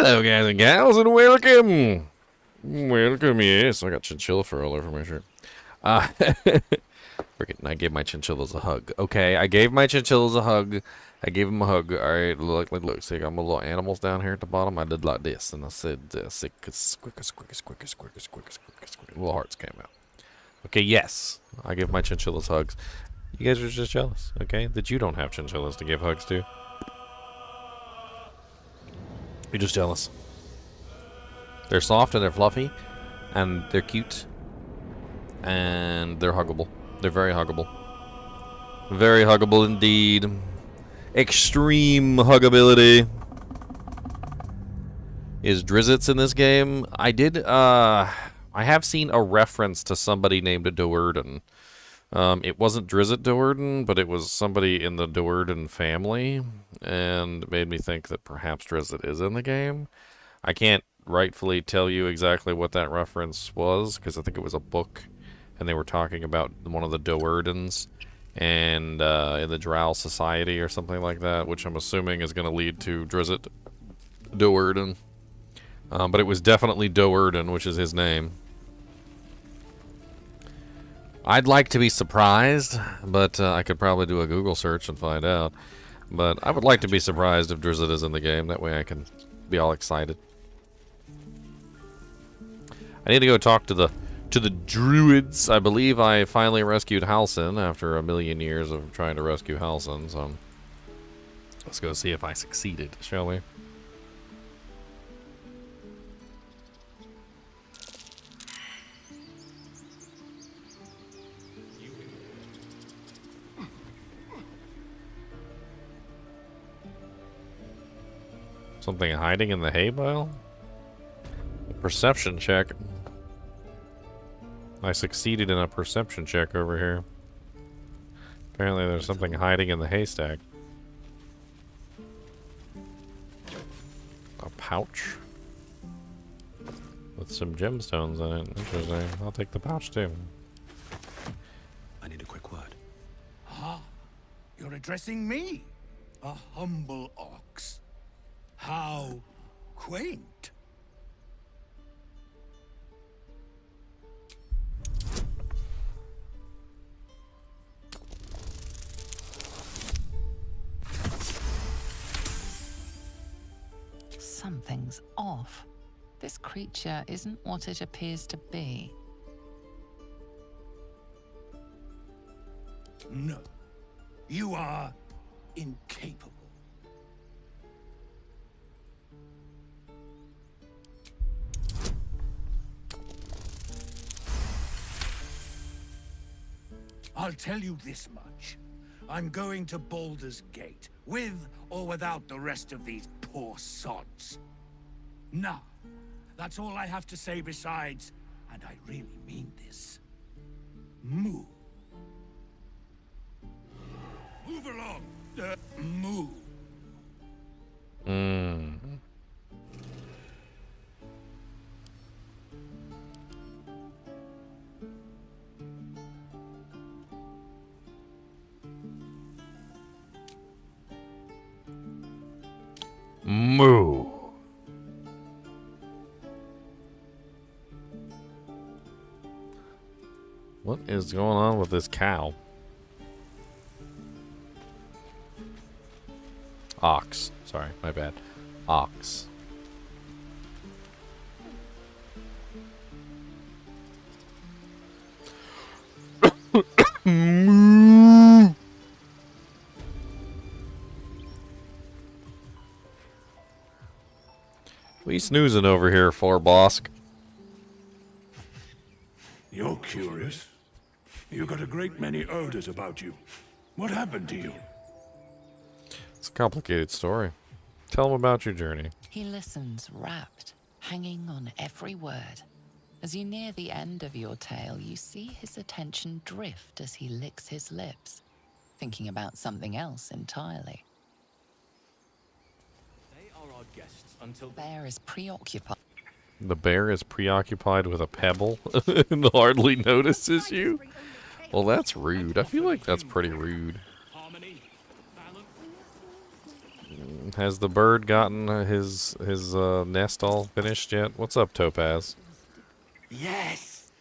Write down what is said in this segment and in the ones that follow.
Hello, guys and gals, and welcome. Welcome, yes. I got chinchilla fur all over my shirt. Freaking, I gave my chinchillas a hug. Okay, I gave my chinchillas a hug. I gave them a hug. All right, look. See, I got my little animals down here at the bottom. I did like this, and I said, squick. Little hearts came out. Okay, yes, I give my chinchillas hugs. You guys are just jealous, okay? That you don't have chinchillas to give hugs to. You're just jealous. They're soft and they're fluffy, and they're cute, and they're huggable. They're very huggable. Very huggable indeed. Extreme huggability. Is Drizzits in this game? I have seen a reference to somebody named Doerden. It wasn't Drizzit Doerden, but it was somebody in the Doerden family, and it made me think that perhaps Drizzit is in the game. I can't rightfully tell you exactly what that reference was, because I think it was a book, and they were talking about one of the Doerdens, and in the Drow Society or something like that, which I'm assuming is going to lead to Drizzit Doerden. But it was definitely Doerden, which is his name. I'd like to be surprised, but I could probably do a Google search and find out. But I would like to be surprised if Drizzit is in the game. That way I can be all excited. I need to go talk to the druids. I believe I finally rescued Halsin after a million years of trying to rescue Halsin. So let's go see if I succeeded, shall we? Something hiding in the hay pile? Perception check. I succeeded in a perception check over here. Apparently there's something hiding in the haystack. A pouch with some gemstones in it. Interesting. I'll take the pouch too. I need a quick word. Ah, you're addressing me, a humble ox. How quaint. Something's off. This creature isn't what it appears to be. No, you are incapable. I'll tell you this much. I'm going to Baldur's Gate, with or without the rest of these poor sods. Now, that's all I have to say besides, and I really mean this, move. Move along. Move. Moo. What is going on with this cow? Ox. Sorry, my bad. Ox. Moo. What are you snoozing over here for, Bosk? You're curious. You got a great many odors about you. What happened to you? It's a complicated story. Tell him about your journey. He listens, rapt, hanging on every word. As you near the end of your tale, you see his attention drift as he licks his lips, thinking about something else entirely. They are our guests until The bear is preoccupied. The bear is preoccupied with a pebble and hardly notices you? Well, that's rude. I feel like that's pretty rude. harmony, balance. Has the bird gotten his nest all finished yet? What's up, Topaz? Yes.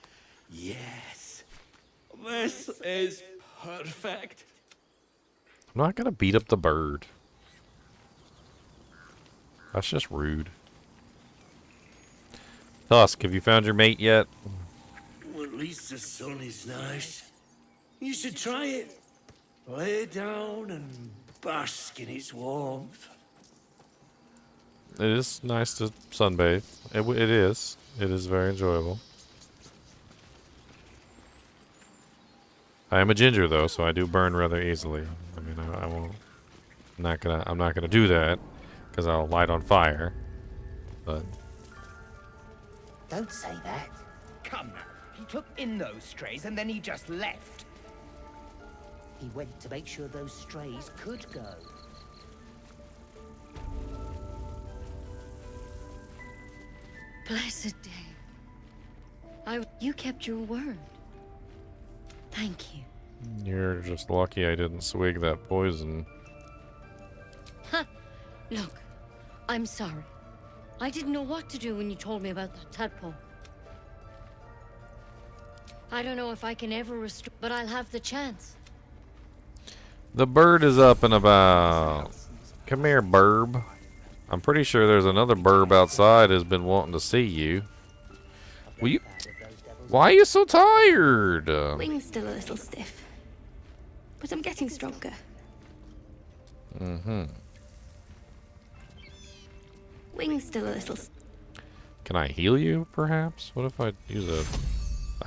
Yes. This is perfect. I'm not gonna beat up the bird. That's just rude. Tusk, have you found your mate yet? Well, at least the sun is nice. You should try it. Lay down and bask in its warmth. It is nice to sunbathe. It is. It is very enjoyable. I am a ginger though, so I do burn rather easily. I mean, I won't. I'm not gonna do that because I'll light on fire. But Don't say that. Come now. He took in those strays and then he just left. He went to make sure those strays could go. Blessed day. You kept your word. Thank you. you're just lucky I didn't swig that poison. Ha! Look, I'm sorry. I didn't know what to do when you told me about that tadpole. I don't know if I can ever restore, but I'll have the chance. The bird is up and about. Come here, burb. I'm pretty sure there's another burb outside who's been wanting to see you. Will you? Why are you so tired? Wing's still a little stiff, but I'm getting stronger. Mm-hmm. Wing's still a little. Can I heal you, perhaps? What if I use a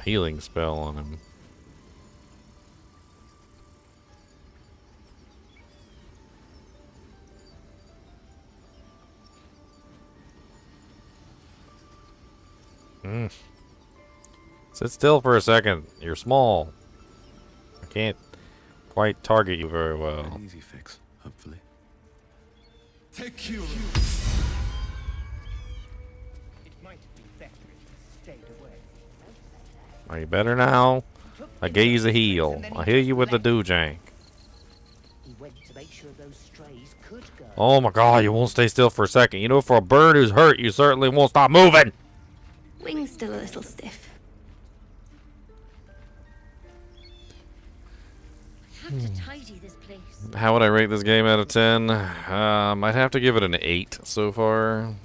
healing spell on him? Sit still for a second. You're small. I can't quite target you very well. An easy fix, hopefully. Take you. It might have been better if he stayed away. Are you better now? I gave you the heal. I heal you with the doojank. He went to make sure those strays could go. Oh my god, you won't stay still for a second. You know, for a bird who's hurt, you certainly won't stop moving. Wing's still a little stiff. I have to tidy this place. How would I rate this game out of 10? I'd have to give it an 8 so far.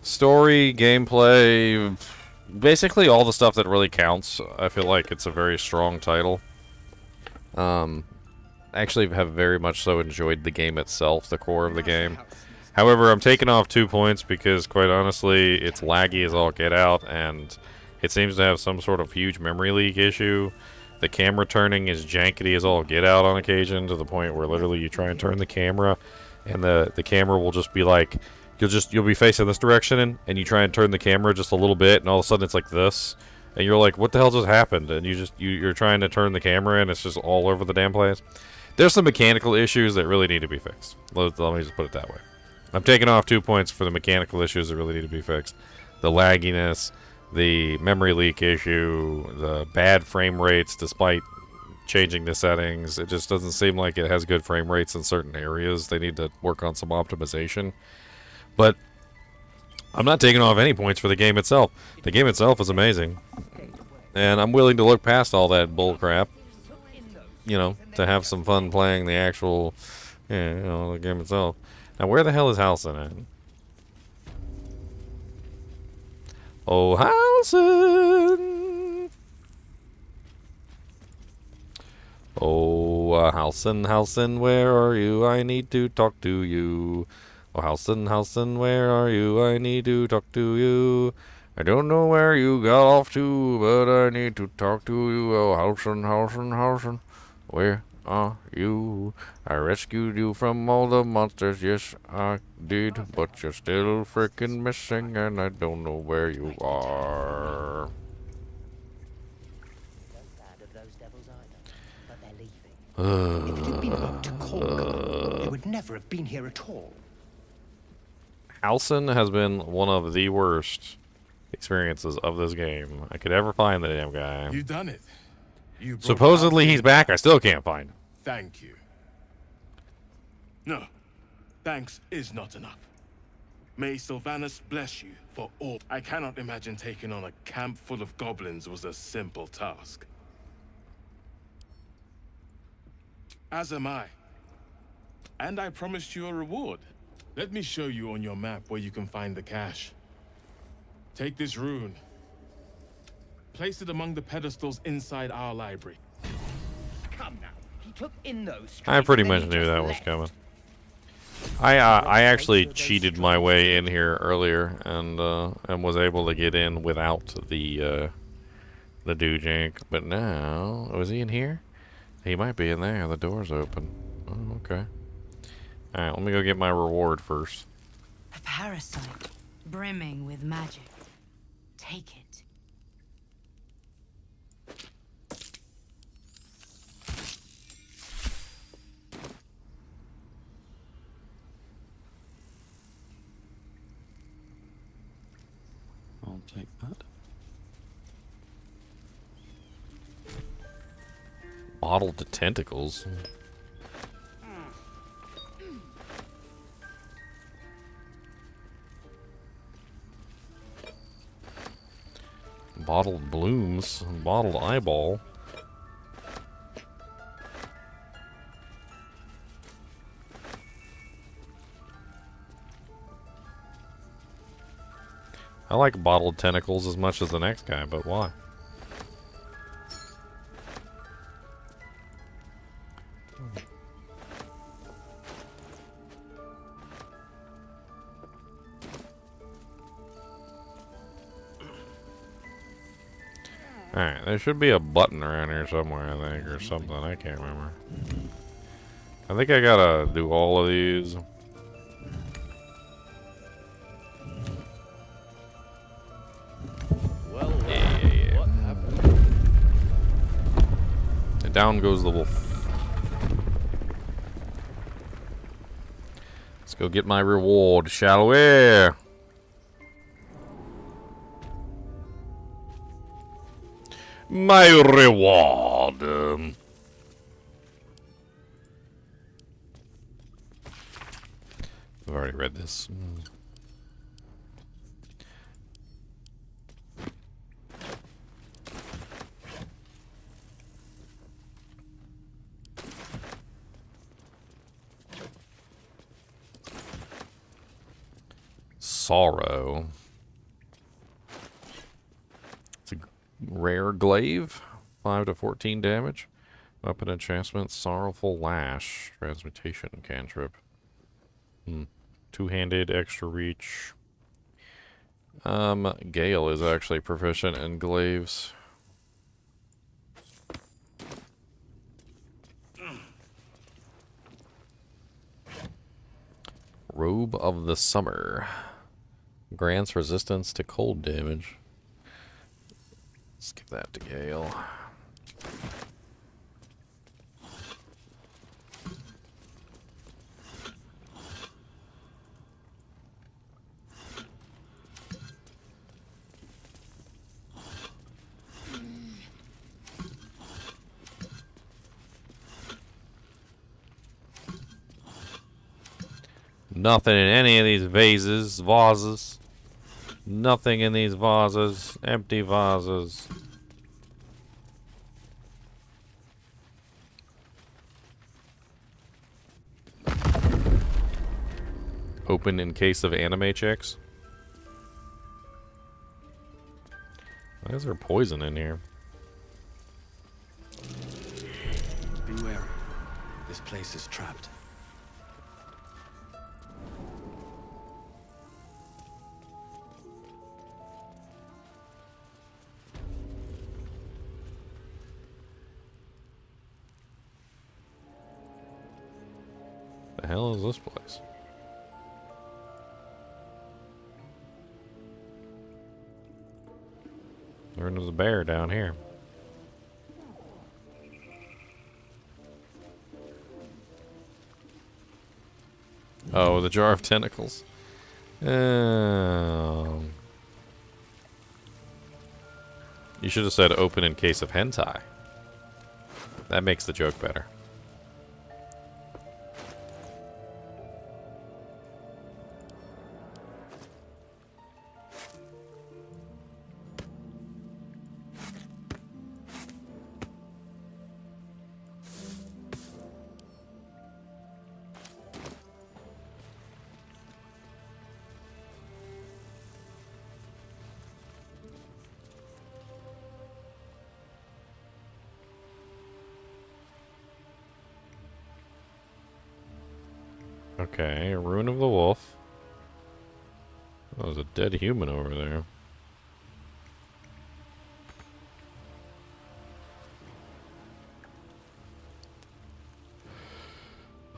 Story, gameplay, basically all the stuff that really counts. I feel like it's a very strong title. Actually have very much so enjoyed the game itself, the core of the game. However, I'm taking off 2 points because, quite honestly, it's laggy as all get out, and it seems to have some sort of huge memory leak issue. The camera turning is jankety as all get out on occasion, to the point where literally you try and turn the camera, and the camera will just be like, you'll be facing this direction, and you try and turn the camera just a little bit, and all of a sudden it's like this, and you're like, what the hell just happened? And you're trying to turn the camera, and it's just all over the damn place. There's some mechanical issues that really need to be fixed. Let me just put it that way. I'm taking off 2 points for the mechanical issues that really need to be fixed. The lagginess, the memory leak issue, the bad frame rates despite changing the settings. It just doesn't seem like it has good frame rates in certain areas. They need to work on some optimization. But I'm not taking off any points for the game itself. The game itself is amazing. And I'm willing to look past all that bullcrap, you know, to have some fun playing the actual, the game itself. Now, where the hell is Halcyon at? Oh, Halcyon! Oh, Halcyon, where are you? I need to talk to you. Oh, Halcyon, where are you? I need to talk to you. I don't know where you got off to, but I need to talk to you. Oh, Halcyon, where are you? I rescued you from all the monsters, yes I did, but you're still freaking missing, and I don't know where you are. Don't bad of those devils either, but they're leaving. If it had been up to Cork, they would never have been here at all. Halcyon has been one of the worst experiences of this game I could ever find the damn guy. You've done it. You brought Supposedly Halcyon he's back, I still can't find him. Thank you. No, thanks is not enough. May Sylvanas bless you for all. I cannot imagine taking on a camp full of goblins was a simple task. As am I. And I promised you a reward. Let me show you on your map where you can find the cache. Take this rune. Place it among the pedestals inside our library. Come now. He took in those strays. I pretty and then much he knew just that was left. coming. I actually cheated my way in here earlier and was able to get in without the doojank. But now, was he in here? He might be in there. The door's open. Oh, okay. All right, let me go get my reward first. A parasite, brimming with magic. Take it. I'll take that. Bottled tentacles. Bottled blooms. Bottled eyeball. I like bottled tentacles as much as the next guy, but why? Alright, there should be a button around here somewhere, I think, or something. I can't remember. I think I gotta do all of these. Well, Yeah. what happened? And down goes the wolf. Let's go get my reward, shall we? My reward. I've already read this. Sorrow. It's a rare glaive. 5 to 14 damage. Weapon enchantment. Sorrowful Lash. Transmutation cantrip. Two-handed, extra reach. Gale is actually proficient in glaives. Robe of the Summer. Grants resistance to cold damage. Let's give that to Gale. Nothing in any of these vases. Nothing in these vases. Empty vases. Open in case of anime checks. Why is there poison in here? Be wary. This place is trapped. The hell is this place? There's a bear down here. Oh, the jar of tentacles. You should have said open in case of hentai. That makes the joke better. Okay, Ruin of the Wolf. Oh, there's a dead human over there.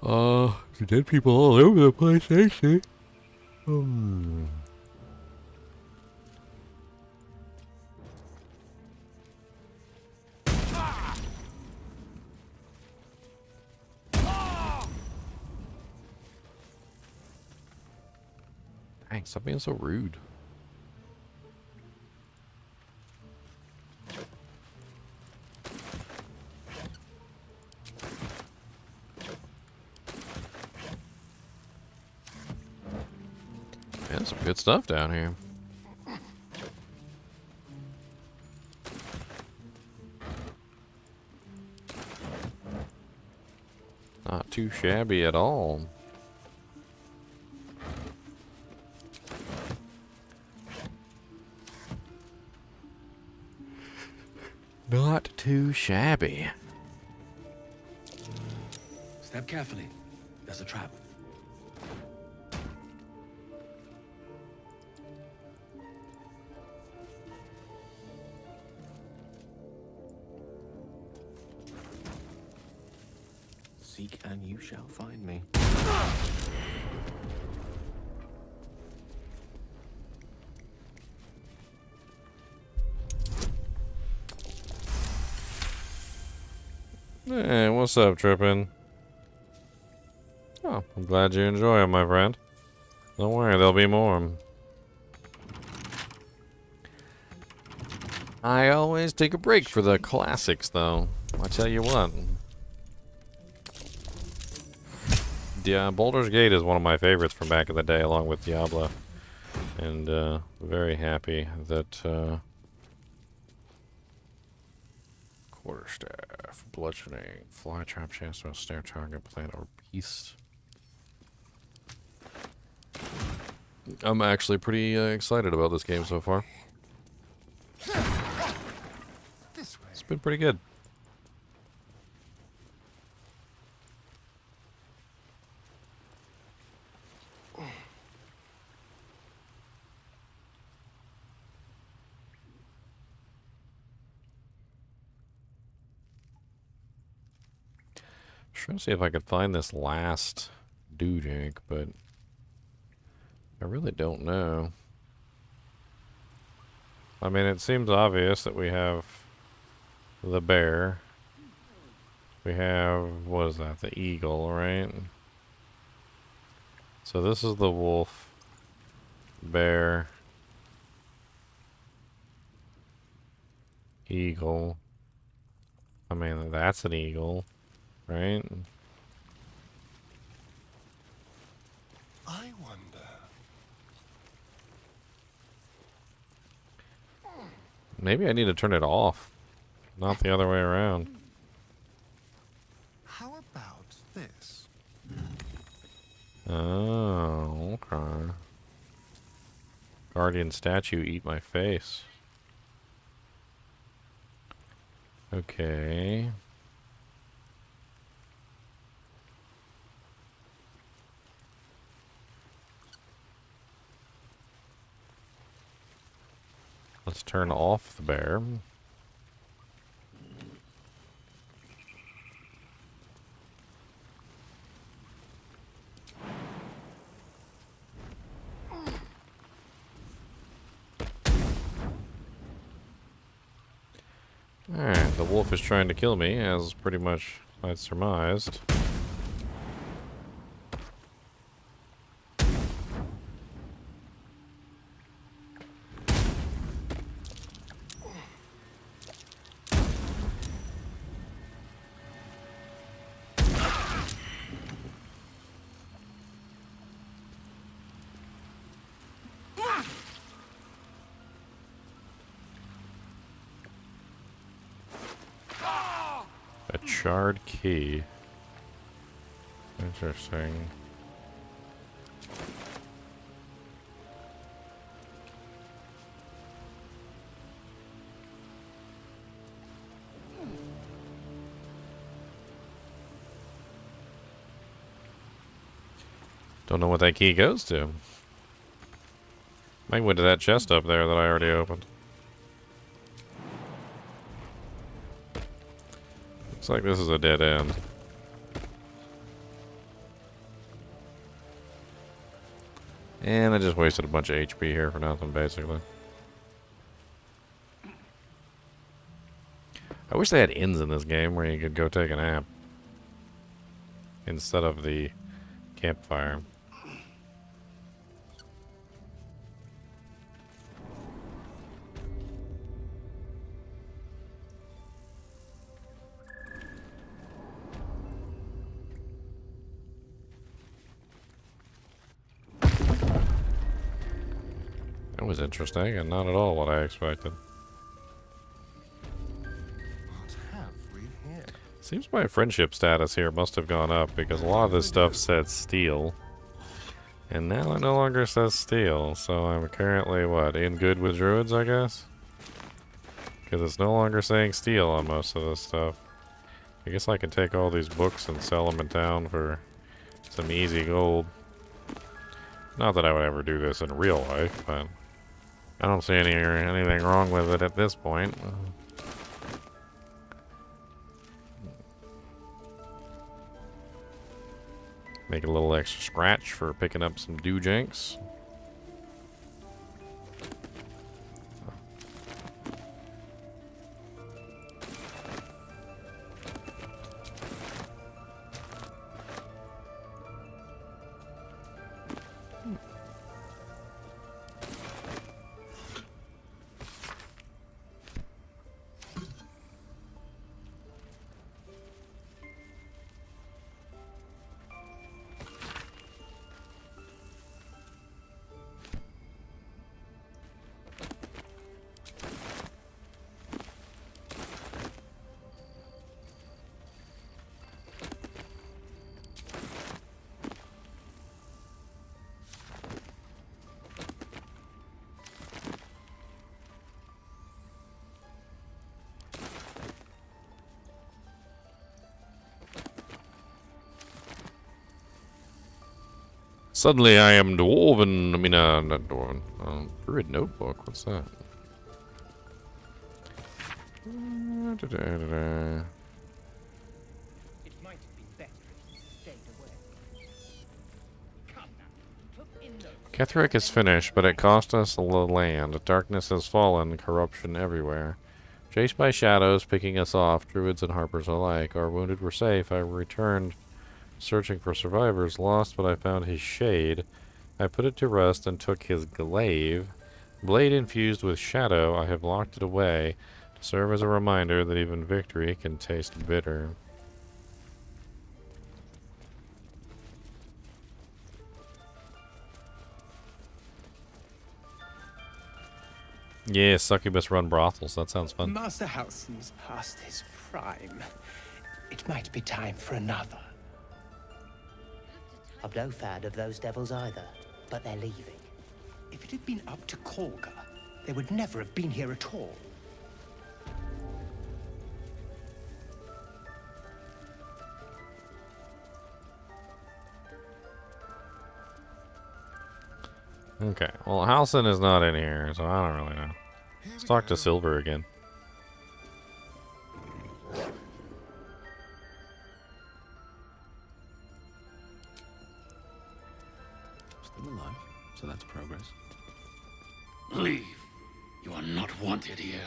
There's dead people all over the place, actually. Hmm. Dang, stop being so rude. Yeah, some good stuff down here. Not too shabby at all. Not too shabby. Step carefully. There's a trap. Seek and you shall find me. Hey, what's up, Trippin'? Oh, I'm glad you enjoy it, my friend. Don't worry, there'll be more. I always take a break for the classics, though. I tell you what. Yeah, Baldur's Gate is one of my favorites from back in the day, along with Diablo. And, very happy that, Quarterstaff, bludgeoning, fly trap, chance to snare target, plant, or beast. I'm actually pretty excited about this game so far. It's been pretty good. Trying to see if I could find this last dudek, but I really don't know. I mean, it seems obvious that we have the bear. We have, what is that, the eagle, right? So this is the wolf, bear, eagle. I mean, that's an eagle, right? I wonder. Maybe I need to turn it off, not the other way around. How about this? Oh, okay. Guardian statue, eat my face. Okay. Let's turn off the bear. Alright, the wolf is trying to kill me, as pretty much I'd surmised. A charred key. Interesting. Don't know what that key goes to. Might went to that chest up there that I already opened. Looks like this is a dead end. And I just wasted a bunch of HP here for nothing, basically. I wish they had inns in this game where you could go take a nap instead of the campfire. That was interesting and not at all what I expected. What have we here? Seems my friendship status here must have gone up because a lot of this stuff said steel. And now it no longer says steel, so I'm currently, what, in good with druids, I guess? Because it's no longer saying steel on most of this stuff. I guess I can take all these books and sell them in town for some easy gold. Not that I would ever do this in real life, but I don't see anything wrong with it at this point. Make a little extra scratch for picking up some doojanks. Suddenly I am dwarven. I mean, not dwarven. Druid notebook. What's that? It might have been better if you stayed away. Come now. Took in those Ketherick is finished, but it cost us the land. Darkness has fallen, corruption everywhere. Chased by shadows, picking us off, druids and harpers alike. Our wounded were safe. I returned, searching for survivors. Lost, but I found his shade. I put it to rest and took his glaive. Blade infused with shadow, I have locked it away to serve as a reminder that even victory can taste bitter. Yeah, succubus run brothels. That sounds fun. Master Halsin's past his prime. It might be time for another. I'm no fan of those devils either, but they're leaving. If it had been up to Kolga, they would never have been here at all. Okay, well, Halsin is not in here, so I don't really know. Let's talk to Silver again. Still alive, so that's progress. Leave. You are not wanted here.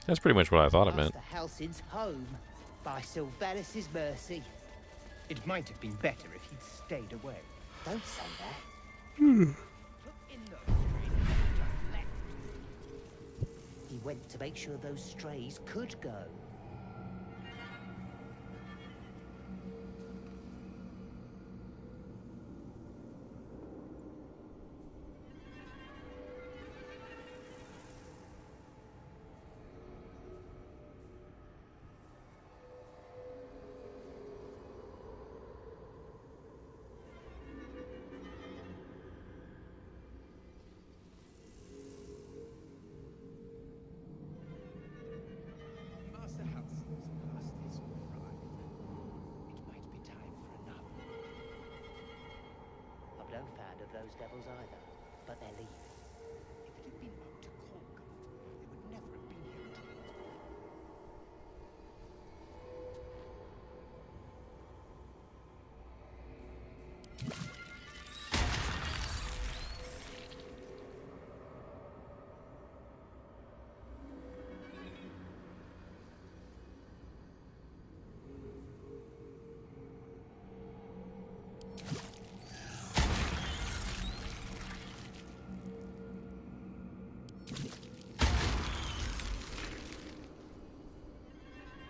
That's pretty much what I thought it meant. Master Halsin's home, by Sylvanas' mercy. It might have been better if he'd stayed away. Don't say that. Took in those strays and just left. He went to make sure those strays could go. Master no fan of those devils either, but they're leaving. If it had been up to Cork, they would never have been here at all.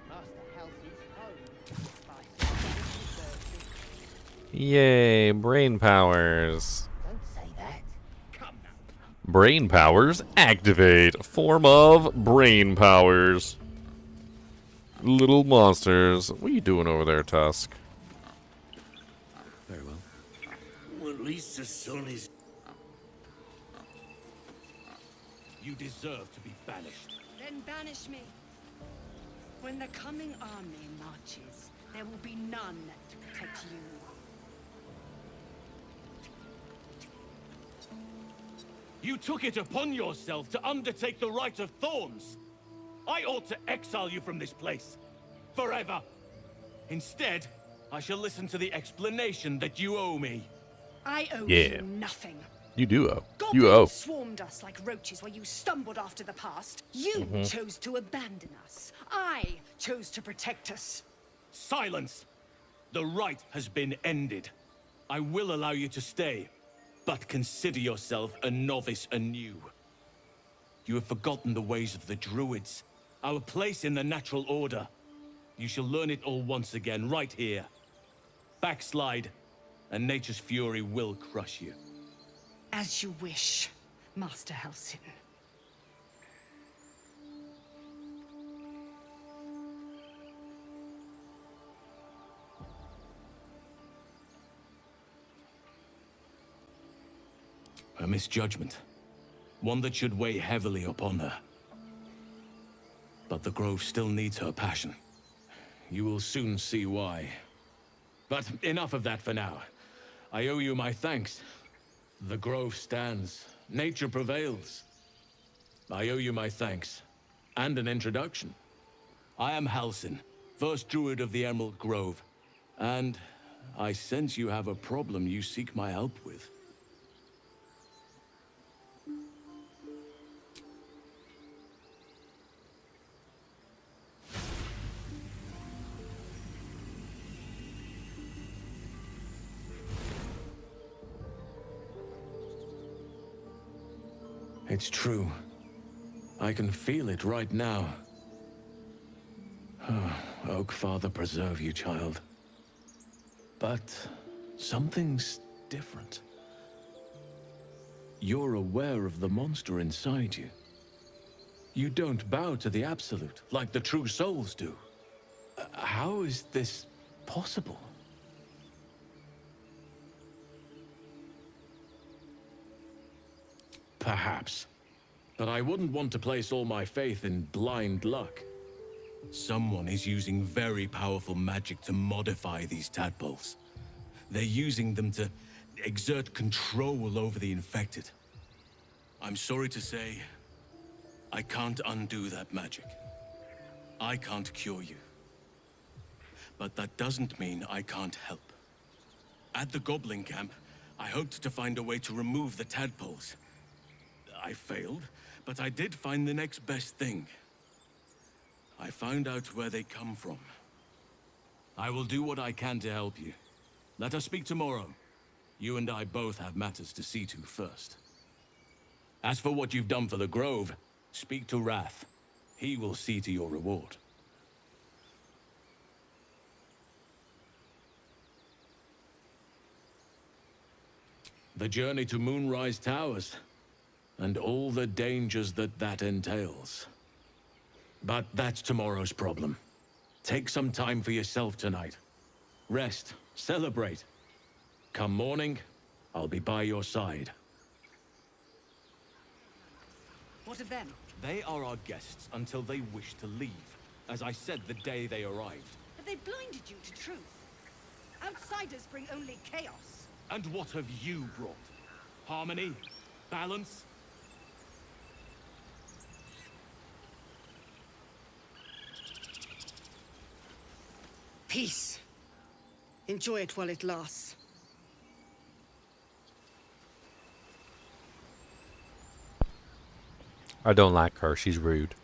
Master House is home. By special Yay, brain powers. Don't say that. Come now. Brain powers activate. Form of brain powers. Little monsters. What are you doing over there, Tusk? Very well. Well, at least the sun is... You deserve to be banished. Then banish me. When the coming army marches, there will be none to protect you. You took it upon yourself to undertake the Rite of Thorns. I ought to exile you from this place. Forever. Instead, I shall listen to the explanation that you owe me. I owe Yeah. you nothing. You do owe. Goblins You owe. swarmed us like roaches while you stumbled after the past. You Mhm. chose to abandon us. I chose to protect us. Silence! The rite has been ended. I will allow you to stay, but consider yourself a novice anew. You have forgotten the ways of the druids, our place in the natural order. You shall learn it all once again, right here. Backslide, and nature's fury will crush you. As you wish, Master Halsin. A misjudgment. One that should weigh heavily upon her. But the Grove still needs her passion. You will soon see why. But enough of that for now. I owe you my thanks. The Grove stands. Nature prevails. I owe you my thanks. And an introduction. I am Halsin, first druid of the Emerald Grove. And I sense you have a problem you seek my help with. It's true. I can feel it right now. Oak Father preserve you, child. But something's different. You're aware of the monster inside you. You don't bow to the Absolute like the true souls do. How is this possible? Perhaps. But I wouldn't want to place all my faith in blind luck. Someone is using very powerful magic to modify these tadpoles. They're using them to exert control over the infected. I'm sorry to say, I can't undo that magic. I can't cure you. But that doesn't mean I can't help. At the Goblin Camp, I hoped to find a way to remove the tadpoles. I failed, but I did find the next best thing. I found out where they come from. I will do what I can to help you. Let us speak tomorrow. You and I both have matters to see to first. As for what you've done for the Grove, speak to Raft. He will see to your reward. The journey to Moonrise Towers, and all the dangers that entails. But that's tomorrow's problem. Take some time for yourself tonight. Rest, celebrate. Come morning, I'll be by your side. What of them? They are our guests until they wish to leave, as I said the day they arrived. Have they blinded you to truth? Outsiders bring only chaos. And what have you brought? Harmony? Balance? Peace. Enjoy it while it lasts. I don't like her. She's rude.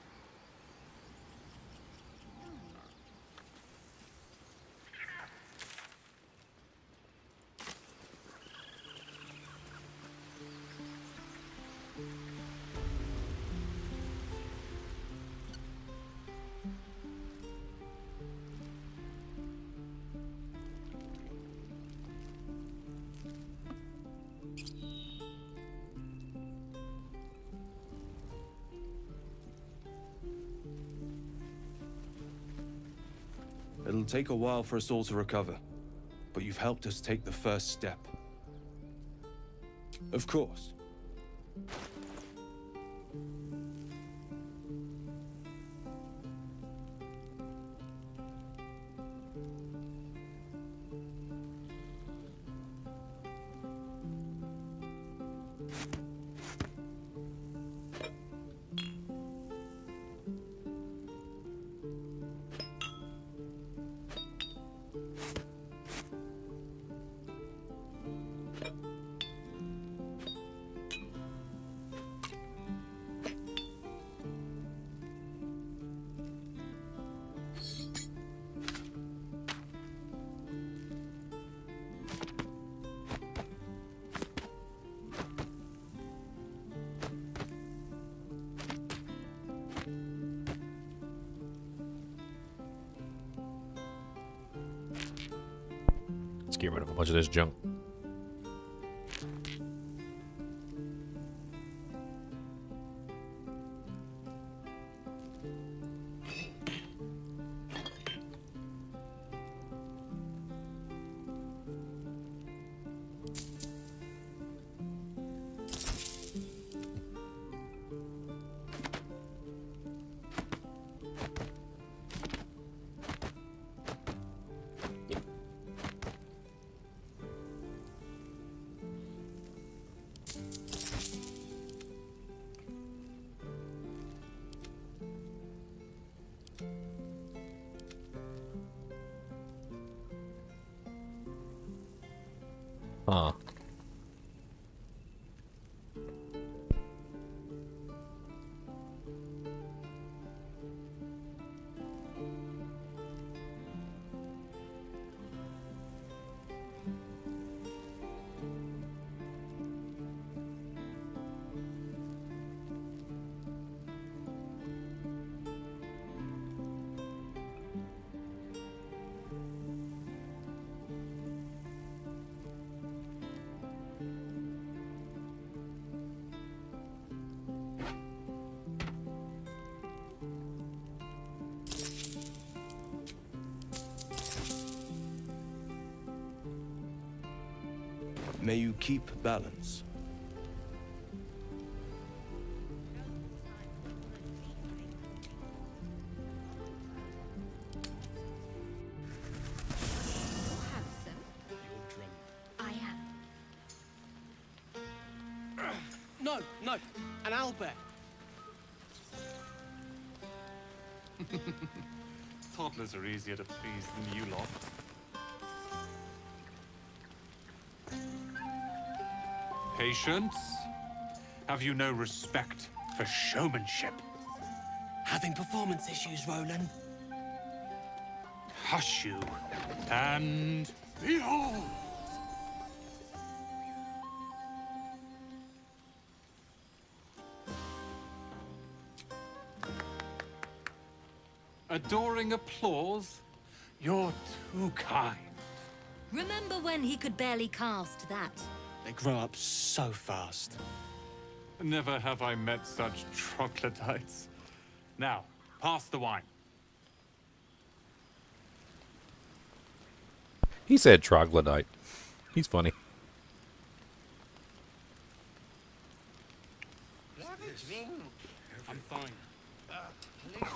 It'll take a while for us all to recover, but you've helped us take the first step. Of course. Let's get rid of a bunch of this junk. Huh. May you keep balance. I am. No, no, an owlbear. Toddlers are easier to please than you lot. Patience? Have you no respect for showmanship? Having performance issues, Roland. Hush you, and behold! Adoring applause? You're too kind. Remember when he could barely cast that? They grow up so fast. Never have I met such troglodytes. Now, pass the wine. He said troglodyte. He's funny. I'm fine.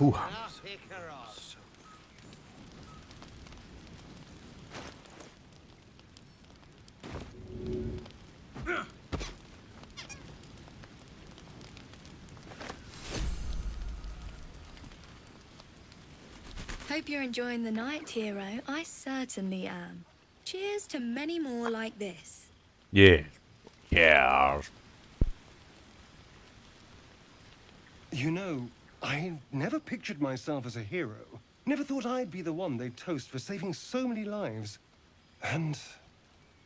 Ooh. I'll pick her up. Hope you're enjoying the night, hero. I certainly am. Cheers to many more like this. Yeah. Yeah. You know, I never pictured myself as a hero. Never thought I'd be the one they'd toast for saving so many lives. And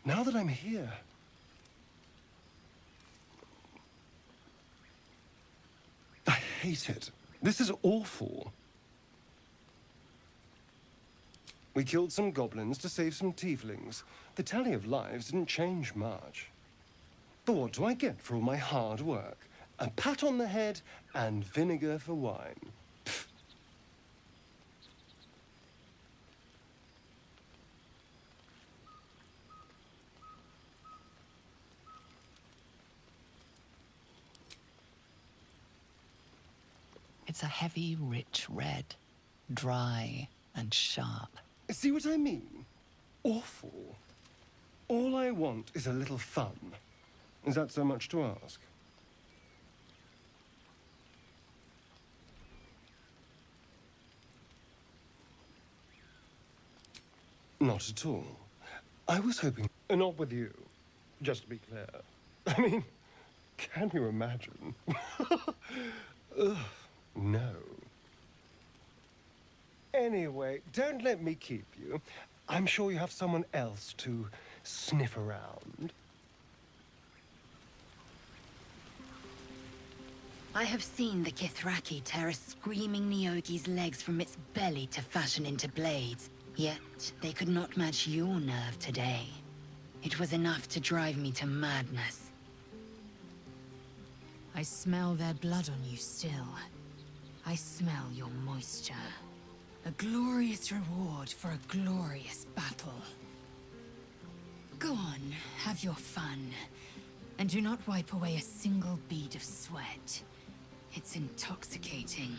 now that I'm here... I hate it. This is awful. We killed some goblins to save some tieflings. The tally of lives didn't change much. But what do I get for all my hard work? A pat on the head and vinegar for wine. Pfft. It's a heavy, rich red, dry and sharp. See what I mean? Awful. All I want is a little fun. Is that so much to ask? Not at all. I was hoping... Not with you, just to be clear. I mean, can you imagine? Ugh, no. Anyway, don't let me keep you. I'm sure you have someone else to sniff around. I have seen the Kithraki tear a screaming Nyogi's legs from its belly to fashion into blades. Yet, they could not match your nerve today. It was enough to drive me to madness. I smell their blood on you still. I smell your moisture. A glorious reward for a glorious battle. Go on, have your fun. And do not wipe away a single bead of sweat. It's intoxicating.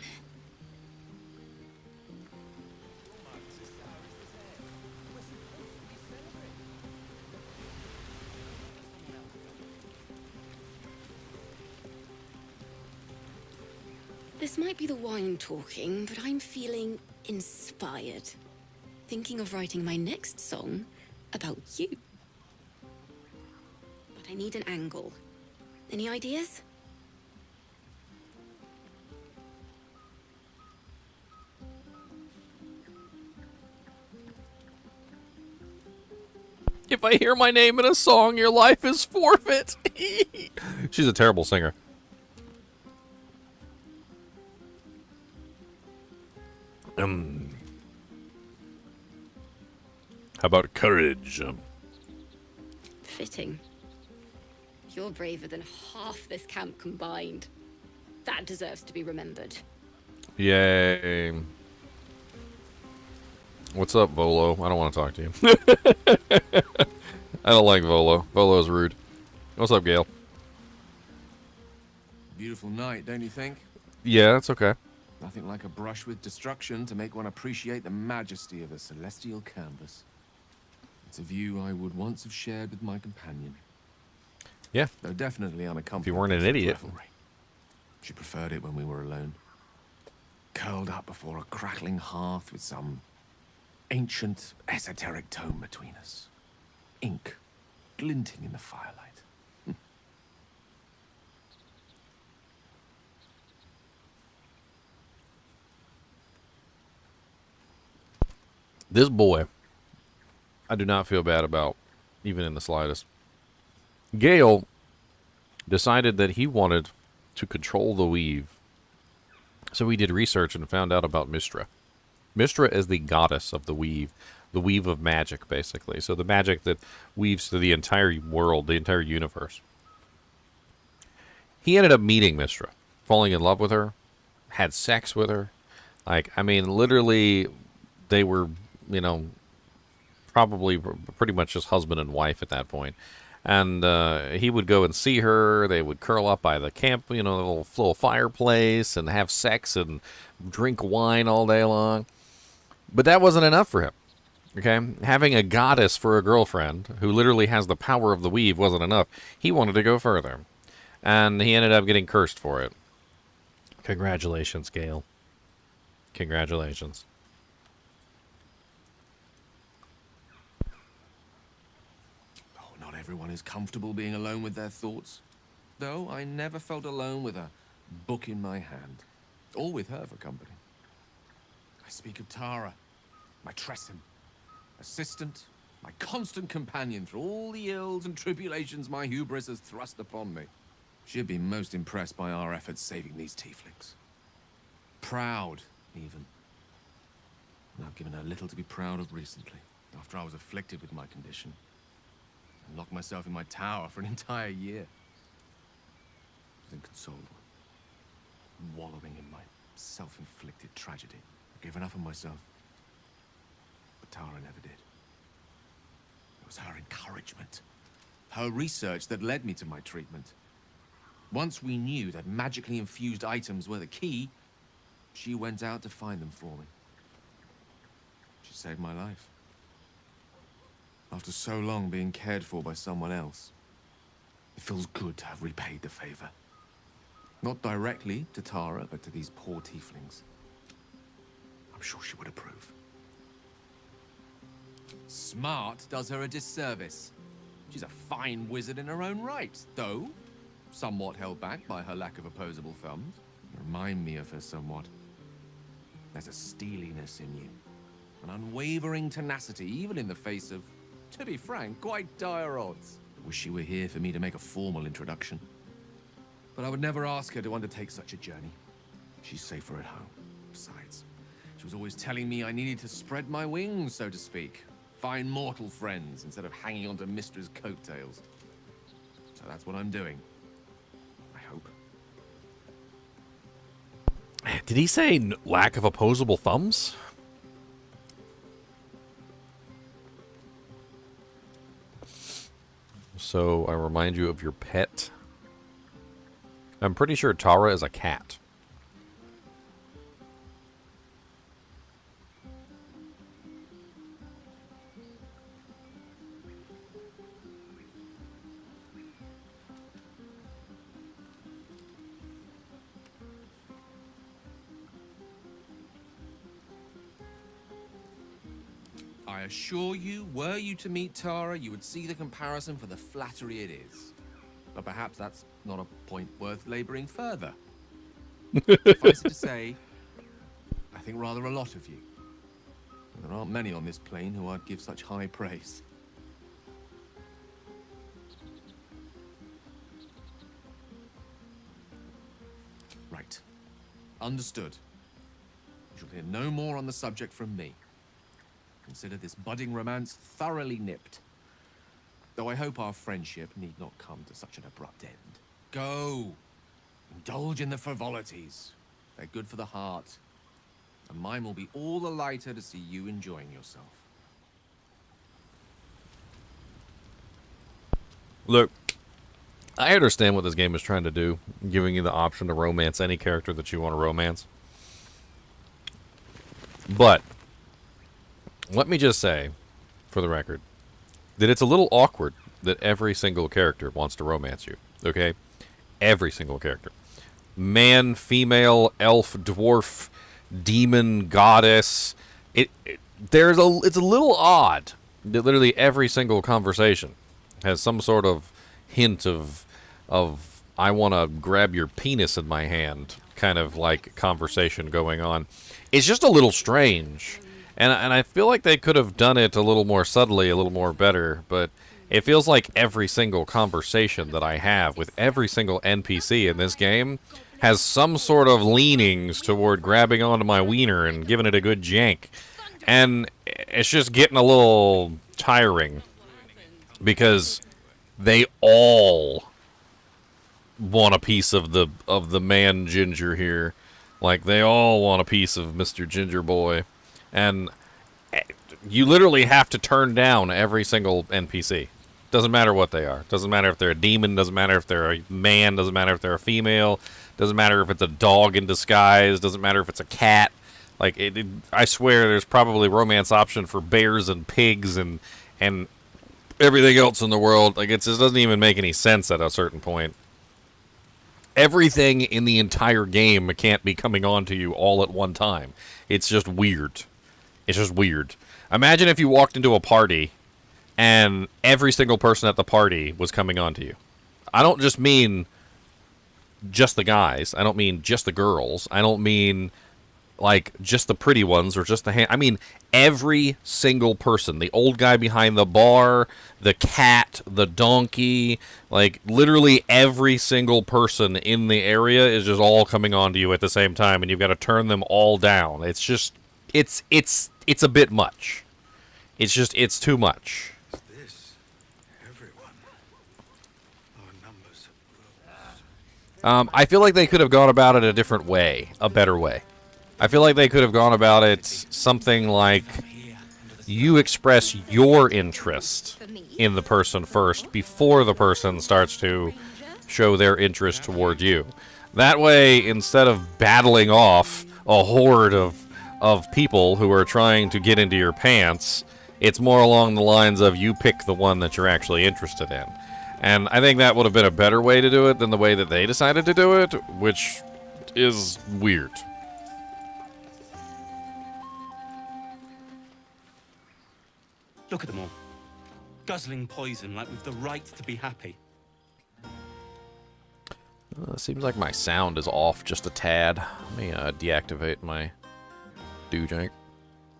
This might be the wine talking, but I'm feeling inspired. Thinking of writing my next song about you. But I need an angle. Any ideas? If I hear my name in a song, your life is forfeit. She's a terrible singer. How about courage? Fitting. You're braver than half this camp combined. That deserves to be remembered. Yay. What's up, Volo? I don't want to talk to you. I don't like Volo. Volo's rude. What's up, Gale? Beautiful night, don't you think? Yeah, it's okay. Nothing like a brush with destruction to make one appreciate the majesty of a celestial canvas. It's a view I would once have shared with my companion. Yeah. Though definitely unaccompanied. If you weren't an idiot. Revelry. She preferred it when we were alone. Curled up before a crackling hearth with some ancient, esoteric tome between us. Ink glinting in the firelight. This boy, I do not feel bad about, even in the slightest. Gale decided that he wanted to control the weave. So he did research and found out about Mystra. Mystra is the goddess of the weave of magic, basically. So the magic that weaves through the entire world, the entire universe. He ended up meeting Mystra, falling in love with her, had sex with her. Like, I mean, literally, they were, you know, probably pretty much just husband and wife at that point. And he would go and see her. They would curl up by the camp, you know, the little fireplace and have sex and drink wine all day long. But that wasn't enough for him. Okay? Having a goddess for a girlfriend who literally has the power of the weave wasn't enough. He wanted to go further. And he ended up getting cursed for it. Congratulations, Gale. Congratulations. everyone is comfortable being alone with their thoughts. Though I never felt alone with a book in my hand, or with her for company. I speak of Tara, my Tressin, assistant, my constant companion through all the ills and tribulations my hubris has thrust upon me. She'd be most impressed by our efforts saving these tieflings. Proud, even. And I've given her little to be proud of recently, after I was afflicted with my condition. And locked myself in my tower for an entire year. I was inconsolable, wallowing in my self-inflicted tragedy. I've given up on myself. But Tara never did. It was her encouragement, her research that led me to my treatment. Once we knew that magically infused items were the key, she went out to find them for me. She saved my life. After so long being cared for by someone else, it feels good to have repaid the favor. Not directly to Tara, but to these poor tieflings. I'm sure she would approve. Smart does her a disservice. She's a fine wizard in her own right, though somewhat held back by her lack of opposable thumbs. You remind me of her somewhat. There's a steeliness in you, an unwavering tenacity, even in the face of, to be frank, quite dire odds. Wish she were here for me to make a formal introduction. But I would never ask her to undertake such a journey. She's safer at home. Besides, she was always telling me I needed to spread my wings, so to speak. Find mortal friends instead of hanging onto Mistra's coattails. So that's what I'm doing. I hope. Did he say lack of opposable thumbs? So I remind you of your pet. I'm pretty sure Tara is a cat. I assure you, were you to meet Tara, you would see the comparison for the flattery it is. But perhaps that's not a point worth laboring further. Suffice it to say, I think rather a lot of you. And there aren't many on this plane who I'd give such high praise. Right. Understood. You shall hear no more on the subject from me. Consider this budding romance thoroughly nipped. Though I hope our friendship need not come to such an abrupt end. Go! Indulge in the frivolities. They're good for the heart. And mine will be all the lighter to see you enjoying yourself. Look, I understand what this game is trying to do, giving you the option to romance any character that you want to romance. But let me just say, for the record, that it's a little awkward that every single character wants to romance you, okay? Every single character. Man, female, elf, dwarf, demon, goddess. It's a little odd that literally every single conversation has some sort of hint of I want to grab your penis in my hand kind of like conversation going on. It's just a little strange. And I feel like they could have done it a little more subtly, a little more better, but it feels like every single conversation that I have with every single NPC in this game has some sort of leanings toward grabbing onto my wiener and giving it a good jank. And it's just getting a little tiring because they all want a piece of the man Ginger here. Like, they all want a piece of Mr. Ginger Boy. And you literally have to turn down every single NPC. Doesn't matter what they are. Doesn't matter if they're a demon. Doesn't matter if they're a man. Doesn't matter if they're a female. Doesn't matter if it's a dog in disguise. Doesn't matter if it's a cat. Like, I swear there's probably romance option for bears and pigs and everything else in the world. Like, it just doesn't even make any sense at a certain point. Everything in the entire game can't be coming on to you all at one time. It's just weird. It's just weird. Imagine if you walked into a party and every single person at the party was coming on to you. I don't just mean just the guys. I don't mean just the girls. I don't mean like just the pretty ones or just the I mean every single person. The old guy behind the bar, the cat, the donkey, like literally every single person in the area is just all coming on to you at the same time, and you've got to turn them all down. It's just it's a bit much. It's too much. I feel like they could have gone about it a different way, a better way. I feel like they could have gone about it something like you express your interest in the person first before the person starts to show their interest toward you. That way, instead of battling off a horde of people who are trying to get into your pants, it's more along the lines of you pick the one that you're actually interested in. And I think that would have been a better way to do it than the way that they decided to do it, which is weird. Look at them all. Guzzling poison like we've the right to be happy. Seems like my sound is off just a tad. Let me deactivate my doojank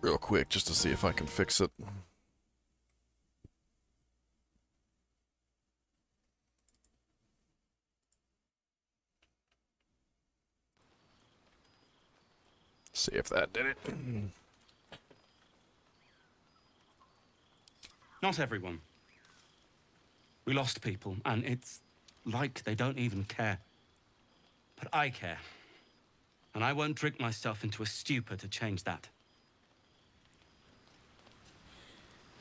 real quick just to see if I can fix it. See if that did it. Not everyone. We lost people, and it's like they don't even care. But I care. And I won't drink myself into a stupor to change that.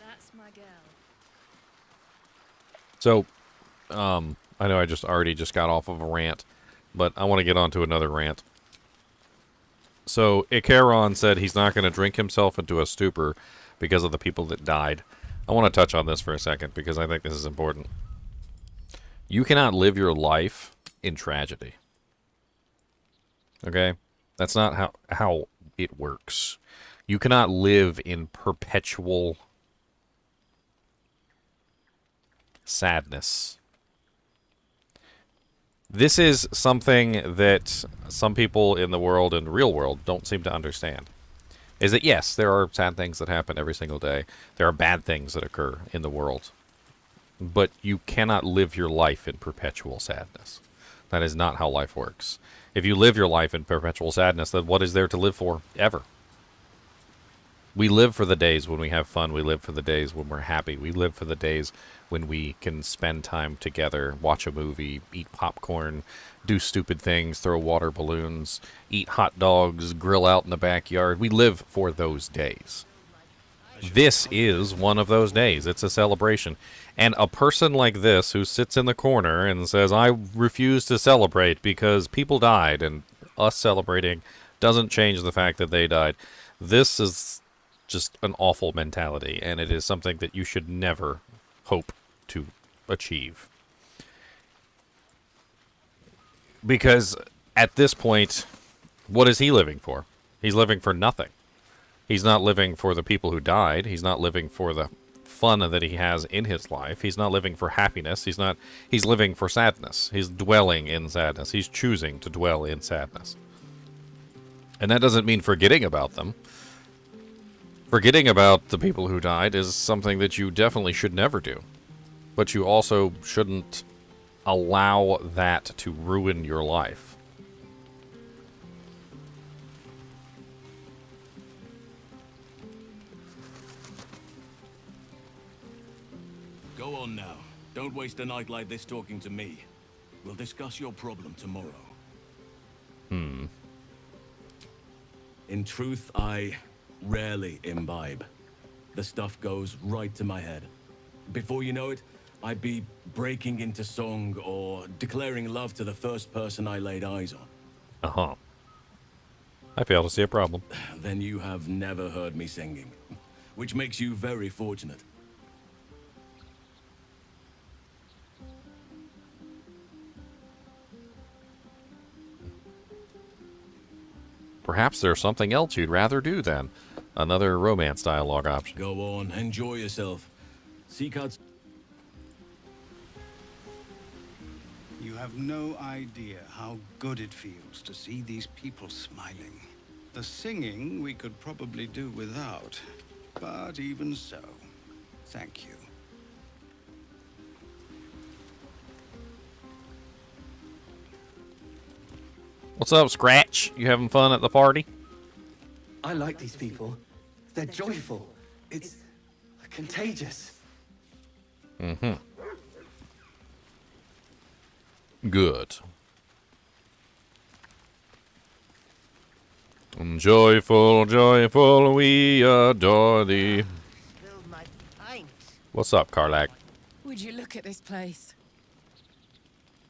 That's my girl. So, I know I already got off of a rant, but I want to get on to another rant. So, Ikaron said he's not going to drink himself into a stupor because of the people that died. I want to touch on this for a second because I think this is important. You cannot live your life in tragedy. Okay? That's not how it works. You cannot live in perpetual sadness. This is something that some people in the world, in the real world, don't seem to understand. Is that, yes, there are sad things that happen every single day. There are bad things that occur in the world. But you cannot live your life in perpetual sadness. That is not how life works. If you live your life in perpetual sadness, then what is there to live for ever? We live for the days when we have fun. We live for the days when we're happy. We live for the days when we can spend time together, watch a movie, eat popcorn, do stupid things, throw water balloons, eat hot dogs, grill out in the backyard. We live for those days. This is one of those days. It's a celebration. And a person like this who sits in the corner and says, I refuse to celebrate because people died, and us celebrating doesn't change the fact that they died. This is just an awful mentality, and it is something that you should never hope to achieve. Because at this point, what is he living for? He's living for nothing. He's not living for the people who died. He's not living for the fun that he has in his life. He's not living for happiness. He's living for sadness. He's dwelling in sadness. He's choosing to dwell in sadness. And that doesn't mean forgetting about them. Forgetting about the people who died is something that you definitely should never do. But you also shouldn't allow that to ruin your life. Go on now. Don't waste a night like this talking to me. We'll discuss your problem tomorrow. In truth, I rarely imbibe. The stuff goes right to my head. Before you know it, I'd be breaking into song or declaring love to the first person I laid eyes on. Uh-huh. I fail to see a problem. Then you have never heard me singing, which makes you very fortunate. Perhaps there's something else you'd rather do then. Another romance dialogue option. Go on, enjoy yourself. Seacards. You have no idea how good it feels to see these people smiling. The singing we could probably do without, but even so, thank you. What's up, Scratch? You having fun at the party? I like these people. They're joyful. It's contagious. Mm-hmm. Good. Joyful, joyful, we adore thee. What's up, Karlak? Would you look at this place?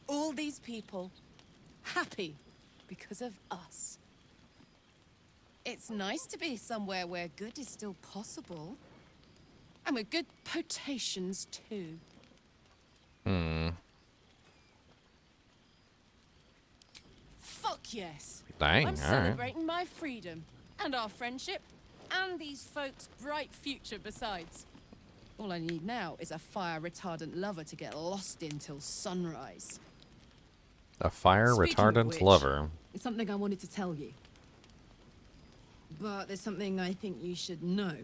All these people happy because of us. It's nice to be somewhere where good is still possible. And with good potations, too. Fuck yes. Dang, I'm all right. celebrating my freedom, and our friendship, and these folks' bright future besides. All I need now is a fire-retardant lover to get lost in till sunrise. A fire Speaking of retardant which, lover. It's something I wanted to tell you. But there's something I think you should know.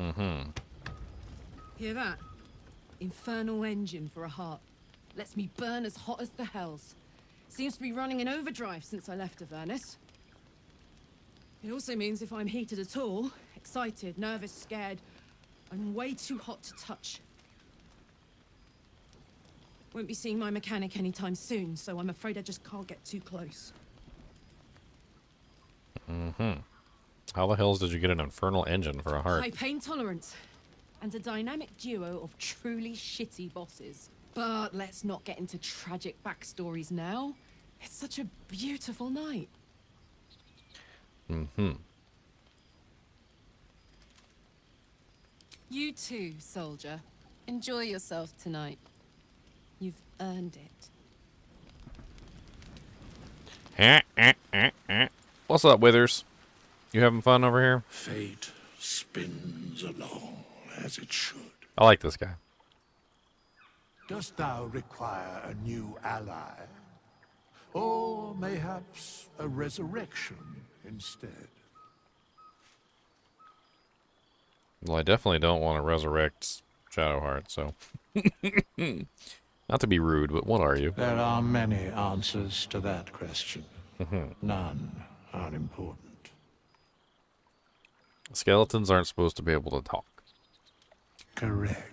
Mm-hmm. Hear that? Infernal engine for a heart. Lets me burn as hot as the hells. Seems to be running in overdrive since I left Avernus. It also means if I'm heated at all, excited, nervous, scared, I'm way too hot to touch. Won't be seeing my mechanic anytime soon, so I'm afraid I just can't get too close. Mm-hmm. How the hells did you get an infernal engine for a heart? High pain tolerance. And a dynamic duo of truly shitty bosses. But let's not get into tragic backstories now. It's such a beautiful night. Mm-hmm. You too, soldier. Enjoy yourself tonight. You've earned it. What's up, Withers? You having fun over here? Fate spins along as it should. I like this guy. Dost thou require a new ally? Or mayhaps a resurrection instead? Well, I definitely don't want to resurrect Shadowheart, so... Not to be rude, but what are you? There are many answers to that question. Mm-hmm. None are important. Skeletons aren't supposed to be able to talk. Correct.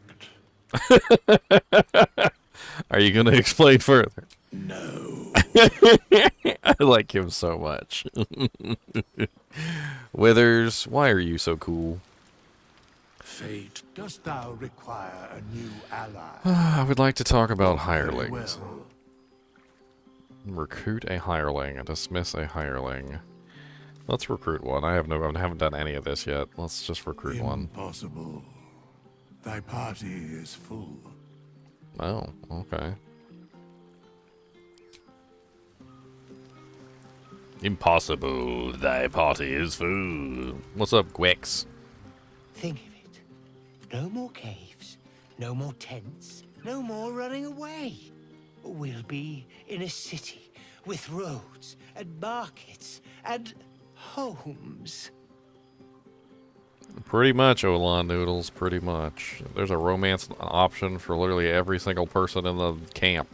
Are you going to explain further? No. I like him so much. Withers, why are you so cool? Fate. Dost thou require a new ally? I would like to talk about hirelings. Well. Recruit a hireling and dismiss a hireling. Let's recruit one. I haven't done any of this yet. Let's just recruit one. Impossible. Thy party is full. Oh, okay. Impossible. Thy party is full. What's up, Gwix? Think of it. No more caves, no more tents, no more running away. We'll be in a city with roads and markets and homes. Pretty much, Olan Noodles, pretty much. There's a romance option for literally every single person in the camp.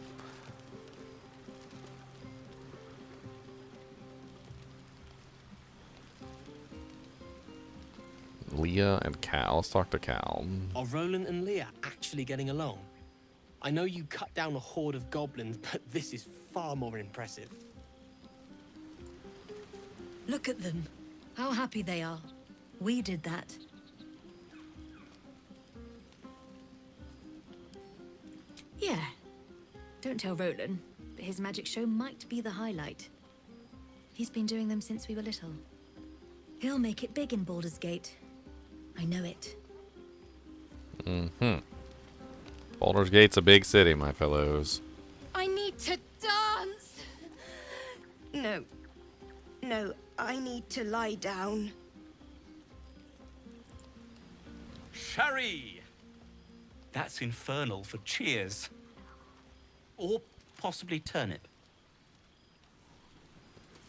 Leah and Cal. Let's talk to Cal. Are Roland and Leah actually getting along? I know you cut down a horde of goblins, but this is far more impressive. Look at them. How happy they are. We did that. Yeah. Don't tell Roland, but his magic show might be the highlight. He's been doing them since we were little. He'll make it big in Baldur's Gate. I know it. Mm-hmm. Baldur's Gate's a big city, my fellows. I need to dance! No. No, I need to lie down. Sherry! That's infernal for cheers. Or possibly turnip.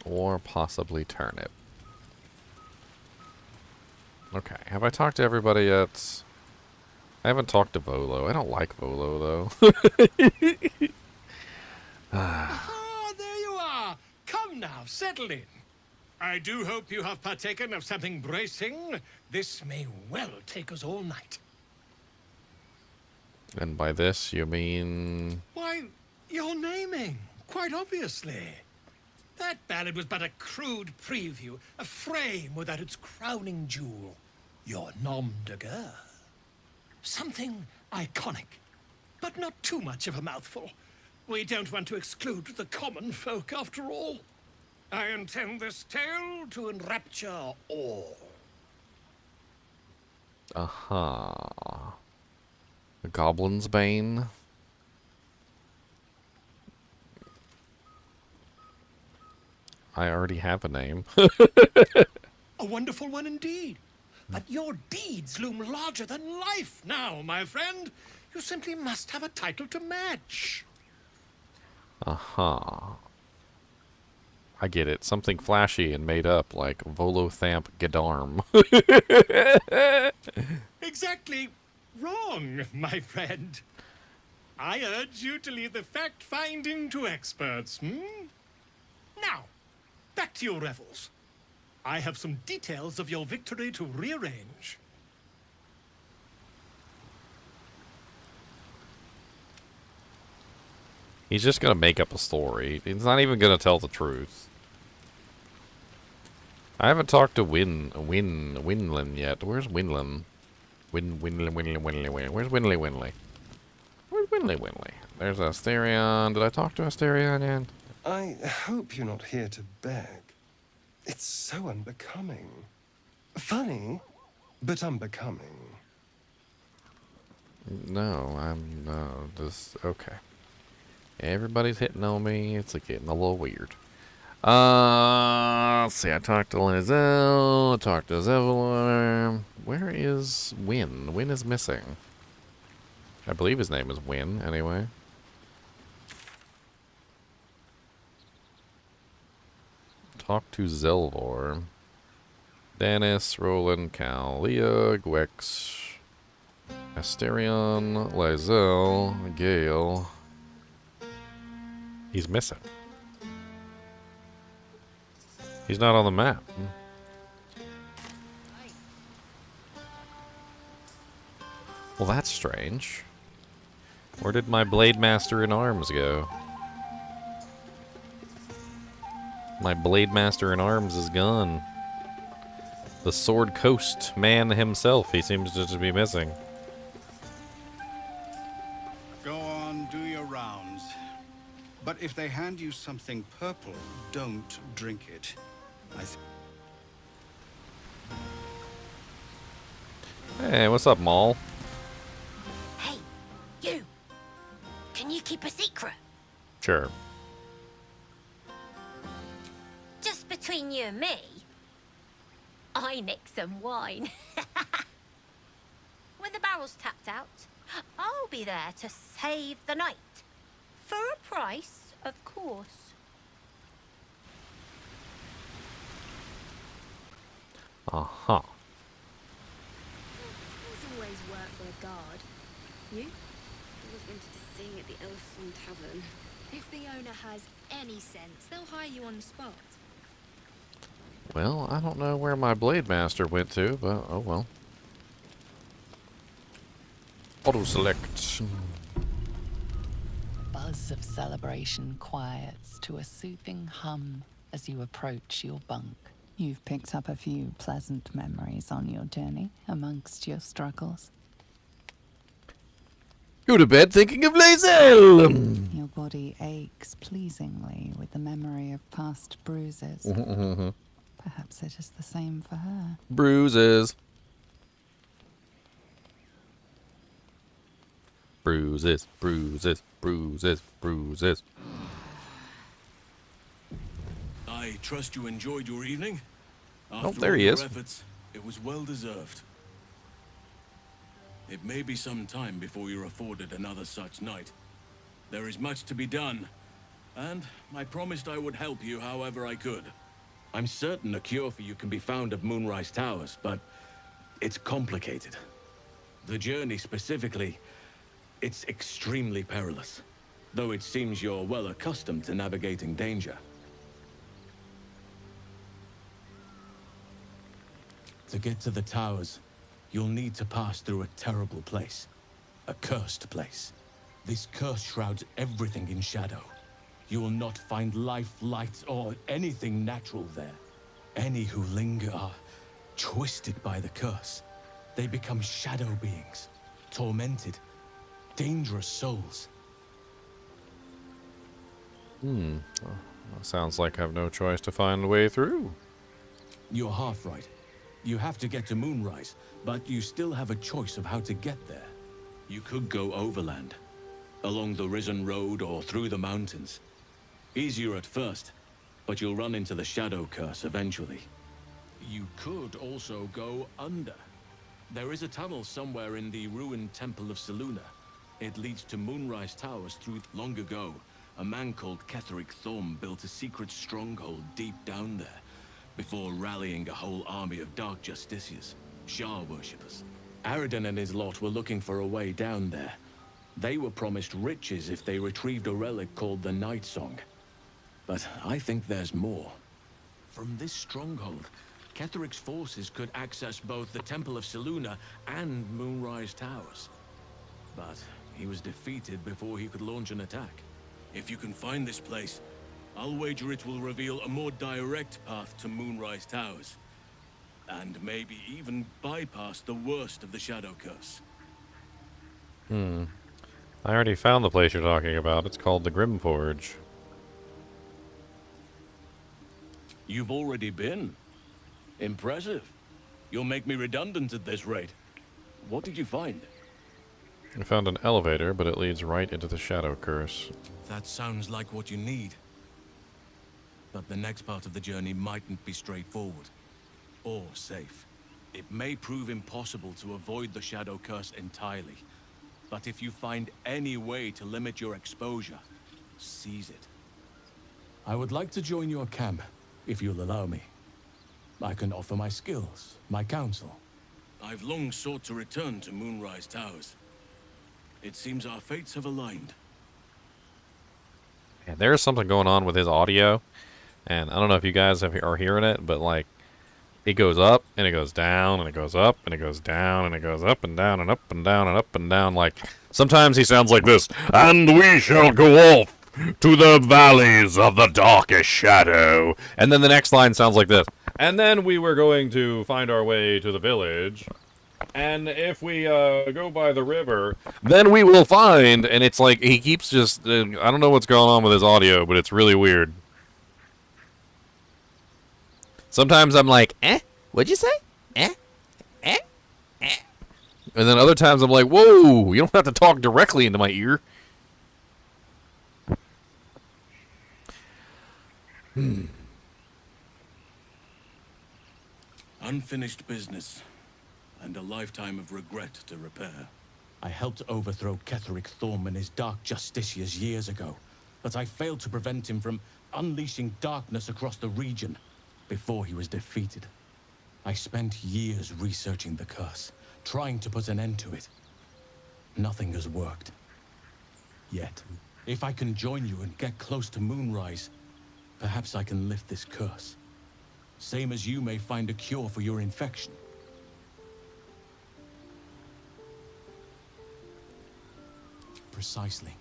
Or possibly turnip. Okay, have I talked to everybody yet? I haven't talked to Volo. I don't like Volo, though. Ah, there you are. Come now, settle in. I do hope you have partaken of something bracing. This may well take us all night. And by this, you mean... Why, you're naming, quite obviously. That ballad was but a crude preview, a frame without its crowning jewel. Your nom de guerre. Something iconic, but not too much of a mouthful. We don't want to exclude the common folk, after all. I intend this tale to enrapture all. Aha. The Goblin's Bane. I already have a name. A wonderful one indeed. But your deeds loom larger than life now, my friend. You simply must have a title to match. Aha. I get it. Something flashy and made up, like Volothamp Gadarm. Exactly wrong, my friend. I urge you to leave the fact-finding to experts, Now, back to your revels. I have some details of your victory to rearrange. He's just gonna make up a story. He's not even gonna tell the truth. I haven't talked to Winlin yet. Where's Winlin? Where's Winley? Where's Winley? There's Asterion. Did I talk to Asterion yet? I hope you're not here to beg. It's so unbecoming. Funny, but unbecoming. No, I'm just okay. Everybody's hitting on me. It's like getting a little weird. Let's see. I talked to Lizelle. I talked to Zevlor. Where is Win? Win is missing. I believe his name is Win, anyway. Talk to Zelvor. Dennis, Roland, Cal, Leah, Gwex, Asterion, Lizelle, Gale. He's missing. He's not on the map. Well, that's strange. Where did my Blade Master in Arms go? My Blade Master in Arms is gone. The Sword Coast man himself, he seems to just be missing. Go on, do your rounds. But if they hand you something purple, don't drink it. Hey, what's up, Maul? Hey, you! Can you keep a secret? Sure. Just between you and me, I nicked some wine. When the barrel's tapped out, I'll be there to save the night. For a price, of course. Uh-huh. There's always work for a guard. You? I was wanted to sing at the Elfson Tavern. If the owner has any sense, they'll hire you on the spot. Well, I don't know where my Blade Master went to, but oh well. Auto select. Buzz of celebration quiets to a soothing hum as you approach your bunk. You've picked up a few pleasant memories on your journey amongst your struggles. Go to bed thinking of Lizelle! Your body aches pleasingly with the memory of past bruises. Perhaps it is the same for her. Bruises. Bruises, bruises, bruises, bruises. I trust you enjoyed your evening. Oh, After there all he your is. efforts, it was well deserved. It may be some time before you're afforded another such night. There is much to be done, and I promised I would help you however I could. I'm certain a cure for you can be found at Moonrise Towers, but it's complicated. The journey specifically, it's extremely perilous, though it seems you're well accustomed to navigating danger. To get to the towers, you'll need to pass through a terrible place. A cursed place. This curse shrouds everything in shadow. You will not find life, light, or anything natural there. Any who linger are twisted by the curse. They become shadow beings, tormented, dangerous souls. Well, sounds like I have no choice to find a way through. You're half right. You have to get to Moonrise, but you still have a choice of how to get there. You could go overland, along the Risen Road or through the mountains. Easier at first, but you'll run into the Shadow Curse eventually. You could also go under. There is a tunnel somewhere in the ruined Temple of Selûne. It leads to Moonrise Towers through. Long ago, a man called Ketheric Thorm built a secret stronghold deep down there, before rallying a whole army of Dark Justiciars, Shah worshippers. Aradin and his lot were looking for a way down there. They were promised riches if they retrieved a relic called the Night Song. But I think there's more. From this stronghold, Ketheric's forces could access both the Temple of Selûne and Moonrise Towers. But he was defeated before he could launch an attack. If you can find this place, I'll wager it will reveal a more direct path to Moonrise Towers. And maybe even bypass the worst of the Shadow Curse. I already found the place you're talking about. It's called the Grimforge. You've already been? Impressive. You'll make me redundant at this rate. What did you find? I found an elevator, but it leads right into the Shadow Curse. That sounds like what you need. But the next part of the journey mightn't be straightforward. Or safe. It may prove impossible to avoid the Shadow Curse entirely. But if you find any way to limit your exposure, seize it. I would like to join your camp, if you'll allow me. I can offer my skills, my counsel. I've long sought to return to Moonrise Towers. It seems our fates have aligned. Yeah, there's something going on with his audio, and I don't know if you guys are hearing it, but like, it goes up, and it goes down, and it goes up, and it goes down, and it goes up and down, and up and down, and up and down. Like, sometimes he sounds like this. And we shall go off to the valleys of the darkest shadow. And then the next line sounds like this. And then we were going to find our way to the village. And if we go by the river, then we will find. And it's like, he keeps just, I don't know what's going on with his audio, but it's really weird. Sometimes I'm like, what'd you say? And then other times I'm like, whoa, you don't have to talk directly into my ear. Unfinished business, and a lifetime of regret to repair. I helped overthrow Ketheric Thorm and his Dark Justiciars years ago, but I failed to prevent him from unleashing darkness across the region before he was defeated. I spent years researching the curse, trying to put an end to it. Nothing has worked. Yet, if I can join you and get close to Moonrise, perhaps I can lift this curse. Same as you may find a cure for your infection. Precisely.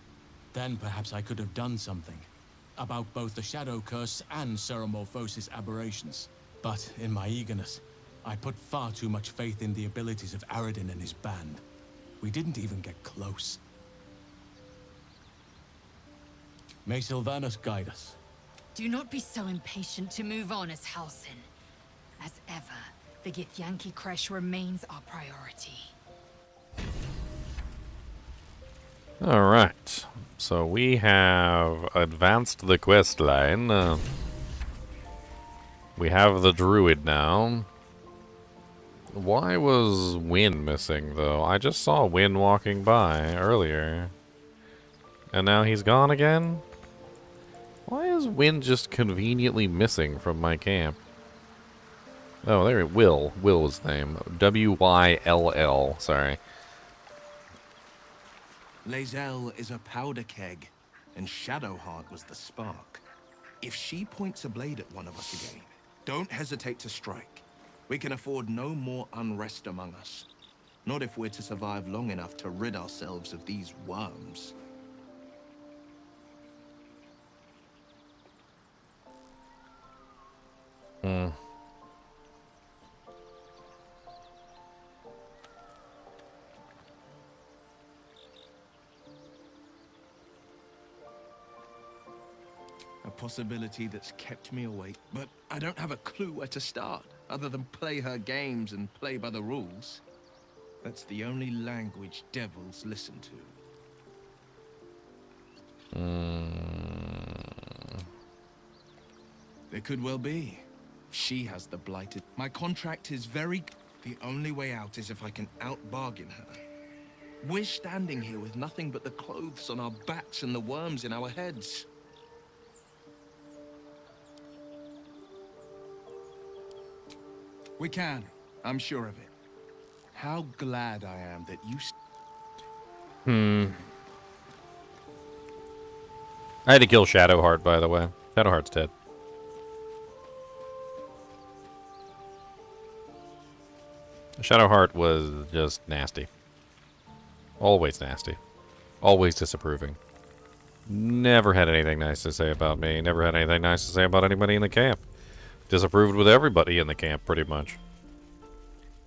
Then perhaps I could have done something about both the Shadow Curse and Ceremorphosis aberrations. But in my eagerness, I put far too much faith in the abilities of Aradin and his band. We didn't even get close. May Sylvanas guide us. Do not be so impatient to move on as Halsin. As ever, the Githyanki Kresh remains our priority. Alright, so we have advanced the quest line. We have the druid now. Why was Win missing, though? I just saw Win walking by earlier. And now he's gone again? Why is Win just conveniently missing from my camp? Oh, there, Will. Will was his name. W-Y-L-L, sorry. Lae'zel is a powder keg, and Shadowheart was the spark. If she points a blade at one of us again, don't hesitate to strike. We can afford no more unrest among us. Not if we're to survive long enough to rid ourselves of these worms. Hmm. A possibility that's kept me awake, but I don't have a clue where to start, other than play her games and play by the rules. That's the only language devils listen to. There could well be. She has the blighted. My contract is very... The only way out is if I can out-bargain her. We're standing here with nothing but the clothes on our backs and the worms in our heads. We can. I'm sure of it. How glad I am that you... I had to kill Shadowheart, by the way. Shadowheart's dead. Shadowheart was just nasty. Always nasty. Always disapproving. Never had anything nice to say about me. Never had anything nice to say about anybody in the camp. Disapproved with everybody in the camp, pretty much.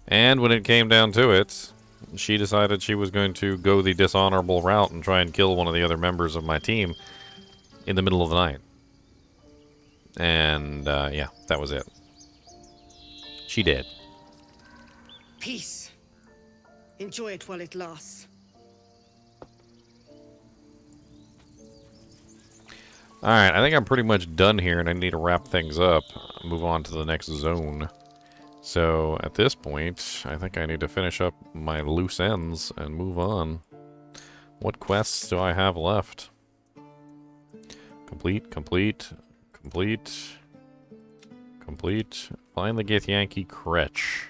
And when it came down to it, she decided she was going to go the dishonorable route and try and kill one of the other members of my team in the middle of the night. And, yeah, that was it. She did. Peace. Enjoy it while it lasts. Alright, I think I'm pretty much done here, and I need to wrap things up. Move on to the next zone. So, at this point, I think I need to finish up my loose ends and move on. What quests do I have left? Complete. Find the Githyanki Kretch.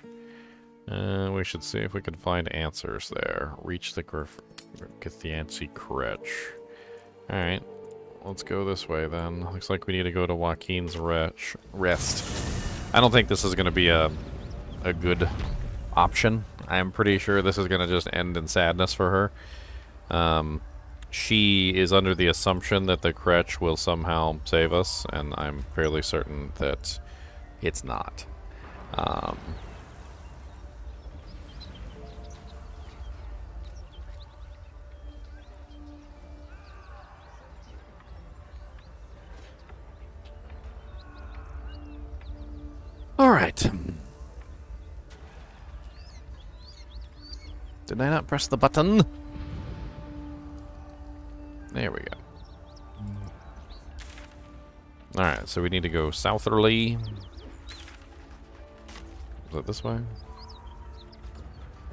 We should see if we can find answers there. Reach the Githyanki Kretch. Alright. Let's go this way then. Looks like we need to go to Joaquin's Rest. I don't think this is going to be a good option. I'm pretty sure this is going to just end in sadness for her. She is under the assumption that the Kretch will somehow save us, and I'm fairly certain that it's not. Alright. Did I not press the button? There we go. Alright, so we need to go southerly. Is it this way?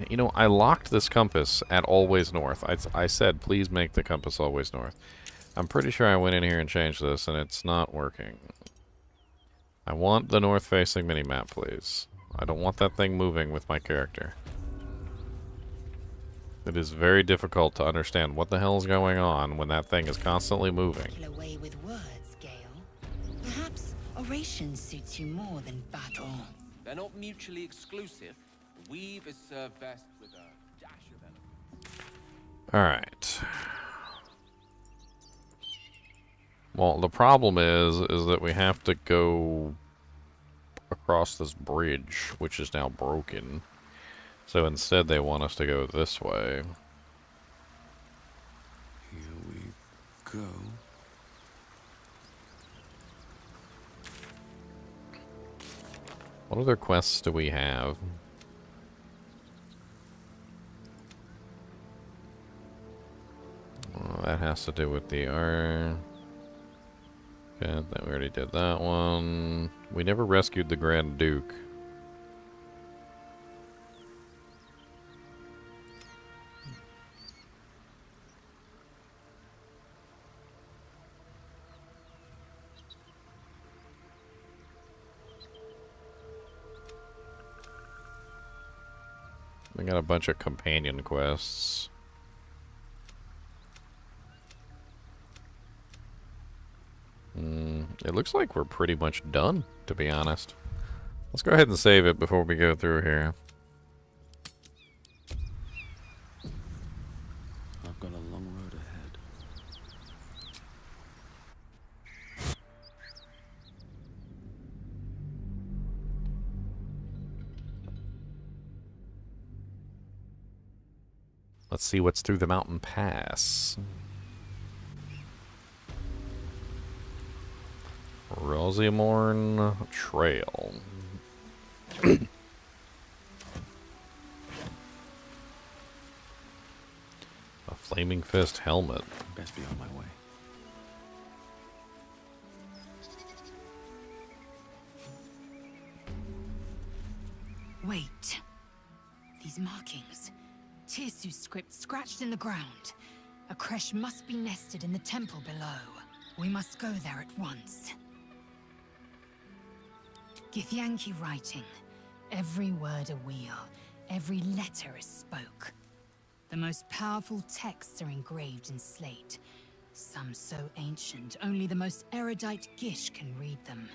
You know, I locked this compass at always north. I said, please make the compass always north. I'm pretty sure I went in here and changed this, and it's not working. I want the north-facing minimap, please. I don't want that thing moving with my character. It is very difficult to understand what the hell is going on when that thing is constantly moving. Away with words, Gale. Perhaps oration suits you more than battle. They're not mutually exclusive. Weave is served best with a dash of elegance. Alright. Well, the problem is that we have to go across this bridge, which is now broken. So instead they want us to go this way. Here we go. What other quests do we have? Well, that has to do with the R. Okay, we already did that one. We never rescued the Grand Duke. I got a bunch of companion quests. It looks like we're pretty much done, to be honest. Let's go ahead and save it before we go through here. I've got a long road ahead. Let's see what's through the mountain pass. Rosimorn Trail. A Flaming Fist helmet. Best be on my way. Wait. These markings. Tirsu's script scratched in the ground. A creche must be nested in the temple below. We must go there at once. Githyanki writing. Every word a wheel. Every letter is spoke. The most powerful texts are engraved in slate. Some so ancient, only the most erudite Gish can read them.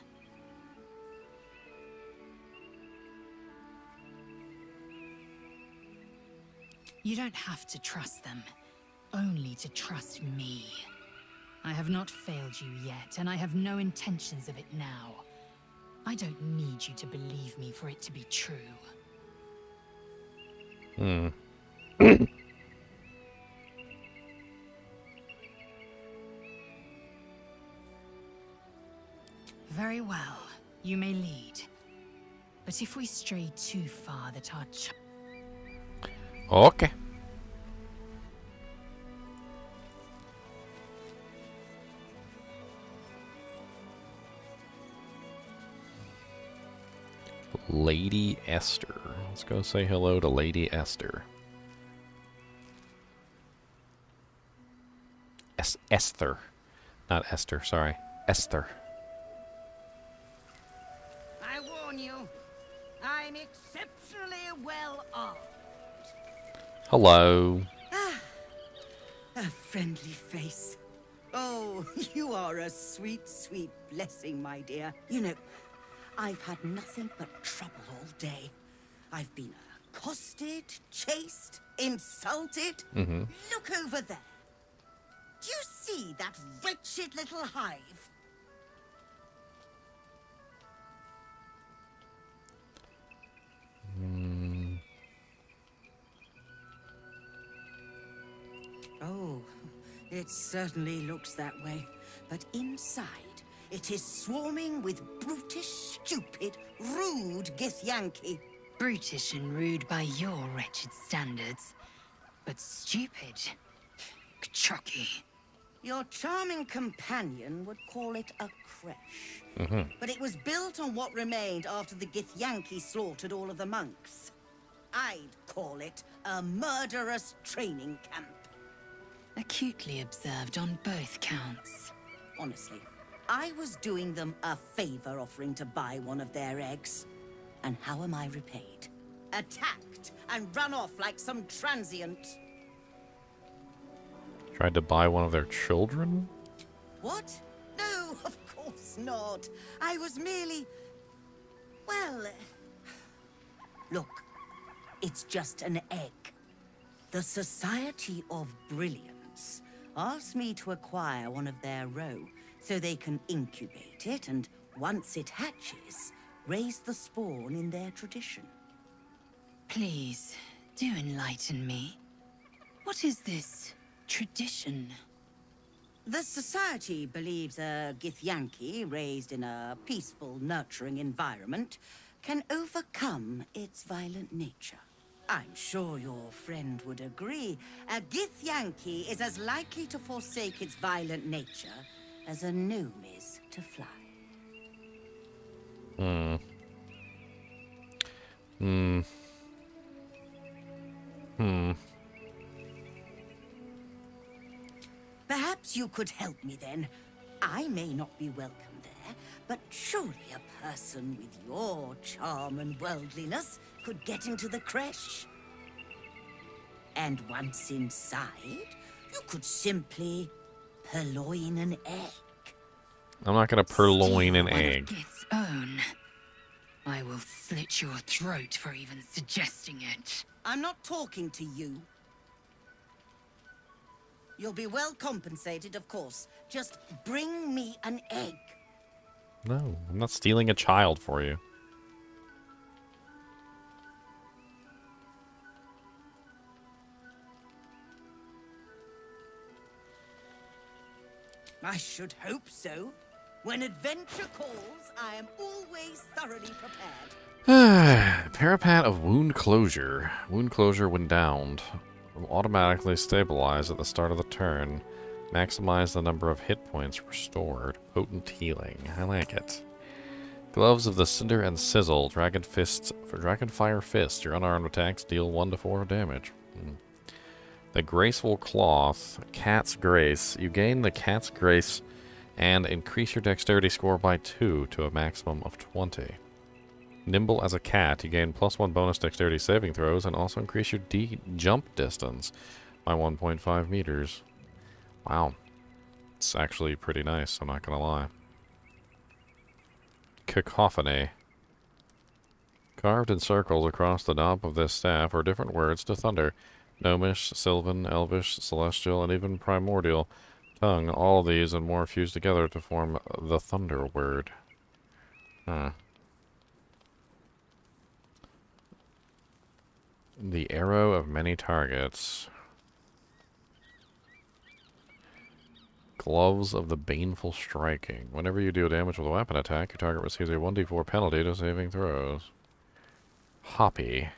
You don't have to trust them, only to trust me. I have not failed you yet, and I have no intentions of it now. I don't need you to believe me for it to be true. Very well, you may lead. But if we stray too far that our Okay. Lady Esther. Let's go say hello to Lady Esther. Esther. Not Esther, sorry. Esther. I warn you, I'm exceptionally well armed. Hello. A friendly face. Oh, you are a sweet, sweet blessing, my dear. You know, I've had nothing but trouble all day. I've been accosted, chased, insulted. Look over there. Do you see that wretched little hive? Oh, it certainly looks that way. But inside, it is swarming with brutish, stupid, rude Githyanki. brutish and rude by your wretched standards, but stupid. Kchucky. Your charming companion would call it a creche. But it was built on what remained after the Githyanki slaughtered all of the monks. I'd call it a murderous training camp. Acutely observed on both counts. Honestly, I was doing them a favor offering to buy one of their eggs. And how am I repaid? Attacked and run off like some transient. Tried to buy one of their children? What? No, of course not. I was merely... Well... Look, it's just an egg. The Society of Brilliance asked me to acquire one of their roe so they can incubate it and, once it hatches, raise the spawn in their tradition. Please, do enlighten me. What is this tradition? The Society believes a Githyanki raised in a peaceful, nurturing environment can overcome its violent nature. I'm sure your friend would agree. A Githyanki is as likely to forsake its violent nature as a gnome is to fly. Perhaps you could help me then. I may not be welcome there, but surely a person with your charm and worldliness could get into the creche. And once inside, you could simply purloin an egg. I'm not gonna purloin an Steal one of egg. Gith's own. I will slit your throat for even suggesting it. I'm not talking to you. You'll be well compensated, of course. Just bring me an egg. No, I'm not stealing a child for you. I should hope so. When adventure calls, I am always thoroughly prepared. Parapet of Wound Closure. Wound Closure, when downed, will automatically stabilize at the start of the turn. Maximize the number of hit points restored. Potent healing. I like it. Gloves of the Cinder and Sizzle. Dragon Fists. For Dragonfire Fist, your unarmed attacks deal 1 to 4 damage. The Graceful Cloth. Cat's Grace. You gain the Cat's Grace and increase your dexterity score by 2 to a maximum of 20. Nimble as a cat, you gain +1 bonus dexterity saving throws and also increase your jump distance by 1.5 meters. Wow. It's actually pretty nice, I'm not gonna lie. Cacophony. Carved in circles across the knob of this staff are different words to thunder. Gnomish, Sylvan, Elvish, Celestial, and even Primordial tongue. All of these and more fused together to form the Thunder word. Huh. The Arrow of Many Targets. Gloves of the Baneful Striking. Whenever you deal damage with a weapon attack, your target receives a 1d4 penalty to saving throws. Hoppy.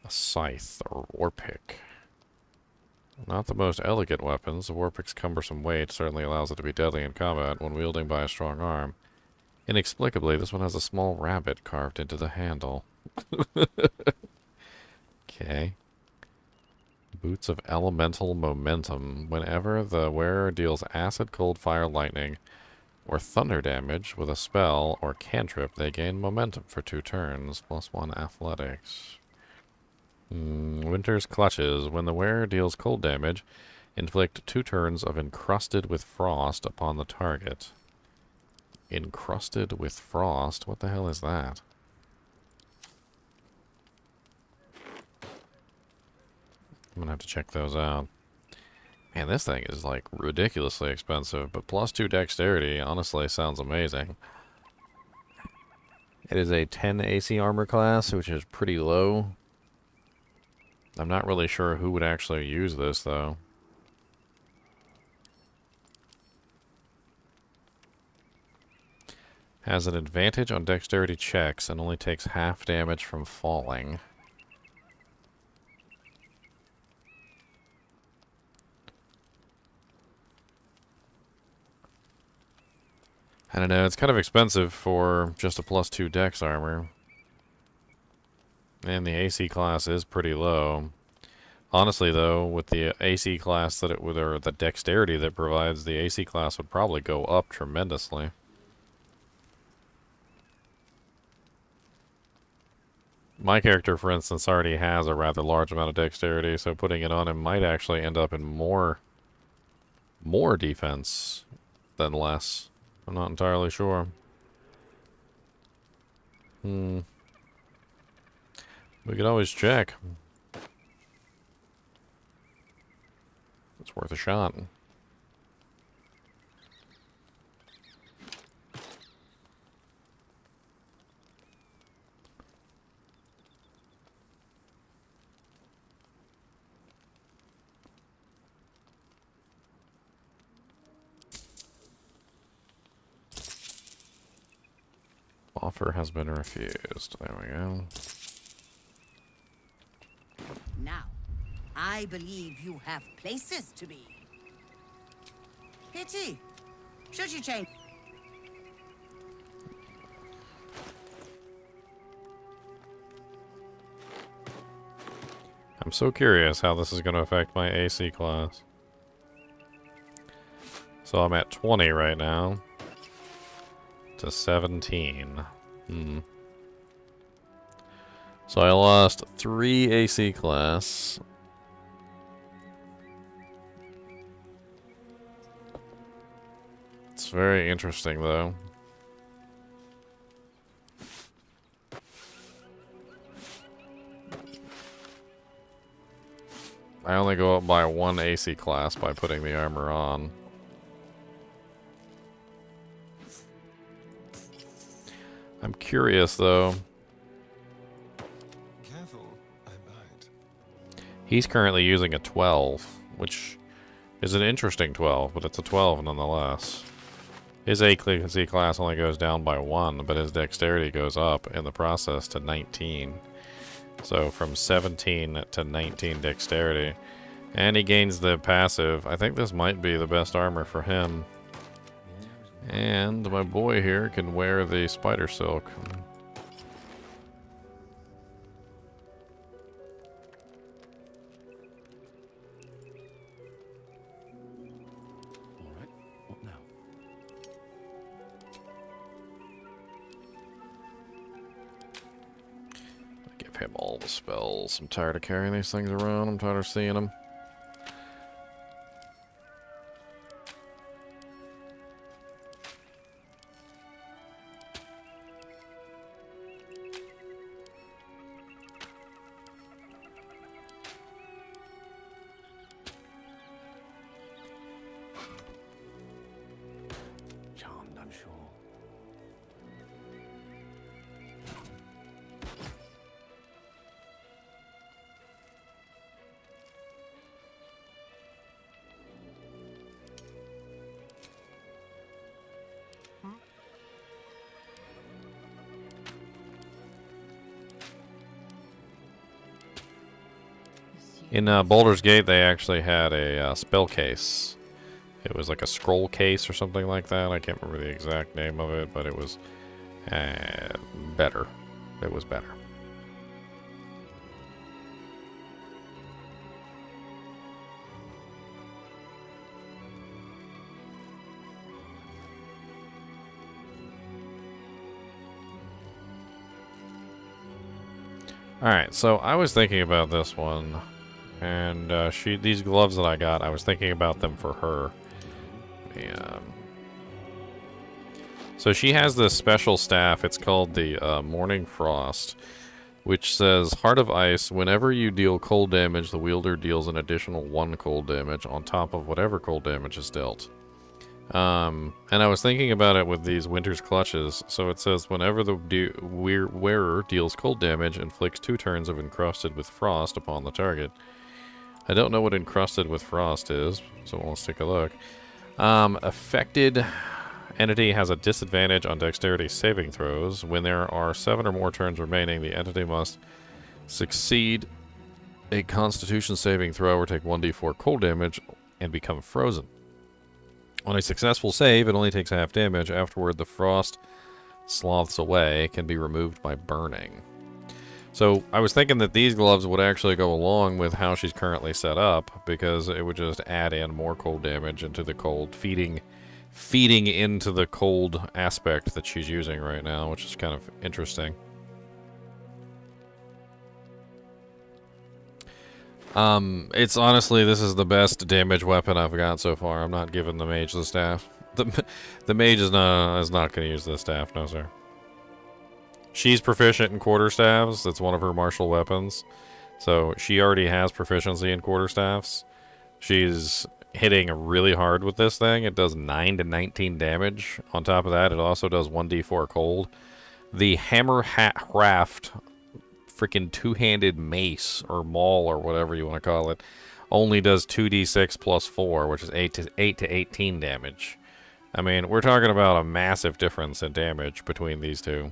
A scythe or war pick. Not the most elegant weapons, the war pick's cumbersome weight certainly allows it to be deadly in combat when wielding by a strong arm. Inexplicably, this one has a small rabbit carved into the handle. Okay. Boots of Elemental Momentum. Whenever the wearer deals acid, cold, fire, lightning, or thunder damage with a spell or cantrip, they gain momentum for 2 turns, +1 athletics. Winter's Clutches. When the wearer deals cold damage, inflict 2 turns of Encrusted with Frost upon the target. Encrusted with Frost? What the hell is that? I'm gonna have to check those out. Man, this thing is like ridiculously expensive, but +2 dexterity honestly sounds amazing. It is a 10 AC armor class, which is pretty low. I'm not really sure who would actually use this, though. Has an advantage on dexterity checks and only takes half damage from falling. I don't know, it's kind of expensive for just a +2 dex armor. And the AC class is pretty low. Honestly, though, with the AC class that it would, or the dexterity that provides, the AC class would probably go up tremendously. My character, for instance, already has a rather large amount of dexterity, so putting it on him might actually end up in more defense than less. I'm not entirely sure. We could always check. It's worth a shot. Offer has been refused. There we go. Now, I believe you have places to be. Pity. Should you change? I'm so curious how this is going to affect my AC class. So I'm at 20 right now. To 17. So I lost 3 AC class It's very interesting, though. I only go up by 1 AC class by putting the armor on. I'm curious, though. Careful, I bite. He's currently using a 12, which is an interesting 12, but it's a 12 nonetheless. His AC class only goes down by 1, but his dexterity goes up in the process to 19. So from 17 to 19 dexterity. And he gains the passive. I think this might be the best armor for him. And my boy here can wear the spider silk. Alright, what now? Give him all the spells. I'm tired of carrying these things around. I'm tired of seeing them. Charmed, I'm sure. In Baldur's Gate, they actually had a spell case. It was like a scroll case or something like that. I can't remember the exact name of it, but it was better. It was better. Alright, so I was thinking about this one. And these gloves that I got, I was thinking about them for her. So she has this special staff. It's called the Morning Frost, which says, Heart of Ice, whenever you deal cold damage, the wielder deals an additional 1 cold damage on top of whatever cold damage is dealt. And I was thinking about it with these Winter's Clutches. So it says, whenever the wearer deals cold damage, inflicts 2 turns of encrusted with frost upon the target. I don't know what encrusted with frost is, so let's take a look. Affected entity has a disadvantage on dexterity saving throws. When there are 7 or more turns remaining, the entity must succeed a constitution saving throw or take 1d4 cold damage and become frozen. On a successful save, it only takes half damage. Afterward, the frost sloths away, can be removed by burning. So I was thinking that these gloves would actually go along with how she's currently set up, because it would just add in more cold damage into the cold, feeding into the cold aspect that she's using right now, which is kind of interesting. It's honestly, this is the best damage weapon I've got so far. I'm not giving the mage the staff. The mage is not going to use the staff, no sir. She's proficient in quarterstaffs. That's one of her martial weapons. So she already has proficiency in quarterstaffs. She's hitting really hard with this thing. It does 9 to 19 damage. On top of that, it also does 1d4 cold. The Hammer Raft freaking two-handed mace or maul or whatever you want to call it only does 2d6 plus 4, which is 8 to 18 damage. I mean, we're talking about a massive difference in damage between these two.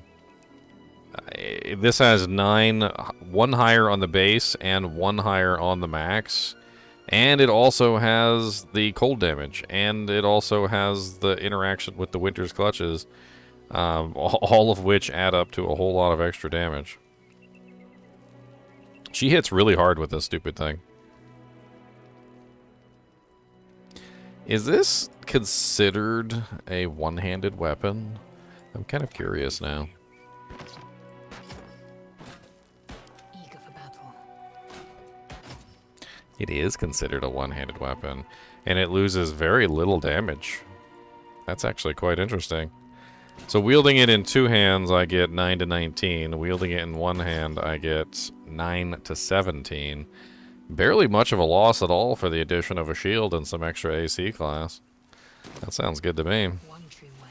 This has 9, 1 higher on the base and 1 higher on the max. And it also has the cold damage. And it also has the interaction with the Winter's Clutches. All of which add up to a whole lot of extra damage. She hits really hard with this stupid thing. Is this considered a one-handed weapon? I'm kind of curious now. It is considered a one-handed weapon, and it loses very little damage. That's actually quite interesting. So wielding it in 2 hands, I get 9 to 19. Wielding it in 1 hand, I get 9 to 17. Barely much of a loss at all for the addition of a shield and some extra AC class. That sounds good to me. One true way.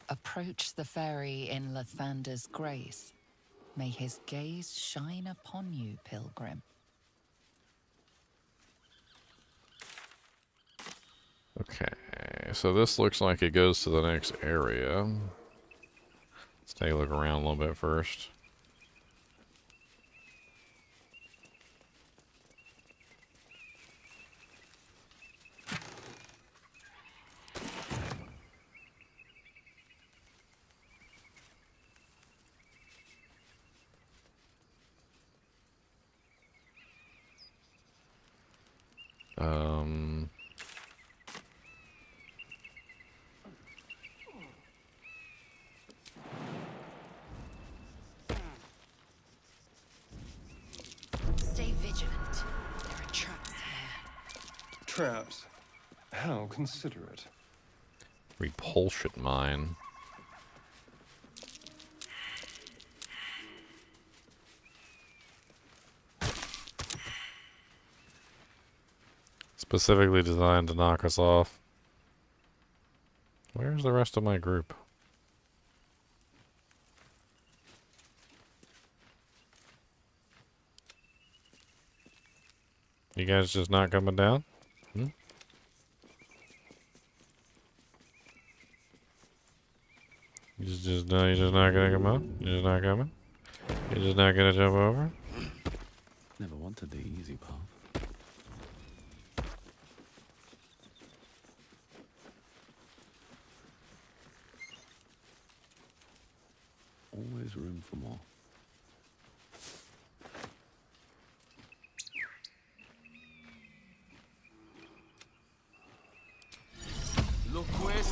Approach the fairy in Lathander's grace. May his gaze shine upon you, pilgrim. Okay, so this looks like it goes to the next area. Let's take a look around a little bit first. Stay vigilant. There are traps here. Traps? How considerate. Repulsion mine. Specifically designed to knock us off. Where's the rest of my group? You guys just not coming down? Hmm? You're just not gonna come up? You're just not coming? You're just not gonna jump over? Never wanted the easy path. Always room for more. Look where I've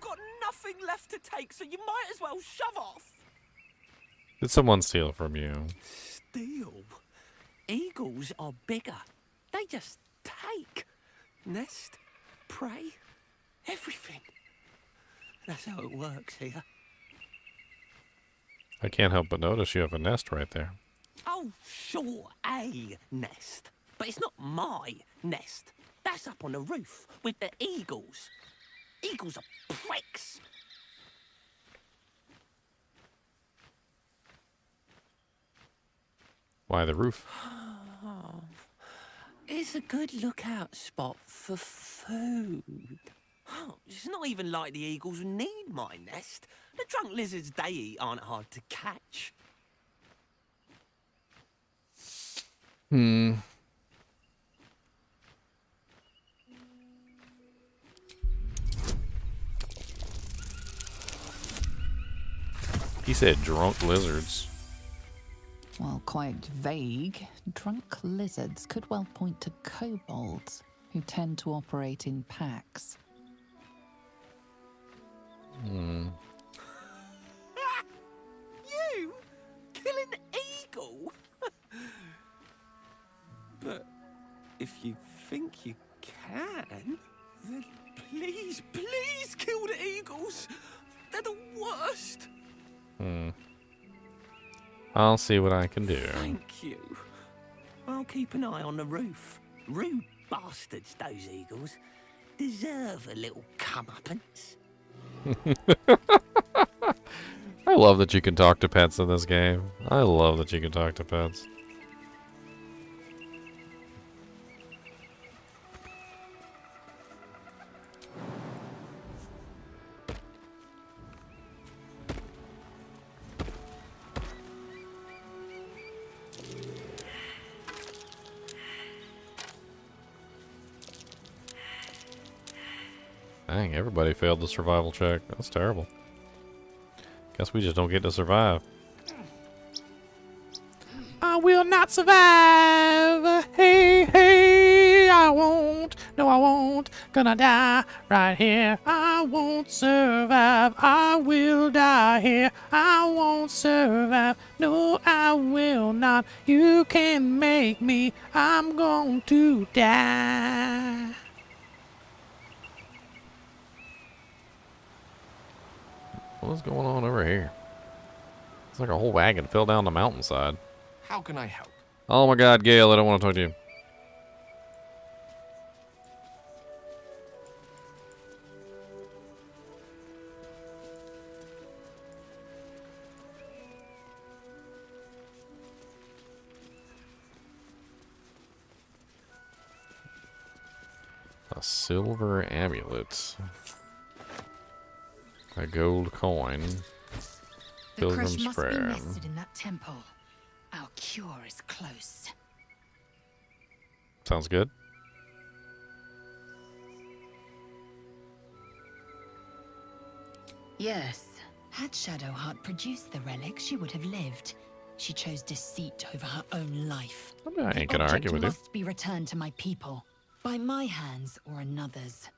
got nothing left to take, so you might as well shove off. Did someone steal from you? Steal? Eagles are bigger. They just take. Nest, prey, everything. That's how it works here. I can't help but notice you have a nest right there. Oh, sure, a nest. But it's not my nest. That's up on the roof with the eagles. Eagles are pricks. Why the roof? It's a good lookout spot for food. It's not even like the eagles need my nest. The drunk lizards they eat aren't hard to catch. Hmm. He said drunk lizards. While quite vague, drunk lizards could well point to kobolds, who tend to operate in packs. Hmm. You? Kill an eagle? But if you think you can, then please, please kill the eagles. They're the worst. Hmm. I'll see what I can do. Thank you. I'll keep an eye on the roof. Rude bastards, those eagles. Deserve a little comeuppance. I love that you can talk to pets in this game. I love that you can talk to pets. Dang, everybody failed the survival check. That's terrible. Guess we just don't get to survive. I will not survive. Hey, hey, I won't No, I won't. Gonna die right here. I won't survive. I will die here. I won't survive. No, I will not. You can make me. I'm going to die. What's going on over here? It's like a whole wagon fell down the mountainside. How can I help? Oh my god, Gale, I don't want to talk to you. A silver amulet. A gold coin. The crush Pilgrim's must be prayer. nested in that temple. Our cure is close. Sounds good. Yes. Had Shadowheart produced the relic, she would have lived. She chose deceit over her own life. I ain't gonna argue with you. Must be returned to my people. By my hands or another's.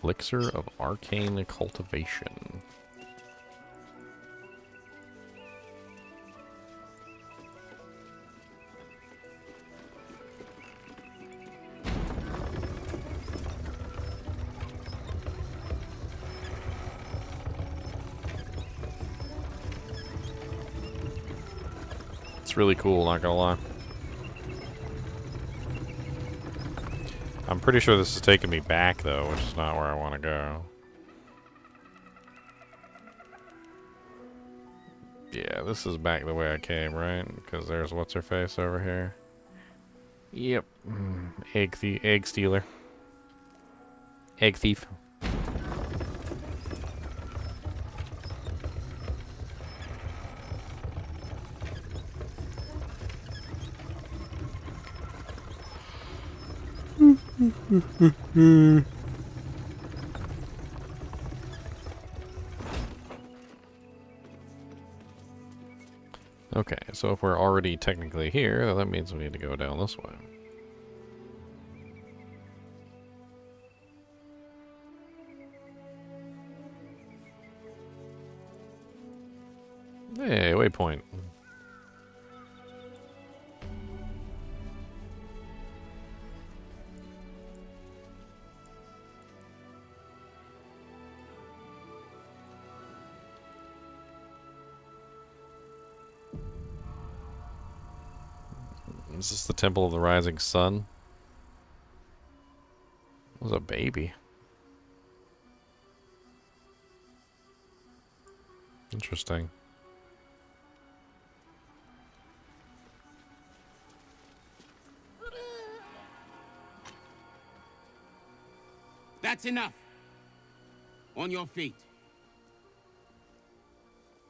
Elixir of Arcane Cultivation. It's really cool, not gonna lie. I'm pretty sure this is taking me back, though, which is not where I want to go. Yeah, this is back the way I came, right? Because there's what's-her-face over here. Yep. Egg stealer. Egg thief. Okay, so if we're already technically here, that means we need to go down this way. Hey, waypoint. Is this the Temple of the Rising Sun? It was a baby. Interesting. That's enough. On your feet.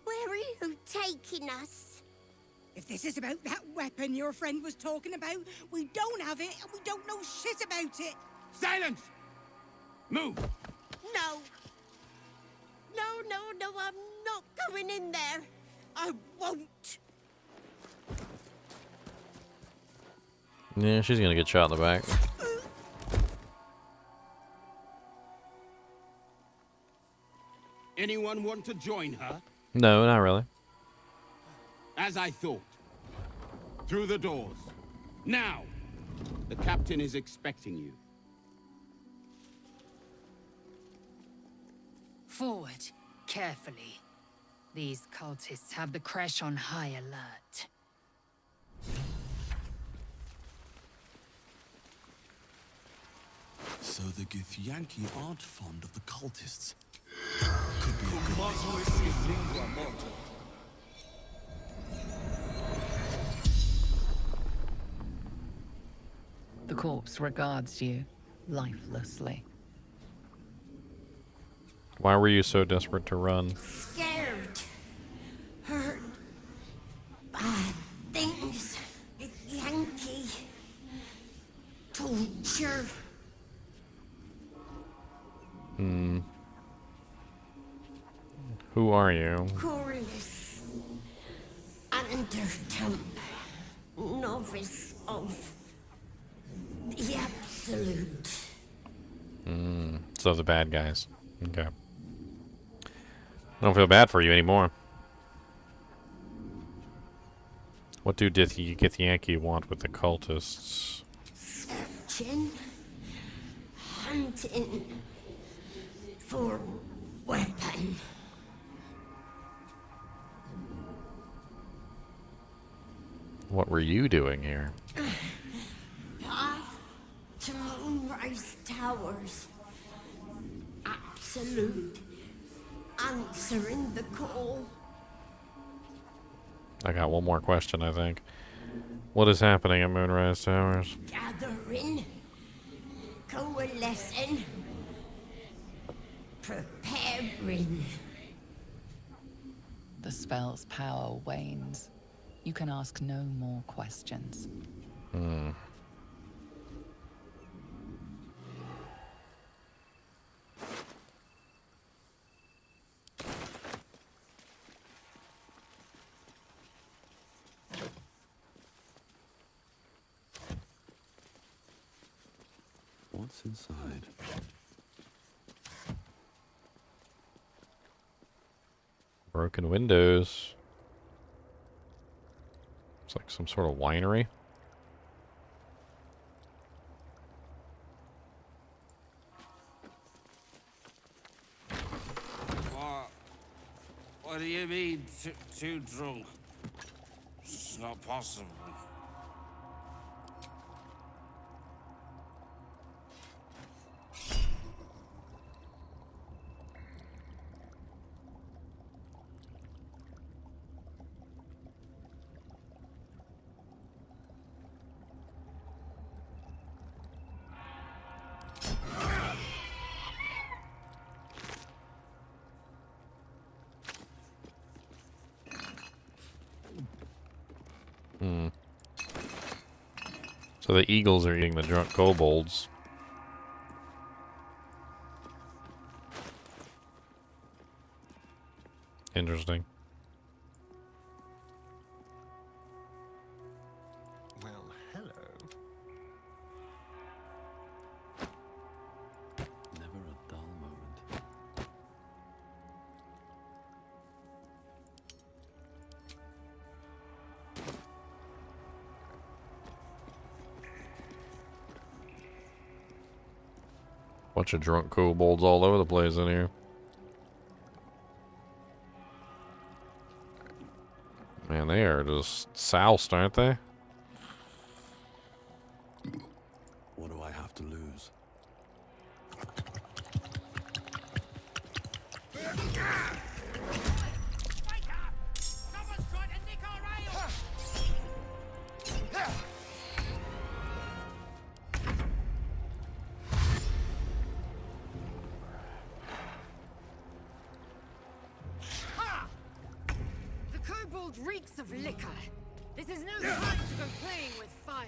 Where are you taking us? If this is about that weapon your friend was talking about, we don't have it and we don't know shit about it. Silence! Move! No. No, I'm not going in there. I won't. Yeah, she's gonna get shot in the back. Anyone want to join her? No, not really. As I thought. Through the doors. Now! The captain is expecting you. Forward, carefully. These cultists have the crash on high alert. So the Githyanki aren't fond of the cultists. Could be a good thing. The corpse regards you lifelessly. Why were you so desperate to run? Scared. Hurt. Bad things. Yankee. Torture. Who are you? Corliss Undertump, novice of the Absolute. So the bad guys. Okay. I don't feel bad for you anymore. What do Githyanki want with the cultists? Searching, hunting for weapon. What were you doing here? Path to Moonrise Towers. Absolute. Answering the call. I got one more question, I think. What is happening at Moonrise Towers? Gathering. Coalescing. Preparing. The spell's power wanes. You can ask no more questions. What's inside? Broken windows. It's like some sort of winery. What do you mean, too drunk? It's not possible. So the eagles are eating the drunk kobolds. Interesting. Well, hello. Never a dull moment. Bunch of drunk kobolds all over the place in here. Man, they are just soused, aren't they? What do I have to lose? The kobold reeks of liquor. This is no time to go playing with fire.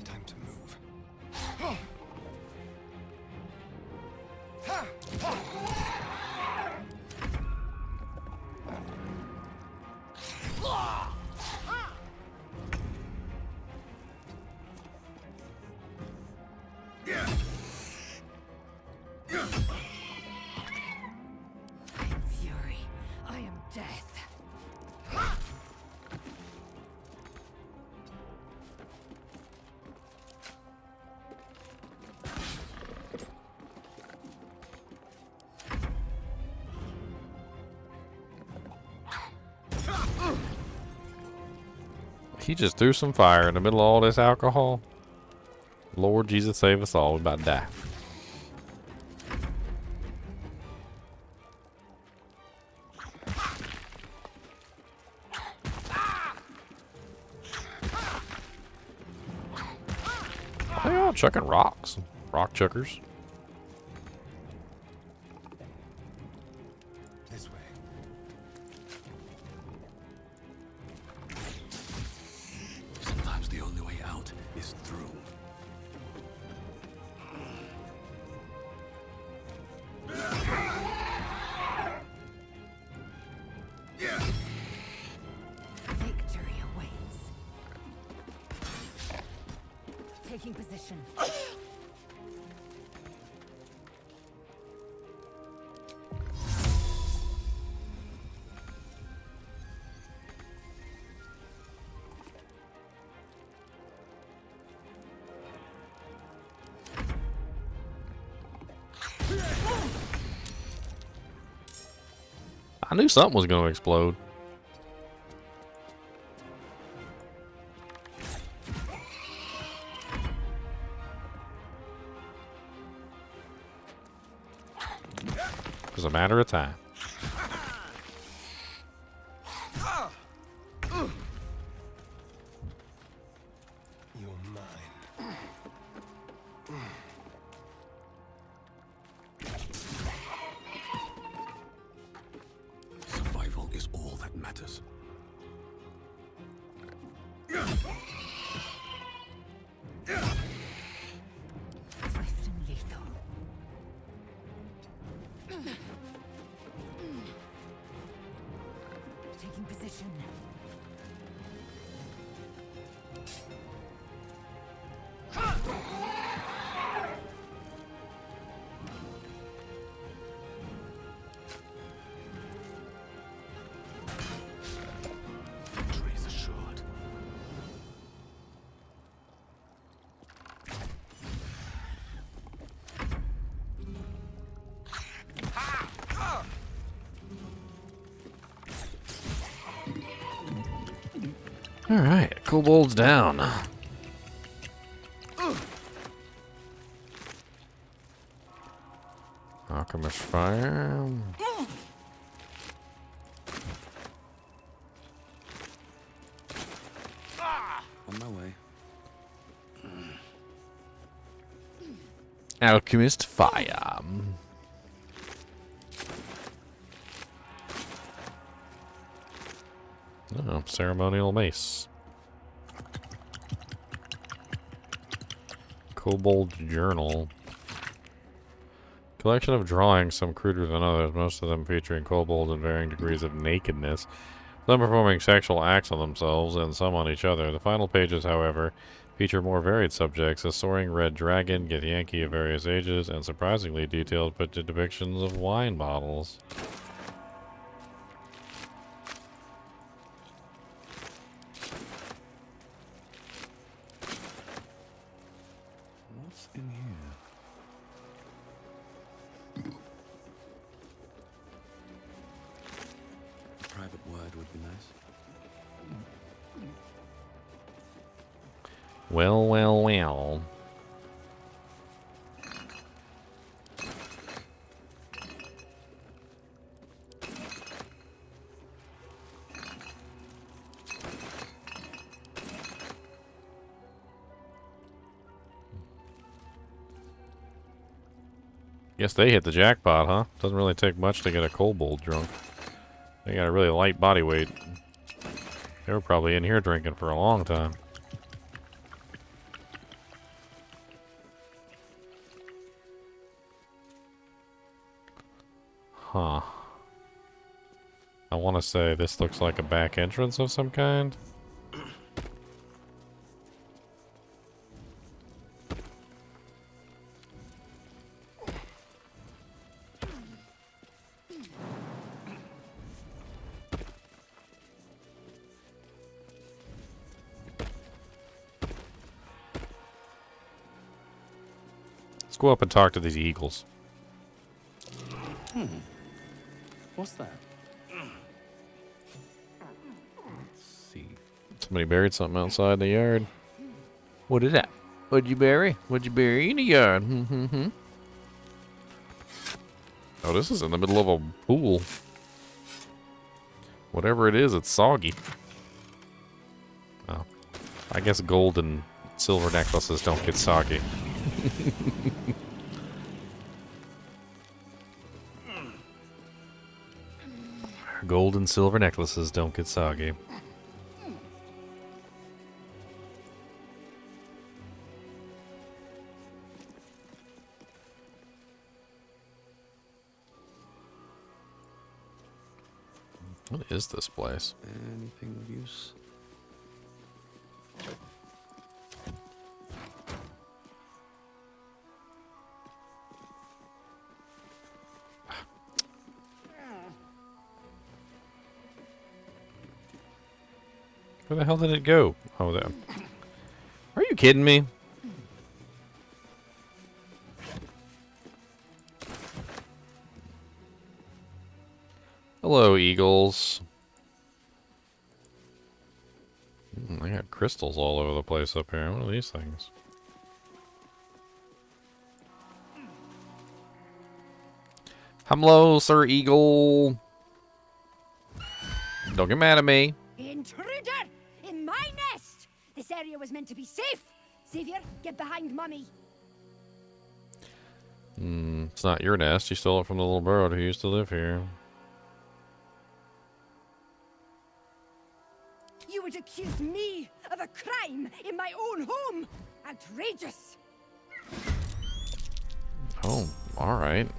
Time to move. Fury, I am death. He just threw some fire in the middle of all this alcohol. Lord Jesus save us all. We're about to die. Yeah, chucking rocks. Rock chuckers. This way. Sometimes the only way out is through. Victory awaits. Taking position. I knew something was going to explode. It was a matter of time. You're mine. Survival is all that matters. Swift and lethal. Taking position. Victory is assured. All right, kobolds down. Alchemist fire. On my way. Alchemist fire. Oh, ceremonial mace. Kobold journal. Collection of drawings, some cruder than others, most of them featuring kobolds in varying degrees of nakedness, some performing sexual acts on themselves and some on each other. The final pages, however, feature more varied subjects, a soaring red dragon, Githyanki of various ages, and surprisingly detailed depictions of wine bottles. What's in here? A private word would be nice. Well, well, well. Guess they hit the jackpot, huh? Doesn't really take much to get a kobold drunk. They got a really light body weight. They were probably in here drinking for a long time. Huh. I want to say this looks like a back entrance of some kind. Let's go up and talk to these eagles. What's that? Let's see. Somebody buried something outside the yard. What is that? What'd you bury? What'd you bury in the yard? Oh, this is in the middle of a pool. Whatever it is, it's soggy. Oh, I guess golden Silver necklaces don't get soggy. Gold and silver necklaces don't get soggy. What is this place? Anything of use? Where the hell did it go? Oh, there. Are you kidding me? Hello, eagles. I got crystals all over the place up here. What are these things? Hello, Sir Eagle. Don't get mad at me. Intruder! In my nest! This area was meant to be safe! Savior, get behind Mummy. It's not your nest. You stole it from the little bird who used to live here. You would accuse me of a crime in my own home! Outrageous! Oh, alright.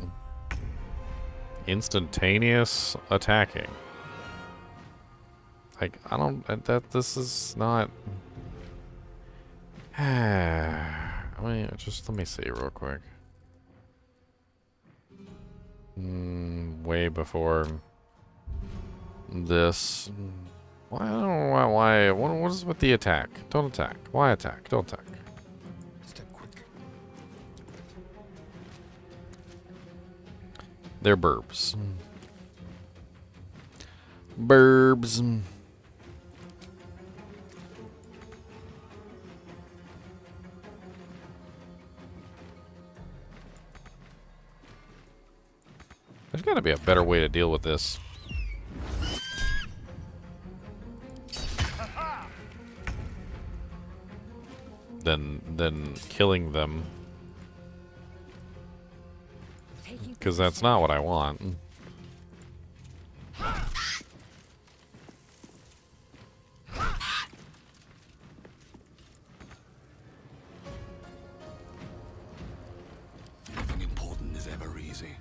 Instantaneous attacking. Like, I don't... this is not... I mean, just let me see real quick. Way before this. Why? I don't know why. What is with the attack? Don't attack. Why attack? Don't attack. Step quick. They're burbs. Burbs. There's got to be a better way to deal with this. Than killing them. Because that's not what I want. Nothing important is ever easy.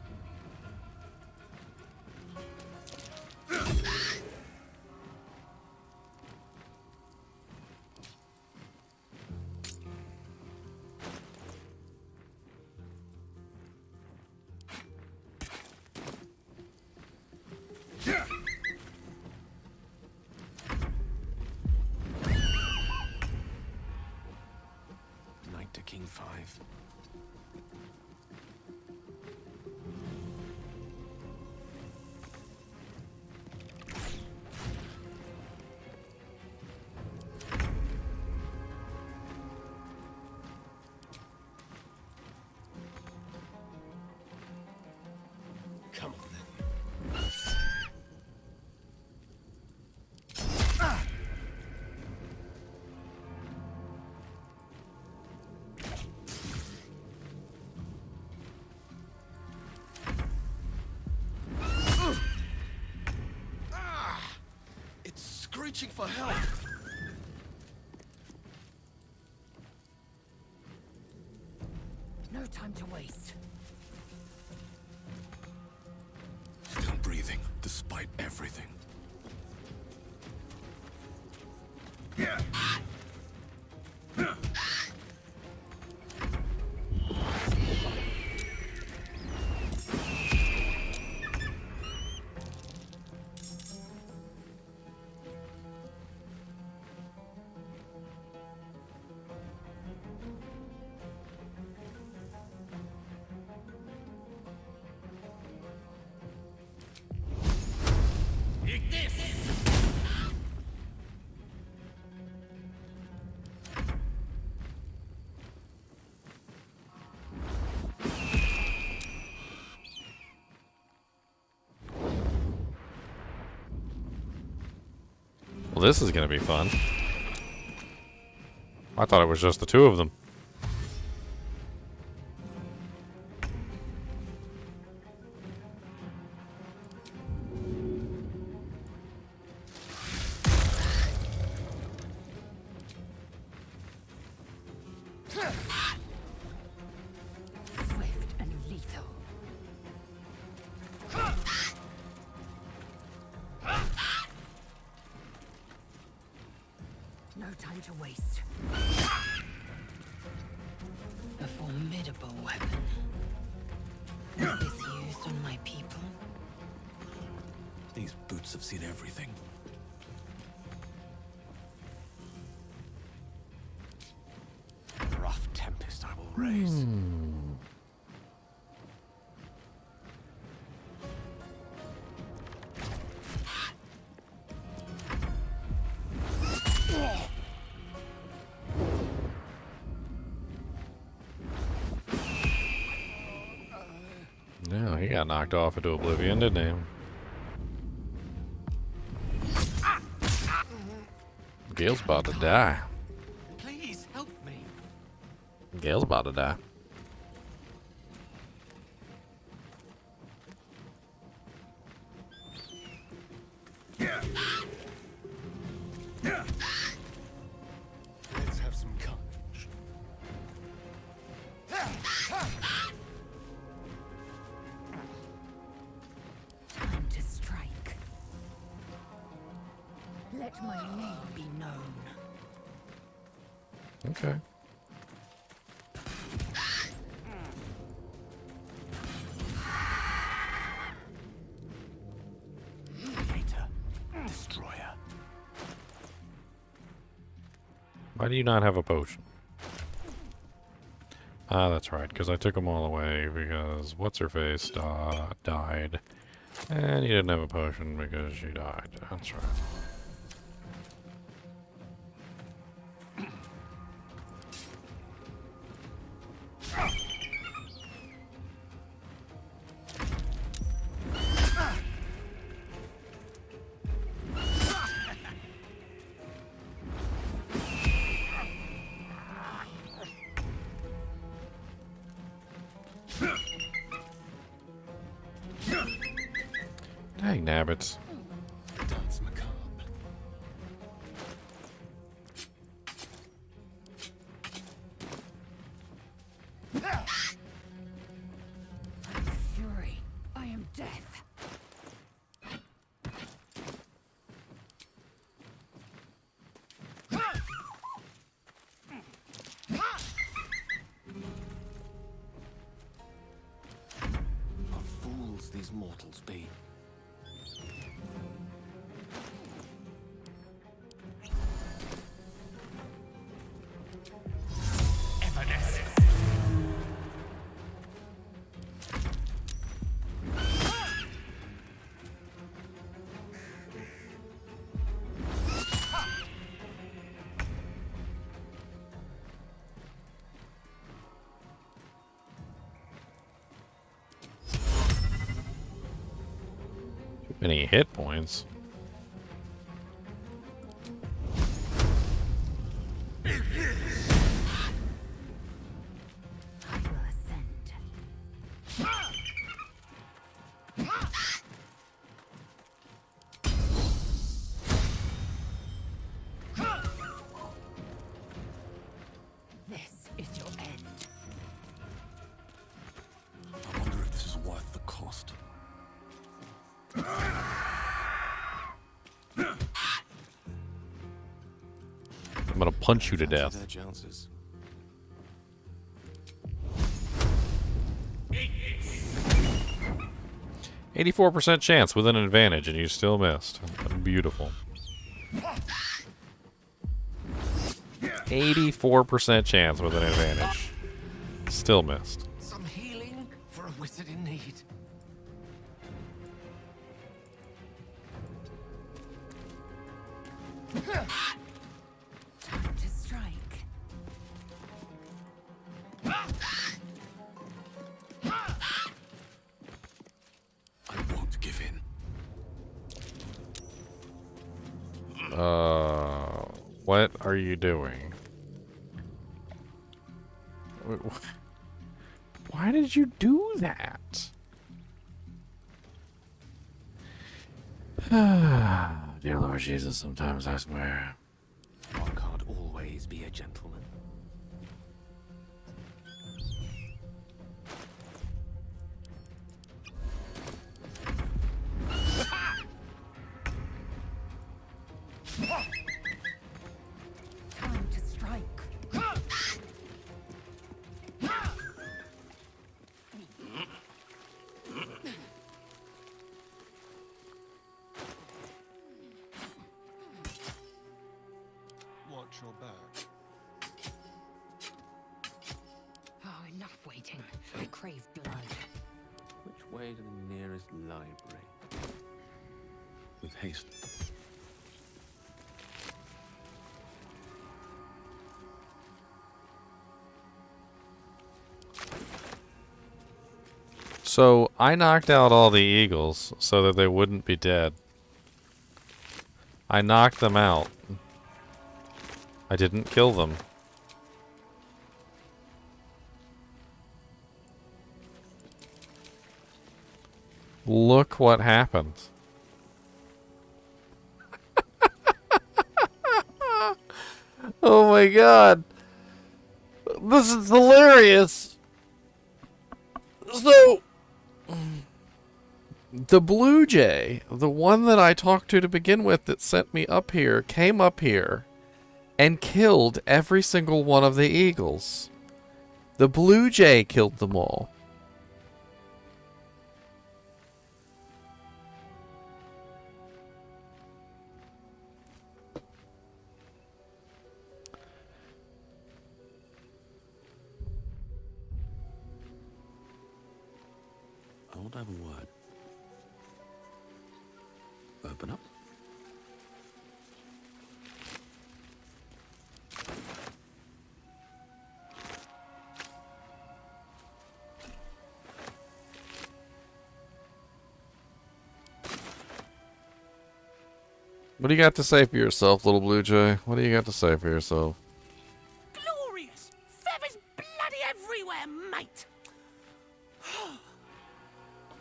Knight to King 5. Come on then. It's screeching for help. No time to waste. Still breathing, despite everything. Well, this is gonna be fun. I thought it was just the two of them. Swift and lethal. No time to waste. A formidable weapon. Was this used on my people? These boots have seen everything. A rough tempest I will raise. Yeah, he got knocked off into oblivion, didn't he? Gale's about to die. Please help me. Gale's about to die. Let's have some courage. Time to strike. Let my name be known. Okay. Later, destroyer. Why do you not have a potion? Ah, that's right, because I took them all away because what's-her-face died. And you didn't have a potion because she died. That's right. Dang nabbits. Dance macabre. Fury, I am death. What fools these mortals be. Many hit points. I will ascend. This is your end. I wonder if this is worth the cost. I'm gonna punch you to Fancy death. their chances. 84% chance with an advantage, and you still missed. Beautiful. 84% chance with an advantage. Still missed. Some healing for a wizard in need. Time to strike. I won't give in. What are you doing? Why did you do that? Dear Lord Jesus, sometimes I swear. One can't always be a gentleman. Time to strike. Watch your back. Oh, enough waiting. I crave blood. Which way to the nearest library? With haste. So, I knocked out all the eagles so that they wouldn't be dead. I knocked them out. I didn't kill them. Look what happened. Oh my god. This is hilarious. So, the blue jay, the one that I talked to begin with that sent me up here, came up here and killed every single one of the eagles. The blue jay killed them all. I want to have a word. Open up. What do you got to say for yourself, little blue jay? What do you got to say for yourself? Glorious! Feathers bloody everywhere, mate!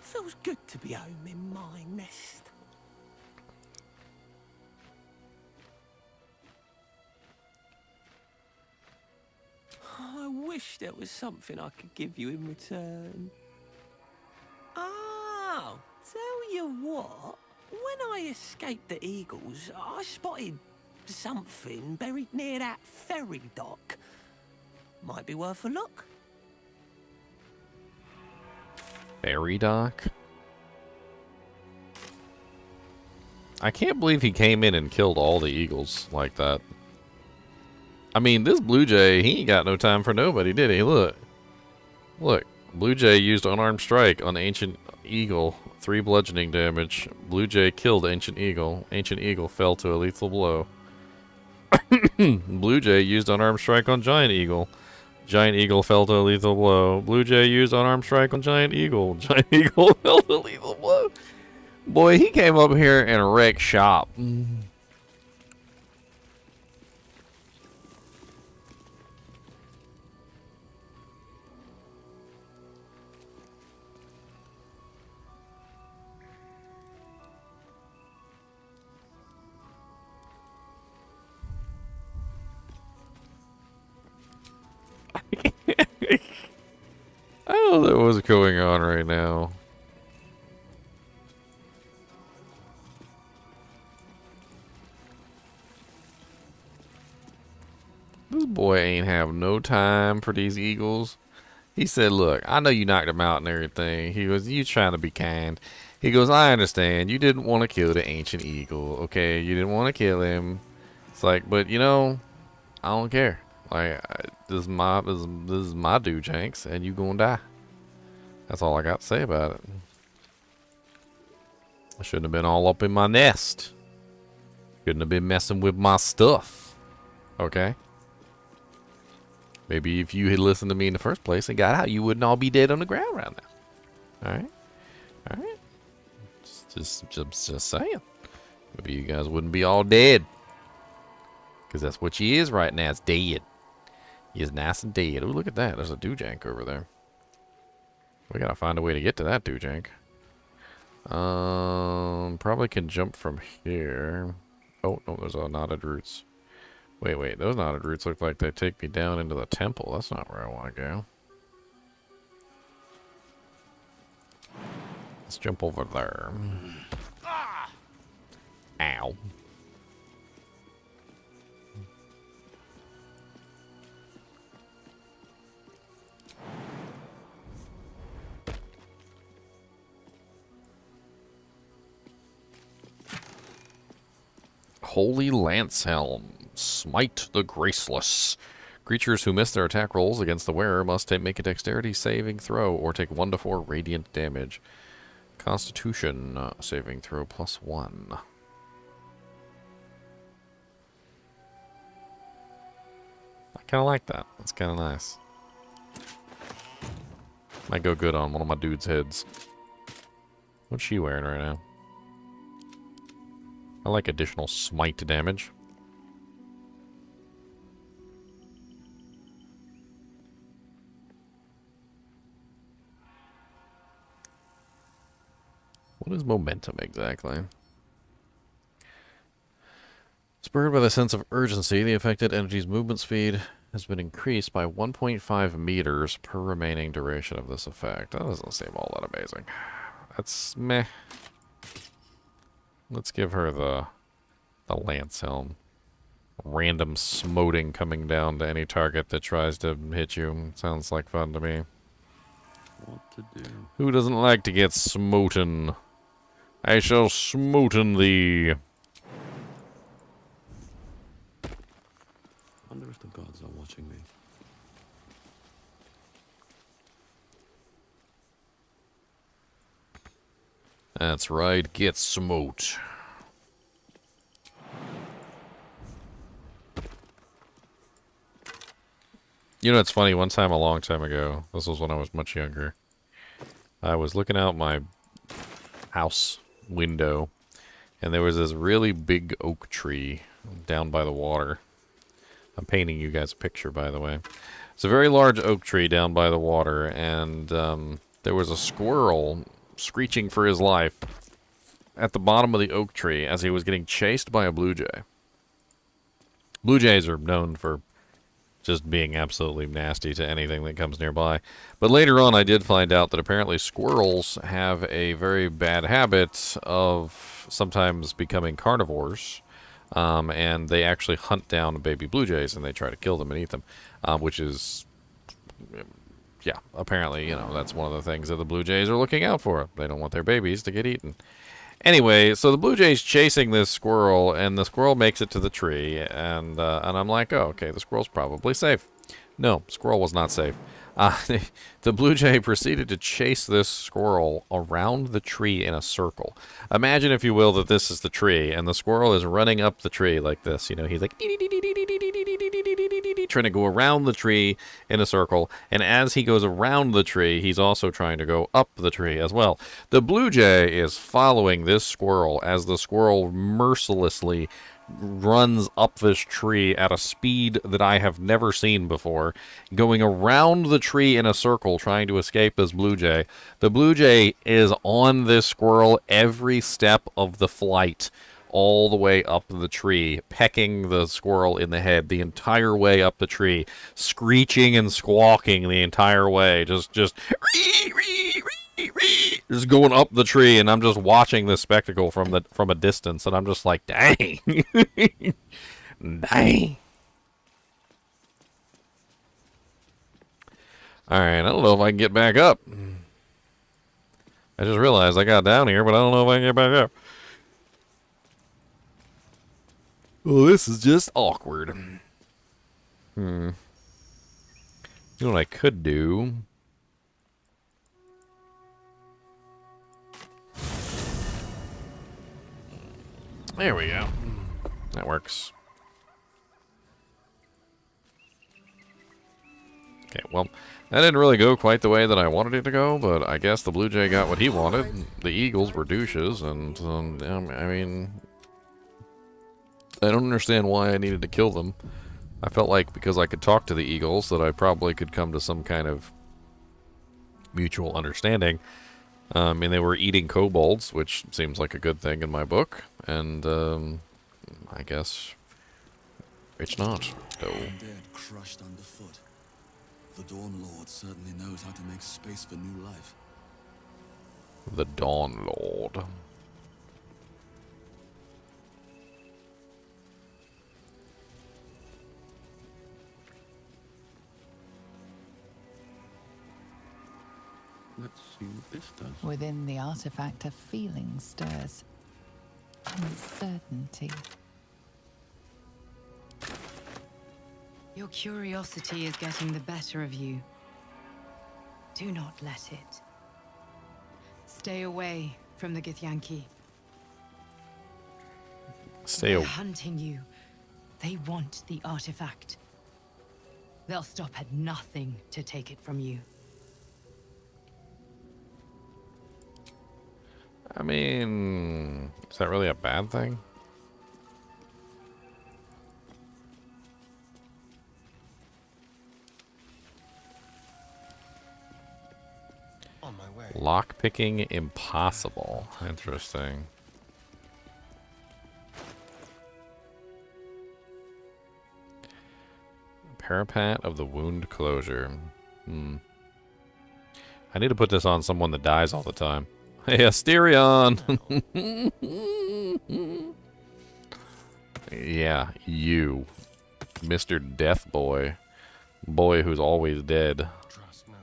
Feels good to be home in my nest. I wish there was something I could give you in return. Oh, tell you what. When I escaped the eagles, I spotted something buried near that ferry dock. Might be worth a look. Ferry dock? I can't believe he came in and killed all the eagles like that. I mean, this blue jay, he ain't got no time for nobody, did he? Look. Look. Blue jay used unarmed strike on ancient eagle. 3 bludgeoning damage. Blue jay killed ancient eagle. Ancient eagle fell to a lethal blow. Blue jay used unarmed strike on giant eagle. Giant eagle fell to a lethal blow. Blue jay used unarmed strike on giant eagle. Giant eagle fell to a lethal blow. Boy, he came up here and wrecked shop. I don't know what's going on right now. This boy ain't have no time for these eagles. He said, look, I know you knocked him out and everything. He goes, you trying to be kind. He goes, I understand. You didn't want to kill the ancient eagle, okay? You didn't want to kill him. It's like, but you know, I don't care. Like, this is my dude, Jenks, and you gonna die. That's all I got to say about it. I shouldn't have been all up in my nest. Shouldn't have been messing with my stuff. Okay? Maybe if you had listened to me in the first place and got out, you wouldn't all be dead on the ground right now. Alright? Alright? Just saying. Maybe you guys wouldn't be all dead. Because that's what you is right now. It's dead. He is nice and dead. Oh, look at that. There's a doojank over there. We gotta find a way to get to that doojank. Probably can jump from here. Oh, no, there's a knotted roots. Wait, those knotted roots look like they take me down into the temple. That's not where I want to go. Let's jump over there. Ow. Holy Lance Helm. Smite the Graceless. Creatures who miss their attack rolls against the wearer must make a dexterity saving throw or take 1 to 4 radiant damage. Constitution saving throw +1. I kind of like that. That's kind of nice. Might go good on one of my dude's heads. What's she wearing right now? I like additional smite damage. What is momentum exactly? Spurred by the sense of urgency, the affected entity's movement speed has been increased by 1.5 meters per remaining duration of this effect. That doesn't seem all that amazing. That's meh. Let's give her the Lance Helm. Random smoting coming down to any target that tries to hit you. Sounds like fun to me. What to do? Who doesn't like to get smoten? I shall smoten thee. Wonder if the gods are watching me. That's right, get smote. You know, it's funny, one time a long time ago, this was when I was much younger, I was looking out my house window, and there was this really big oak tree down by the water. I'm painting you guys a picture, by the way. It's a very large oak tree down by the water, and there was a squirrel screeching for his life at the bottom of the oak tree as he was getting chased by a blue jay. Blue jays are known for just being absolutely nasty to anything that comes nearby. But later on I did find out that apparently squirrels have a very bad habit of sometimes becoming carnivores, and they actually hunt down baby blue jays and they try to kill them and eat them, which is... yeah, apparently, you know, that's one of the things that the blue jays are looking out for. They don't want their babies to get eaten. Anyway, so the blue jay's chasing this squirrel, and the squirrel makes it to the tree, and I'm like, oh, okay, the squirrel's probably safe. No, squirrel was not safe. The blue jay proceeded to chase this squirrel around the tree in a circle. Imagine, if you will, that this is the tree, and the squirrel is running up the tree like this. You know, he's like trying to go around the tree in a circle, and as he goes around the tree, he's also trying to go up the tree as well. The blue jay is following this squirrel as the squirrel mercilessly runs up this tree at a speed that I have never seen before, going around the tree in a circle trying to escape this blue jay. The blue jay is on this squirrel every step of the flight, all the way up the tree, pecking the squirrel in the head the entire way up the tree, screeching and squawking the entire way, just going up the tree, and I'm just watching this spectacle from a distance, and I'm just like, dang. Dang. Alright, I don't know if I can get back up. I just realized I got down here, but I don't know if I can get back up. Well, this is just awkward. You know what I could do? There we go. That works. Okay, well, that didn't really go quite the way that I wanted it to go, but I guess the blue jay got what he wanted. The eagles were douches, and, I mean, I don't understand why I needed to kill them. I felt like because I could talk to the eagles that I probably could come to some kind of mutual understanding. And they were eating kobolds, which seems like a good thing in my book. And I guess it's not. No. Dead, crushed underfoot. The Dawn Lord certainly knows how to make space for new life. The Dawn Lord. Let's see what this does. Within the artifact, a feeling stirs. Uncertainty. Your curiosity is getting the better of you. Do not let it. Stay away from the Githyanki. Stay They're hunting you. They want the artifact. They'll stop at nothing to take it from you. I mean, is that really a bad thing? On my way. Lockpicking impossible. Interesting. Parapet of the wound closure. I need to put this on someone that dies all the time. Hey, Asterion! Yeah, you. Mr. Death Boy. Boy who's always dead. Trust no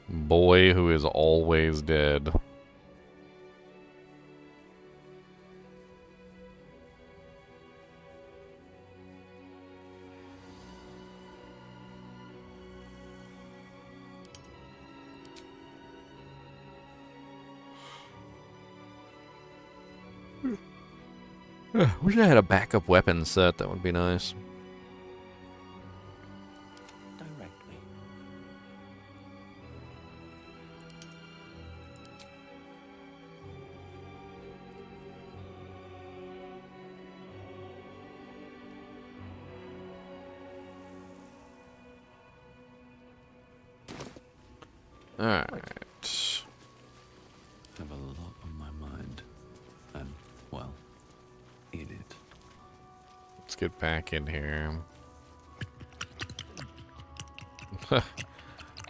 one. Boy who is always dead. Wish I had a backup weapon set. That would be nice. Directly. Alright. Have a lot on my mind. And, well, eat it. Let's get back in here.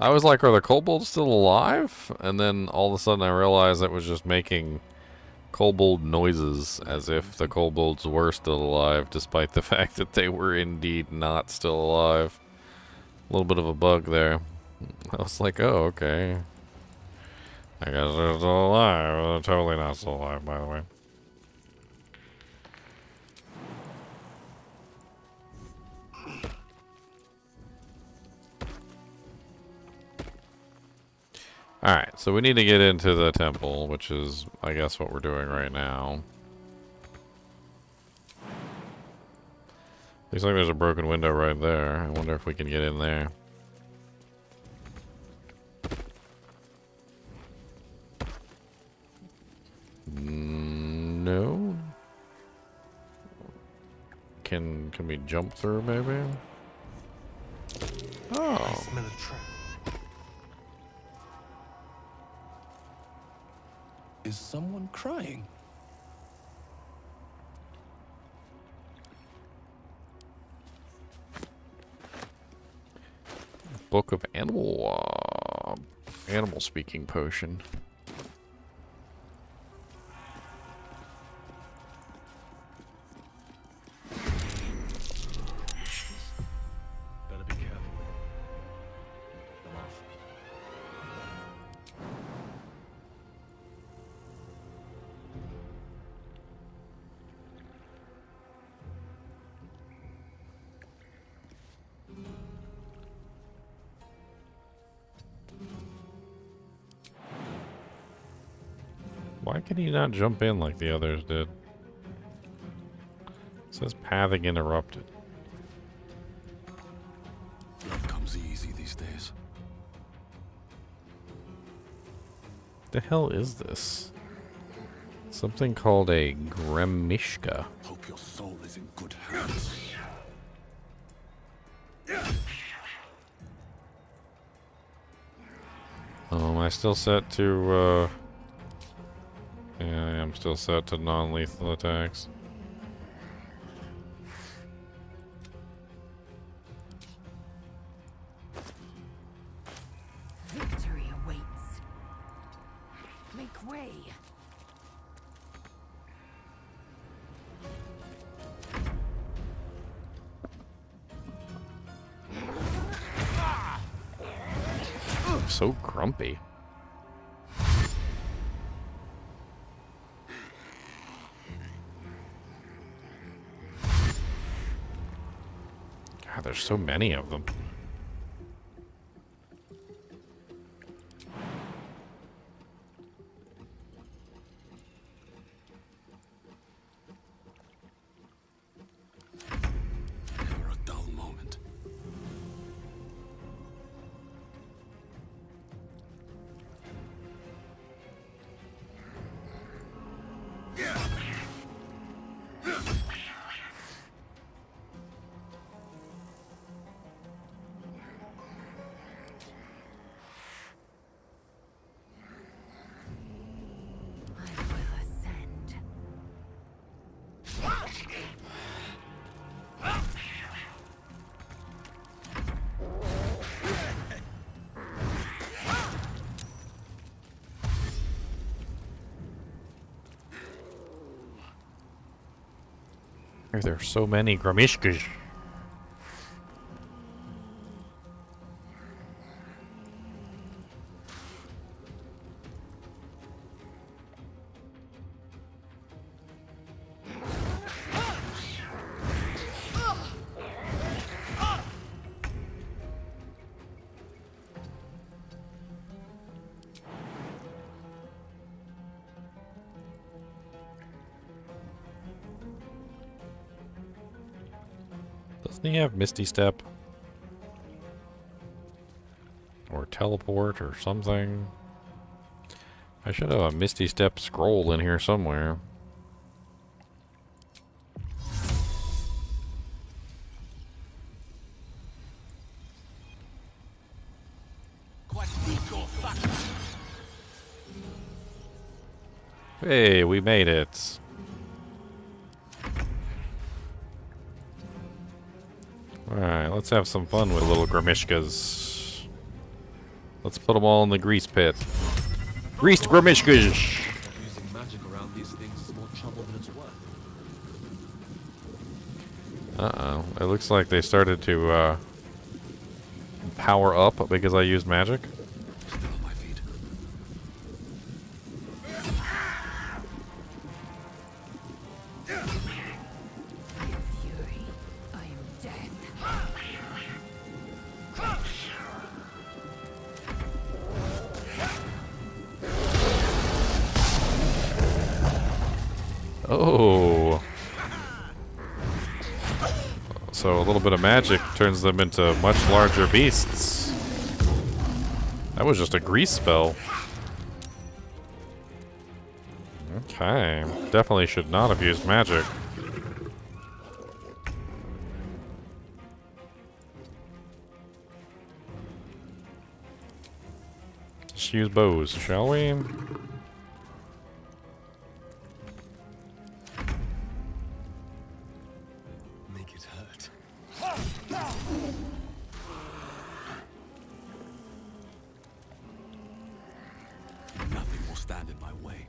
I was like, are the kobolds still alive? And then all of a sudden I realized it was just making kobold noises as if the kobolds were still alive, despite the fact that they were indeed not still alive. A little bit of a bug there. I was like, oh, okay. I guess they're still alive. They're totally not still alive, by the way. Alright, so we need to get into the temple, which is, I guess, what we're doing right now. Looks like there's a broken window right there. I wonder if we can get in there. No. Can we jump through, maybe? Oh. I smell a trap. Is someone crying? Book of animal speaking potion. Better be careful. I'm off. Why can he not jump in like the others did? It says pathing interrupted. Love comes easy these days. The hell is this? Something called a Gremishka. Hope your soul is in good hands. Am I still set to, yeah, I am still set to non-lethal attacks. Victory awaits. Make way. So grumpy. God, there's so many of them. Never a dull moment. There's so many Gremishkas. Doesn't he have Misty Step? Or teleport or something? I should have a Misty Step scroll in here somewhere. Hey, we made it. Alright, let's have some fun with little Gremishkas. Let's put them all in the grease pit. Greased Gremishkas! Using magic around these things is more trouble than it's worth. Uh-oh. It looks like they started to, power up because I used magic. Still on my feet. Fury. I am death. Oh. So a little bit of magic turns them into much larger beasts. That was just a grease spell. Okay. Definitely should not have used magic. Let's use bows, shall we? Make it hurt. Nothing will stand in my way.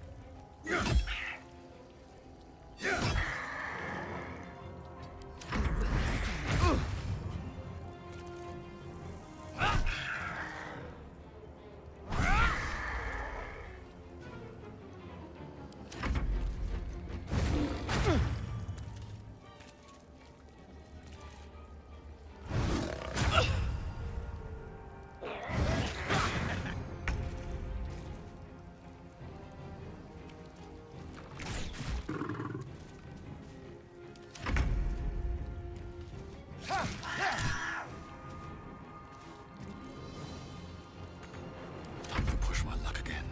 Time to push my luck again.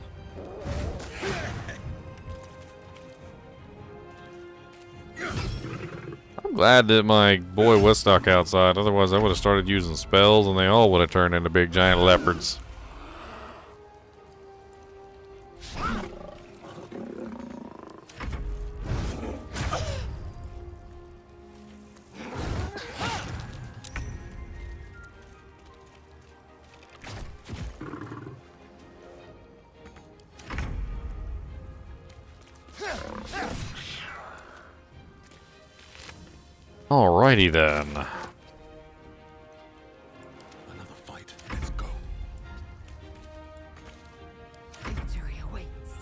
I'm glad that my boy was stuck outside. Otherwise, I would have started using spells, and they all would have turned into big giant leopards. Alrighty then. Another fight. Let's go. Victory awaits.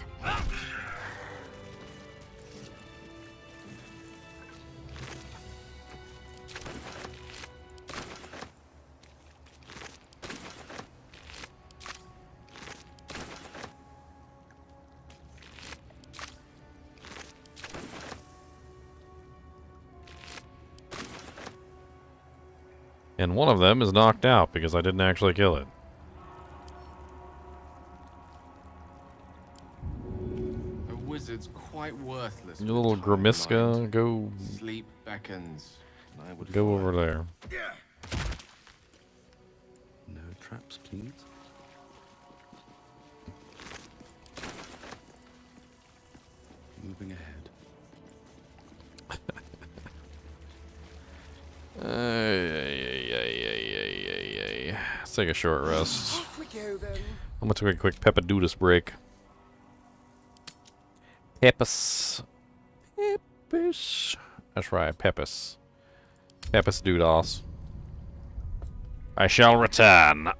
And one of them is knocked out because I didn't actually kill it. A wizard's quite worthless. You little Grimiska, go. Sleep beckons. I would Go follow. over there. No traps, please. Moving ahead. Let's take a short rest. I'm gonna take a quick Peppadoodus break. Peppus. Peppus. That's right, Peppus. Peppus Doodos. I shall return.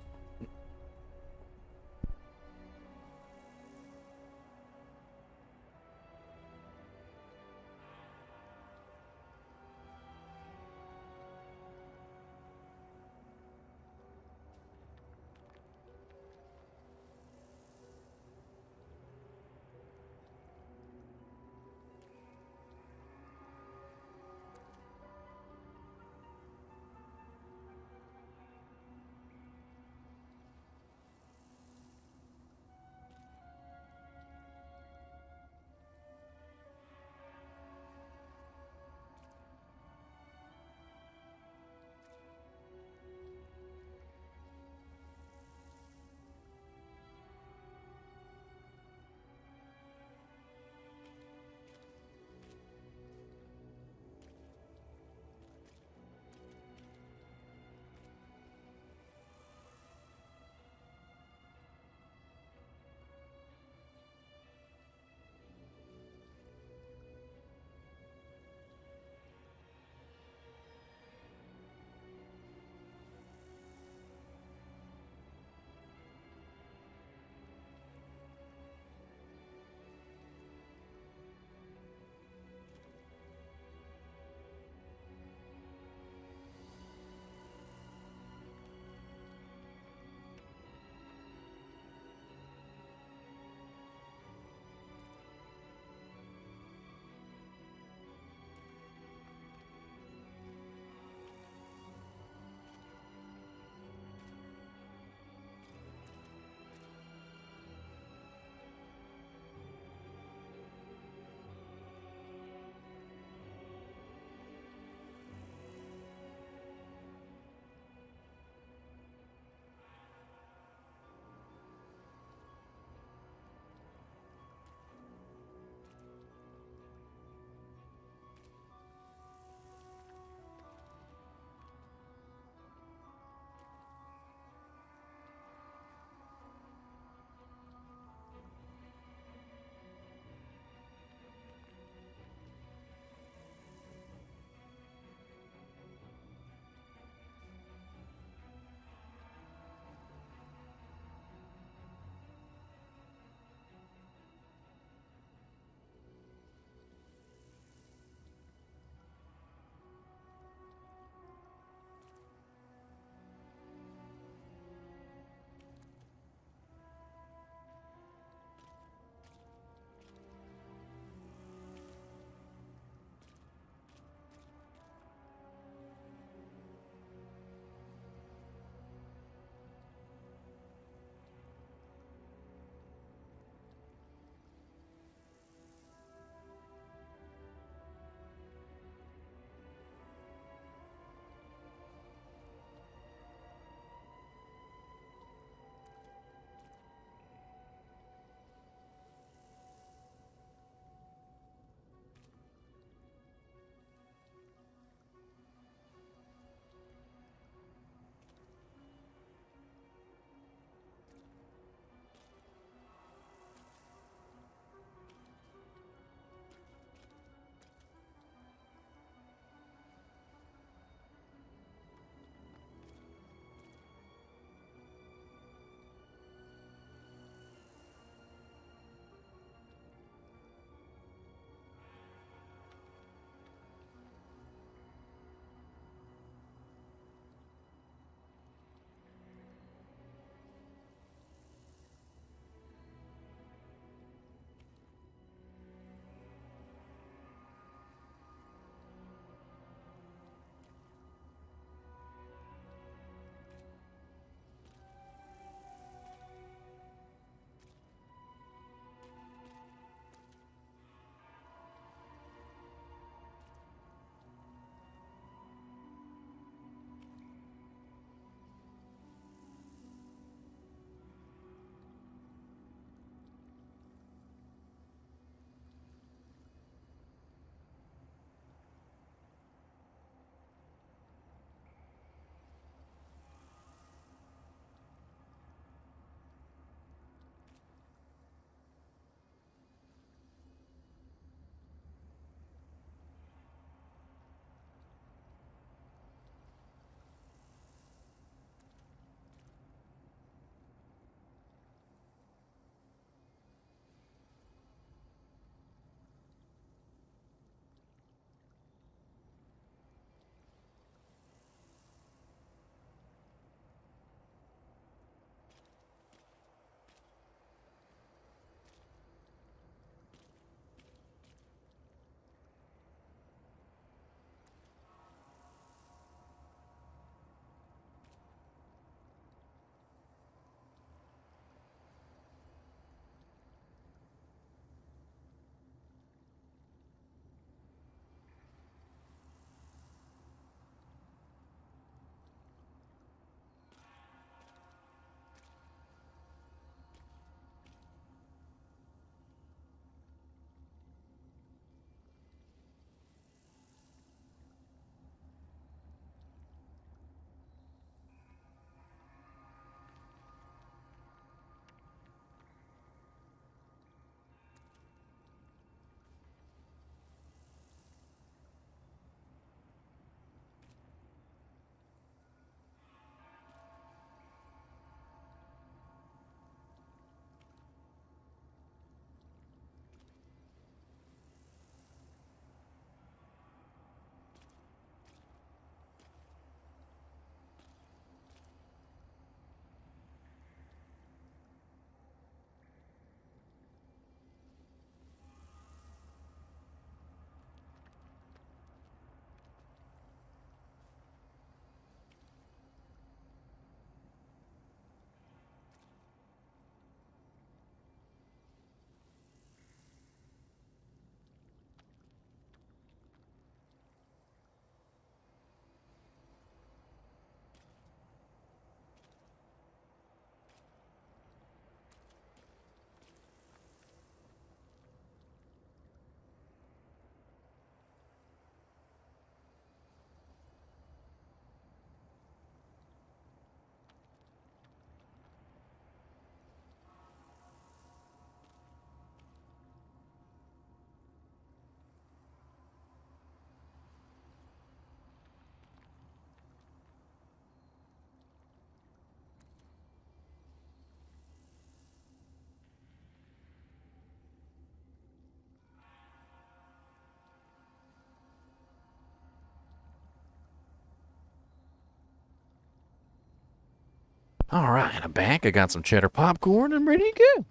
Alright, I'm back. I got some cheddar popcorn. I'm ready to go.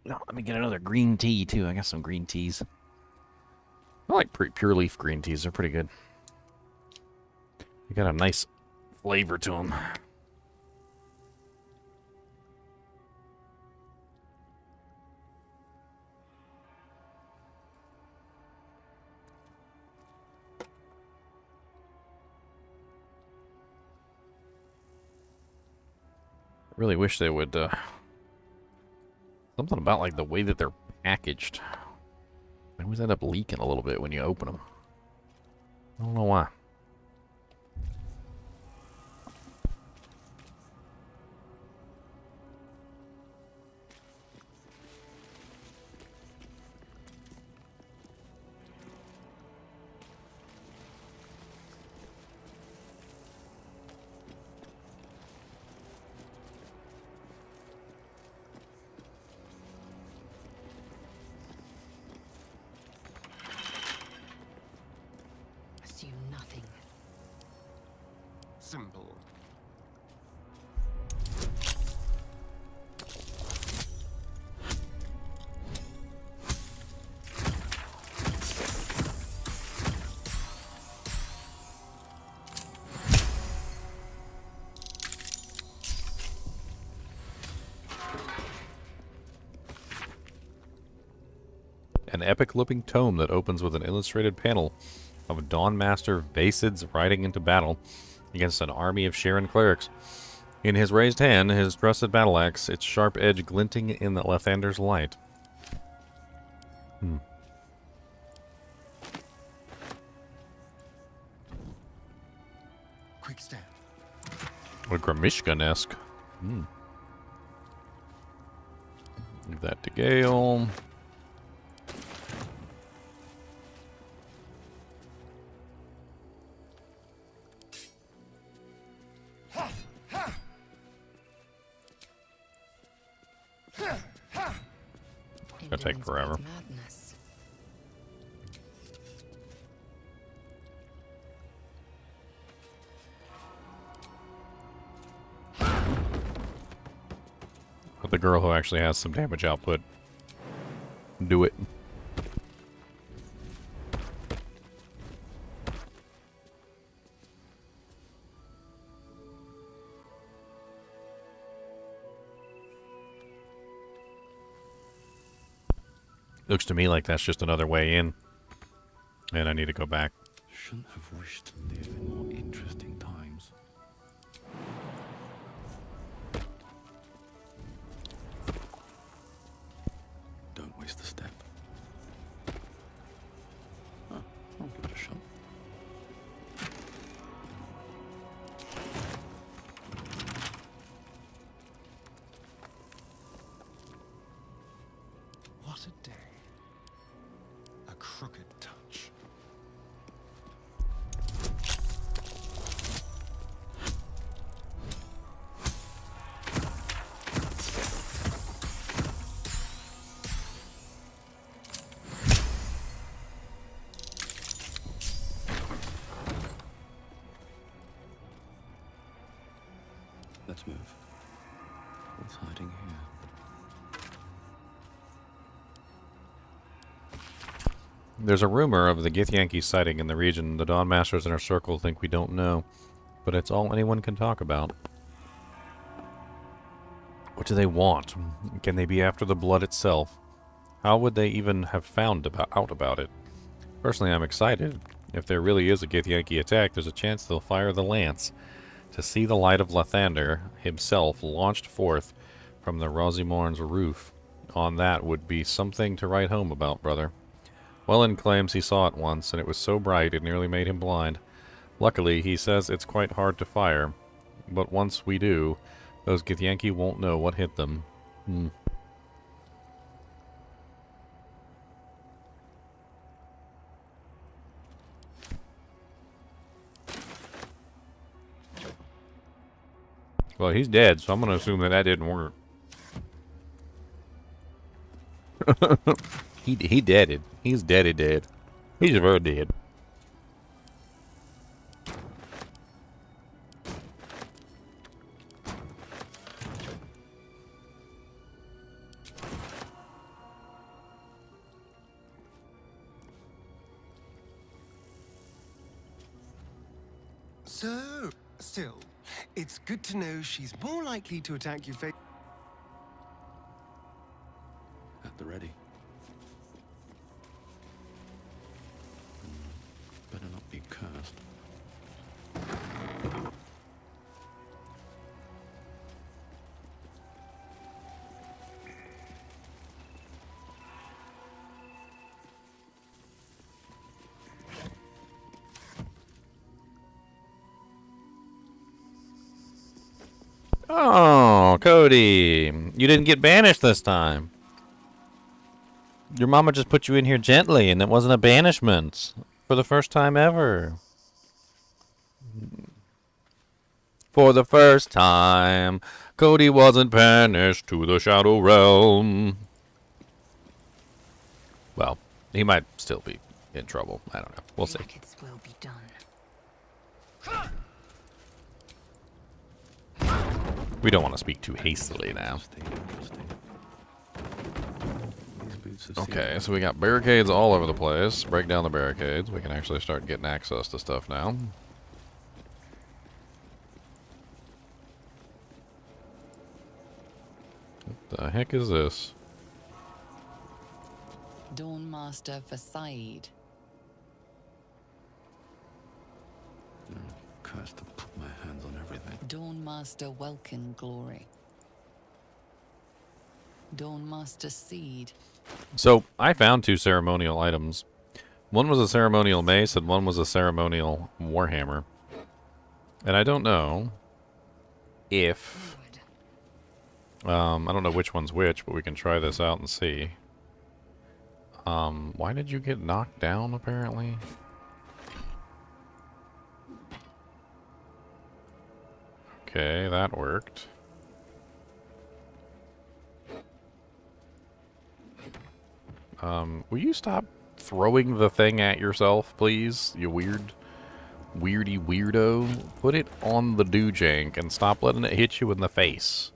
No, let me get another green tea, too. I got some green teas. I like pure leaf green teas. They're pretty good. They got a nice flavor to them. I really wish they would, something about, like, the way that they're packaged. They always end up leaking a little bit when you open them. I don't know why. Assume nothing. Simple. An epic-looking tome that opens with an illustrated panel of Dawn Master Vasids riding into battle against an army of Sharon clerics. In his raised hand, his trusted battle axe, its sharp edge glinting in the Lathander's light. Quick step. Or Gramishka-esque. Give that to Gale. It's gonna take forever. Madness. But the girl who actually has some damage output, do it. Looks to me like that's just another way in. And I need to go back. Shouldn't have wished to live in more interesting times. Don't waste a step. Oh, I'll give it a shot. What a day. A crooked touch. Let's move. What's hiding here? There's a rumor of the Githyanki sighting in the region. The Dawn Masters in our circle think we don't know, but it's all anyone can talk about. What do they want? Can they be after the blood itself? How would they even have found out about it? Personally, I'm excited. If there really is a Githyanki attack, there's a chance they'll fire the lance. To see the light of Lathander himself launched forth from the Rosimorn's roof on that would be something to write home about, brother. Wellen claims he saw it once, and it was so bright it nearly made him blind. Luckily, he says it's quite hard to fire, but once we do, those Githyanki won't know what hit them. Well, he's dead, so I'm going to assume that didn't work. he deaded. He's dead. He's very dead. So, still, it's good to know she's more likely to attack you At the ready. Better not be cursed. Oh, Cody, you didn't get banished this time. Your mama just put you in here gently, and it wasn't a banishment for the first time ever. For the first time, Cody wasn't banished to the Shadow Realm. Well, he might still be in trouble. I don't know. We'll see. Jackets will be done. We don't want to speak too hastily now. Okay, so we got barricades all over the place. Break down the barricades. We can actually start getting access to stuff now. What the heck is this? Dawnmaster Versailles. Cursed to put my hands on everything. Dawnmaster Welkin Glory. Dawnmaster Seed. So, I found 2 ceremonial items. One was a ceremonial mace and one was a ceremonial warhammer. And I don't know if... I don't know which one's which, but we can try this out and see. Why did you get knocked down, apparently? Okay, that worked. Will you stop throwing the thing at yourself, please? You weirdy weirdo. Put it on the doojank and stop letting it hit you in the face.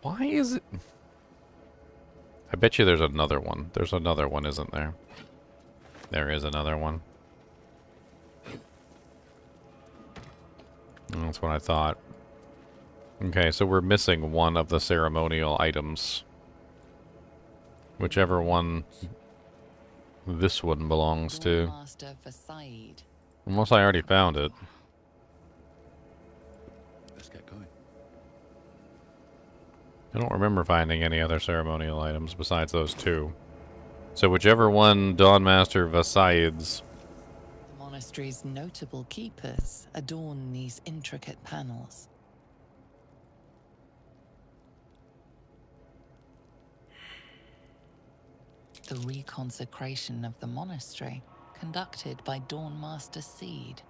Why is it... I bet you there's another one. There's another one, isn't there? There is another one. That's what I thought. Okay, so we're missing one of the ceremonial items. Whichever one this one belongs to. Unless I already found it. Let's get going. I don't remember finding any other ceremonial items besides those 2. So whichever one Dawnmaster Versailles. The monastery's notable keepers adorn these intricate panels. The reconsecration of the monastery, conducted by Dawnmaster Seed.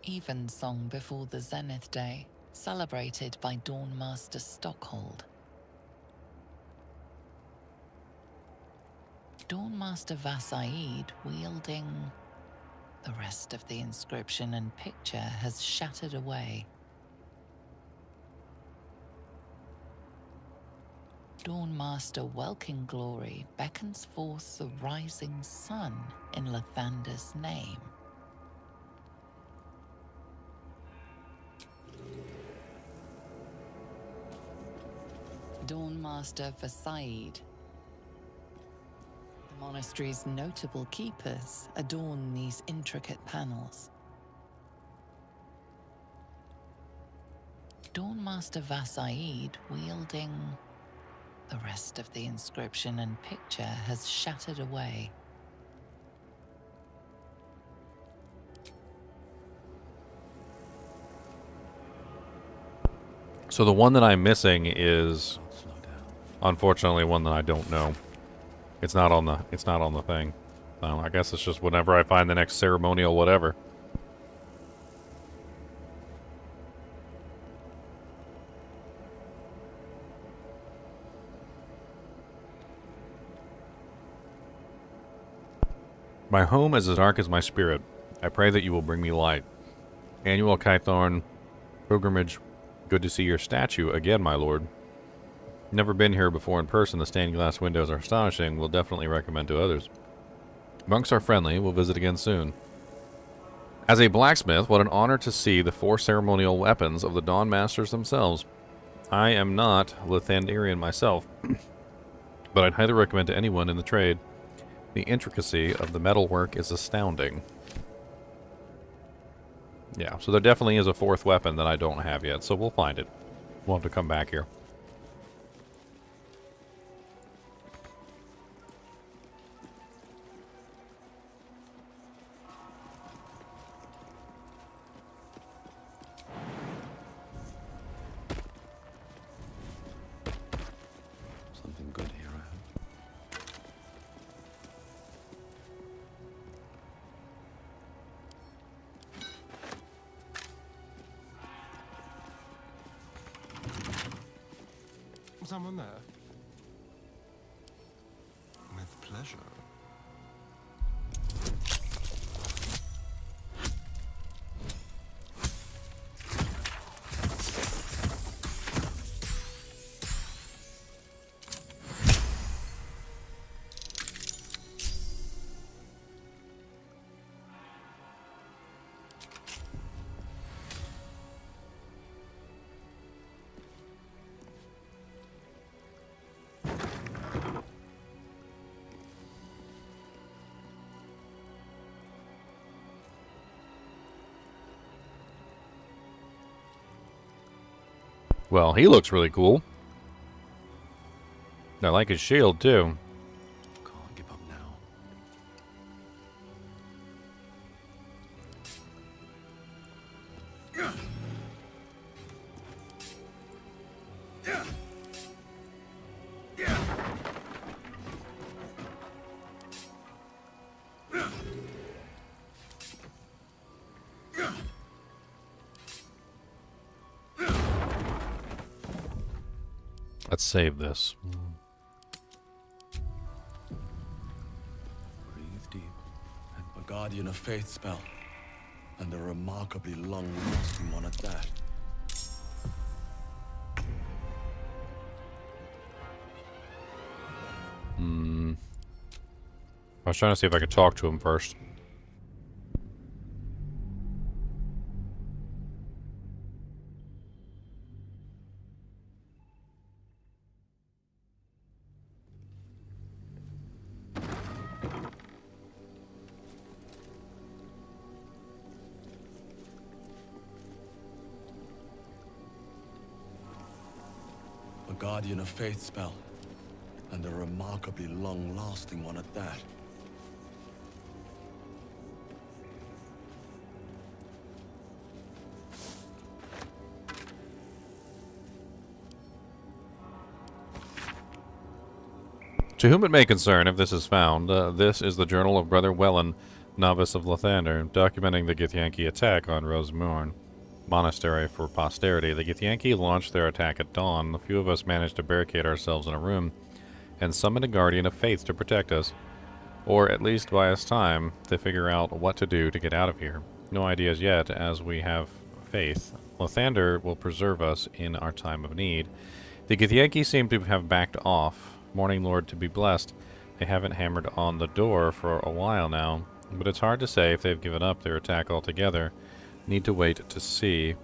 Evensong before the Zenith Day, celebrated by Dawnmaster Stockhold. Dawnmaster Vasaid wielding... The rest of the inscription and picture has shattered away. Dawnmaster Welkin Glory beckons forth the rising sun in Lathander's name. Dawnmaster Versailles. The monastery's notable keepers adorn these intricate panels. Dawnmaster Vasaid wielding... The rest of the inscription and picture has shattered away. So the one that I'm missing is, unfortunately, one that I don't know. It's not on the thing. So I guess it's just whenever I find the next ceremonial whatever. My home is as dark as my spirit. I pray that you will bring me light. Annual Kythorn pilgrimage. Good to see your statue again, my lord. Never been here before in person. The stained glass windows are astonishing. We'll definitely recommend to others. Monks are friendly. We'll visit again soon. As a blacksmith, what an honor to see the 4 ceremonial weapons of the Dawn Masters themselves. I am not Lathanderian myself, but I'd highly recommend to anyone in the trade. The intricacy of the metalwork is astounding. Yeah, so there definitely is a 4th weapon that I don't have yet, so we'll find it. We'll have to come back here. Something good here, I hope. Someone there? With pleasure. Well, he looks really cool. I like his shield, too. Can't give up now. Let's save this. Breathe deep. A Guardian of Faith spell. And a remarkably long-lasting one at that. I was trying to see if I could talk to him first. A Guardian of Faith spell. And a remarkably long-lasting one at that. To whom it may concern, if this is found, this is the journal of Brother Wellen, novice of Lathander, documenting the Githyanki attack on Rosemorn Monastery for posterity. The Githyanki launched their attack at dawn. A few of us managed to barricade ourselves in a room and summon a Guardian of Faith to protect us, or at least buy us time to figure out what to do to get out of here. No ideas yet, as we have faith. Lathander will preserve us in our time of need. The Githyanki seem to have backed off. Morning Lord to be blessed. They haven't hammered on the door for a while now, but it's hard to say if they've given up their attack altogether. Need to wait to see.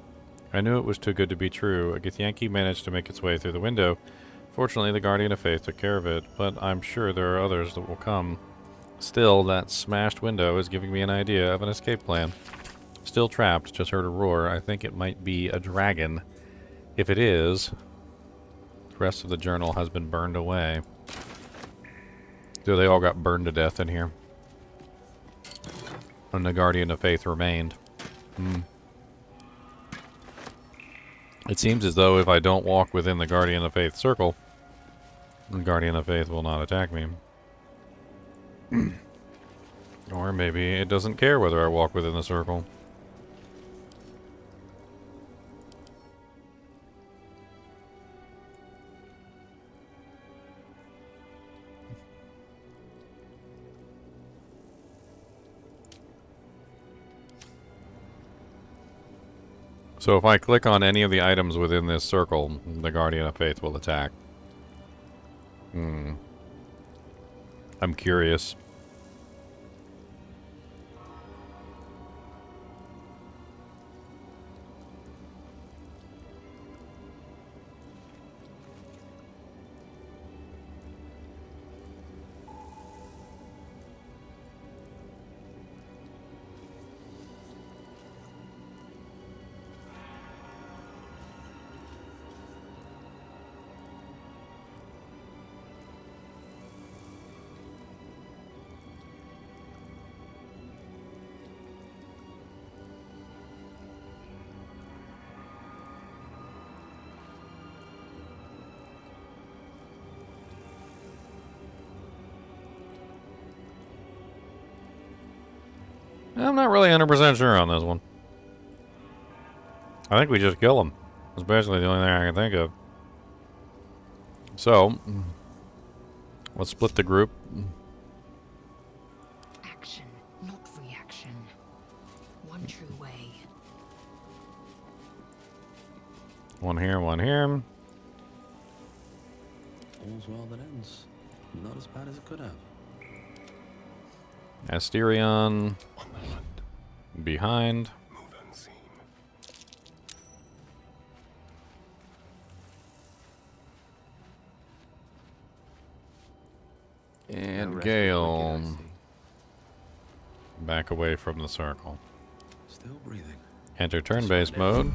I knew it was too good to be true. A Githyanki managed to make its way through the window. Fortunately, the Guardian of Faith took care of it, but I'm sure there are others that will come. Still, that smashed window is giving me an idea of an escape plan. Still trapped, just heard a roar. I think it might be a dragon. If it is, the rest of the journal has been burned away. So they all got burned to death in here. And the Guardian of Faith remained. It seems as though if I don't walk within the Guardian of Faith circle, the Guardian of Faith will not attack me. Or maybe it doesn't care whether I walk within the circle. So if I click on any of the items within this circle, the Guardian of Faith will attack. I'm curious. I'm not really 100% sure on this one. I think we just kill him. That's basically the only thing I can think of. So, let's split the group. Action, not reaction. One true way. One here, one here. All's well that ends. Not as bad as it could have. Asterion. Behind. And Gale. Back away from the circle. Still breathing. Enter turn-based mode.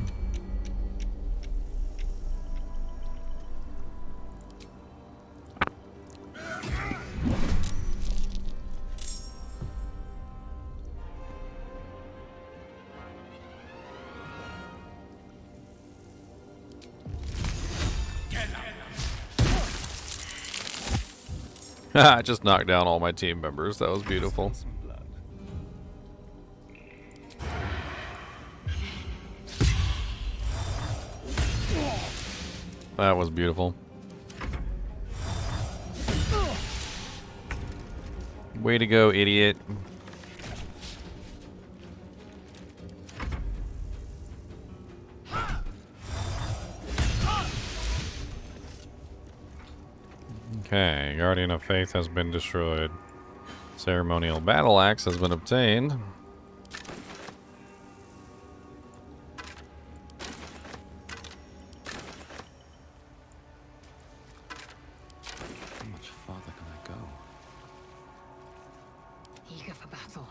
I just knocked down all my team members. That was beautiful. That was beautiful. Way to go, idiot. Okay, Guardian of Faith has been destroyed. Ceremonial Battle Axe has been obtained. How much farther can I go? Eager for battle.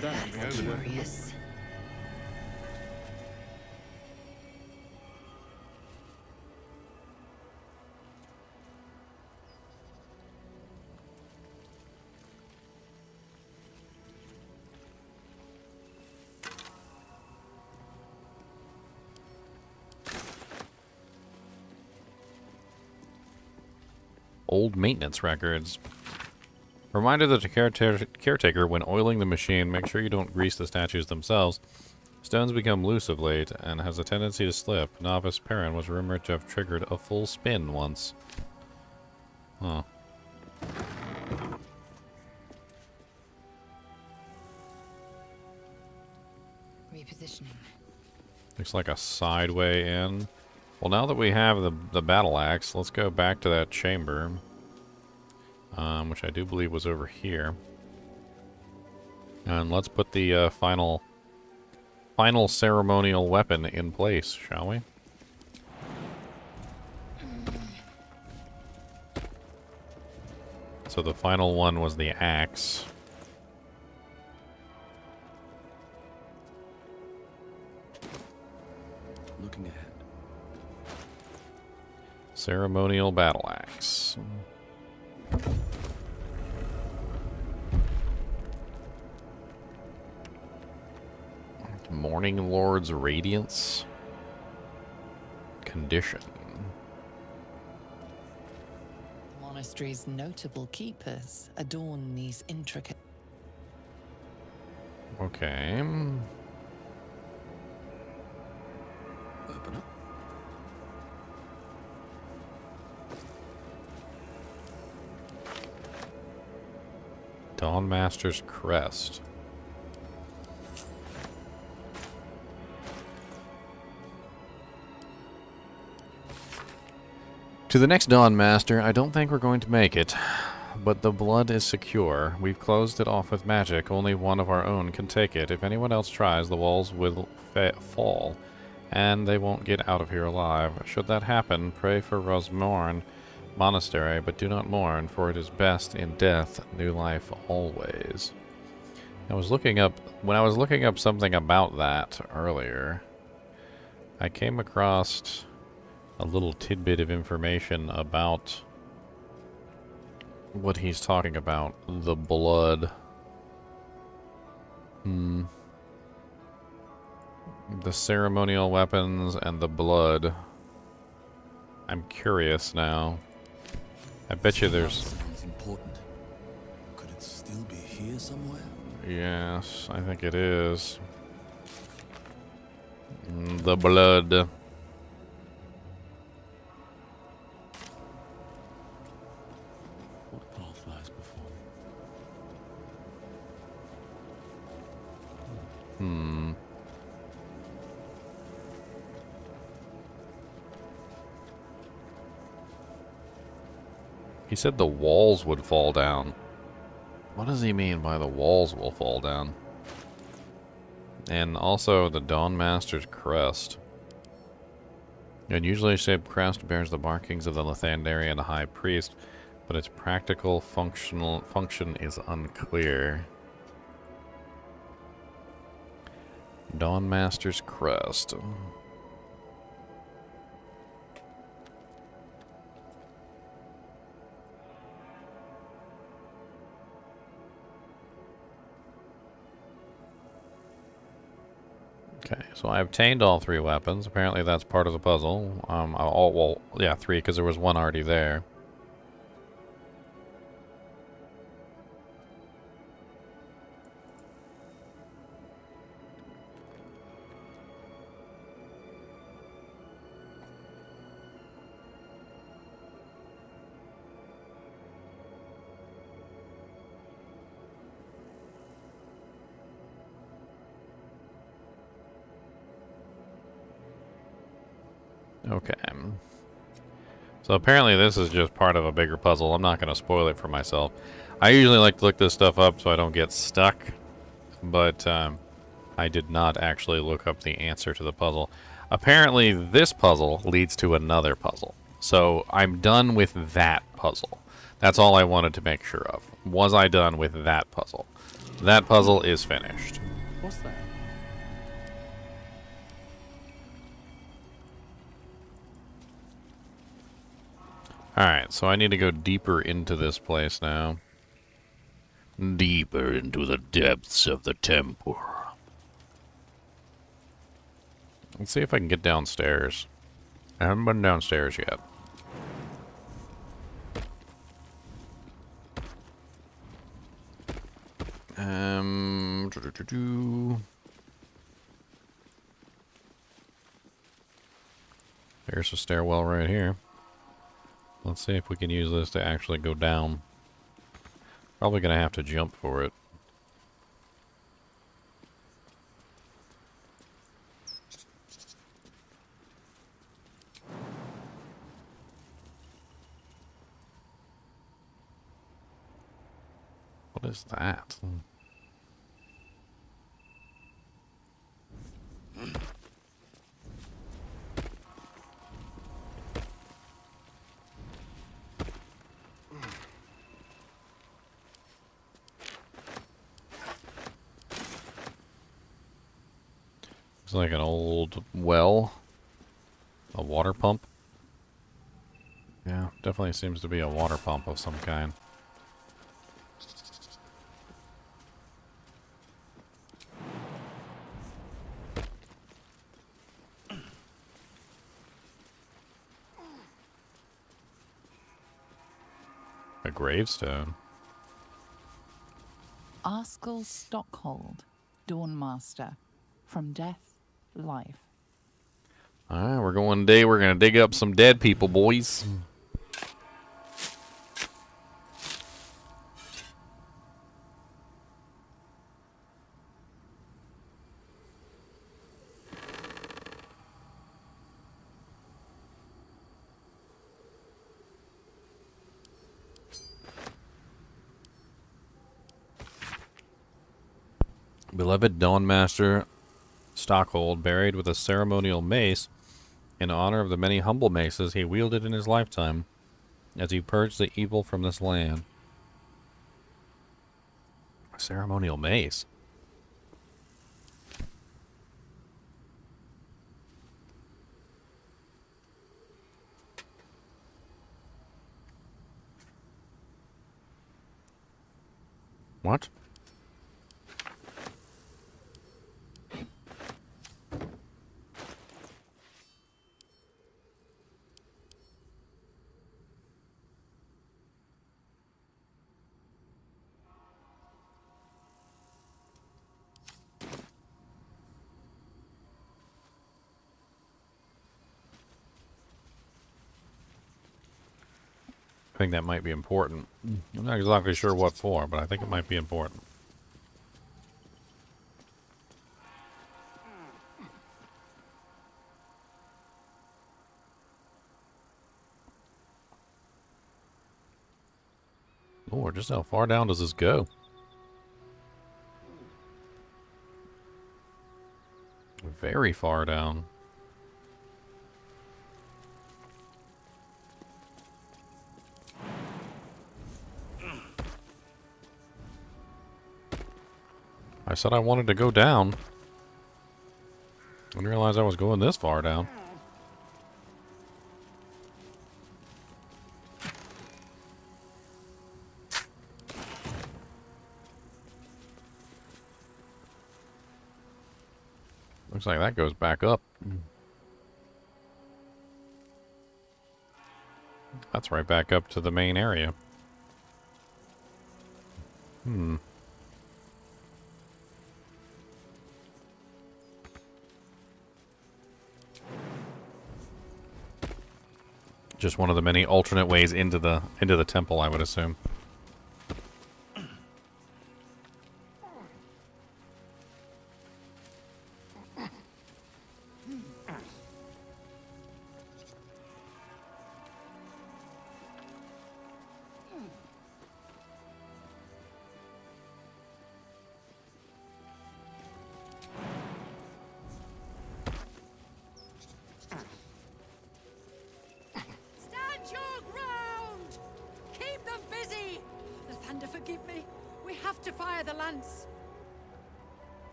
That's curious. Old maintenance records. Reminder that the caretaker, when oiling the machine, make sure you don't grease the statues themselves. Stones become loose of late and has a tendency to slip. Novice Perrin was rumored to have triggered a full spin once. Huh. Repositioning. Looks like a side way in. Well, now that we have the battle axe, let's go back to that chamber. Which I do believe was over here. And let's put the final ceremonial weapon in place, shall we? So the final one was the axe. Looking ahead. Ceremonial battle axe. Morning Lord's Radiance. Condition. The monastery's notable keepers adorn these intricate... Okay. Open up. Dawnmaster's Crest. To the next Dawn Master, I don't think we're going to make it. But the blood is secure. We've closed it off with magic. Only one of our own can take it. If anyone else tries, the walls will fall, and they won't get out of here alive. Should that happen, pray for Rosmorn Monastery, but do not mourn, for it is best in death, new life always. When I was looking up something about that earlier, I came across a little tidbit of information about what he's talking about. The blood. The ceremonial weapons and the blood. I'm curious now. I bet you there's... Sounds important. Could it still be here somewhere? Yes, I think it is. The blood. What path lies before me? He said the walls would fall down. What does he mean by the walls will fall down? And also the Dawn Master's crest. An usually shaped crest bears the markings of the Lathandarian High Priest, but its practical function is unclear. Dawn Master's crest. Okay, so I obtained all 3 weapons. Apparently that's part of the puzzle. Well, yeah, 3, because there was 1 already there. Okay. So apparently this is just part of a bigger puzzle. I'm not going to spoil it for myself. I usually like to look this stuff up so I don't get stuck. But I did not actually look up the answer to the puzzle. Apparently this puzzle leads to another puzzle. So I'm done with that puzzle. That's all I wanted to make sure of. Was I done with that puzzle? That puzzle is finished. What's that? Alright, so I need to go deeper into this place now. Deeper into the depths of the temple. Let's see if I can get downstairs. I haven't been downstairs yet. There's a stairwell right here. Let's see if we can use this to actually go down. Probably gonna have to jump for it. What is that? It's like an old well. A water pump. Yeah, definitely seems to be a water pump of some kind. A gravestone. Arskel Stockhold, Dawnmaster. From death, life. Alright, we're gonna dig up some dead people, boys. Beloved Dawnmaster Stockhold, buried with a ceremonial mace in honor of the many humble maces he wielded in his lifetime as he purged the evil from this land. A ceremonial mace. What? I think that might be important. I'm not exactly sure what for, but I think it might be important. Lord, just how far down does this go? Very far down. I said I wanted to go down. I didn't realize I was going this far down. Looks like that goes back up. That's right back up to the main area. Hmm. Just one of the many alternate ways into the temple, I would assume.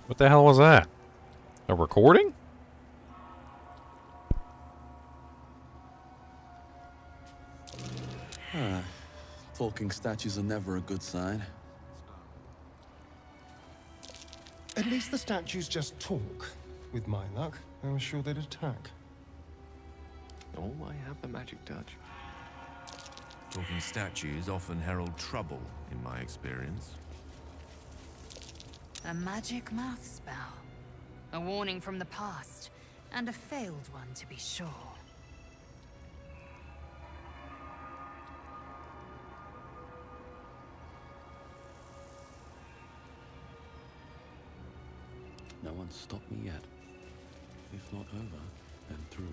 What the hell was that? A recording? Talking statues are never a good sign. At least the statues just talk. With my luck, I was sure they'd attack. Oh, I have the magic touch. Talking statues often herald trouble, in my experience. A magic mouth spell. A warning from the past. And a failed one, to be sure. No one's stopped me yet. If not over, then through.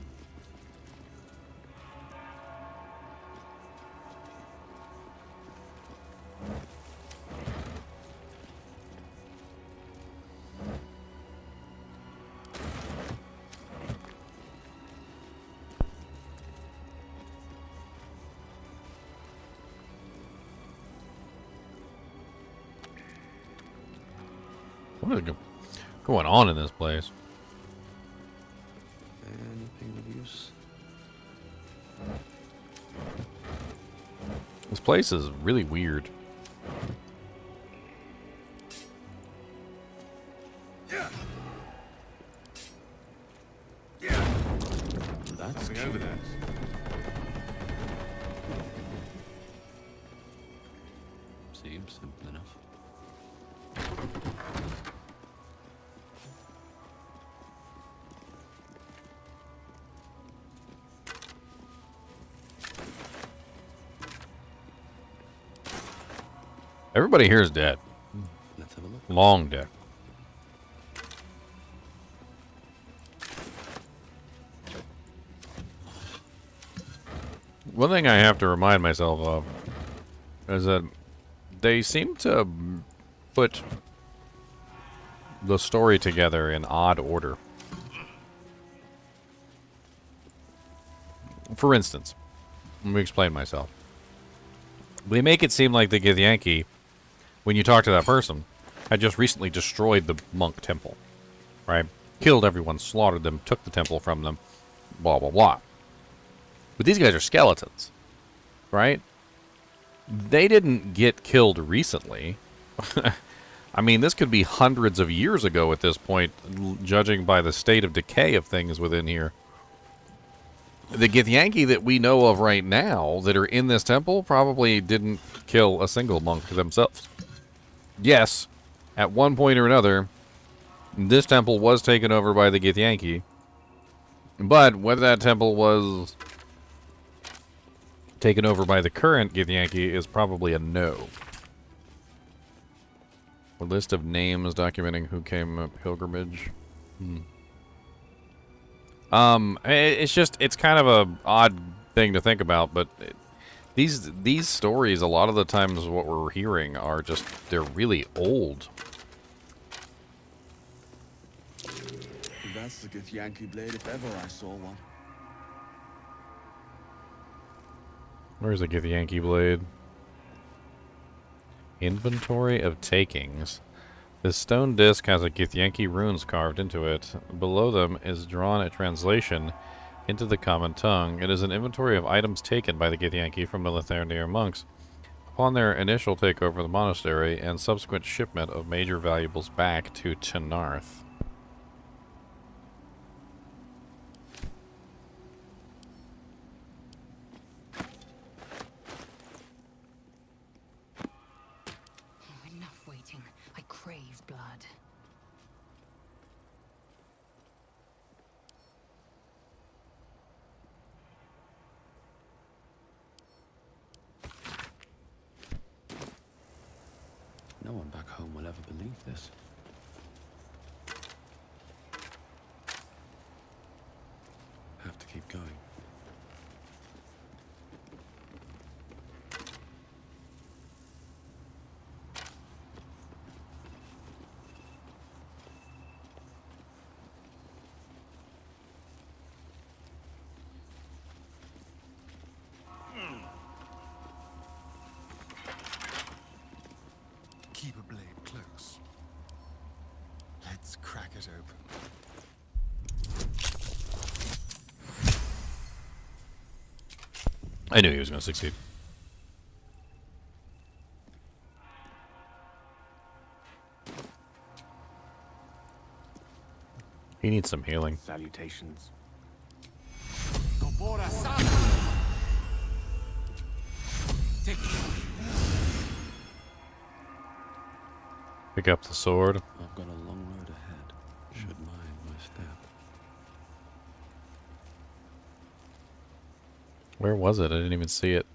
What is going on in this place? Anything of use? This place is really weird. That's over there. Seems simple enough. Everybody here is dead. Let's have a look. Long dead. One thing I have to remind myself of is that they seem to put the story together in odd order. For instance, let me explain myself. They make it seem like the Githyanki, when you talk to that person, had just recently destroyed the monk temple, right? Killed everyone, slaughtered them, took the temple from them, blah, blah, blah. But these guys are skeletons, right? They didn't get killed recently. I mean, this could be hundreds of years ago at this point, judging by the state of decay of things within here. The Githyanki that we know of right now that are in this temple probably didn't kill a single monk themselves. Yes, at one point or another, this temple was taken over by the Githyanki. But whether that temple was taken over by the current Githyanki is probably a no. A list of names documenting who came on pilgrimage. It's kind of a odd thing to think about, but these stories, a lot of the times what we're hearing are just, they're really old. That's the Githyanki blade if ever I saw one. Where's the Githyanki blade? Inventory of takings. This stone disc has a Githyanki runes carved into it. Below them is drawn a translation into the common tongue. It is an inventory of items taken by the Githyanki from the Letharnier monks upon their initial takeover of the monastery and subsequent shipment of major valuables back to Chenarth. Enough waiting. I crave blood. No one back home will ever believe this. Have to keep going. Keep a blade close. Let's crack it open. I knew he was going to succeed. He needs some healing. Salutations. Pick up the sword. I've got a long road ahead. Should mind my step. Where was it? I didn't even see it.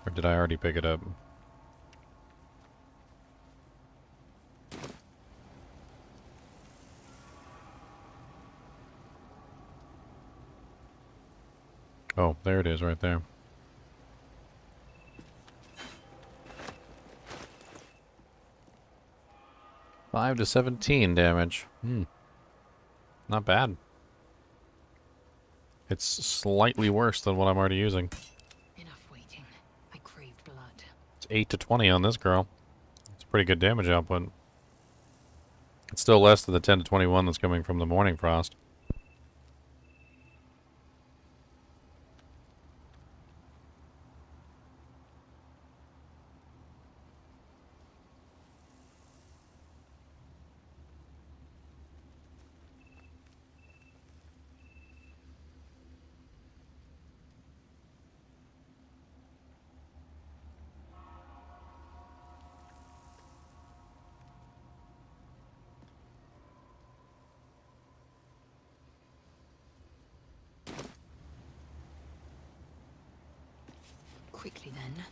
Or did I already pick it up? Oh, there it is right there. 5 to 17 damage. Not bad. It's slightly worse than what I'm already using. Enough waiting. I crave blood. It's 8 to 20 on this girl. It's a pretty good damage output. It's still less than the 10 to 21 that's coming from the Morning Frost. Quickly then.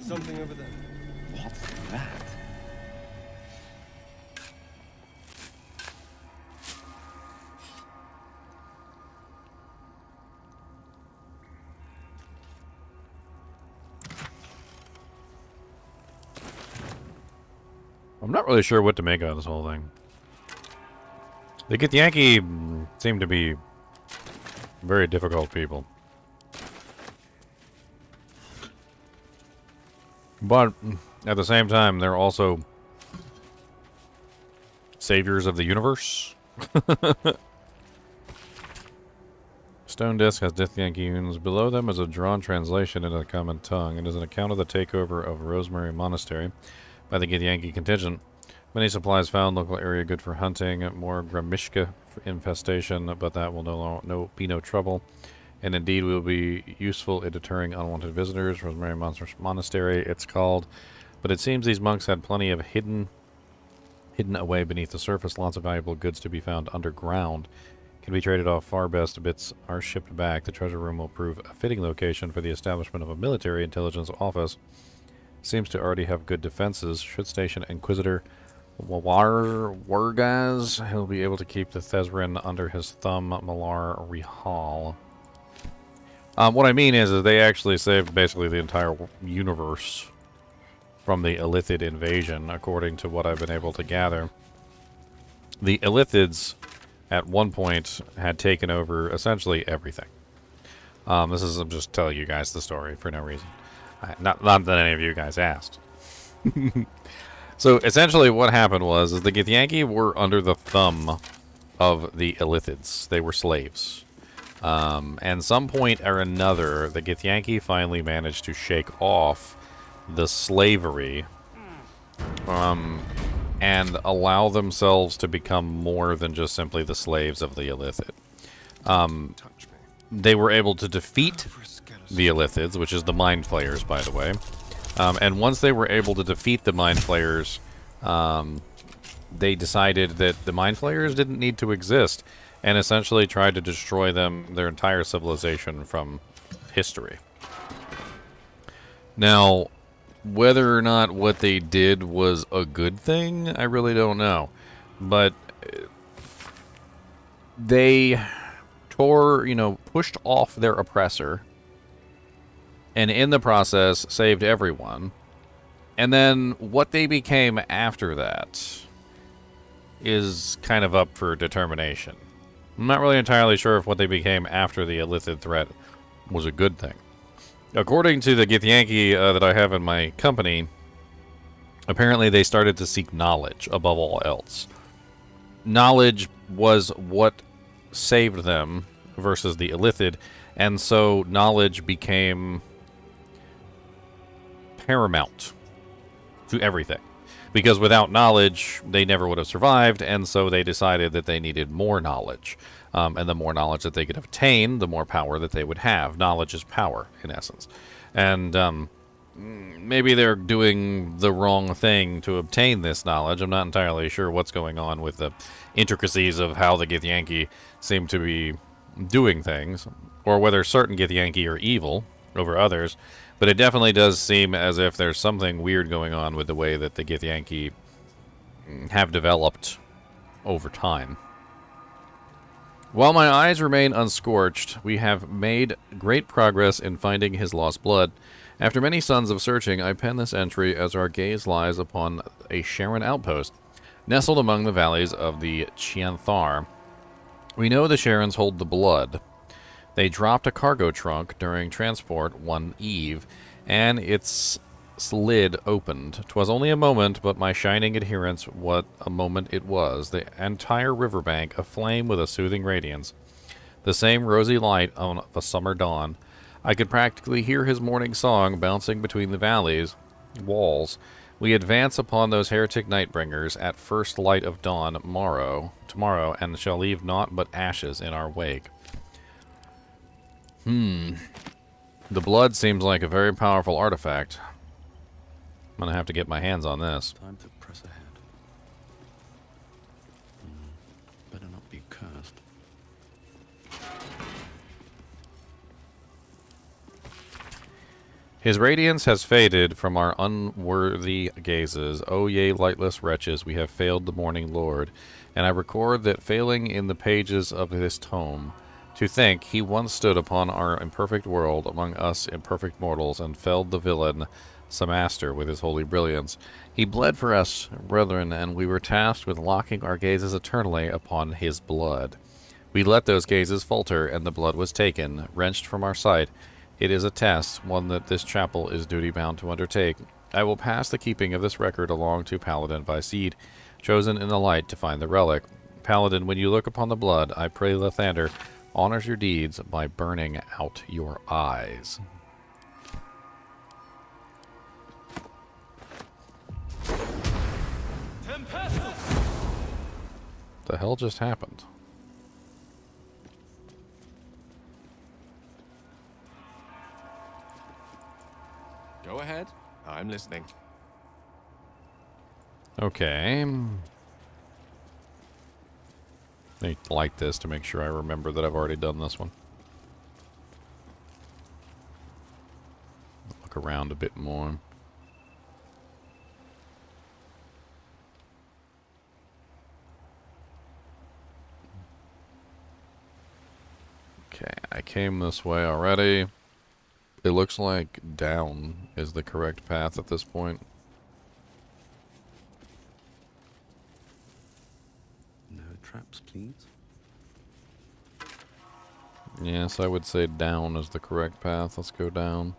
Something over there. I'm not really sure what to make of this whole thing. The Githyanki seem to be very difficult people. But at the same time, they're also saviors of the universe. Stone Disc has Githyanki runes. Below them is a drawn translation into the common tongue. It is an account of the takeover of Rosemary Monastery by the Githyanki contingent. Many supplies found, local area good for hunting, more Gramishka infestation, but that will be no trouble. And indeed will be useful in deterring unwanted visitors. Rosemary Monastery, it's called. But it seems these monks had plenty of hidden away beneath the surface. Lots of valuable goods to be found underground. Can be traded off. Far best bits are shipped back. The treasure room will prove a fitting location for the establishment of a military intelligence office. Seems to already have good defenses. Should station Inquisitor Wargaz. He'll be able to keep the Thezrin under his thumb. Malar Rihal. What I mean is they actually saved basically the entire universe from the Illithid invasion, according to what I've been able to gather. The Illithids, at one point, had taken over essentially everything. I'm just telling you guys the story for no reason. Not that any of you guys asked. So, essentially what happened was the Githyanki were under the thumb of the Illithids. They were slaves. And some point or another, the Githyanki finally managed to shake off the slavery and allow themselves to become more than just simply the slaves of the Illithid. They were able to defeat the Illithids, which is the Mind Flayers, by the way. And once they were able to defeat the Mind Flayers, they decided that the Mind Flayers didn't need to exist, and essentially tried to destroy their entire civilization from history. Now, whether or not what they did was a good thing, I really don't know. But they pushed off their oppressor, and in the process saved everyone. And then what they became after that is kind of up for determination. I'm not really entirely sure if what they became after the Illithid threat was a good thing. According to the Githyanki that I have in my company, apparently they started to seek knowledge above all else. Knowledge was what saved them versus the Illithid, and so knowledge became paramount to everything. Because without knowledge, they never would have survived, and so they decided that they needed more knowledge. And the more knowledge that they could obtain, the more power that they would have. Knowledge is power, in essence. And maybe they're doing the wrong thing to obtain this knowledge. I'm not entirely sure what's going on with the intricacies of how the Githyanki seem to be doing things, or whether certain Githyanki are evil over others. But it definitely does seem as if there's something weird going on with the way that the Githyanki have developed over time. While my eyes remain unscorched, we have made great progress in finding his lost blood. After many suns of searching, I pen this entry as our gaze lies upon a Sharon outpost, nestled among the valleys of the Chianthar. We know the Sharons hold the blood. They dropped a cargo trunk during transport one eve, and its lid opened. 'Twas only a moment, but my shining adherence, what a moment it was. The entire riverbank aflame with a soothing radiance. The same rosy light on a summer dawn. I could practically hear his morning song bouncing between the valley's walls. We advance upon those heretic nightbringers at first light of dawn tomorrow, and shall leave naught but ashes in our wake. The blood seems like a very powerful artifact. I'm gonna have to get my hands on this. Time to press ahead. Better not be cursed. His radiance has faded from our unworthy gazes. O ye lightless wretches, we have failed the morning Lord. And I record that failing in the pages of this tome, to think he once stood upon our imperfect world among us imperfect mortals and felled the villain Samaster with his holy brilliance. He bled for us, brethren, and we were tasked with locking our gazes eternally upon his blood. We let those gazes falter, and the blood was taken, wrenched from our sight. It is a test, one that this chapel is duty-bound to undertake. I will pass the keeping of this record along to Paladin Visede, chosen in the light to find the relic. Paladin, when you look upon the blood, I pray Lathander honors your deeds by burning out your eyes. The hell just happened? Go ahead. I'm listening. Okay. I need to light this to make sure I remember that I've already done this one. Look around a bit more. Okay, I came this way already. It looks like down is the correct path at this point. No traps, please. Yes, I would say down is the correct path. Let's go down.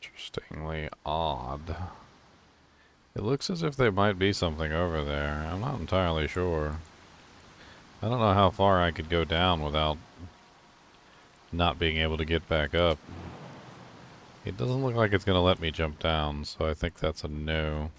Interestingly odd. It looks as if there might be something over there. I'm not entirely sure. I don't know how far I could go down without not being able to get back up. It doesn't look like it's going to let me jump down, so I think that's a no.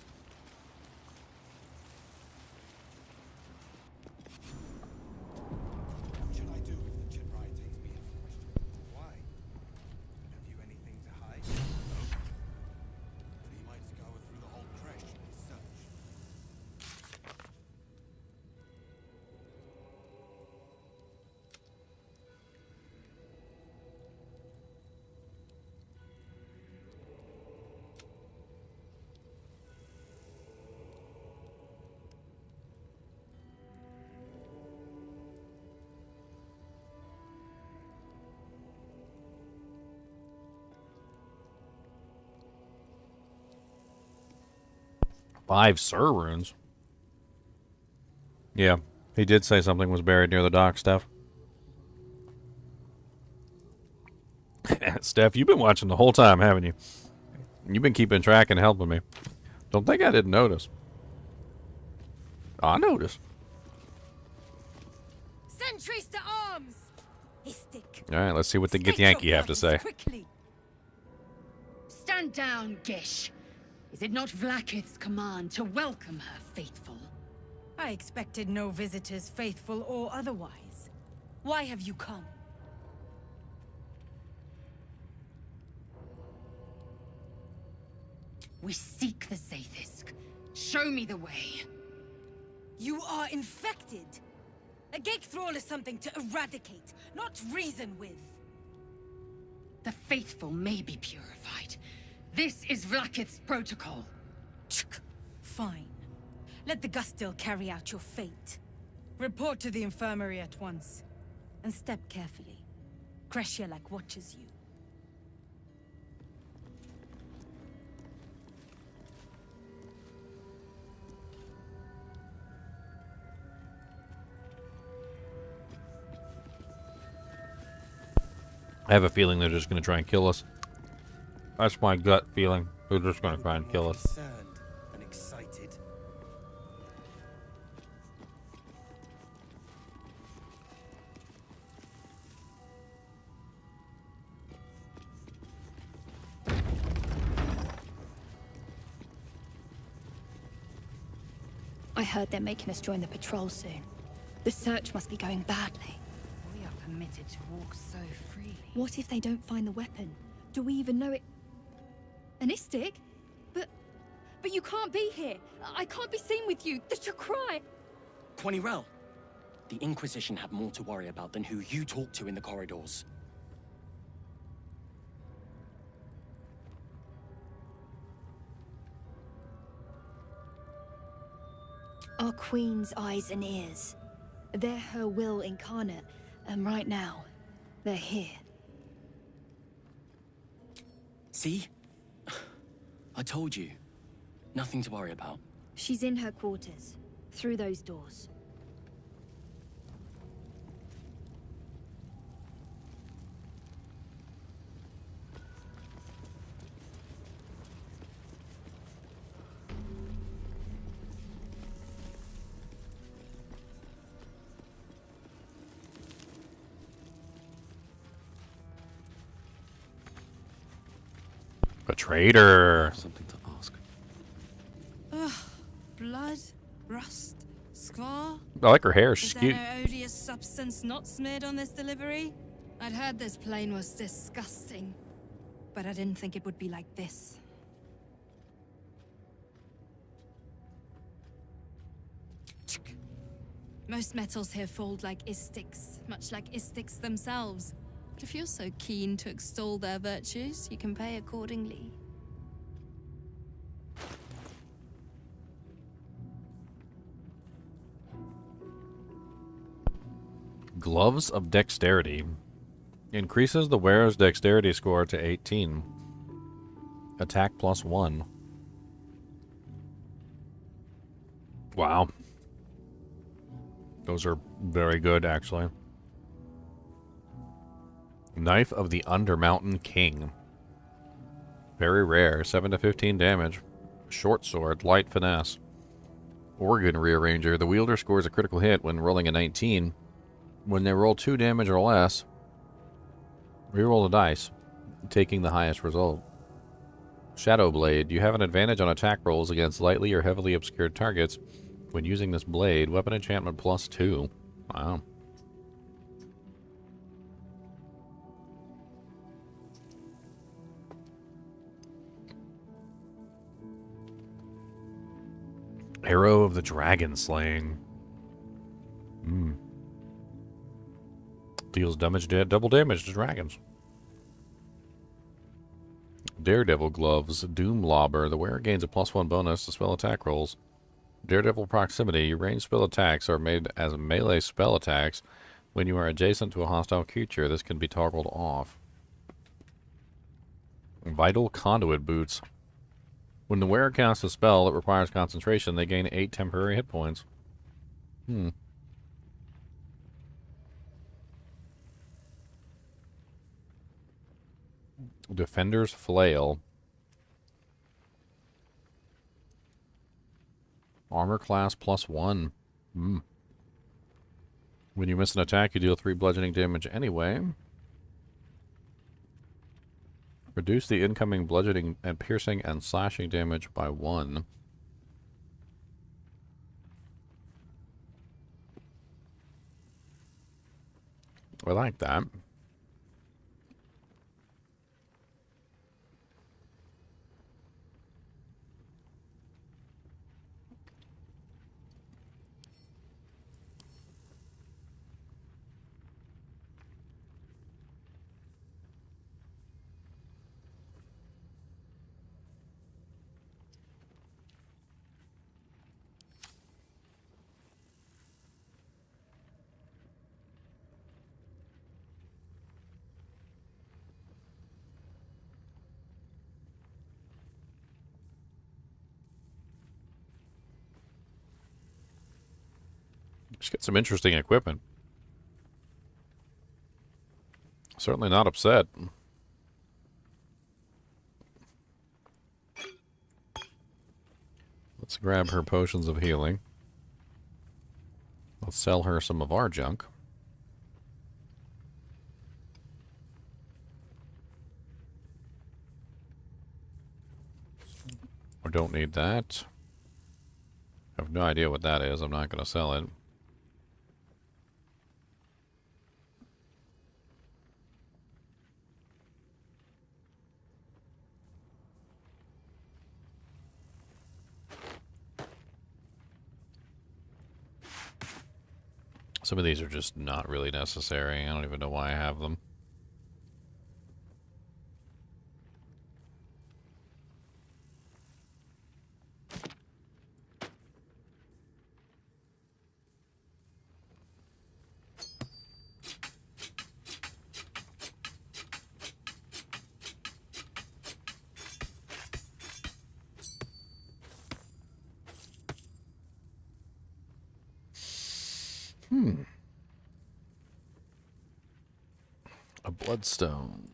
Five Sir runes. Yeah, he did say something was buried near the dock, Steph. Steph, you've been watching the whole time, haven't you? You've been keeping track and helping me. Don't think I didn't notice. I noticed. Sentries to arms! Istik. All right, let's see what the Githyanki have to say. Quickly. Stand down, Gish. Is it not Vlaakith's command to welcome her faithful? I expected no visitors, faithful or otherwise. Why have you come? We seek the Sathisk. Show me the way. You are infected. A gate thrall is something to eradicate, not reason with. The faithful may be purified. This is Vlaakith's protocol. Fine. Let the Gustil carry out your fate. Report to the infirmary at once. And step carefully. Kreshia watches you. I have a feeling they're just going to try and kill us. That's my gut feeling. They're just going to try and kill us. Concerned and excited. I heard they're making us join the patrol soon. The search must be going badly. We are permitted to walk so freely. What if they don't find the weapon? Do we even know it? An Istik? But you can't be here. I can't be seen with you. That's your cry. Quanirel, the Inquisition have more to worry about than who you talk to in the corridors. Our queen's eyes and ears. They're her will incarnate, and right now, they're here. See? I told you. Nothing to worry about. She's in her quarters, through those doors. A traitor. Something to ask. Ugh. Blood, rust, scar. I like her hair. Is She's there cute. no odious substance not smeared on this delivery? I'd heard this plane was disgusting, but I didn't think it would be like this. Most metals here fold like istics, much like istics themselves. But if you're so keen to extol their virtues, you can pay accordingly. Gloves of Dexterity. Increases the wearer's dexterity score to 18. Attack +1. Wow. Those are very good, actually. Knife of the Undermountain King. Very rare. 7 to 15 damage. Short sword, light finesse. Organ Rearranger. The wielder scores a critical hit when rolling a 19. When they roll 2 damage or less, reroll the dice, taking the highest result. Shadow Blade. You have an advantage on attack rolls against lightly or heavily obscured targets when using this blade. Weapon enchantment +2. Wow. Arrow of the Dragon Slaying. Deals double damage to dragons. Daredevil Gloves. Doom Lobber. The wearer gains a +1 bonus to spell attack rolls. Daredevil Proximity. Ranged spell attacks are made as melee spell attacks when you are adjacent to a hostile creature. This can be toggled off. Vital Conduit Boots. When the wearer casts a spell that requires concentration, they gain 8 temporary hit points. Defender's Flail. Armor class +1. When you miss an attack, you deal 3 bludgeoning damage anyway. Reduce the incoming bludgeoning and piercing and slashing damage by 1. I like that. Just get some interesting equipment. Certainly not upset. Let's grab her potions of healing. Let's sell her some of our junk. I don't need that. I have no idea what that is. I'm not going to sell it. Some of these are just not really necessary. I don't even know why I have them. A bloodstone.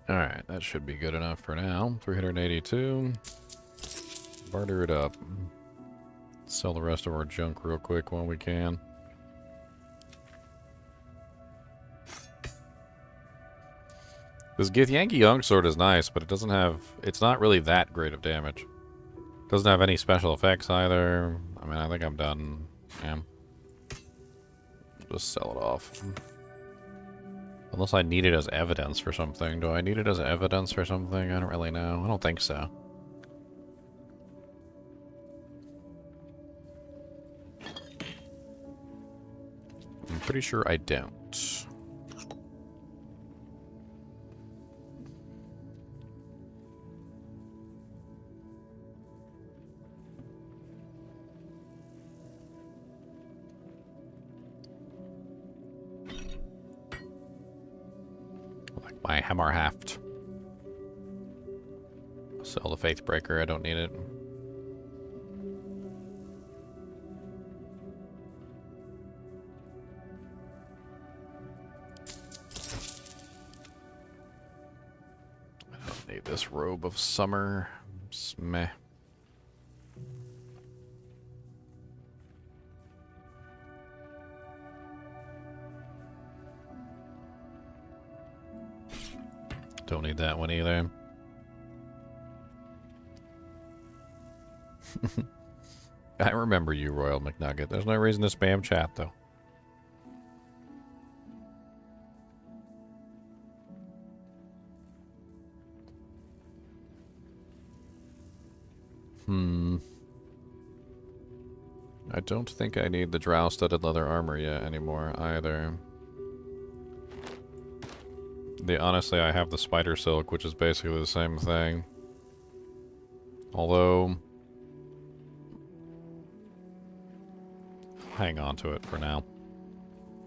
Alright, that should be good enough for now. 382. Barter it up. Sell the rest of our junk real quick while we can. This Githyanki Young Sword is nice, but it doesn't have... It's not really that great of damage. Doesn't have any special effects either. I mean, I think I'm done. Yeah. Just sell it off. Unless I need it as evidence for something. Do I need it as evidence for something? I don't really know. I don't think so. I'm pretty sure I don't. Like my Hammerhaft. Sell the Faithbreaker, I don't need it. Need this robe of summer. Meh. Don't need that one either. I remember you, Royal McNugget. There's no reason to spam chat, though. I don't think I need the drow-studded leather armor yet anymore, either. Honestly, I have the spider silk, which is basically the same thing. Although... hang on to it for now.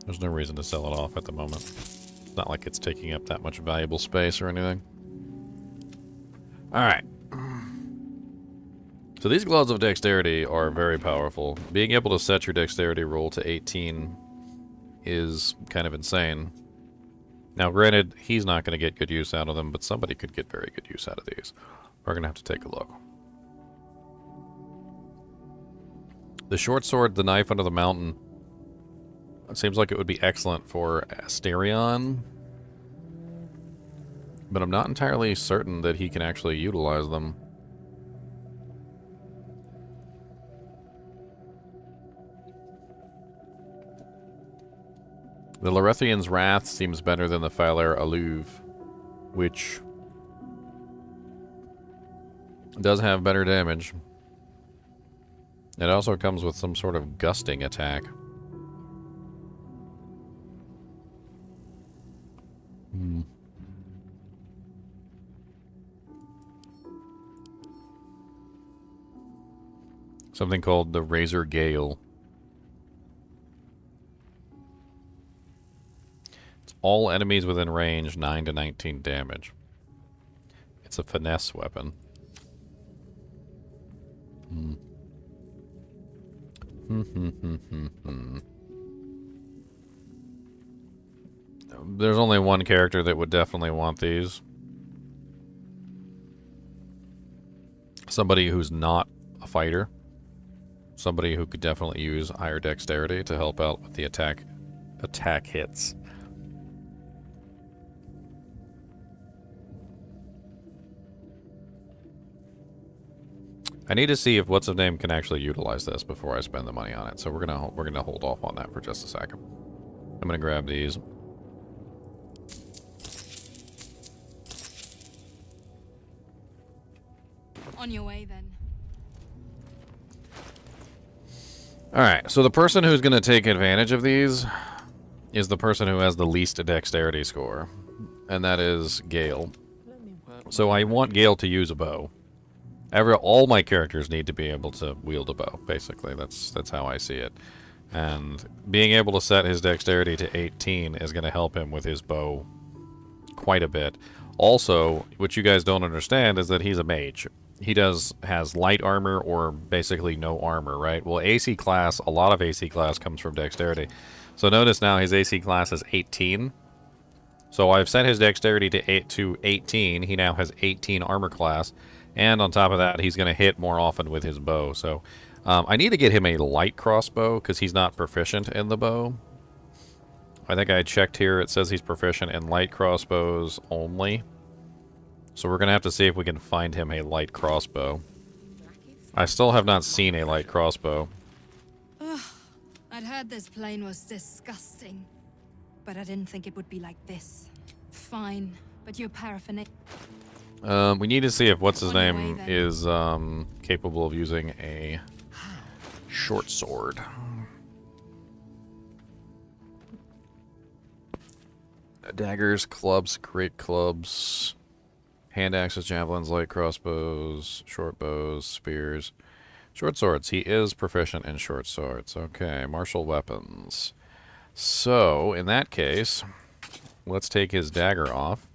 There's no reason to sell it off at the moment. It's not like it's taking up that much valuable space or anything. Alright. So these Gloves of Dexterity are very powerful. Being able to set your dexterity roll to 18 is kind of insane. Now granted, he's not going to get good use out of them, but somebody could get very good use out of these. We're going to have to take a look. The short sword, the knife under the mountain, it seems like it would be excellent for Asterion. But I'm not entirely certain that he can actually utilize them. The Lorethian's Wrath seems better than the Falar Alluve, which does have better damage. It also comes with some sort of gusting attack. Something called the Razor Gale. All enemies within range, 9 to 19 damage. It's a finesse weapon. There's only one character that would definitely want these. Somebody who's not a fighter. Somebody who could definitely use higher dexterity to help out with the attack hits. I need to see if what's his name can actually utilize this before I spend the money on it. So we're gonna hold off on that for just a second. I'm gonna grab these. On your way, then. Alright, so the person who's gonna take advantage of these is the person who has the least dexterity score. And that is Gale. So I want Gale to use a bow. All my characters need to be able to wield a bow, basically. That's how I see it. And being able to set his dexterity to 18 is going to help him with his bow quite a bit. Also, what you guys don't understand is that he's a mage. He has light armor or basically no armor, right? Well, AC class, a lot of AC class comes from dexterity. So notice now his AC class is 18. So I've set his dexterity to 18. He now has 18 armor class. And on top of that, he's going to hit more often with his bow. So I need to get him a light crossbow because he's not proficient in the bow. I think I checked here. It says he's proficient in light crossbows only. So we're going to have to see if we can find him a light crossbow. I still have not seen a light crossbow. Ugh, I'd heard this plane was disgusting, but I didn't think it would be like this. Fine, but your paraphernalia... We need to see if what's-his-name is capable of using a short sword. Daggers, clubs, great clubs, hand axes, javelins, light crossbows, short bows, spears, short swords. He is proficient in short swords. Okay, martial weapons. So, in that case, let's take his dagger off.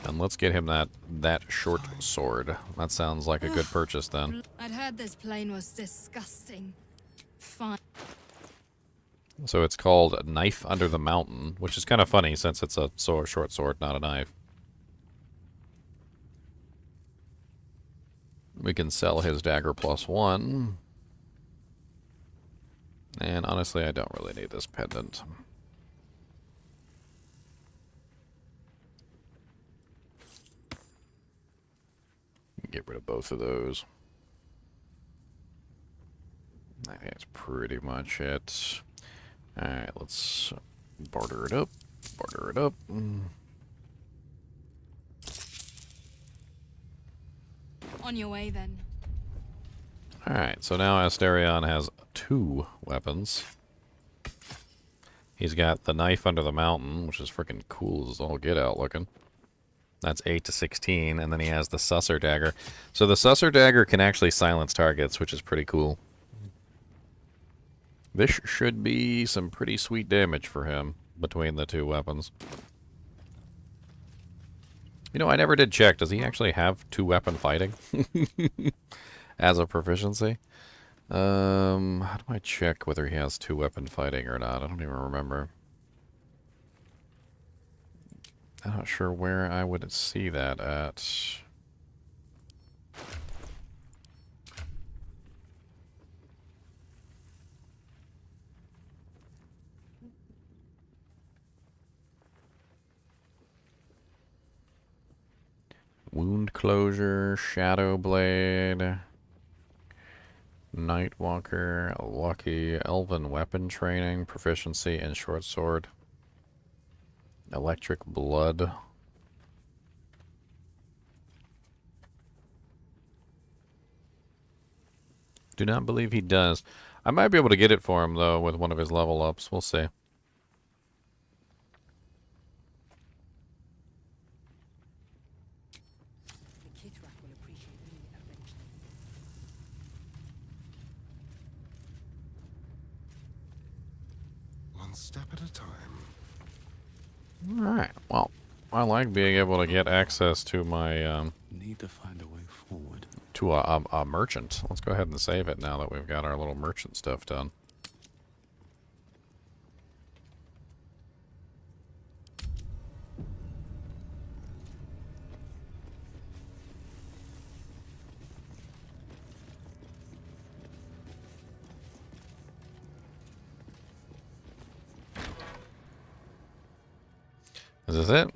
And let's get him that short sword. That sounds like a good purchase then. I'd heard this plane was disgusting. Fine. So it's called Knife Under the Mountain, which is kind of funny since it's a short sword, not a knife. We can sell his dagger +1. And honestly, I don't really need this pendant. Get rid of both of those. I think that's pretty much it. Alright, let's barter it up. Barter it up. On your way, then. Alright, so now Asterion has 2 weapons. He's got the Knife Under the Mountain, which is freaking cool as all get out looking. That's 8 to 16, and then he has the Susser Dagger. So the Susser Dagger can actually silence targets, which is pretty cool. This should be some pretty sweet damage for him between the 2 weapons. You know, I never did check. Does he actually have 2-weapon fighting as a proficiency? How do I check whether he has 2-weapon fighting or not? I don't even remember. I'm not sure where I would see that at. Wound Closure, Shadow Blade, Nightwalker, Lucky, Elven Weapon Training, Proficiency in Short Sword. Electric Blood. Do not believe he does. I might be able to get it for him, though, with one of his level ups. We'll see. One step at a time. Alright, well, I like being able to get access to my, Need to find a way forward. to a merchant. Let's go ahead and save it now that we've got our little merchant stuff done. Is this it?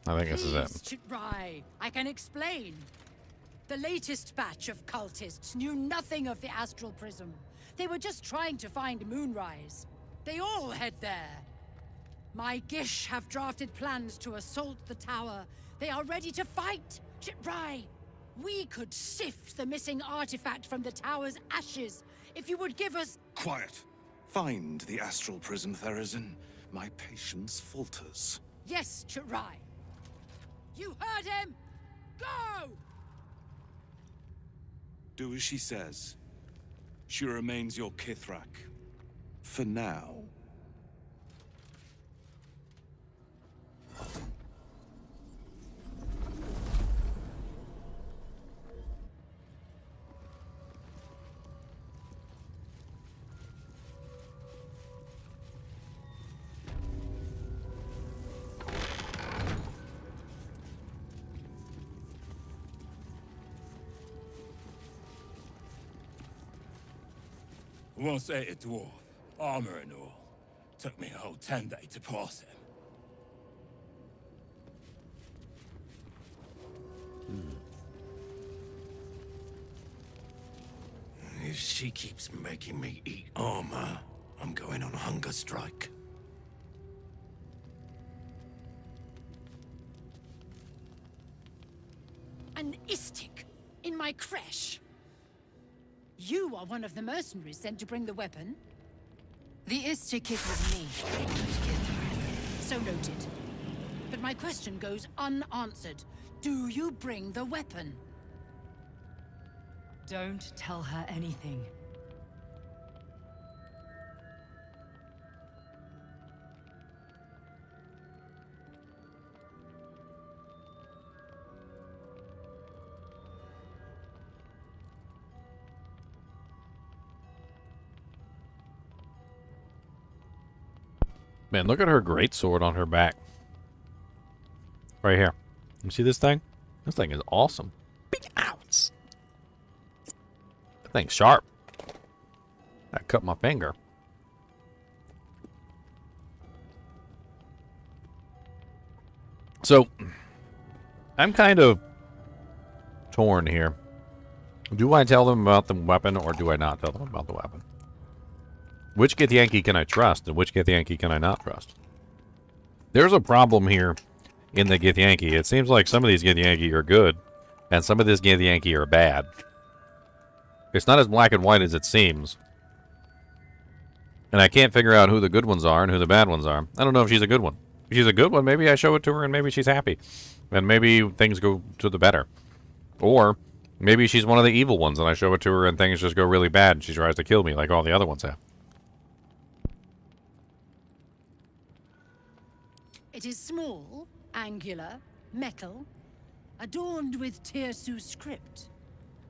I think this is it. Please, Chitrai, I can explain. The latest batch of cultists knew nothing of the Astral Prism. They were just trying to find Moonrise. They all head there. My Gish have drafted plans to assault the tower. They are ready to fight. Chitrai, we could sift the missing artifact from the tower's ashes if you would give us... Quiet. Find the Astral Prism, Therazin. My patience falters. Yes, Chitrai. You heard him! Go! Do as she says. She remains your Kithrak. For now. Once ate a dwarf, armor and all. Took me a whole 10 days to pass him. If she keeps making me eat armor, I'm going on hunger strike. An Istik in my creche. You are one of the mercenaries sent to bring the weapon. The Istik is with me. So noted. But my question goes unanswered. Do you bring the weapon? Don't tell her anything. Man, look at her greatsword on her back. Right here. You see this thing? This thing is awesome. Big outs. That thing's sharp. That cut my finger. So, I'm kind of torn here. Do I tell them about the weapon or do I not tell them about the weapon? Which Githyanki can I trust and which Githyanki can I not trust? There's a problem here in the Githyanki. It seems like some of these Githyanki are good and some of these Githyanki are bad. It's not as black and white as it seems. And I can't figure out who the good ones are and who the bad ones are. I don't know if she's a good one. If she's a good one, maybe I show it to her and maybe she's happy. And maybe things go to the better. Or maybe she's one of the evil ones and I show it to her and things just go really bad and she tries to kill me like all the other ones have. It is small, angular, metal, adorned with Tirsu script.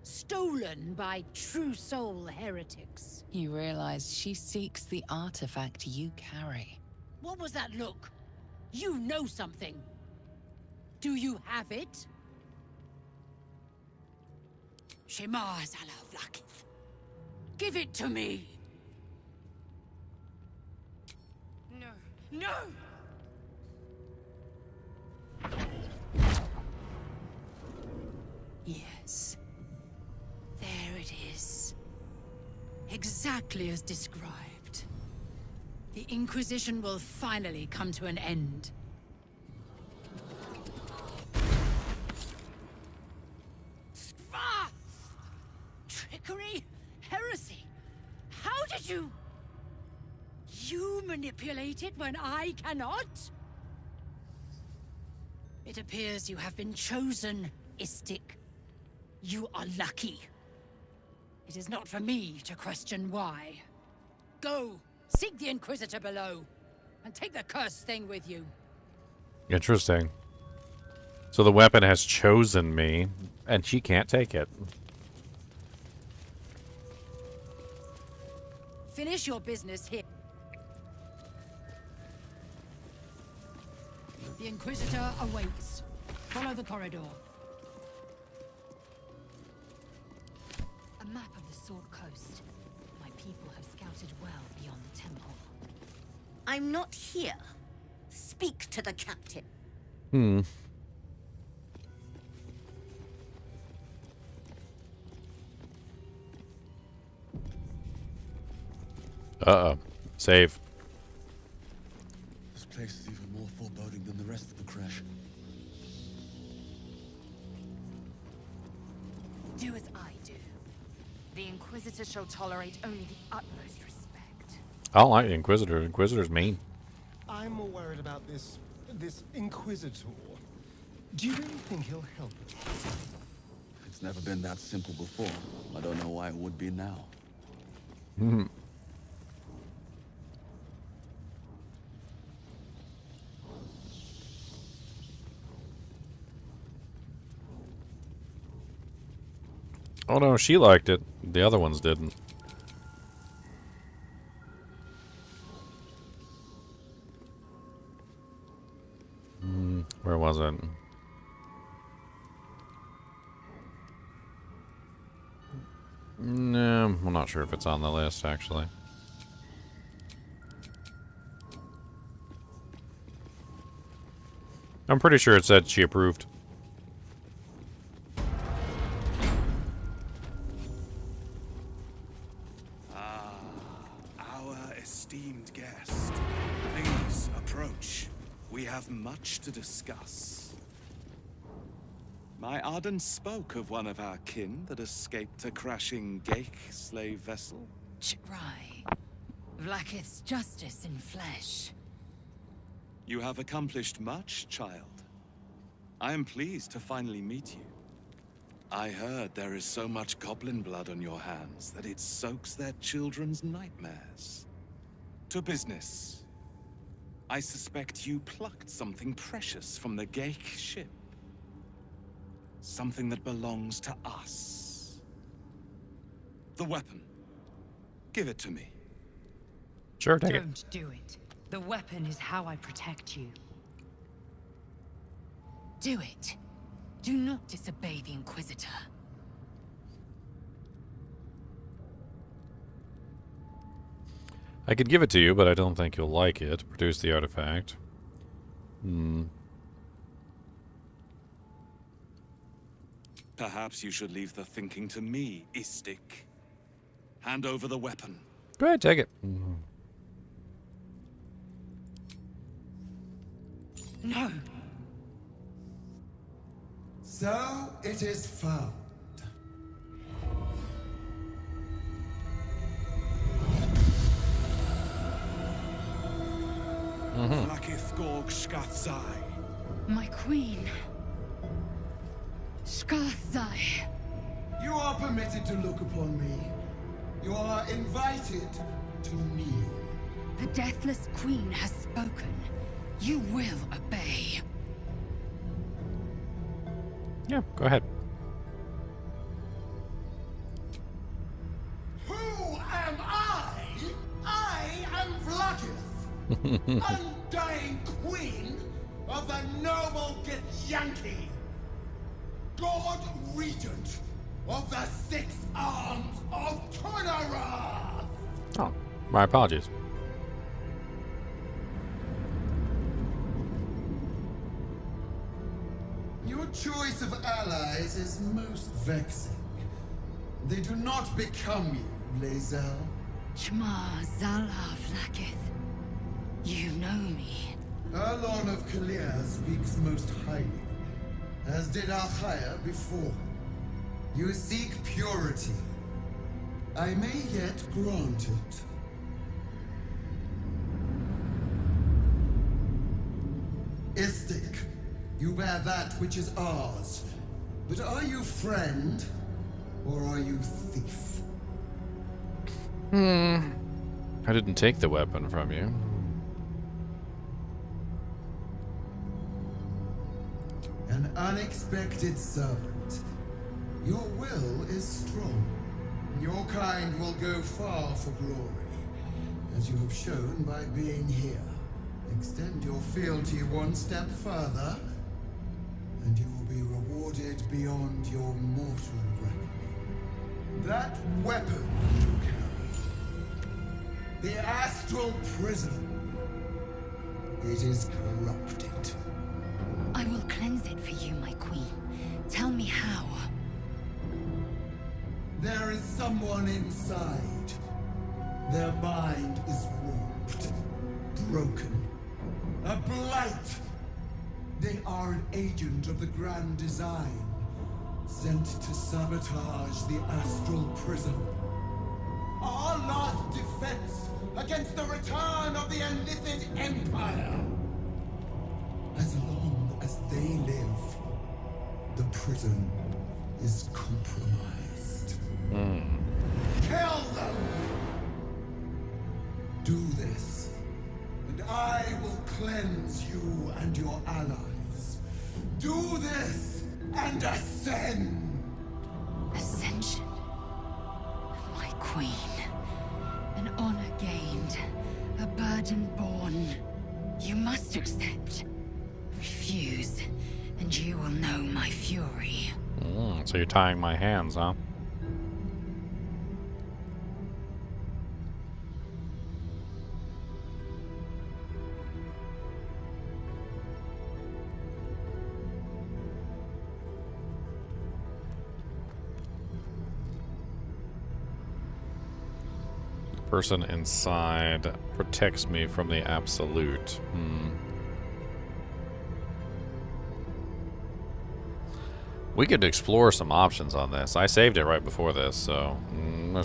Stolen by true soul heretics. You realize she seeks the artifact you carry. What was that look? You know something. Do you have it? Shema Zalavlakith. Give it to me. No. No! Yes. There it is. Exactly as described. The Inquisition will finally come to an end. Ah! Trickery? Heresy? How did you... You manipulate it when I cannot? It appears you have been chosen, Istik. You are lucky. It is not for me to question why. Go, seek the Inquisitor below, and take the cursed thing with you. Interesting. So the weapon has chosen me, and she can't take it. Finish your business here. The Inquisitor awaits. Follow the corridor. A map of the Sword Coast. My people have scouted well beyond the temple. I'm not here. Speak to the captain. Uh-oh. Save. This place is even more foreboding than the rest of the crash. Do as I do. The Inquisitor shall tolerate only the utmost respect. I don't like the Inquisitor. Inquisitor's mean. I'm more worried about this Inquisitor. Do you really think he'll help us? It's never been that simple before. I don't know why it would be now. Hmm. Oh no, she liked it. The other ones didn't. Where was it? No, I'm not sure if it's on the list, actually. I'm pretty sure it said she approved. Our esteemed guest. Please approach. We have much to discuss. My Arden spoke of one of our kin that escaped a crashing Geik slave vessel. Right. Vlaakith's justice in flesh. You have accomplished much, child. I am pleased to finally meet you. I heard there is so much goblin blood on your hands that it soaks their children's nightmares. To business. I suspect you plucked something precious from the Geik ship. Something that belongs to us. The weapon. Give it to me. Sure, take it. Don't do it. The weapon is how I protect you. Do it. Do not disobey the Inquisitor. I could give it to you, but I don't think you'll like it. Produce the artifact. Perhaps you should leave the thinking to me, Istik. Hand over the weapon. Go ahead, take it. No. So it is found. Vlaakith Gorg Skathzai. My queen. Skathzai. You are permitted to look upon me. You are invited to kneel. The Deathless Queen has spoken. You will obey. Yeah, go ahead. Who am I? I am Vlaakith, undying queen of the noble Githyanki, God Regent of the Six Arms of Tornara. Oh, my apologies. Your choice of allies is most vexing. They do not become you, Lae'zel. Shma Zala Vlaakith. You know me. Erlon of Kalir speaks most highly, as did Alchaya before. You seek purity. I may yet grant it. Istik, you bear that which is ours. But are you friend, or are you thief? I didn't take the weapon from you. An unexpected servant. Your will is strong. Your kind will go far for glory, as you have shown by being here. Extend your fealty one step further, and you will be rewarded beyond your mortal reckoning. That weapon you carry, the Astral Prism, it is corrupted. I will cleanse it for you, my queen. Tell me how. There is someone inside. Their mind mind is warped, broken, a blight. They are an agent of the grand design, sent to sabotage the astral prism. Our last defense against the return of the Illithid Empire. As long as they live, the prism is compromised. Kill them! Do this, and I will cleanse you and your allies. Do this, and ascend! Ascension. My queen. An honor gained. A burden borne. You must accept. Refuse, and you will know my fury. So you're tying my hands, huh? The person inside protects me from the absolute. We could explore some options on this. I saved it right before this, so we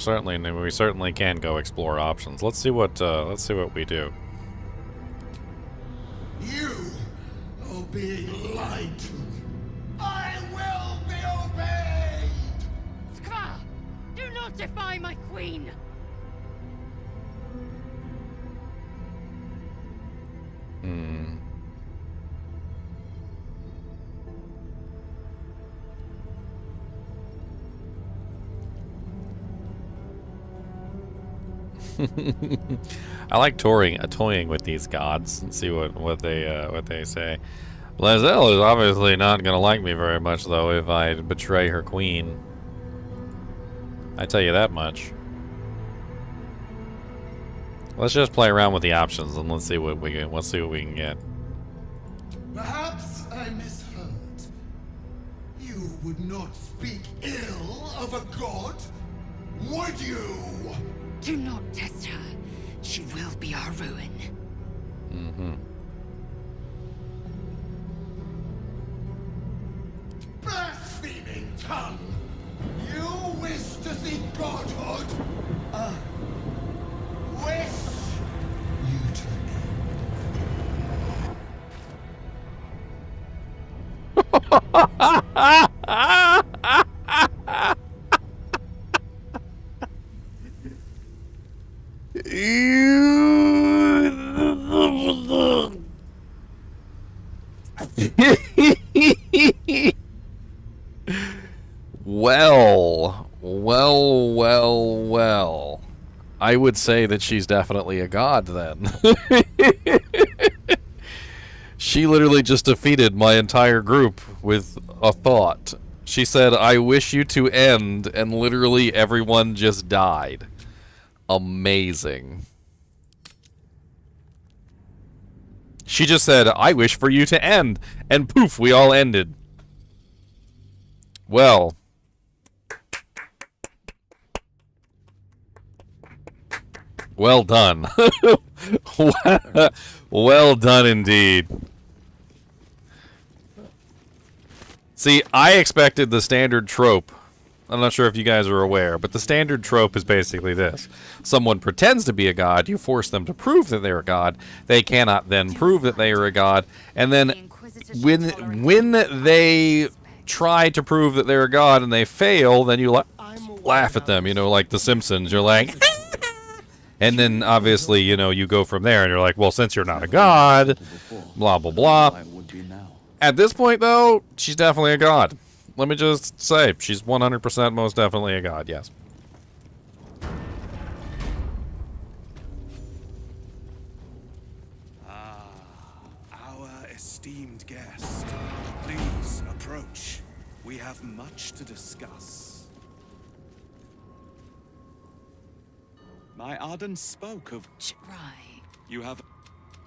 certainly can go explore options. Let's see what we do. You are being lied to. I will be obeyed! Skva! Do not defy my queen! I like toying with these gods and see what they say. Lae'zel is obviously not gonna like me very much though if I betray her queen. I tell you that much. Let's just play around with the options and let's see what we can get. Perhaps I misheard. You would not speak ill of a god, would you? Do not test her. She will be our ruin. Blaspheming tongue! You wish to see godhood? Wish you to Well. I would say that she's definitely a god then. She literally just defeated my entire group with a thought. She said, "I wish you to end," and literally everyone just died. Amazing. She just said, "I wish for you to end," and poof, we all ended. Well. Well done. Well done indeed. See, I expected the standard trope. I'm not sure if you guys are aware, but the standard trope is basically this. Someone pretends to be a god, you force them to prove that they're a god, they cannot then prove that they are a god, and then when they try to prove that they're a god and they fail, then you laugh at them, you know, like The Simpsons. You're like, and then obviously, you know, you go from there and you're like, well, since you're not a god, blah, blah, blah. At this point, though, she's definitely a god. Let me just say, she's 100% most definitely a god, yes. Our esteemed guest, please approach. We have much to discuss. My Arden spoke of... Try. You have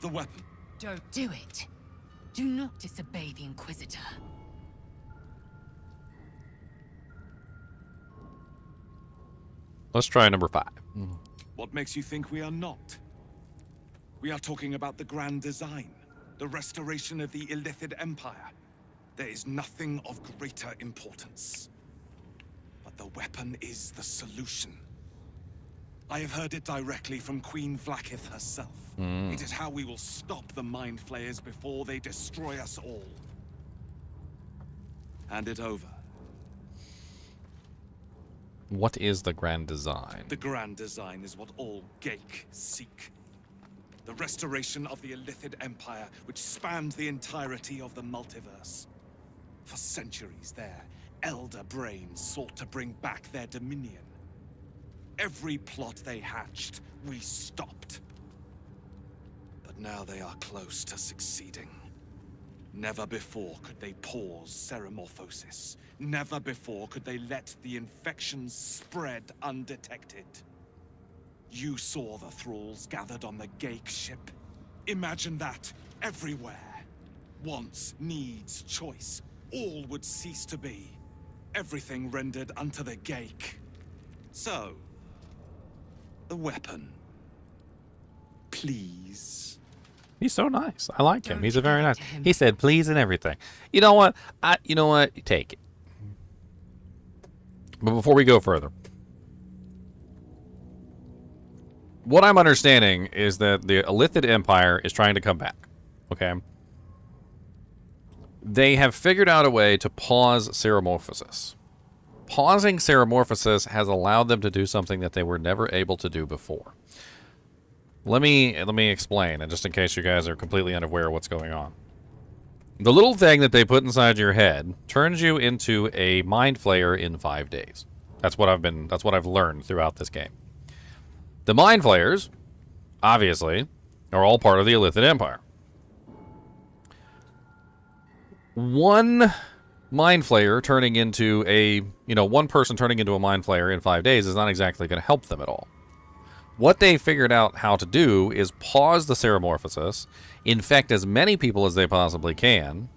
the weapon. Don't do it. Do not disobey the Inquisitor. Let's try number 5. What makes you think we are not? We are talking about the grand design, the restoration of the Illithid Empire. There is nothing of greater importance. But the weapon is the solution. I have heard it directly from Queen Vlaakith herself. It is how we will stop the Mind Flayers before they destroy us all. Hand it over. What is the grand design? The grand design is what all Geik seek. The restoration of the Illithid Empire, which spanned the entirety of the multiverse. For centuries, their elder brains sought to bring back their dominion. Every plot they hatched, we stopped. But now they are close to succeeding. Never before could they pause Ceremorphosis. Never before could they let the infections spread undetected. You saw the thralls gathered on the Geik ship. Imagine that everywhere. Wants, needs, choice. All would cease to be. Everything rendered unto the Geik. So, the weapon. Please. He's so nice. I like him. He's a very nice. He said please and everything. You know what? You know what? Take it. But before we go further, what I'm understanding is that the Illithid Empire is trying to come back. Okay? They have figured out a way to pause Ceremorphosis. Pausing Ceremorphosis has allowed them to do something that they were never able to do before. Let me explain, and just in case you guys are completely unaware of what's going on. The little thing that they put inside your head turns you into a mind flayer in 5 days. That's what I've learned throughout this game. The mind flayers, obviously, are all part of the Illithid Empire. One mind flayer turning into one person turning into a mind flayer in 5 days is not exactly going to help them at all. What they figured out how to do is pause the Ceremorphosis, infect as many people as they possibly can,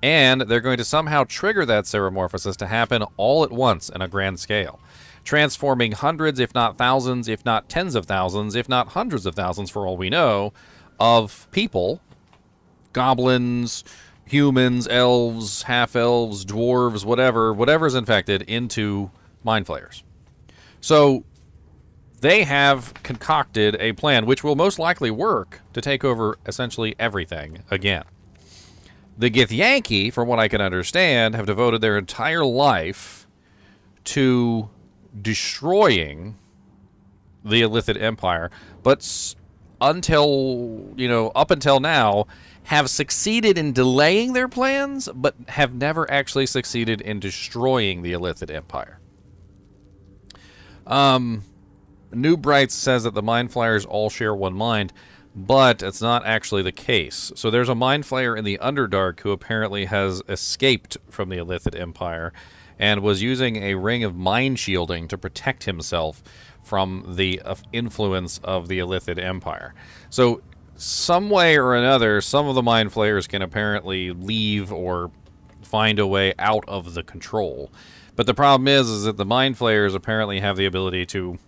and they're going to somehow trigger that Ceremorphosis to happen all at once in a grand scale, transforming hundreds, if not thousands, if not tens of thousands, if not hundreds of thousands, for all we know, of people, goblins, humans, elves, half-elves, dwarves, whatever's infected, into mind flayers. So they have concocted a plan which will most likely work to take over essentially everything again. The Githyanki, from what I can understand, have devoted their entire life to destroying the Illithid Empire, but up until now, have succeeded in delaying their plans, but have never actually succeeded in destroying the Illithid Empire. New Bright says that the Mind Flayers all share one mind, but it's not actually the case. So there's a Mind Flayer in the Underdark who apparently has escaped from the Illithid Empire and was using a ring of mind shielding to protect himself from the influence of the Illithid Empire. So some way or another, some of the Mind Flayers can apparently leave or find a way out of the control. But the problem is that the Mind Flayers apparently have the ability to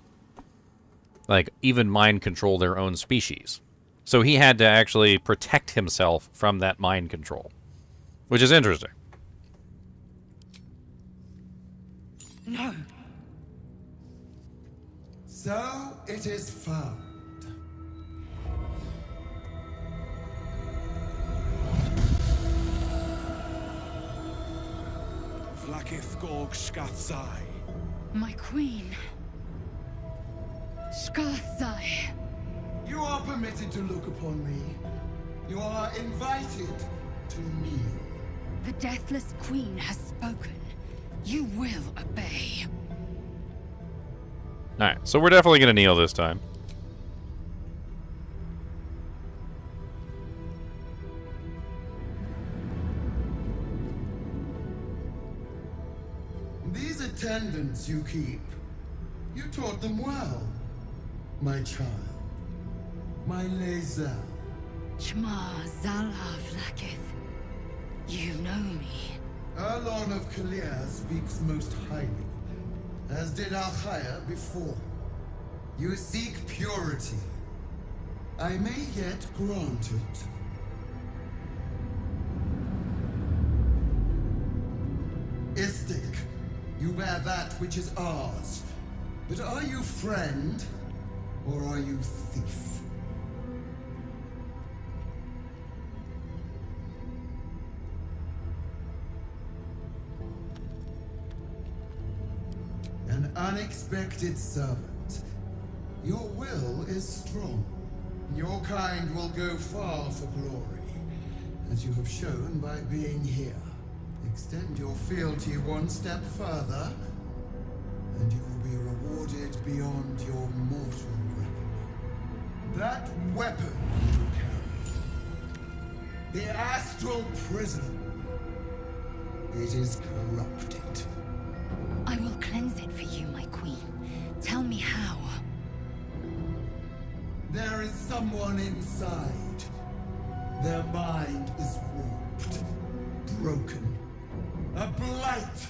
even mind control their own species. So he had to actually protect himself from that mind control, which is interesting. No. So it is found. Vlaakith Gorg Shkathzai. My queen. Shkathzai. You are permitted to look upon me. You are invited to kneel. The Deathless Queen has spoken. You will obey. Alright, so we're definitely going to kneel this time. These attendants you keep, you taught them well, my child. My Lae'zel. Chma Zala Vlaakith. You know me. Erlon of Kalir speaks most highly, as did Alchaya before. You seek purity. I may yet grant it. Istik, you bear that which is ours. But are you friend, or are you thief? An unexpected servant. Your will is strong. Your kind will go far for glory, as you have shown by being here. Extend your fealty one step further, and you will be rewarded beyond your mortal reckoning. That weapon you carry, the astral prism, it is corrupted. I will cleanse it for you, my queen. Tell me how. There is someone inside. Their mind is warped, broken. A blight!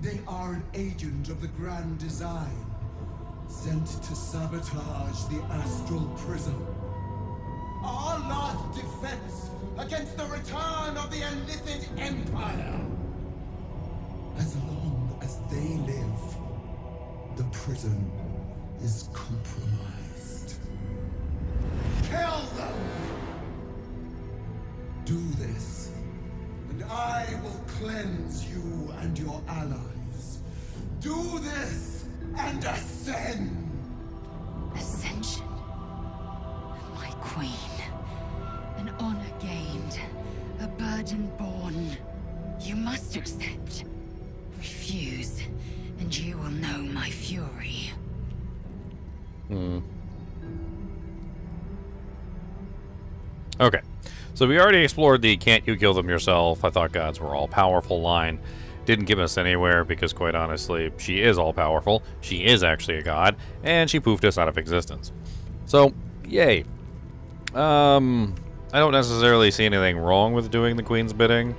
They are an agent of the Grand Design, sent to sabotage the Astral Prism. Our last defense against the return of the Illithid Empire! As long as they live, the prison is compromised. Kill them! Do this, and I will cleanse you and your allies. Do this, and ascend! Ascension. My queen. An honor gained. A burden borne. You must accept. Refuse, and you will know my fury. Okay. So we already explored the can't you kill them yourself, I thought gods were all powerful line. Didn't give us anywhere because quite honestly, she is all powerful, she is actually a god, and she poofed us out of existence. So, yay. I don't necessarily see anything wrong with doing the queen's bidding.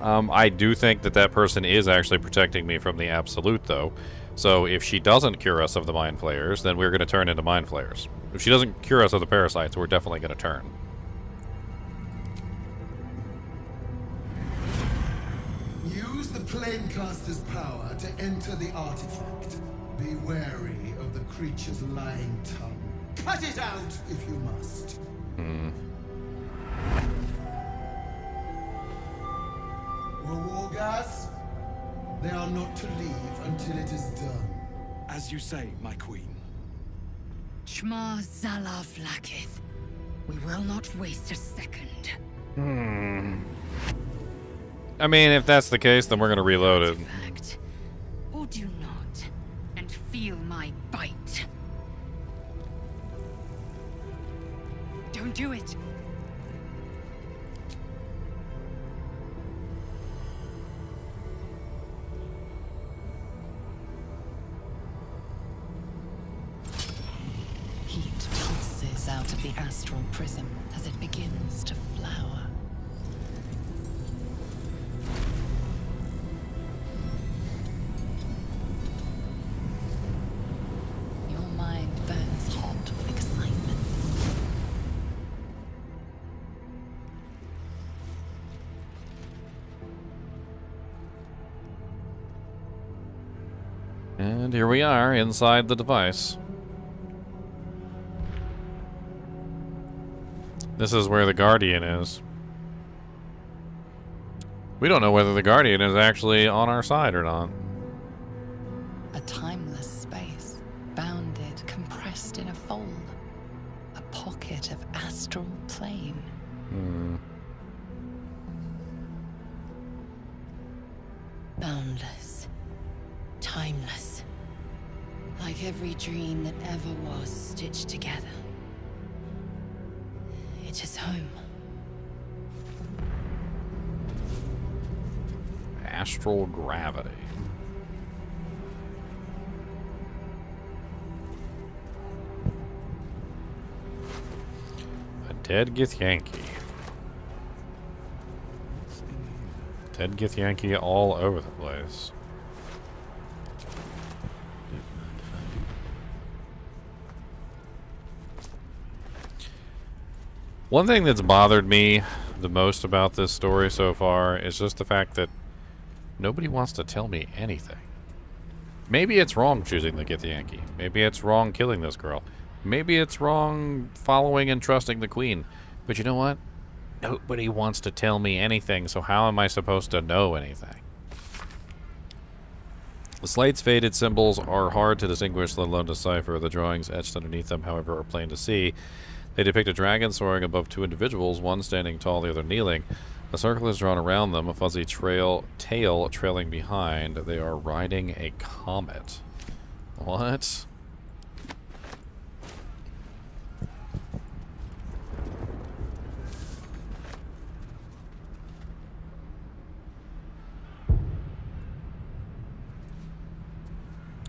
I do think that that person is actually protecting me from the absolute though. So if she doesn't cure us of the mind flayers, then we're going to turn into mind flayers. If she doesn't cure us of the parasites, we're definitely going to turn. Use the Planecaster's power to enter the artifact. Be wary of the creature's lying tongue. Cut it out if you must. Wargas, they are not to leave until it is done. As you say, my queen. Shma Zalaf Lakith. We will not waste a second. I mean, if that's the case, then we're going to reload it. Or do not, and feel my bite. Don't do it. Heat pulses out of the astral prism as it begins to flower. Your mind burns hot with excitement. And here we are inside the device. This is where the Guardian is. We don't know whether the Guardian is actually on our side or not. A timeless space, bounded, compressed in a fold. A pocket of astral plane. Boundless. Timeless. Like every dream that ever was stitched together. It is home. Astral gravity. A dead Githyanki. Dead Githyanki all over the place. One thing that's bothered me the most about this story so far is just the fact that nobody wants to tell me anything. Maybe it's wrong choosing the Githyanki. Maybe it's wrong killing this girl. Maybe it's wrong following and trusting the queen. But you know what? Nobody wants to tell me anything, so how am I supposed to know anything? The slate's faded symbols are hard to distinguish, let alone decipher. The drawings etched underneath them, however, are plain to see. They depict a dragon soaring above two individuals, one standing tall, the other kneeling. A circle is drawn around them, a fuzzy tail trailing behind. They are riding a comet. What?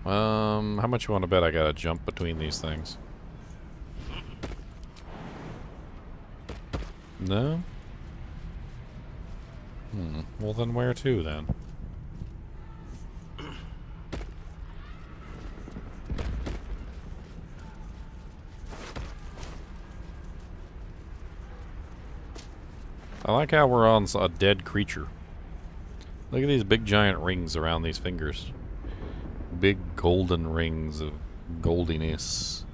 How much you want to bet I gotta jump between these things? No? Well, then where to, then? I like how we're on a dead creature. Look at these big giant rings around these fingers. Big golden rings of goldiness.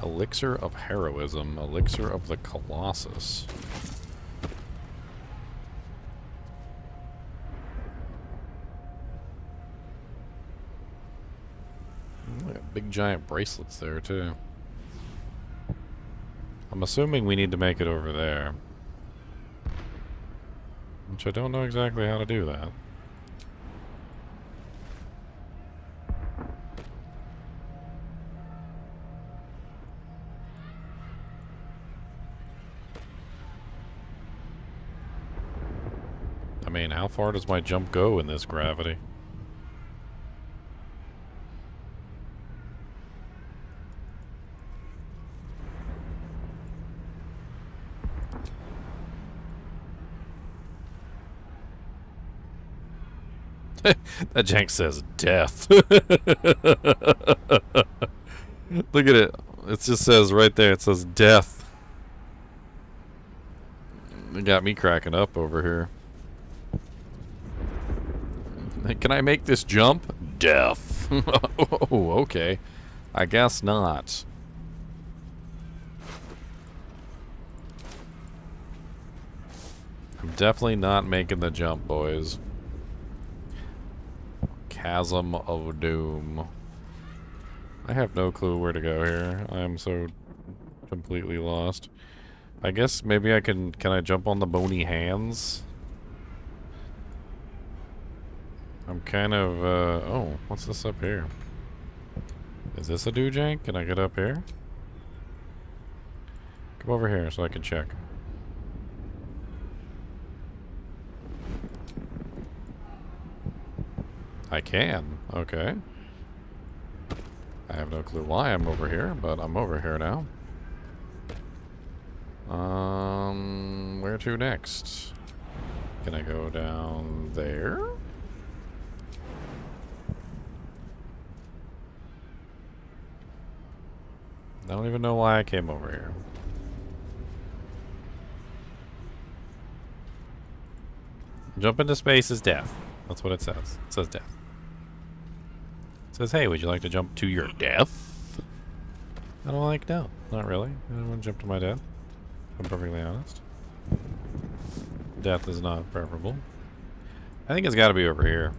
Elixir of Heroism, Elixir of the Colossus. Look at big giant bracelets there too. I'm assuming we need to make it over there. Which I don't know exactly how to do that. I mean, how far does my jump go in this gravity? That jank says death. Look at it. It just says right there, it says death. It got me cracking up over here. Can I make this jump? Death. Oh, okay. I guess not. I'm definitely not making the jump, boys. Chasm of Doom. I have no clue where to go here. I am so completely lost. I guess maybe I can I jump on the bony hands? I'm kind of, oh, what's this up here? Is this a doojank? Can I get up here? Come over here so I can check. I can. Okay. I have no clue why I'm over here, but I'm over here now. Where to next? Can I go down there? I don't even know why I came over here. Jump into space is death. That's what it says. It says death. It says, hey, would you like to jump to your death? I don't like, no, not really. I don't want to jump to my death. If I'm perfectly honest. Death is not preferable. I think it's got to be over here.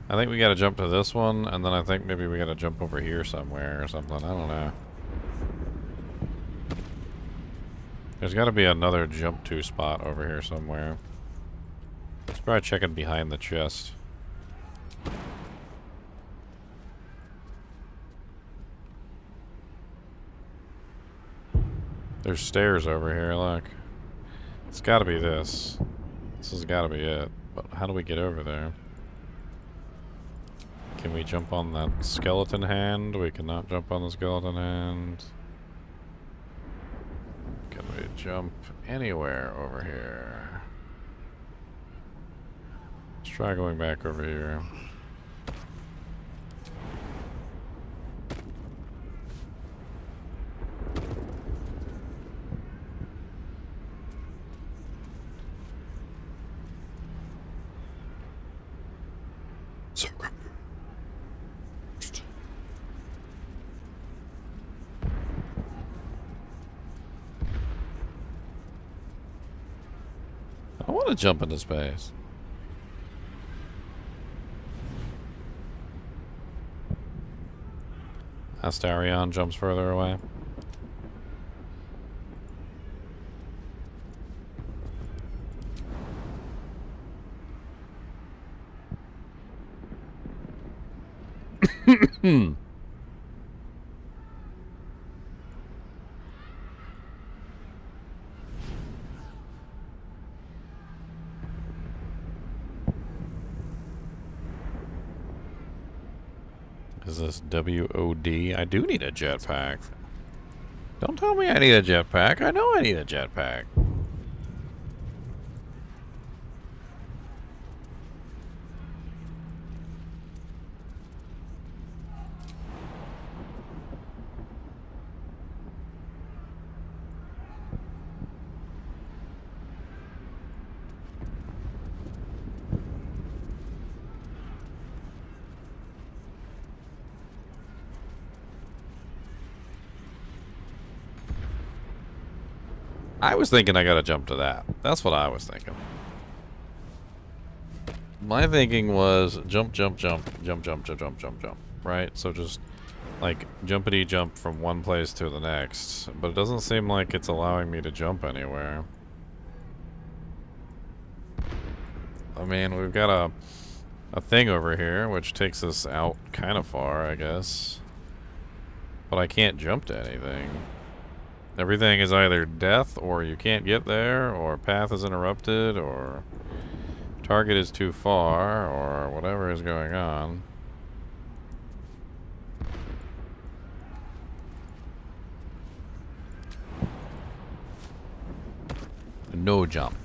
I think we got to jump to this one, and then I think maybe we got to jump over here somewhere or something. I don't know. There's got to be another jump to spot over here somewhere. Let's try checking behind the chest. There's stairs over here, look. It's got to be this. This has got to be it. But how do we get over there? Can we jump on that skeleton hand? We cannot jump on the skeleton hand. Can we jump anywhere over here? Let's try going back over here. So good. I want to jump into space. Astarion jumps further away. Is this WOD? I do need a jetpack. Don't tell me I need a jetpack. I know I need a jetpack. I was thinking I gotta jump to that. That's what I was thinking. My thinking was jump, jump, jump, jump, jump, jump, jump, jump, jump. Right? So just like jumpity jump from one place to the next. But it doesn't seem like it's allowing me to jump anywhere. I mean, we've got a thing over here which takes us out kind of far, I guess. But I can't jump to anything. Everything is either death, or you can't get there, or path is interrupted, or target is too far, or whatever is going on. No jump.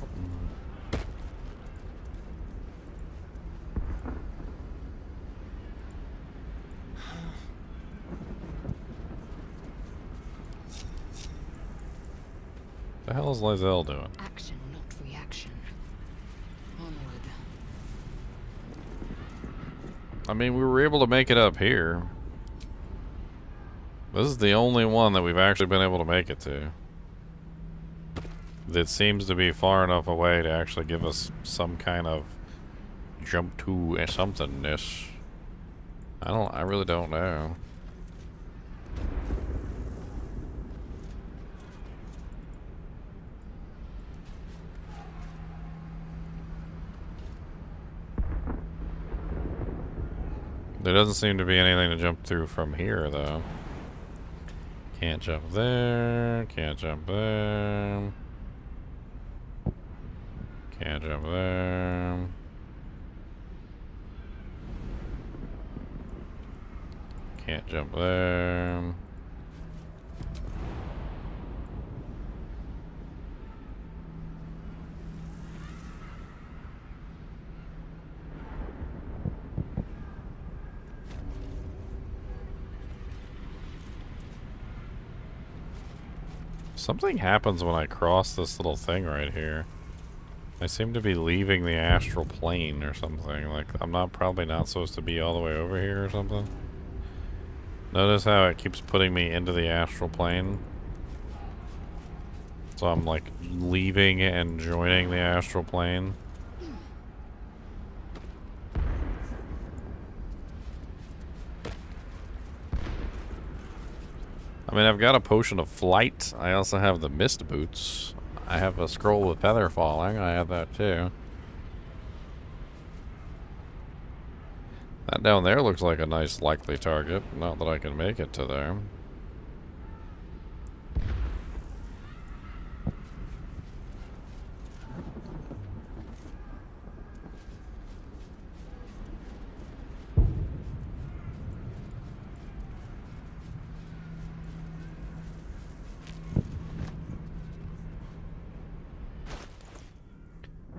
The hell is Lizelle doing? Action, not reaction. Onward. I mean, we were able to make it up here. This is the only one that we've actually been able to make it to. That seems to be far enough away to actually give us some kind of jump to somethingness. I really don't know. There doesn't seem to be anything to jump through from here, though. Can't jump there. Can't jump there. Can't jump there. Can't jump there. Something happens when I cross this little thing right here. I seem to be leaving the astral plane or something. Like, I'm probably not supposed to be all the way over here or something. Notice how it keeps putting me into the astral plane. So I'm like leaving and joining the astral plane. I mean, I've got a potion of flight. I also have the mist boots. I have a scroll with feather falling. I have that too. That down there looks like a nice likely target. Not that I can make it to there.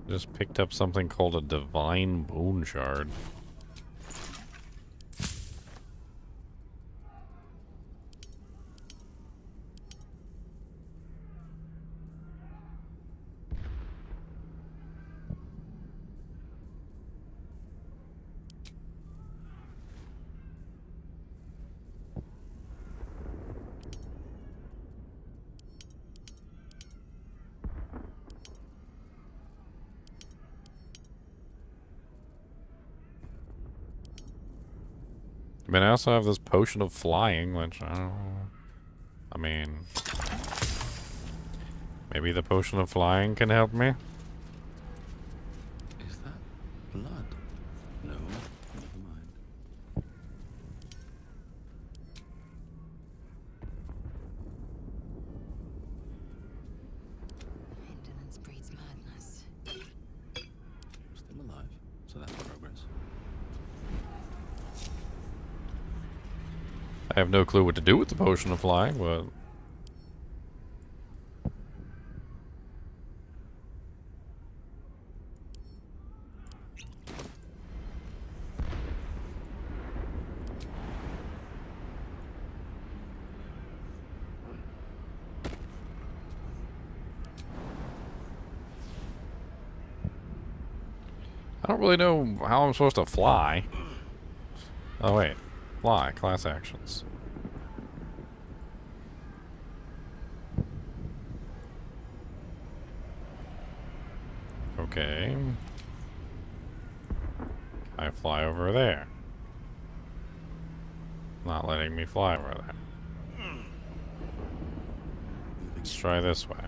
Just picked up something called a divine bone shard. I mean, I also have this potion of flying, which I don't know. I mean, maybe the potion of flying can help me? Is that blood? No, never mind. Indolence breeds madness. Still alive, so that's progress. I have no clue what to do with the potion of flying, but... I don't really know how I'm supposed to fly. Oh wait, fly, class actions. Okay. I fly over there. Not letting me fly over there. Let's try this way.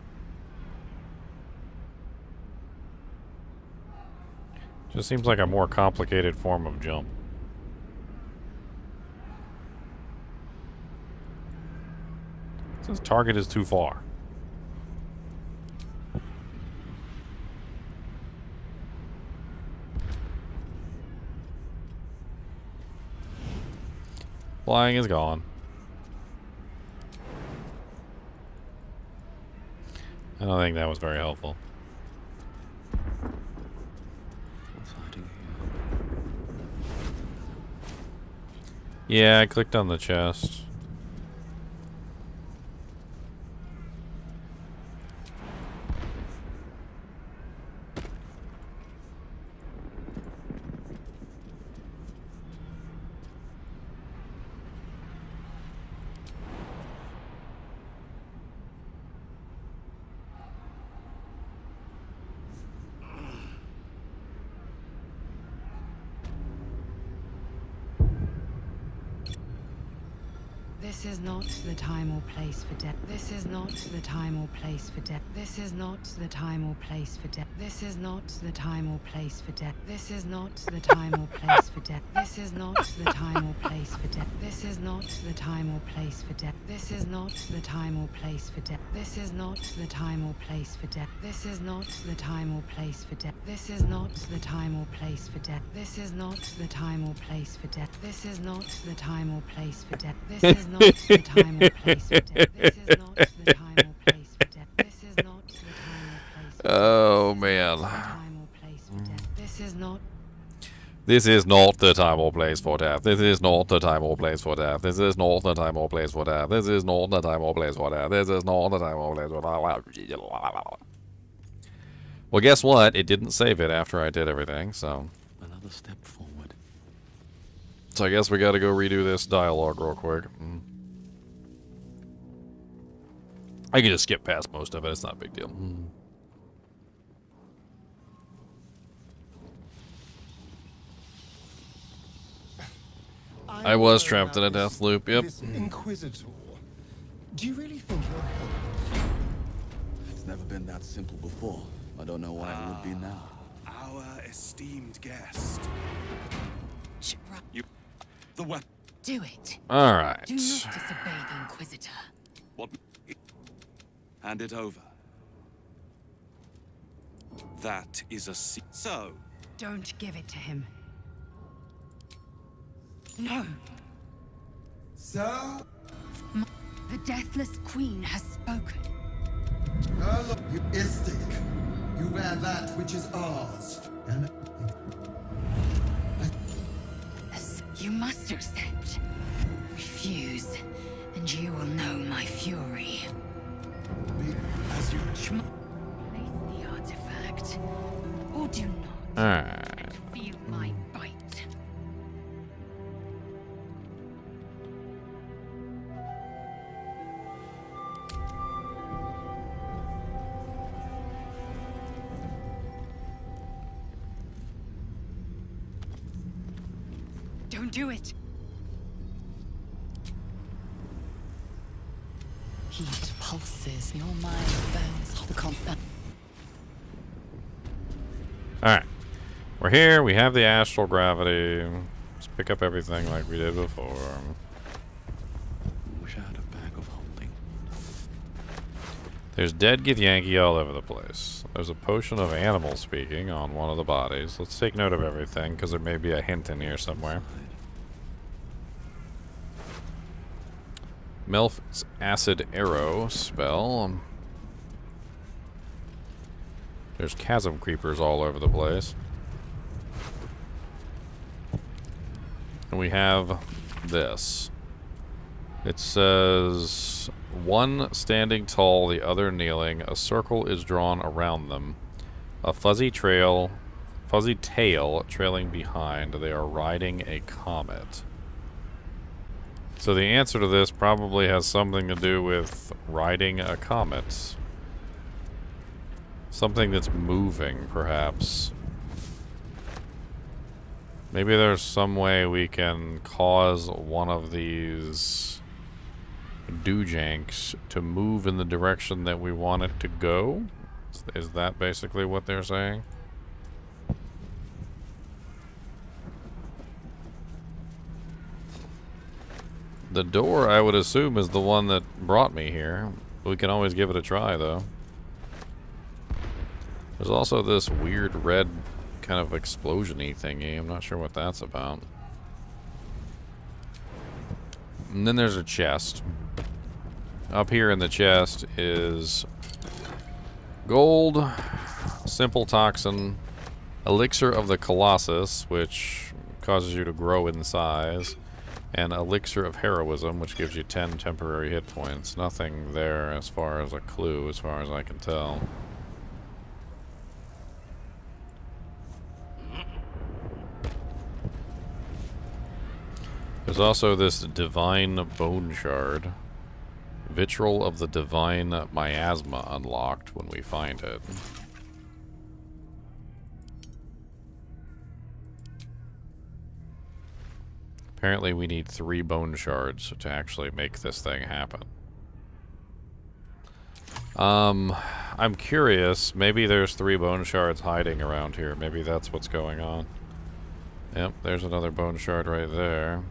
Just seems like a more complicated form of jump. It says target is too far. Flying is gone. I don't think that was very helpful. Yeah, I clicked on the chest. This is not the time or place for death. This is not the time or place for death. This is not the time or place for death. This is not the time or place for death. This is not the time or place for death. This is not the time or place for death. This is not the time or place for death. This is not the time or place for death. This is not the time or place for death. This is not the time or place for death. This is not the time or place for death. This is not the time or place for death. This is not the time or place for death. This is not the time or place for death. This is not the time or place for death. This is not the time or place for death. Oh man. This is not. This is not the time or place for death. This is not the time or place for death. This is not the time or place for death. This is not the time or place for death. This is not the time or place for death. Well, guess what? It didn't save it after I did everything, so. Another step forward. So I guess we gotta go redo this dialogue real quick. I can just skip past most of it. It's not a big deal. I was trapped in a death loop, yep. This Inquisitor. Do you really think he'll help? It's never been that simple before. I don't know why it would be now. Our esteemed guest. You, the weapon. Do it. All right. Do not disobey the Inquisitor. What? Hand it over. That is a so. Don't give it to him. No. So? The Deathless Queen has spoken. Oh, look, you istic. You wear that which is ours. And You must accept. Refuse, and you will know my fury. As you Place the artifact, or do not. Alright. Feel my bite. Don't do it. as your mind burns the combat. Alright. We're here, we have the astral gravity. Let's pick up everything like we did before. Wish I had a bag of holding. There's dead Githyanki all over the place. There's a potion of animal speaking on one of the bodies. Let's take note of everything, because there may be a hint in here somewhere. Melf's acid arrow spell. There's chasm creepers all over the place. And we have this. It says, one standing tall, the other kneeling. A circle is drawn around them. A fuzzy tail trailing behind. They are riding a comet. So the answer to this probably has something to do with riding a comet. Something that's moving, perhaps. Maybe there's some way we can cause one of these doojanks to move in the direction that we want it to go? Is that basically what they're saying? The door, I would assume, is the one that brought me here. We can always give it a try, though. There's also this weird red kind of explosion-y thingy. I'm not sure what that's about. And then there's a chest. Up here in the chest is gold, simple toxin, elixir of the Colossus, which causes you to grow in size, and elixir of heroism, which gives you 10 temporary hit points. Nothing there as far as a clue, as far as I can tell. There's also this divine bone shard. Vitriol of the divine miasma unlocked when we find it. Apparently we need 3 bone shards to actually make this thing happen. I'm curious, maybe there's 3 bone shards hiding around here. Maybe that's what's going on. Yep, there's another bone shard right there.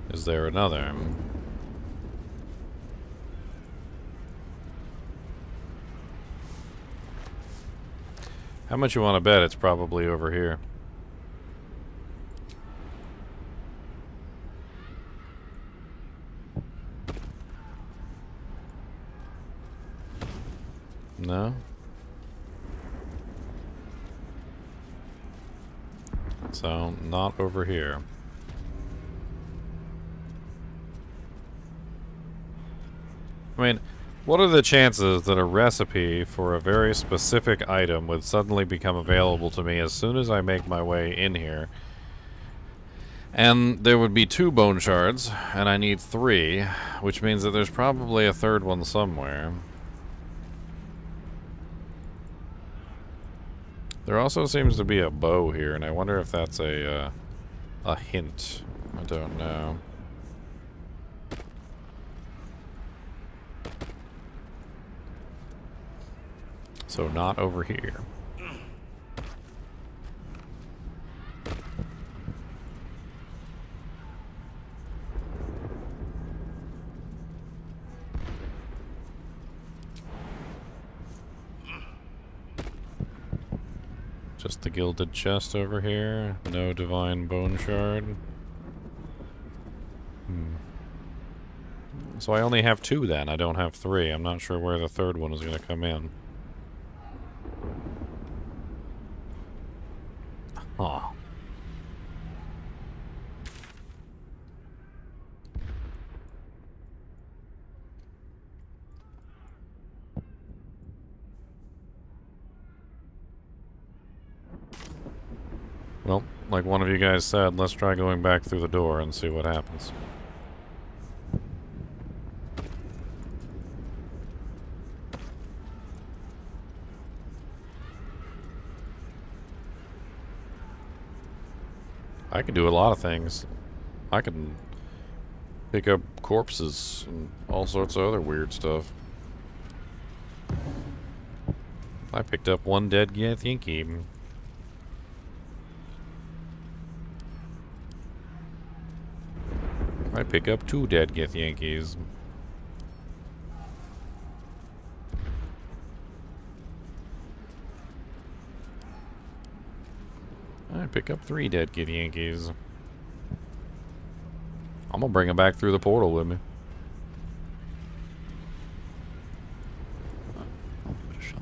Is there another? How much you want to bet it's probably over here? No? So, not over here. I mean, what are the chances that a recipe for a very specific item would suddenly become available to me as soon as I make my way in here? And there would be 2 bone shards, and I need 3, which means that there's probably a 3rd one somewhere. There also seems to be a bow here, and I wonder if that's a hint. I don't know. So not over here. Just the gilded chest over here. No divine bone shard. So I only have 2 then. I don't have 3. I'm not sure where the 3rd one is going to come in. Oh. Well, like one of you guys said, let's try going back through the door and see what happens. I can do a lot of things. I can pick up corpses and all sorts of other weird stuff. I picked up one dead Yankee. I pick up 2 dead Yankees. I pick up 3 dead Yankees. I'm gonna bring them back through the portal with me. I'll give it a shot.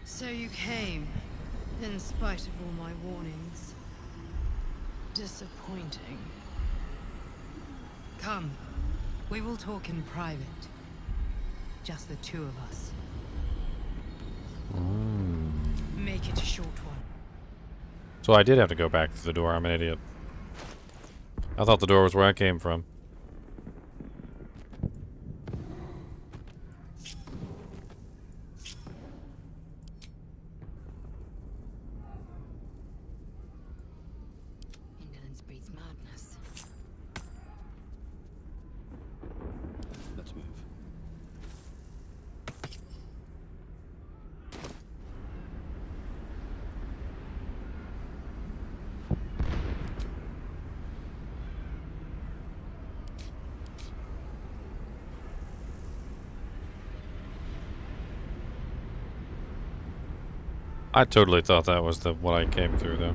So you came, in spite of all my warnings. Disappointing. Come, we will talk in private. Just the 2 of us. Make it a short one. So I did have to go back through the door. I'm an idiot. I thought the door was where I came from. Indolence breeds madness. Let's move. I totally thought that was what I came through, though.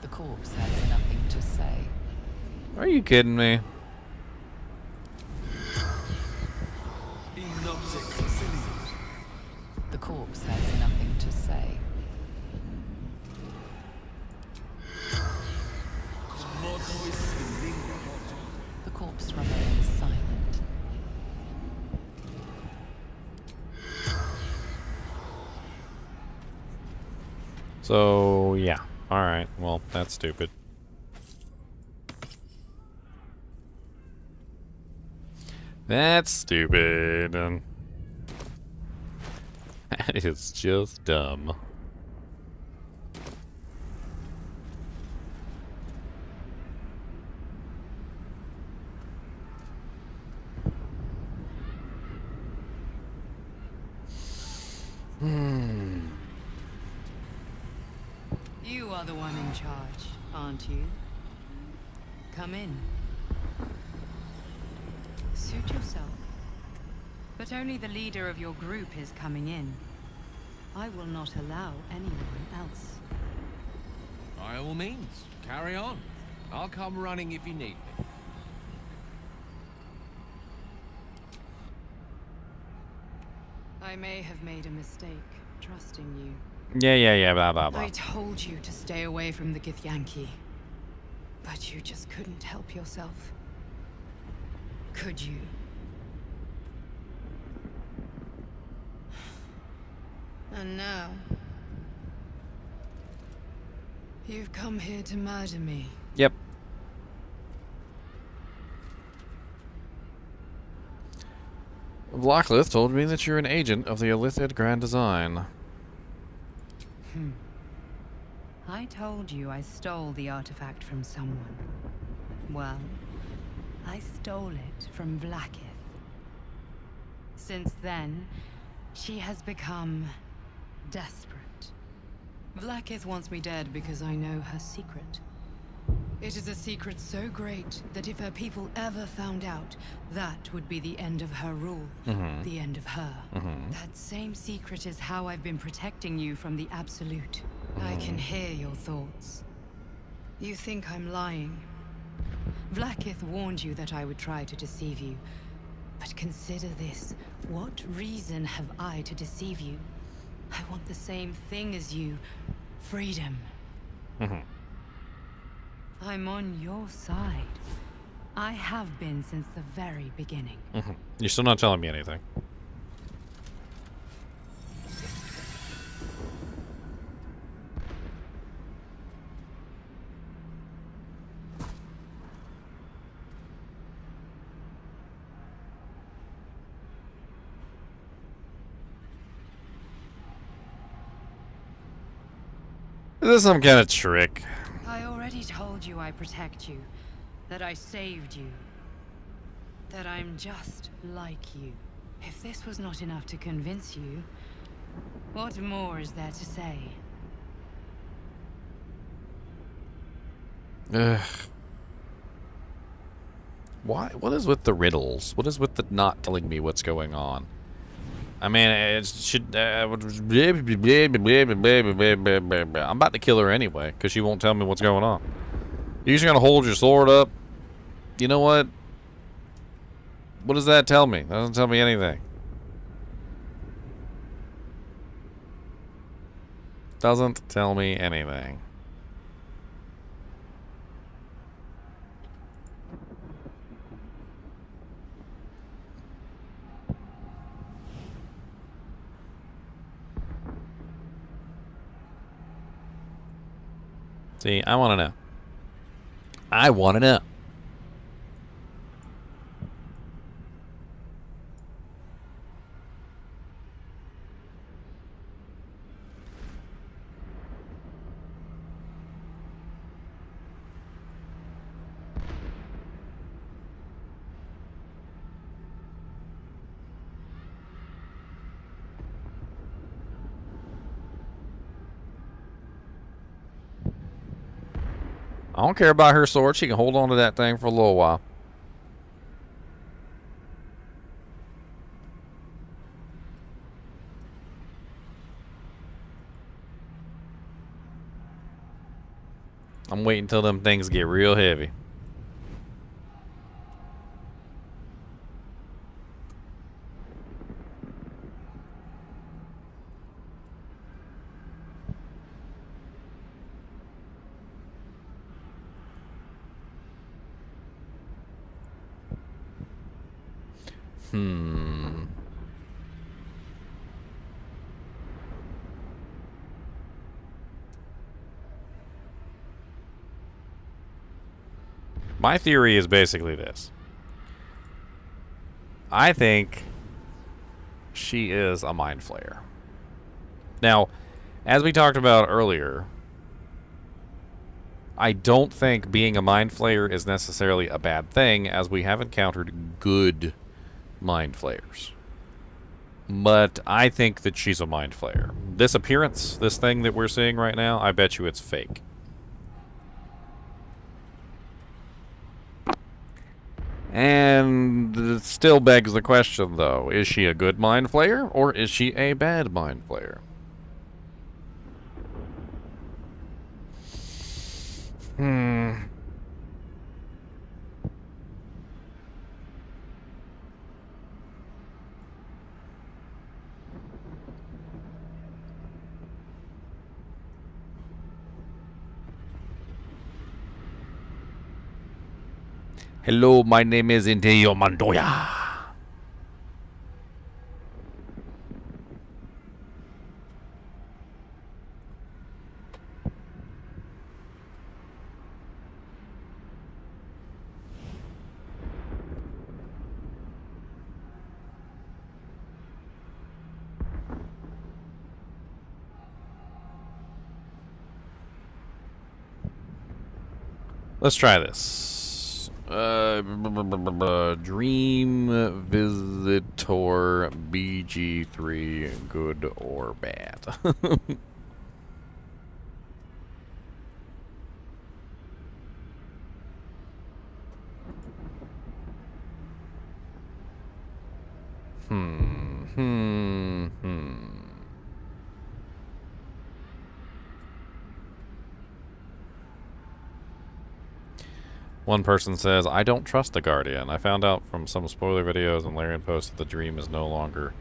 The corpse has nothing to say. Are you kidding me? The corpse has nothing to say. The corpse remains silent. So, yeah. Alright, well, that's stupid. That's stupid. That is just dumb. You are the one in charge, aren't you? Come in. Suit yourself. But only the leader of your group is coming in. I will not allow anyone else. By all means, carry on. I'll come running if you need me. I may have made a mistake trusting you. Yeah, blah, blah, blah. I told you to stay away from the Githyanki. But you just couldn't help yourself. Could you? And now... you've come here to murder me. Yep. Vlaclith told me that you're an agent of the Illithid Grand Design. I told you I stole the artifact from someone. Well, I stole it from Vlacith. Since then, she has become desperate. Vlacith wants me dead because I know her secret. It is a secret so great that if her people ever found out, that would be the end of her rule. The end of her. That same secret is how I've been protecting you from the Absolute. I can hear your thoughts. You think I'm lying. Vlacith warned you that I would try to deceive you. But consider this. What reason have I to deceive you? I want the same thing as you. Freedom. I'm on your side. I have been since the very beginning. You're still not telling me anything. Is this some kind of trick? I already told you I protect you, that I saved you, that I'm just like you. If this was not enough to convince you, what more is there to say? Ugh. Why? What is with the riddles? What is with the not telling me what's going on? I mean, it should. I'm about to kill her anyway, because she won't tell me what's going on. You're just gonna hold your sword up. You know what? What does that tell me? That doesn't tell me anything. Doesn't tell me anything. See, I want to know. I want to know. I don't care about her sword. She can hold on to that thing for a little while. I'm waiting until them things get real heavy. My theory is basically this. I think she is a mind flayer. Now, as we talked about earlier, I don't think being a mind flayer is necessarily a bad thing, as we have encountered good mind flayers. But I think that she's a mind flayer. This appearance, this thing that we're seeing right now, I bet you it's fake. And it still begs the question, though. Is she a good mind flayer, or is she a bad mind flayer? Hello, my name is Inteo Montoya. Let's try this. Dream Visitor BG3, good or bad? One person says, I don't trust the Guardian. I found out from some spoiler videos and Larian posts that the dream is no longer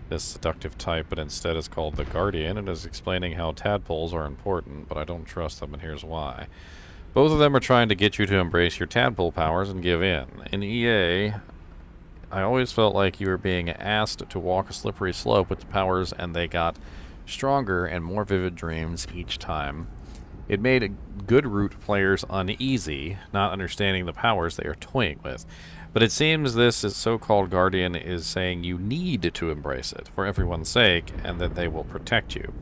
this seductive type, but instead is called the Guardian and is explaining how tadpoles are important, but I don't trust them, and here's why. Both of them are trying to get you to embrace your tadpole powers and give in. In EA, I always felt like you were being asked to walk a slippery slope with the powers, and they got stronger and more vivid dreams each time. It made good root players uneasy, not understanding the powers they are toying with. But it seems this so-called Guardian is saying you need to embrace it for everyone's sake, and that they will protect you.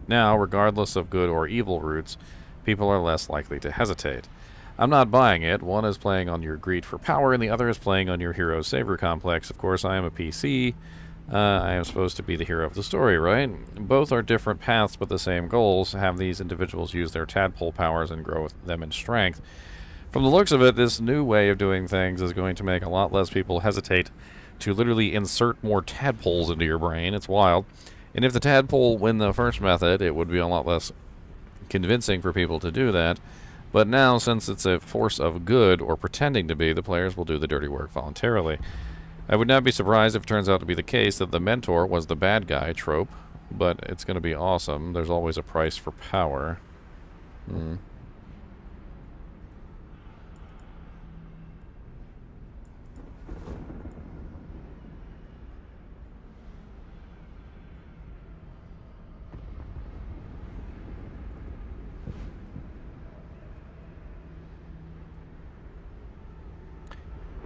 Now, regardless of good or evil routes, people are less likely to hesitate. I'm not buying it. One is playing on your greed for power, and the other is playing on your hero-savior complex. Of course, I am a PC. I am supposed to be the hero of the story, right? Both are different paths, but the same goals. Have these individuals use their tadpole powers and grow them in strength. From the looks of it, this new way of doing things is going to make a lot less people hesitate to literally insert more tadpoles into your brain. It's wild. And if the tadpole win the first method, it would be a lot less convincing for people to do that. But now, since it's a force of good, or pretending to be, the players will do the dirty work voluntarily. I would not be surprised if it turns out to be the case that the mentor was the bad guy trope, but it's going to be awesome. There's always a price for power.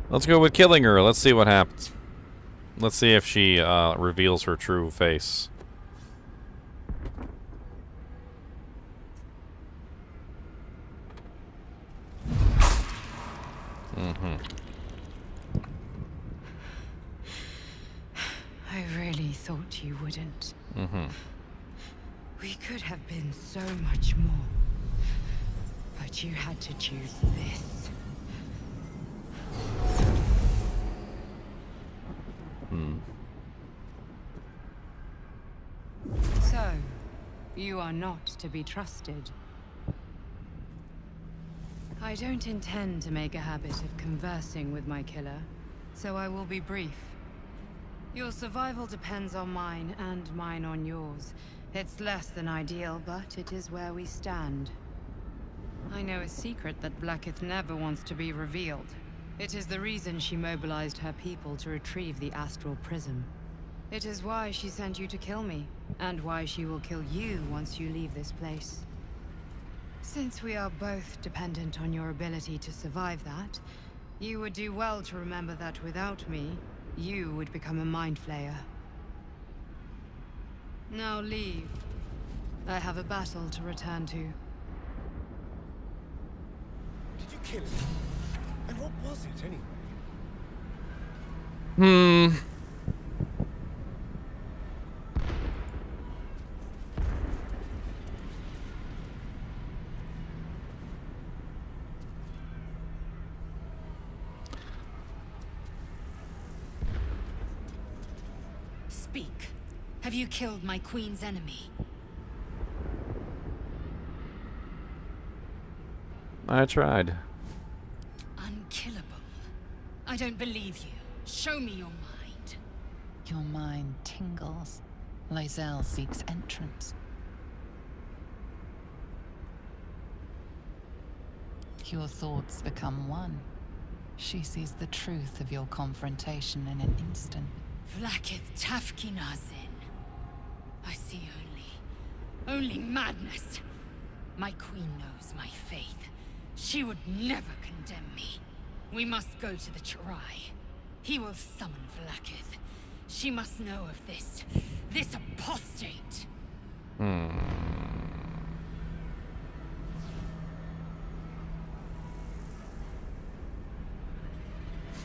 Let's go with killing her. Let's see what happens. Let's see if she reveals her true face. I really thought you wouldn't. We could have been so much more. But you had to choose this. So, you are not to be trusted. I don't intend to make a habit of conversing with my killer, so I will be brief. Your survival depends on mine, and mine on yours. It's less than ideal, but it is where we stand. I know a secret that Blackith never wants to be revealed. It is the reason she mobilized her people to retrieve the astral prism. It is why she sent you to kill me, and why she will kill you once you leave this place. Since we are both dependent on your ability to survive that, you would do well to remember that without me, you would become a mind flayer. Now leave. I have a battle to return to. Did you kill it? And what was it, anyway? Speak. Have you killed my queen's enemy? I tried. Unkillable. I don't believe you. Show me your mind. Your mind tingles. Lae'zel seeks entrance. Your thoughts become one. She sees the truth of your confrontation in an instant. Vlaakith Tafkinazin. I see only madness. My queen knows my faith. She would never condemn me. We must go to the Chirai. He will summon Vlaakith. She must know of this apostate.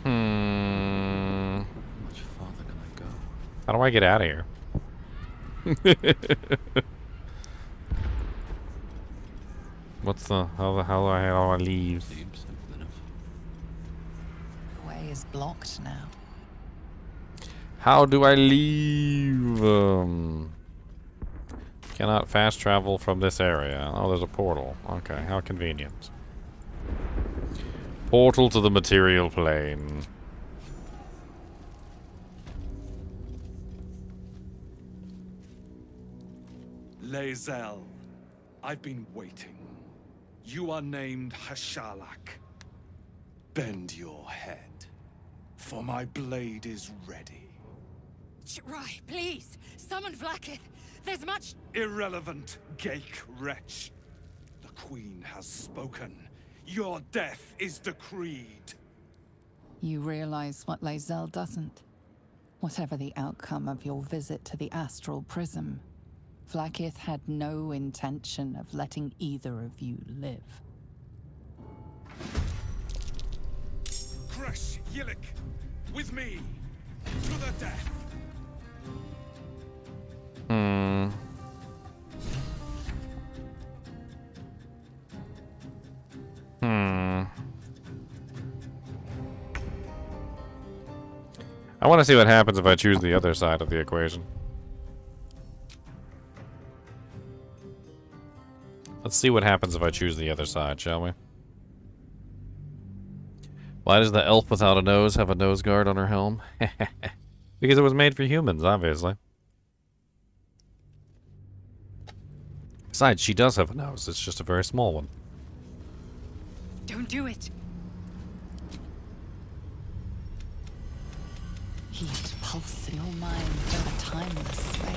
Much farther can I go? How do I get out of here? What's the how do I leave? Seems simple enough. The way is blocked now. How do I leave? Cannot fast travel from this area. Oh, there's a portal. Okay, how convenient. Portal to the material plane. Lae'zel, I've been waiting. You are named Hashalak. Bend your head, for my blade is ready. Chirai, please! Summon Vlaakith! There's much— Irrelevant, Gake wretch. The Queen has spoken. Your death is decreed. You realize what Lae'zel doesn't. Whatever the outcome of your visit to the astral prism, Vlaakith had no intention of letting either of you live. Crush Yillik with me to the death. I want to see what happens if I choose the other side of the equation. Let's see what happens if I choose the other side, shall we? Why does the elf without a nose have a nose guard on her helm? Because it was made for humans, obviously. Besides, she does have a nose. It's just a very small one. Don't do it. Heat pulse in your mind for a timeless sway.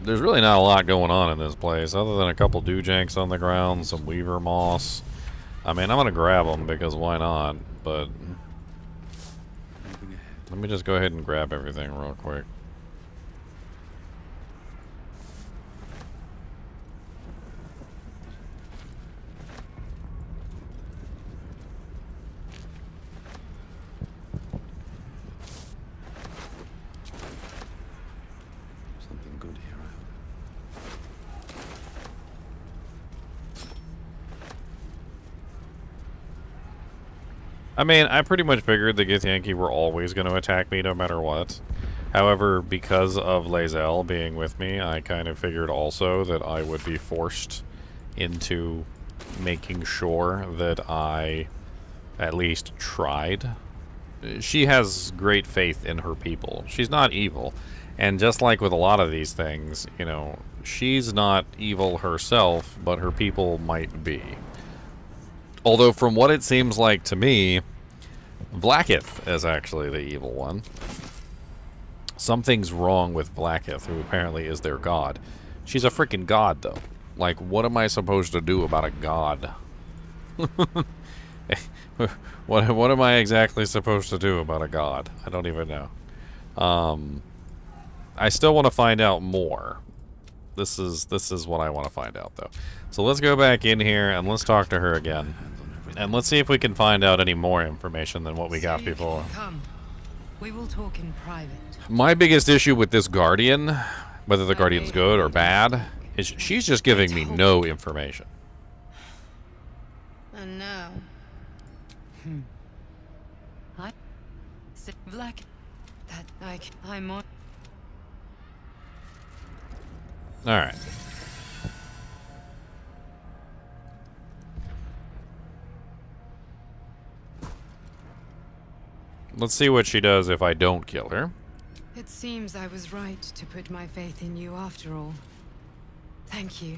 There's really not a lot going on in this place, other than a couple dewjanks on the ground, some weaver moss. I mean, I'm gonna grab them because why not? But let me just go ahead and grab everything real quick. Something good here, I hope. I mean, I pretty much figured the Githyanki were always going to attack me no matter what. However, because of Lae'zel being with me, I kind of figured also that I would be forced into making sure that I at least tried. She has great faith in her people. She's not evil. And just like with a lot of these things, you know, she's not evil herself, but her people might be. Although from what it seems like to me, Vlaakith is actually the evil one. Something's wrong with Vlaakith, who apparently is their god. She's a freaking god, though. Like, what am I supposed to do about a god? What am I exactly supposed to do about a god? I don't even know. I still want to find out more. This is what I want to find out, though. So let's go back in here and let's talk to her again. And let's see if we can find out any more information than what we got before. Come. We will talk in private. My biggest issue with this Guardian, whether the Guardian's good or bad, is she's just giving me no information. And now. I sit black. That like I'm on. Alright. Let's see what she does if I don't kill her. It seems I was right to put my faith in you after all. Thank you.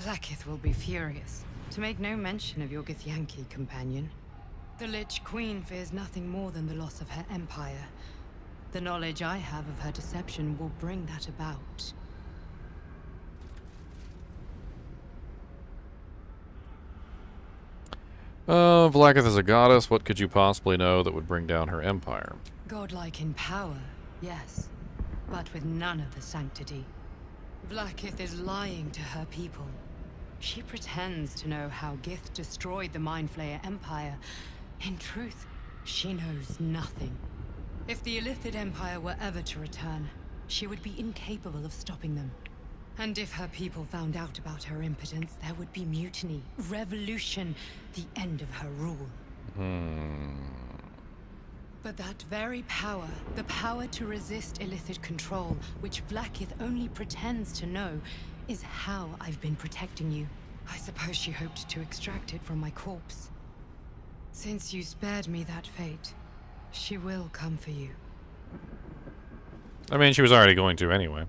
Vlaakith will be furious, to make no mention of your Githyanki companion. The Lich Queen fears nothing more than the loss of her empire. The knowledge I have of her deception will bring that about. Vlaakith is a goddess. What could you possibly know that would bring down her empire? Godlike in power, yes, but with none of the sanctity. Vlaakith is lying to her people. She pretends to know how Gith destroyed the Mind Flayer Empire. In truth, she knows nothing. If the Illithid Empire were ever to return, she would be incapable of stopping them. And if her people found out about her impotence, there would be mutiny, revolution, the end of her rule. But that very power, the power to resist Illithid control, which Vlaakith only pretends to know, is how I've been protecting you. I suppose she hoped to extract it from my corpse. Since you spared me that fate, she will come for you. I mean, she was already going to anyway.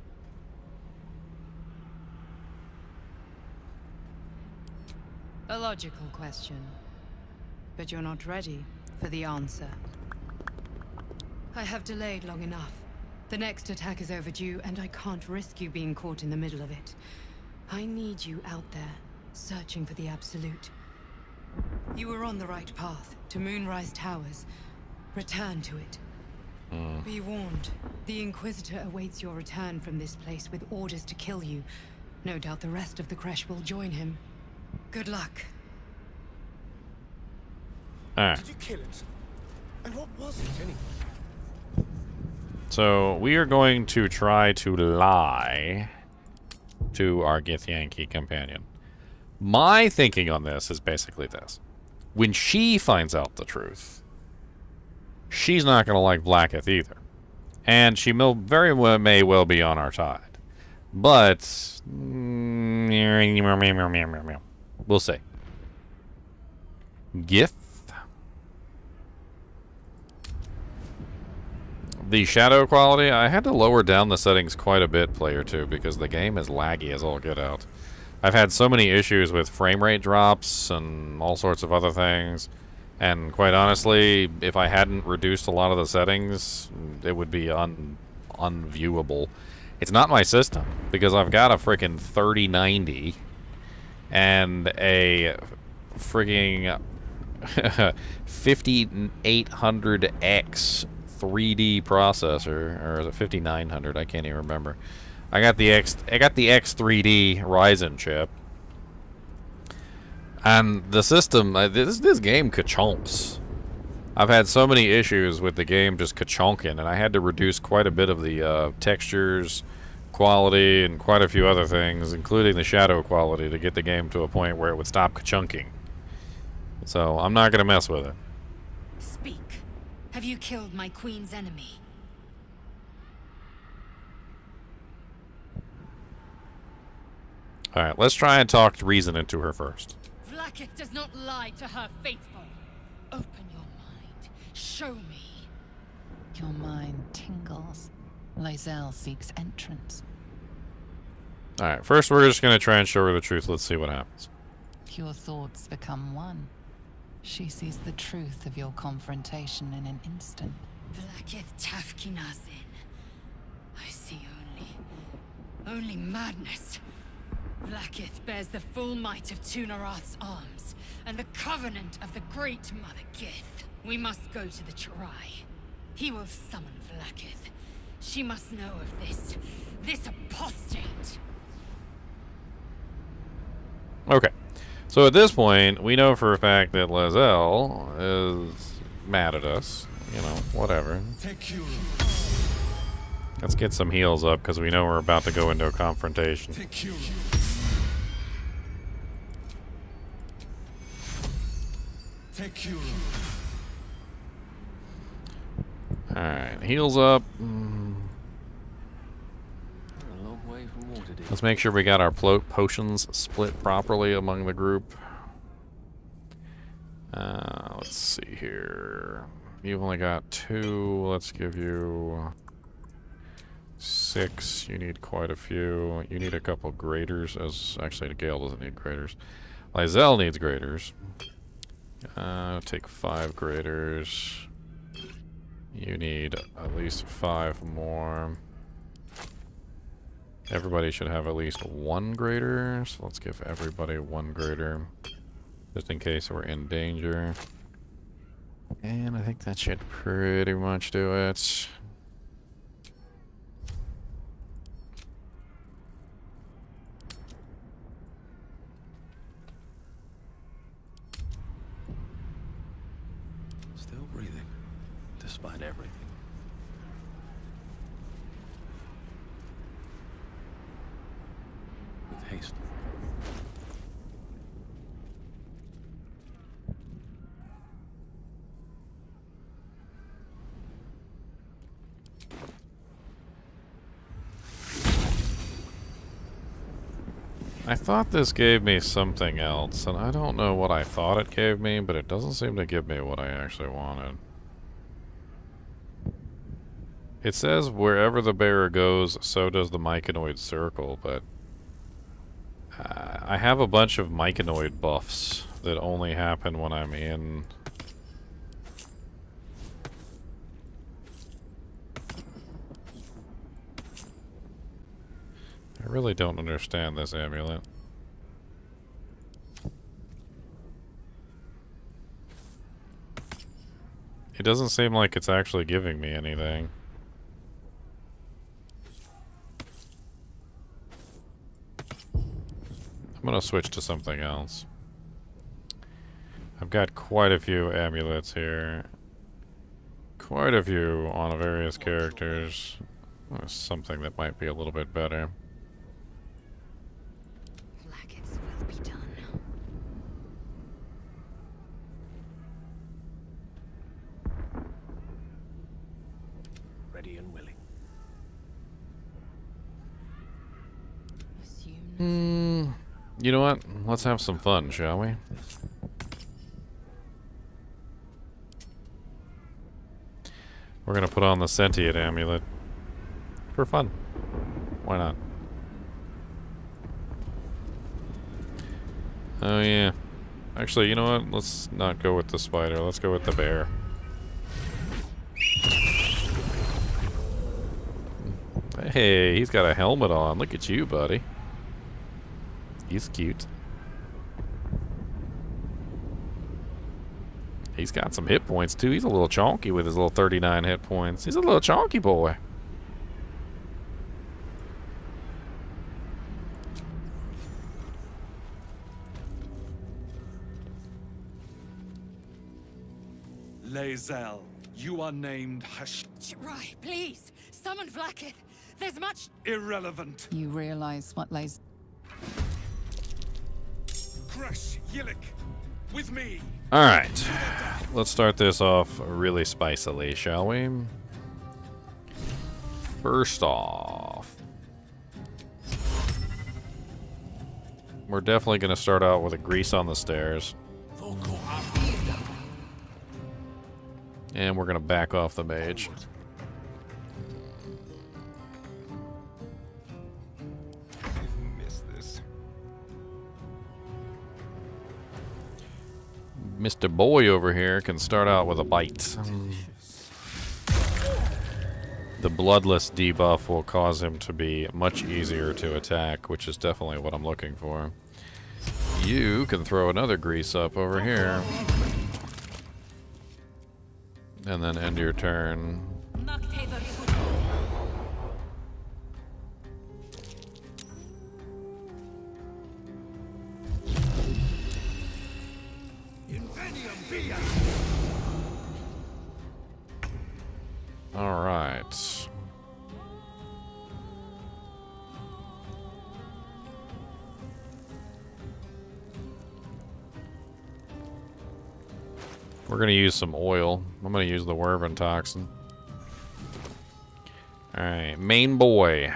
A logical question. But you're not ready for the answer. I have delayed long enough. The next attack is overdue, and I can't risk you being caught in the middle of it. I need you out there, searching for the Absolute. You were on the right path, to Moonrise Towers. Return to it. Be warned. The Inquisitor awaits your return from this place with orders to kill you. No doubt the rest of the Kresh will join him. Good luck. Alright. Did you kill it? And what was it anyway? So, we are going to try to lie to our Githyanki companion. My thinking on this is basically this. When she finds out the truth, she's not going to like Blacketh either. And she very well may well be on our side. But we'll see. Gith. The shadow quality, I had to lower down the settings quite a bit, player 2, because the game is laggy as all get out. I've had so many issues with frame rate drops and all sorts of other things. And quite honestly, if I hadn't reduced a lot of the settings, it would be unviewable. It's not my system, because I've got a freaking 3090 and a freaking 5800X 3D processor, or is it 5900? I can't even remember. I got the X3D Ryzen chip. And the system, this game ka-chonks. I've had so many issues with the game just ka-chonking, and I had to reduce quite a bit of the textures, quality, and quite a few other things, including the shadow quality, to get the game to a point where it would stop ka-chunking. So, I'm not going to mess with it. Speak. Have you killed my queen's enemy? Alright, let's try and talk reason into her first. Vlaakith does not lie to her faithful. Open your mind. Show me. Your mind tingles. Lae'zel seeks entrance. Alright, first we're just going to try and show her the truth. Let's see what happens. Your thoughts become one. She sees the truth of your confrontation in an instant. Vlaakith Tafkinazin. I see only madness. Vlaakith bears the full might of Tunarath's arms, and the covenant of the great Mother Gith. We must go to the Chirai. He will summon Vlaakith. She must know of this apostate. Okay. So at this point, we know for a fact that Lae'zel is mad at us. You know, whatever. Let's get some heals up, because we know we're about to go into a confrontation. Alright, heals up. Let's make sure we got our potions split properly among the group. Let's see here. You've only got 2. Let's give you 6. You need quite a few. You need a couple graders. Actually, Gale doesn't need graders. Lae'zel needs graders. Take 5 graders. You need at least 5 more. Everybody should have at least 1 grader, so let's give everybody 1 grader, just in case we're in danger. And I think that should pretty much do it. Still breathing, despite everything. With haste. I thought this gave me something else, and I don't know what I thought it gave me, but it doesn't seem to give me what I actually wanted. It says wherever the bearer goes, so does the myconoid circle, but I have a bunch of myconoid buffs that only happen when I'm in... I really don't understand this amulet. It doesn't seem like it's actually giving me anything. I'm gonna switch to something else. I've got quite a few amulets here. Quite a few on various characters. There's something that might be a little bit better. Blackets will be done. Ready and willing. You know what? Let's have some fun, shall we? We're gonna put on the sentient amulet. For fun. Why not? Oh yeah. Actually, you know what? Let's not go with the spider. Let's go with the bear. Hey, he's got a helmet on. Look at you, buddy. He's cute. He's got some hit points, too. He's a little chonky with his little 39 hit points. He's a little chonky boy. Lae'zel, you are named Hash. Right, please, summon Vlaakith. There's much... Irrelevant. You realize what lays... Crush Yillik, with me. Alright. Let's start this off really spicily, shall we? First off, we're definitely going to start out with a grease on the stairs. And we're going to back off the mage. Mr. Boy over here can start out with a bite. The bloodless debuff will cause him to be much easier to attack, which is definitely what I'm looking for. You can throw another grease up over here. And then end your turn. All right. We're going to use some oil. I'm going to use the Werven Toxin. Alright, main boy.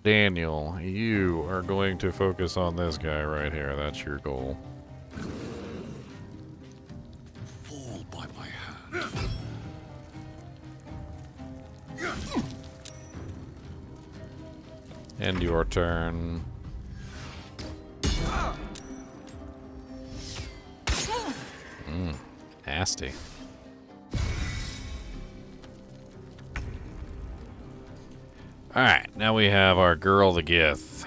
Daniel, you are going to focus on this guy right here. That's your goal. Fall by my hand. End your turn. Nasty. Alright, now we have our girl, the Gith.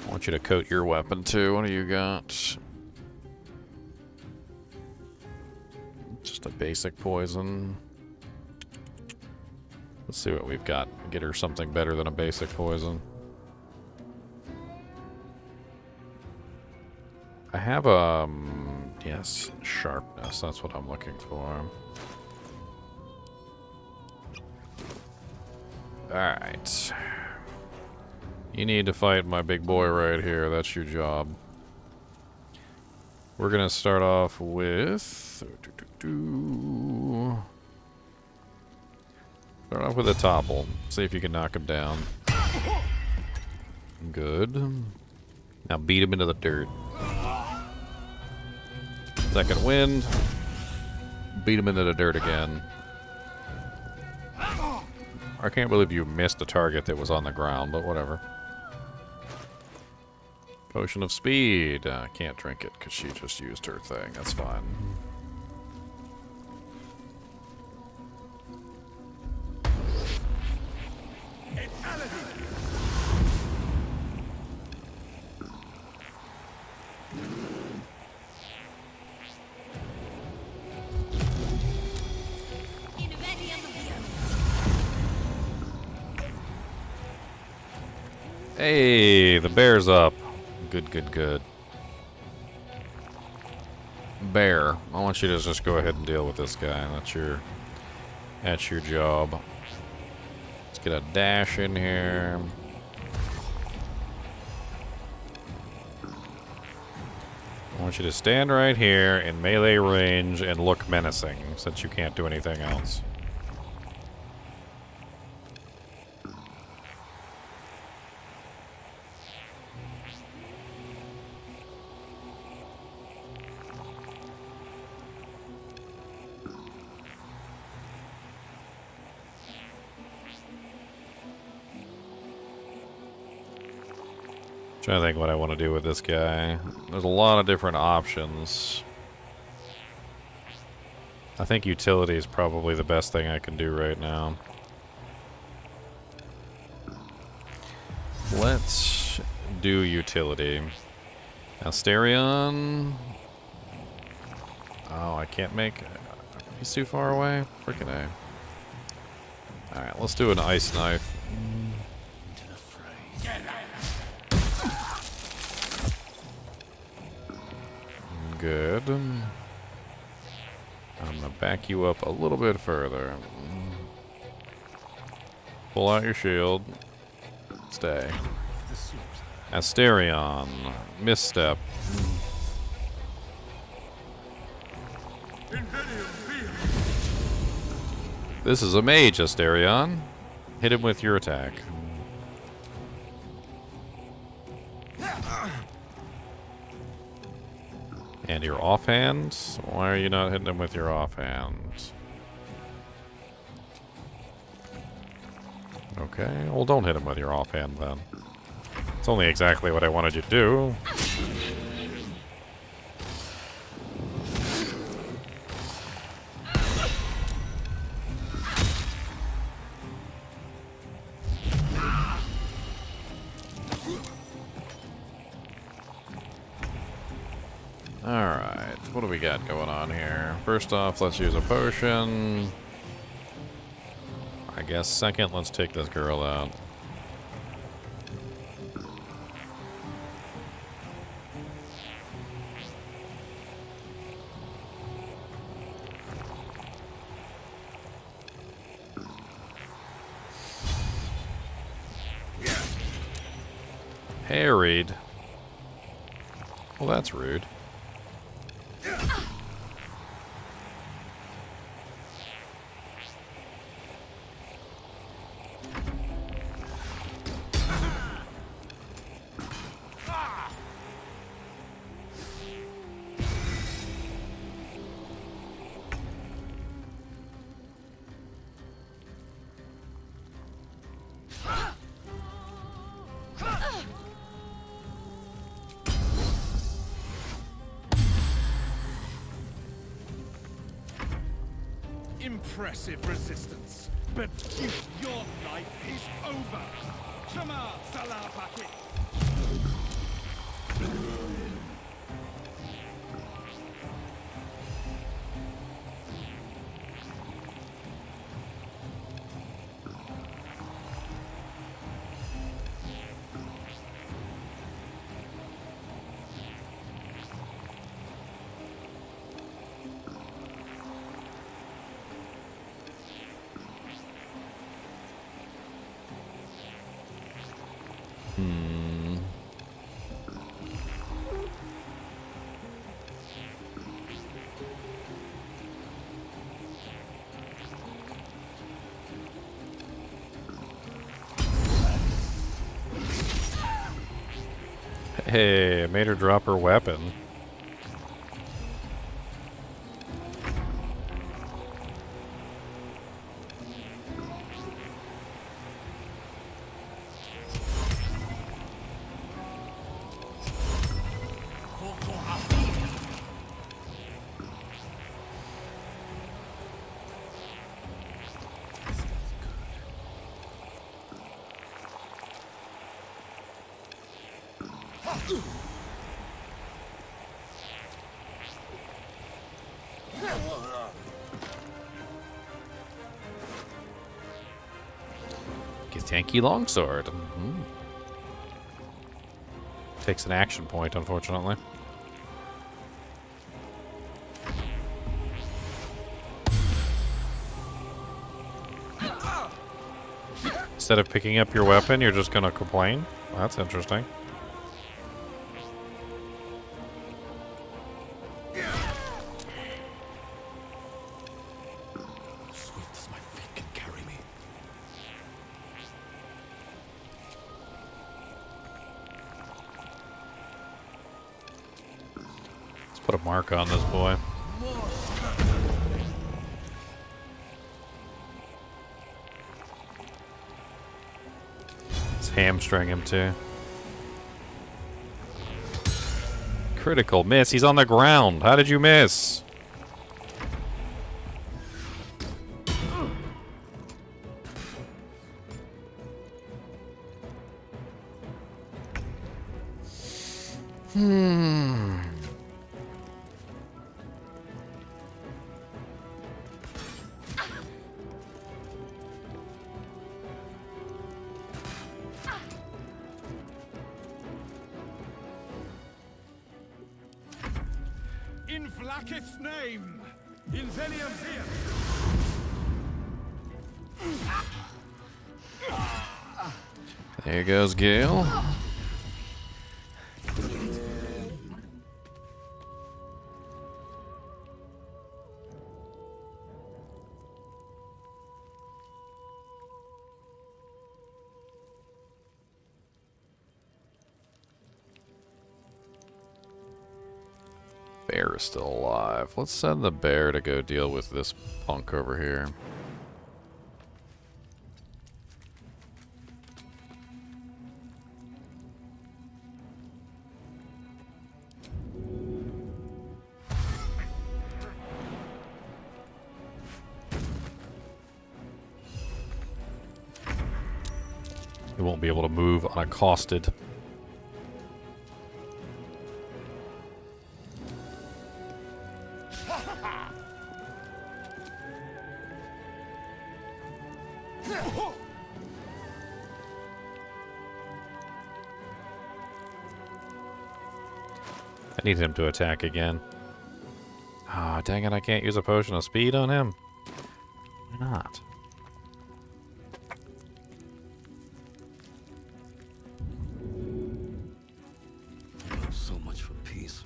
I want you to coat your weapon too. What do you got? Just a basic poison. Let's see what we've got. Get her something better than a basic poison. I have yes, sharpness. That's what I'm looking for. Alright. You need to fight my big boy right here. That's your job. We're gonna start off with... Start off with a topple. See if you can knock him down. Good. Now beat him into the dirt. Second wind. Beat him into the dirt again. I can't believe you missed a target that was on the ground, but whatever. Potion of speed. Can't drink it because she just used her thing. That's fine. Hey, the bear's up. Good, good, good. Bear, I want you to just go ahead and deal with this guy. That's your job. Let's get a dash in here. I want you to stand right here in melee range and look menacing, since you can't do anything else. Trying to think what I want to do with this guy. There's a lot of different options. I think utility is probably the best thing I can do right now. Let's do utility. Asterion. Oh, I can't make... He's too far away? Freaking A. Alright, let's do an ice knife. Good. I'm gonna back you up a little bit further. Pull out your shield. Stay. Asterion. Misstep. This is a mage, Asterion. Hit him with your attack. And your offhand? Why are you not hitting him with your offhand? Okay, well don't hit him with your offhand then. It's only exactly what I wanted you to do. Alright, what do we got going on here? First off, let's use a potion. I guess second, let's take this girl out. Harried? Well, that's rude. Impressive resistance, but your life is over. Shama Salapaki. Hey, I made her drop her weapon. Tanky longsword. takes an action point, unfortunately. Instead of picking up your weapon, you're just gonna complain? That's interesting. Swift as my feet can carry me. Let's put a mark on this boy. Let's hamstring him too. Critical miss. He's on the ground. How did you miss? In Vlaakith's name, in Venium Vir. There goes Gale. Bear is still alive. Let's send the bear to go deal with this punk over here. He won't be able to move unaccosted. I need him to attack again. Ah, dang it, I can't use a potion of speed on him. Why not? So much for peace.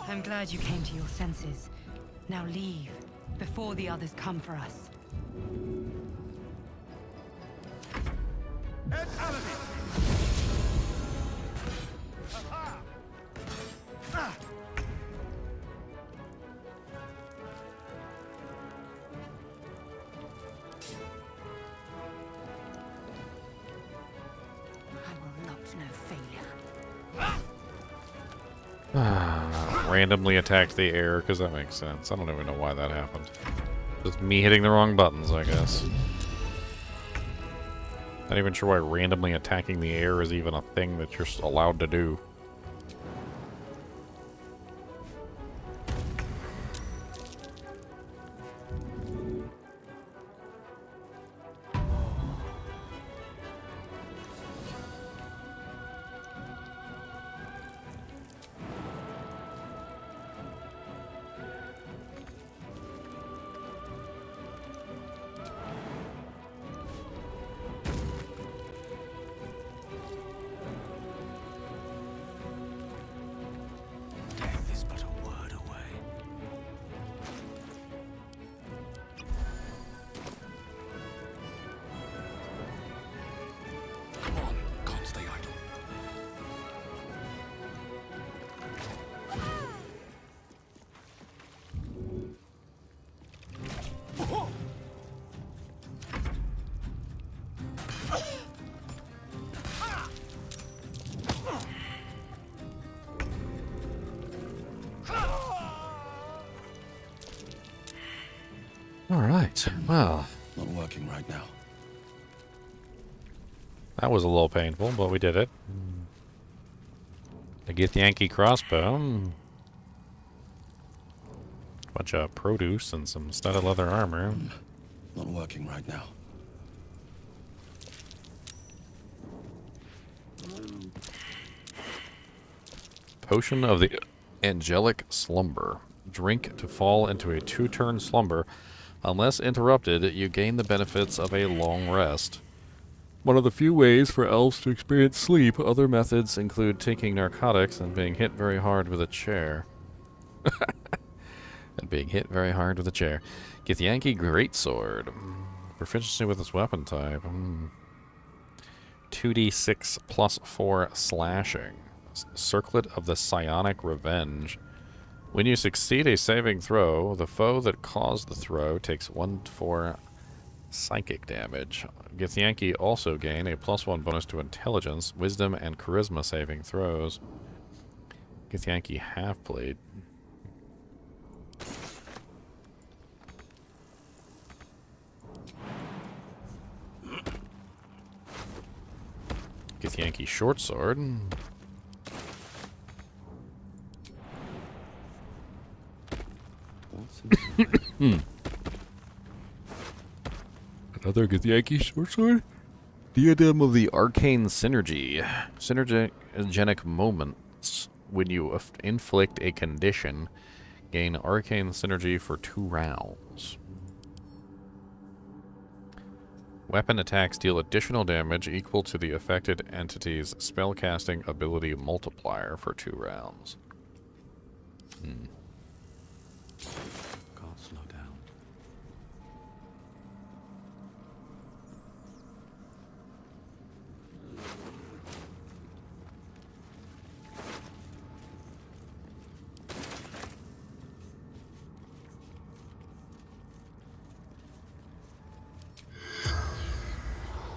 I'm glad you came to your senses. Now leave, before the others come for us. I will not know failure. Randomly attacked the air, because that makes sense. I don't even know why that happened. Just me hitting the wrong buttons, I guess. Not even sure why randomly attacking the air is even a thing that you're allowed to do. All right. Well, Not working right now. That was a little painful, but we did it. To get the Yankee crossbow. Bunch of produce and some studded leather armor. Not working right now. Potion of the Angelic Slumber. Drink to fall into a 2-turn slumber. Unless interrupted, you gain the benefits of a long rest. One of the few ways for elves to experience sleep. Other methods include taking narcotics and being hit very hard with a chair. Get the Yankee Greatsword. Proficiency with this weapon type. 2d6 plus 4 slashing. Circlet of the Psionic Revenge. When you succeed a saving throw, the foe that caused the throw takes 1d4 psychic damage. Githyanki also gain a +1 bonus to intelligence, wisdom, and charisma saving throws. Githyanki half-blade. Githyanki short sword. Another Githyanki short sword? Diadem of the Arcane Synergy. Synergenic moments. When you inflict a condition, gain Arcane Synergy for 2 rounds. Weapon attacks deal additional damage equal to the affected entity's spellcasting ability multiplier for 2 rounds. Can't slow down.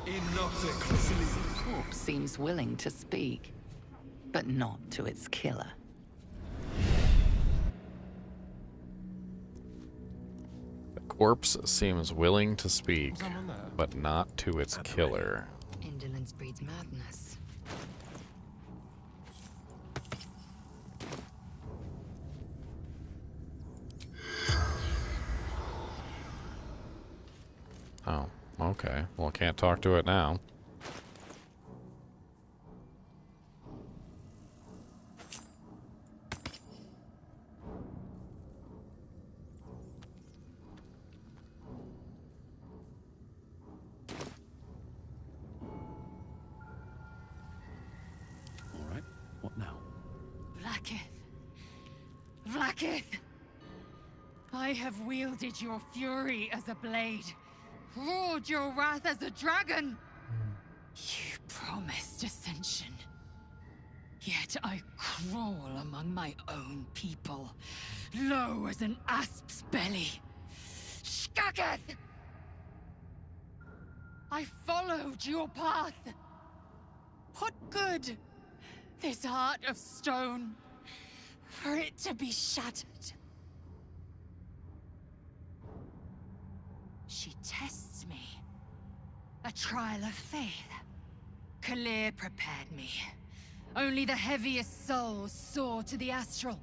The corpse seems willing to speak, but not to its killer. The corpse seems willing to speak, but not to its killer. Indolence breeds madness. Oh, okay. Well, I can't talk to it now. All right. What now? Vlaakith! I have wielded your fury as a blade, roared your wrath as a dragon. You promised ascension. Yet I crawl among my own people, low as an asp's belly. Shkaketh! I followed your path. What good? This heart of stone, for it to be shattered. She tests me. A trial of faith. Kalir prepared me. Only the heaviest souls soar to the astral.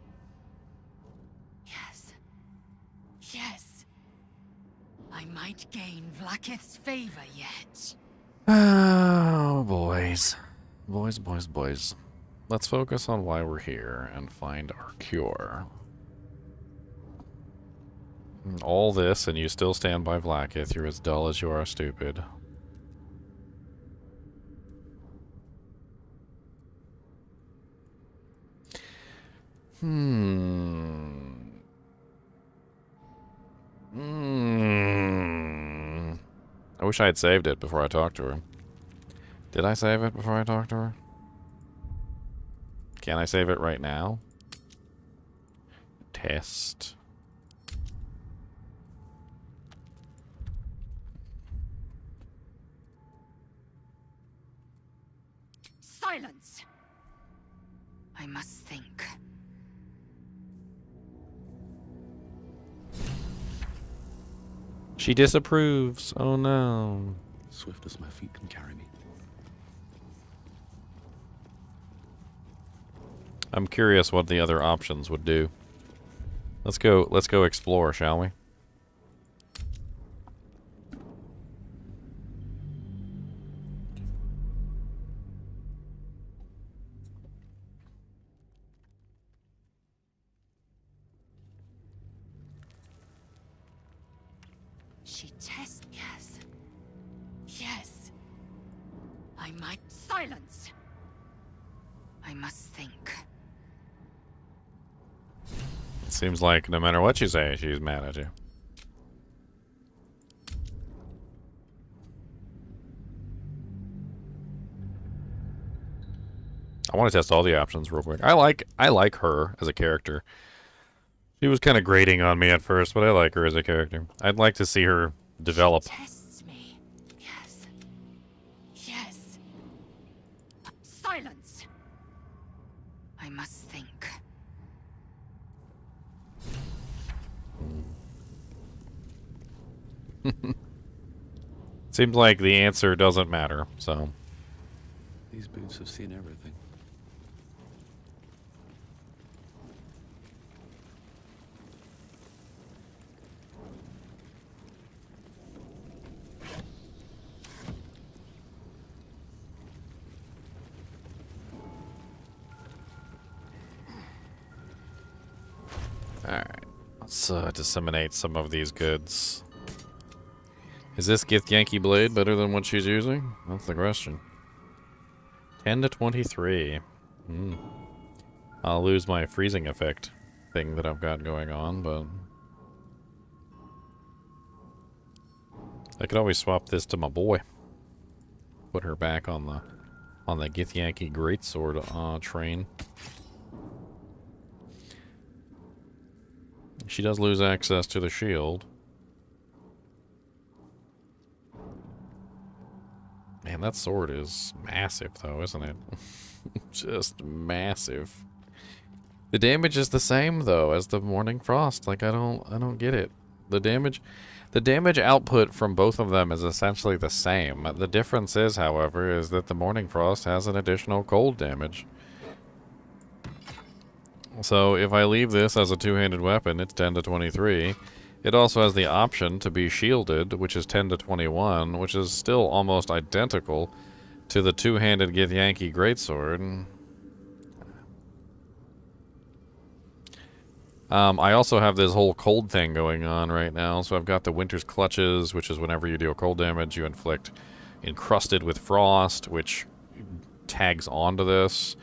Yes. I might gain Vlaakith's favor yet. Oh, boys. Boys. Let's focus on why we're here and find our cure. All this, and you still stand by Vlaakith. You're as dull as you are stupid. I wish I had saved it before I talked to her. Did I save it before I talked to her? Can I save it right now? Test. Silence! I must think. She disapproves. Oh no. Swift as my feet can carry me. I'm curious what the other options would do. Let's go explore, shall we? She tests. Yes. Yes. I might. Silence! I must think. Seems like no matter what you say, she's mad at you. I want to test all the options real quick. I like her as a character. She was kind of grating on me at first, but I like her as a character. I'd like to see her develop. She tests me. Yes. Yes. Silence! I must think. Seems like the answer doesn't matter, so. These boots have seen everything. Alright, let's disseminate some of these goods. Is this Githyanki blade better than what she's using? That's the question. 10 to 23. I'll lose my freezing effect thing that I've got going on, but I could always swap this to my boy. Put her back on the Githyanki greatsword train. She does lose access to the shield. Man, that sword is massive, though, isn't it? Just massive. The damage is the same, though, as the Morning Frost. Like, I don't get it. The damage output from both of them is essentially the same. The difference is, however, is that the Morning Frost has an additional cold damage. So if I leave this as a two-handed weapon, it's 10 to 23. It also has the option to be shielded, which is 10 to 21, which is still almost identical to the two-handed Githyanki greatsword. I also have this whole cold thing going on right now, so I've got the Winter's Clutches, which is whenever you deal cold damage, you inflict Encrusted with Frost, which tags onto this.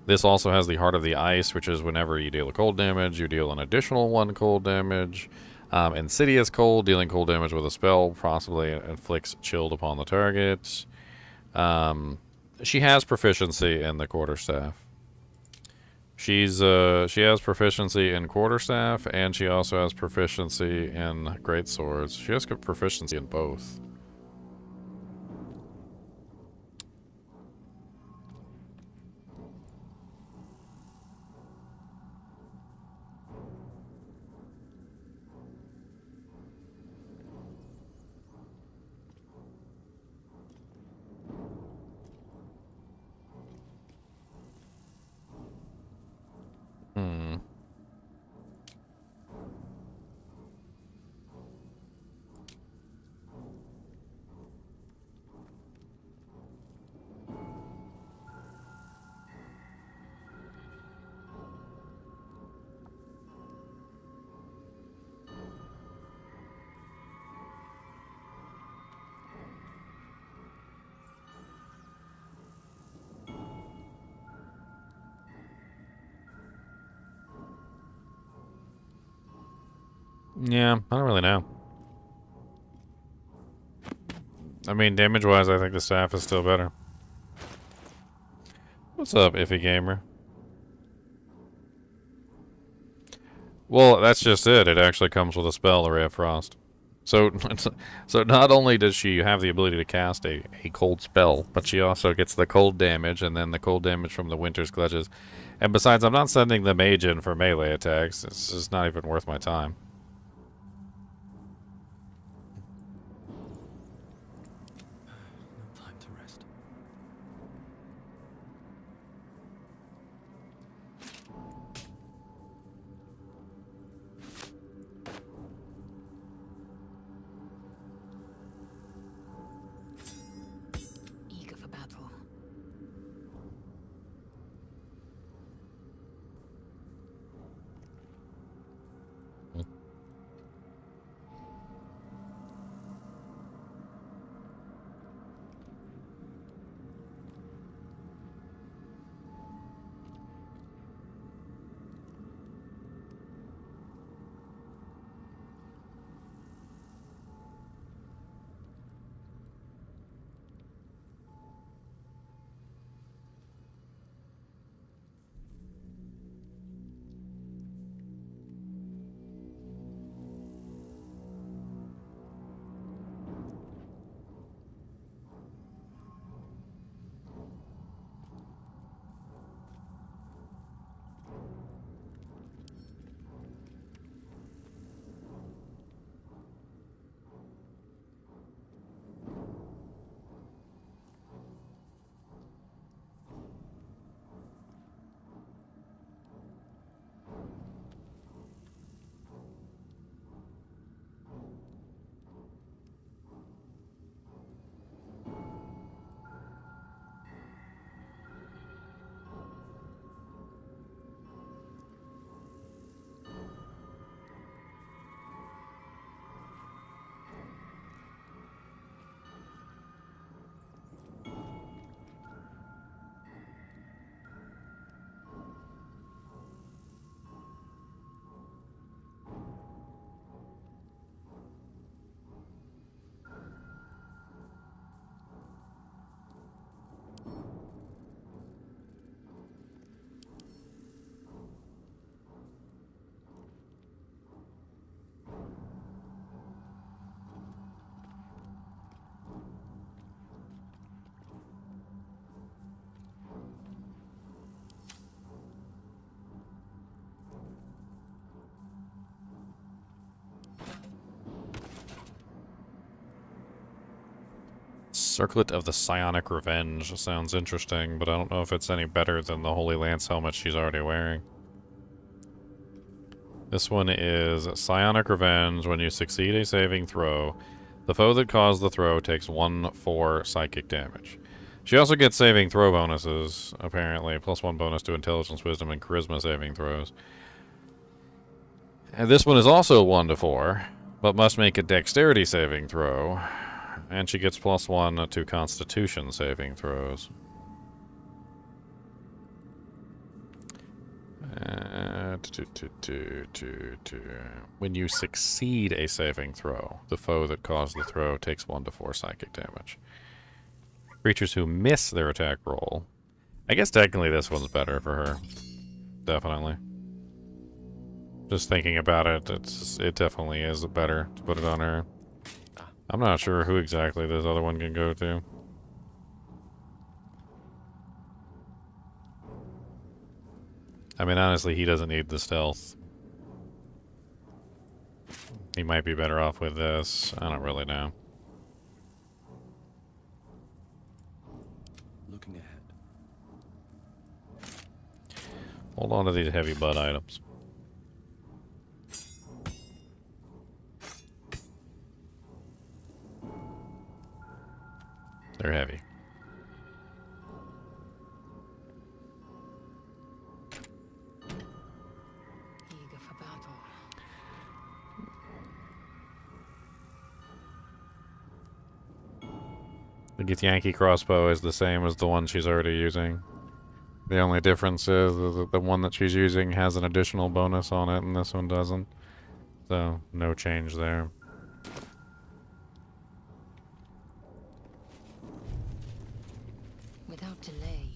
This also has the Heart of the Ice, which is whenever you deal a cold damage, you deal an additional 1 cold damage. Insidious Cold, dealing cold damage with a spell, possibly inflicts chilled upon the target. She has proficiency in the Quarterstaff. She has proficiency in Quarterstaff, and she also has proficiency in Greatswords. She has good proficiency in both. Yeah, I don't really know. I mean, damage-wise, I think the staff is still better. What's up, Iffy Gamer? Well, that's just it. It actually comes with a spell, the Ray of Frost. So not only does she have the ability to cast a cold spell, but she also gets the cold damage, and then the cold damage from the Winter's Clutches. And besides, I'm not sending the mage in for melee attacks. It's just not even worth my time. Circlet of the Psionic Revenge sounds interesting, but I don't know if it's any better than the Holy Lance helmet she's already wearing. This one is Psionic Revenge. When you succeed a saving throw, the foe that caused the throw takes 1/4 psychic damage. She also gets saving throw bonuses, apparently. +1 bonus to Intelligence, Wisdom, and Charisma saving throws. And this one is also 1/4, but must make a Dexterity saving throw. And she gets +1 to Constitution saving throws. When you succeed a saving throw, the foe that caused the throw takes 1/4 psychic damage. Creatures who miss their attack roll. I guess technically this one's better for her. Definitely. Just thinking about it, it definitely is better to put it on her. I'm not sure who exactly this other one can go to. I mean, honestly, he doesn't need the stealth. He might be better off with this. I don't really know. Looking ahead. Hold on to these heavy butt items. They're heavy. The Githyanki crossbow is the same as the one she's already using. The only difference is that the one that she's using has an additional bonus on it and this one doesn't. So, no change there. Without delay.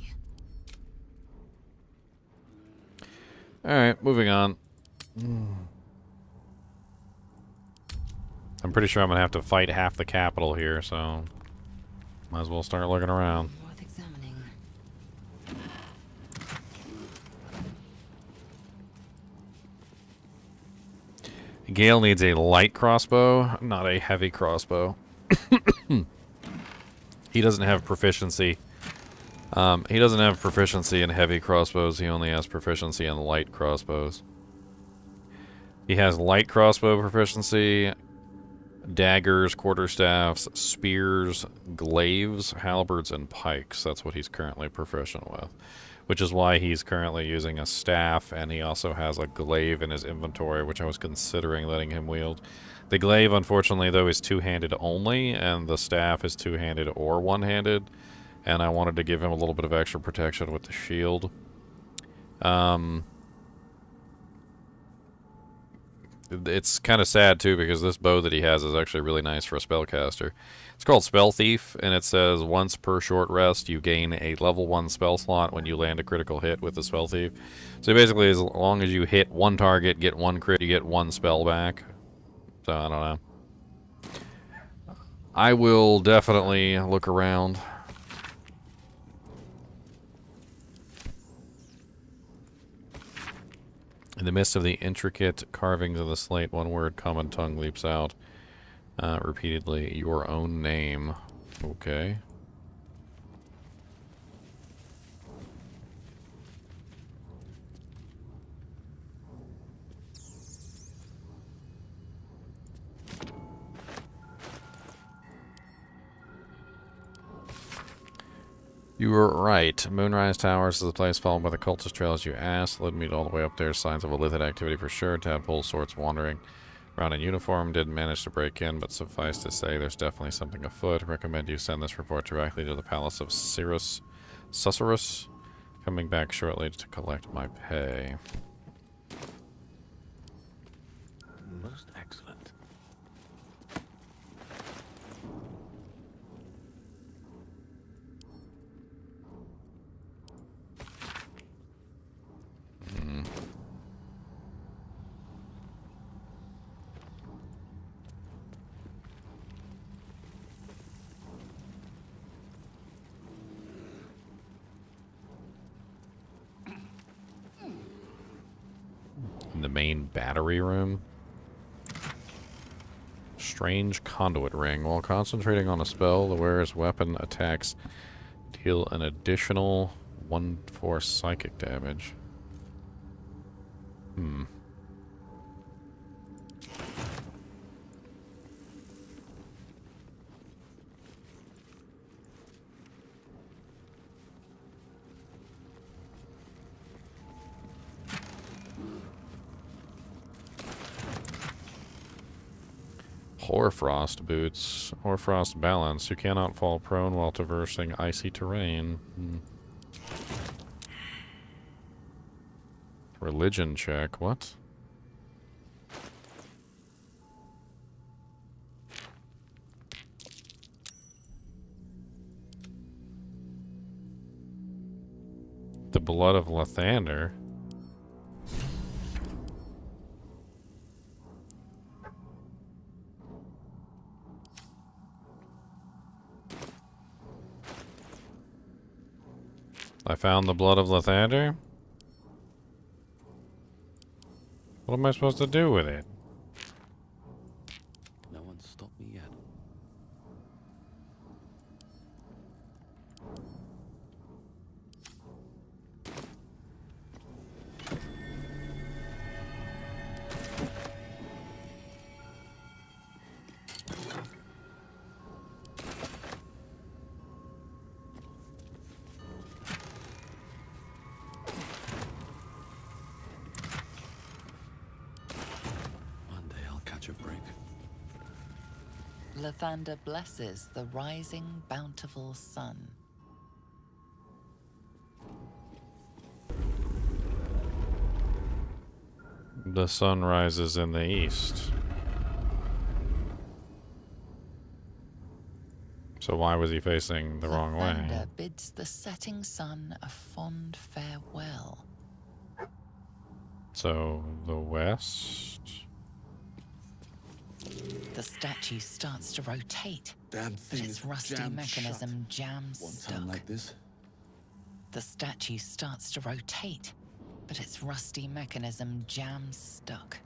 Alright, moving on. I'm pretty sure I'm gonna have to fight half the capital here, so might as well start looking around. Worth examining. Gale needs a light crossbow, not a heavy crossbow. He doesn't have proficiency. He doesn't have proficiency in heavy crossbows. He only has proficiency in light crossbows. He has light crossbow proficiency, daggers, quarterstaffs, spears, glaives, halberds, and pikes. That's what he's currently proficient with. Which is why he's currently using a staff, and he also has a glaive in his inventory, which I was considering letting him wield. The glaive, unfortunately, though, is two-handed only, and the staff is two-handed or one-handed, and I wanted to give him a little bit of extra protection with the shield. It's kind of sad, too, because this bow that he has is actually really nice for a spellcaster. It's called Spell Thief, and it says once per short rest, you gain a level 1 spell slot when you land a critical hit with the Spell Thief. So basically, as long as you hit one target, get one crit, you get one spell back. So, I don't know. I will definitely look around. In the midst of the intricate carvings of the slate, one word, common tongue, leaps out repeatedly. Your own name. Okay. You were right. Moonrise Towers is the place followed by the cultist trail as you asked. Led me all the way up there. Signs of a Lithid activity for sure. Tadpole sorts wandering around in uniform. Didn't manage to break in, but suffice to say there's definitely something afoot. Recommend you send this report directly to the Palace of Susurrus. Coming back shortly to collect my pay. Most excellent. In the main battery room. Strange conduit ring. While concentrating on a spell, the wearer's weapon attacks deal an additional 1/4 psychic damage. Hmm. Hoarfrost boots. Hoarfrost balance. You cannot fall prone while traversing icy terrain. Religion check. What? The blood of Lathander. I found the blood of Lathander? What am I supposed to do with it? No one stopped me yet. Lathander blesses the rising, bountiful sun. The sun rises in the east. So why was he facing the wrong way? Lathander bids the setting sun a fond farewell. So the west? The statue starts to rotate. Damn but thing its is rusty jammed mechanism shut. jams One stuck. time like this. The statue starts to rotate, but its rusty mechanism jams stuck.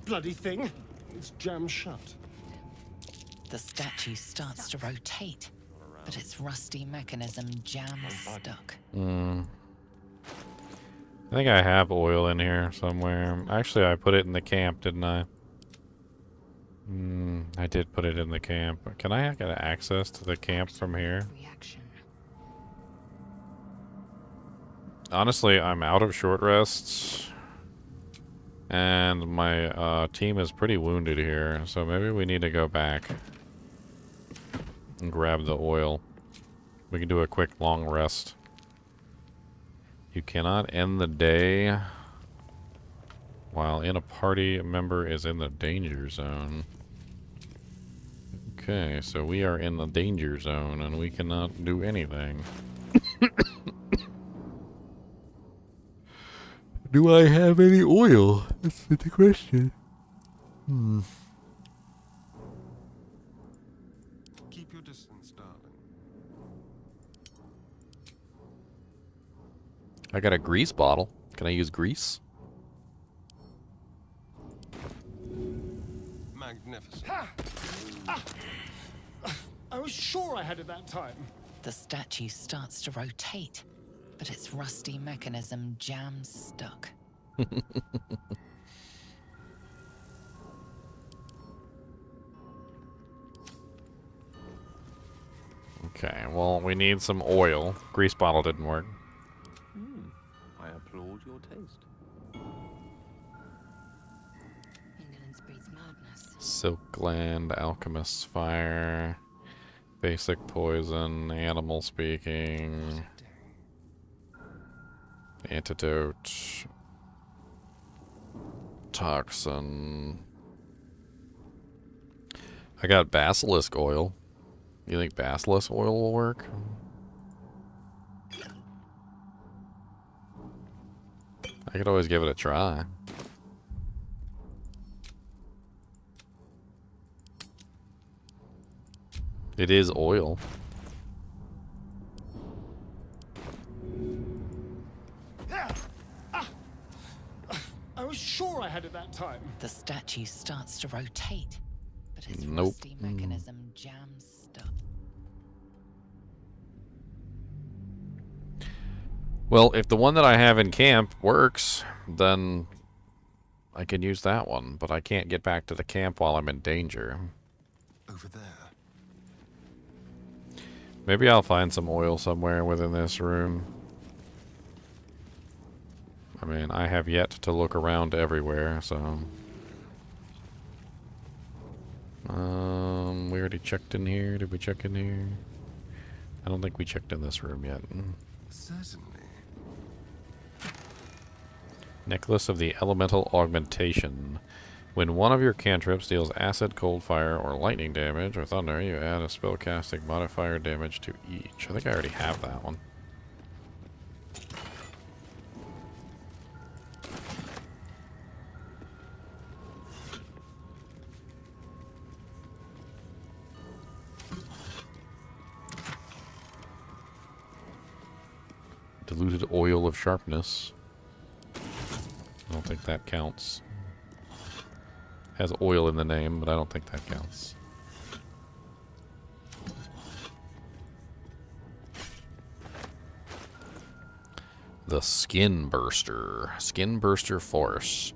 Bloody thing. It's jammed shut. The statue starts to rotate, but its rusty mechanism jams stuck. I think I have oil in here somewhere. Actually, I put it in the camp, didn't I? I did put it in the camp. Can I get access to the camp from here? Honestly, I'm out of short rests. And my team is pretty wounded here. So maybe we need to go back and grab the oil. We can do a quick long rest. You cannot end the day while in a party, a member is in the danger zone. Okay, so we are in the danger zone and we cannot do anything. Do I have any oil? That's the question. Keep your distance, darling. I got a grease bottle. Can I use grease? Magnificent. I was sure I had it that time. The statue starts to rotate, but its rusty mechanism jams stuck. Okay, well, we need some oil. Grease bottle didn't work. I applaud your taste. Indolence breeds madness. Silkland, Alchemist's Fire, Basic Poison, Animal Speaking, Antidote, Toxin. I got Basilisk Oil. You think Basilisk Oil will work? I could always give it a try. It is oil. I was sure I had it that time. The statue starts to rotate, but its Nope. rusty mechanism jams stuck. Well, if the one that I have in camp works, then I can use that one, but I can't get back to the camp while I'm in danger. Over there. Maybe I'll find some oil somewhere within this room. I mean, I have yet to look around everywhere, so... we already checked in here. Did we check in here? I don't think we checked in this room yet. Certainly. Necklace of the Elemental Augmentation. When one of your cantrips deals acid, cold, fire, or lightning damage, or thunder, you add a spellcasting modifier damage to each. I think I already have that one. Diluted oil of sharpness. I don't think that counts. Has oil in the name, but I don't think that counts. The Skin Burster. Skin Burster Force.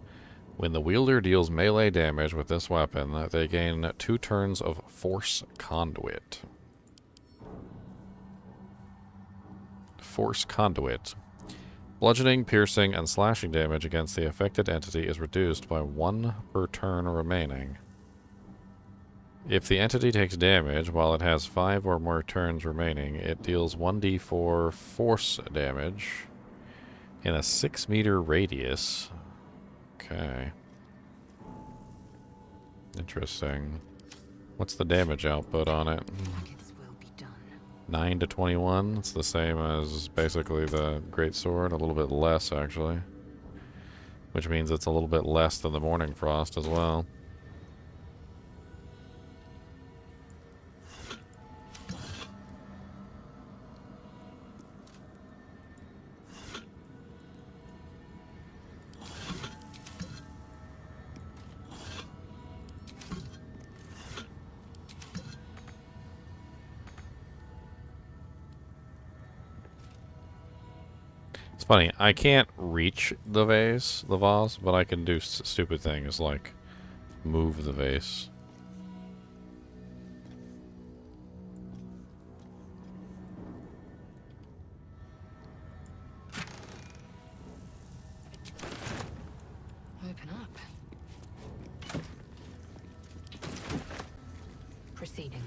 When the wielder deals melee damage with this weapon, they gain 2 turns of Force Conduit. Force Conduit. Bludgeoning, piercing, and slashing damage against the affected entity is reduced by 1 per turn remaining. If the entity takes damage while it has 5 or more turns remaining, it deals 1d4 force damage in a 6-meter radius. Okay. Interesting. What's the damage output on it? 9 to 21. It's the same as basically the Great Sword, a little bit less actually. Which means it's a little bit less than the Morning Frost as well. It's funny, I can't reach the vase, but I can do stupid things like move the vase. Open up. Proceeding.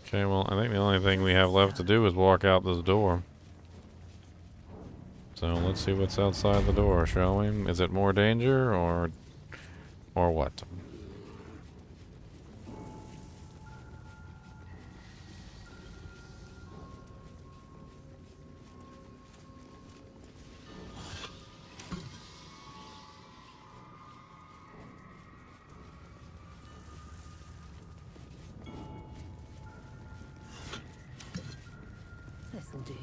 Okay, well, I think the only thing we have left to do is walk out this door. So let's see what's outside the door, shall we? Is it more danger or what? This'll do.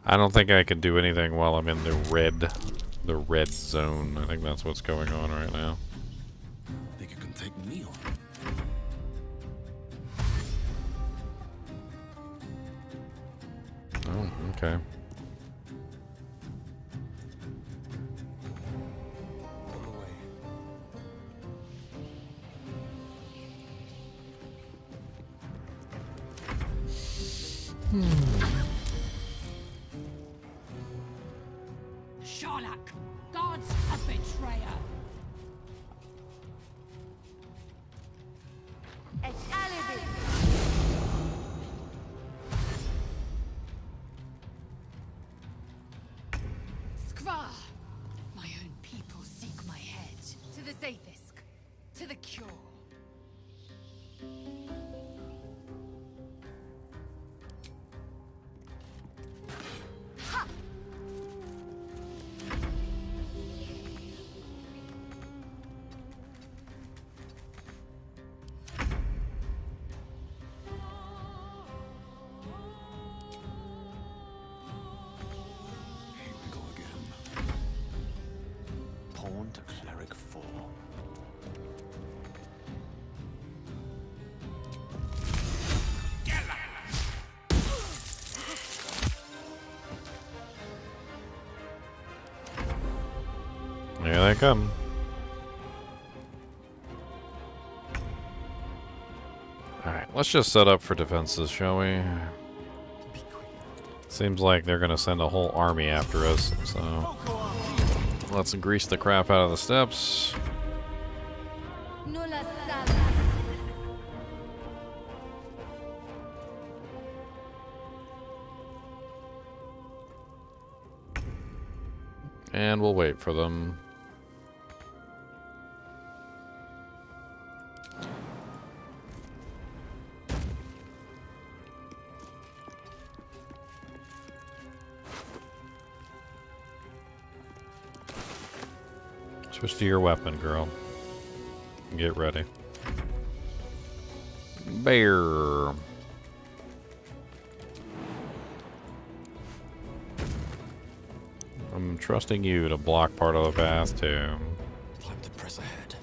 I don't think I can do anything while I'm in the red zone. I think that's what's going on right now. Think you can take me on? Oh, okay. Sharlak, gods of betrayer. Skvar! My own people seek my head. To the Zaithisk. To the cure. I come. Alright, let's just set up for defenses, shall we? Seems like they're gonna send a whole army after us, so let's grease the crap out of the steps. And we'll wait for them. Switch to your weapon, girl. Get ready. Bear. I'm trusting you to block part of the path, too. Time to press ahead.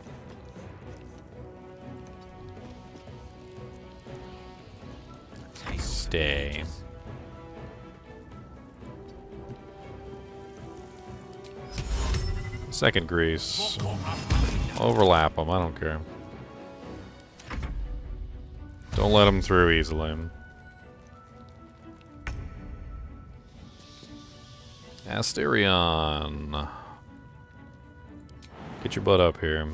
Stay. Second grease. Overlap them, I don't care. Don't let them through easily. Asterion. Get your butt up here.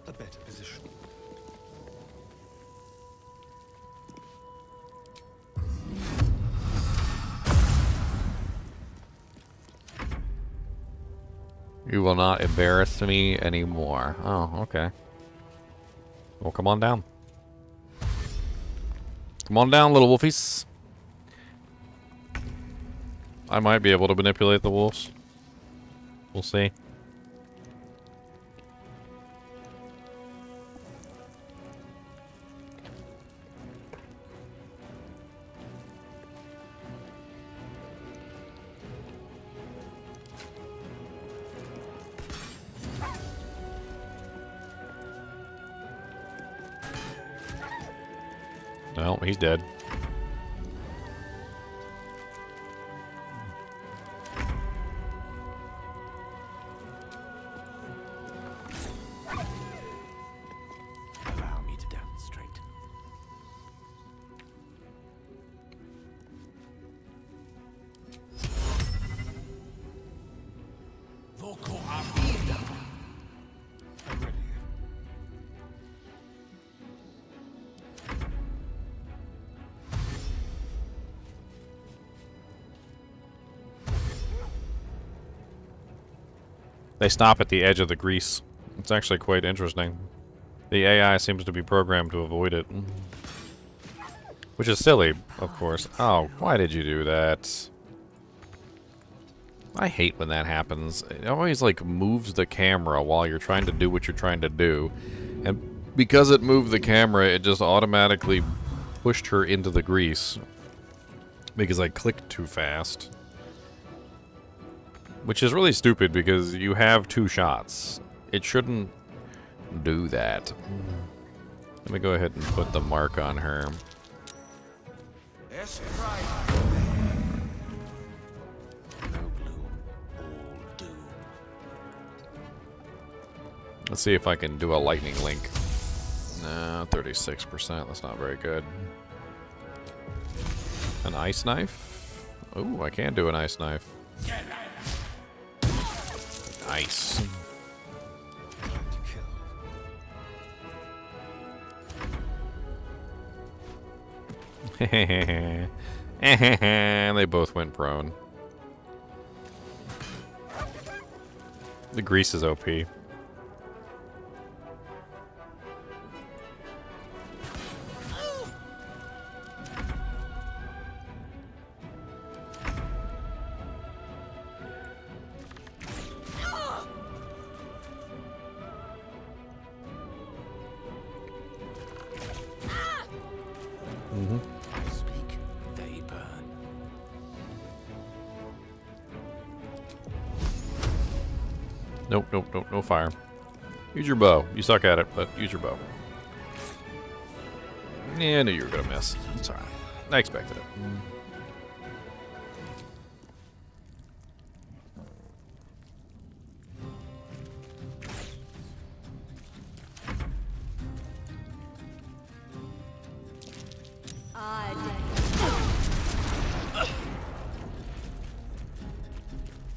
A better position. You will not embarrass me anymore. Oh, okay. Well, come on down. Come on down, little wolfies. I might be able to manipulate the wolves. We'll see. No, he's dead. Allow me to demonstrate. I'm ready. They stop at the edge of the grease. It's actually quite interesting. The AI seems to be programmed to avoid it. Which is silly, of course. Oh, why did you do that? I hate when that happens. It always, like, moves the camera while you're trying to do what you're trying to do. And because it moved the camera, it just automatically pushed her into the grease. Because I clicked too fast. Which is really stupid because you have 2 shots. It shouldn't do that. Let me go ahead and put the mark on her. Let's see if I can do a lightning link. No, 36%. That's not very good. An ice knife? Oh, I can do an ice knife. Nice. And they both went prone. The grease is OP. I speak, they burn. Nope, nope, nope, no fire. Use your bow. You suck at it, but use your bow. Yeah, I knew you were gonna miss. It's alright. I expected it.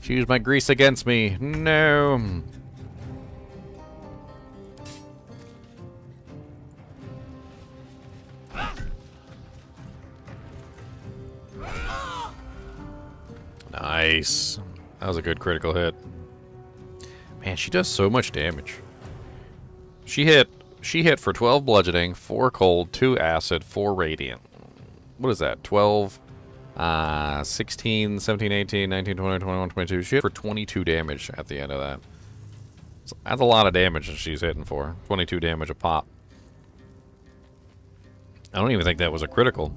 She used my grease against me. No. Nice. That was a good critical hit. Man, she does so much damage. She hit for 12 bludgeoning, 4 cold, 2 acid, 4 radiant. What is that? 12, 16, 17, 18, 19, 20, 21, 22. She hit for 22 damage at the end of that. So that's a lot of damage that she's hitting for. 22 damage a pop. I don't even think that was a critical.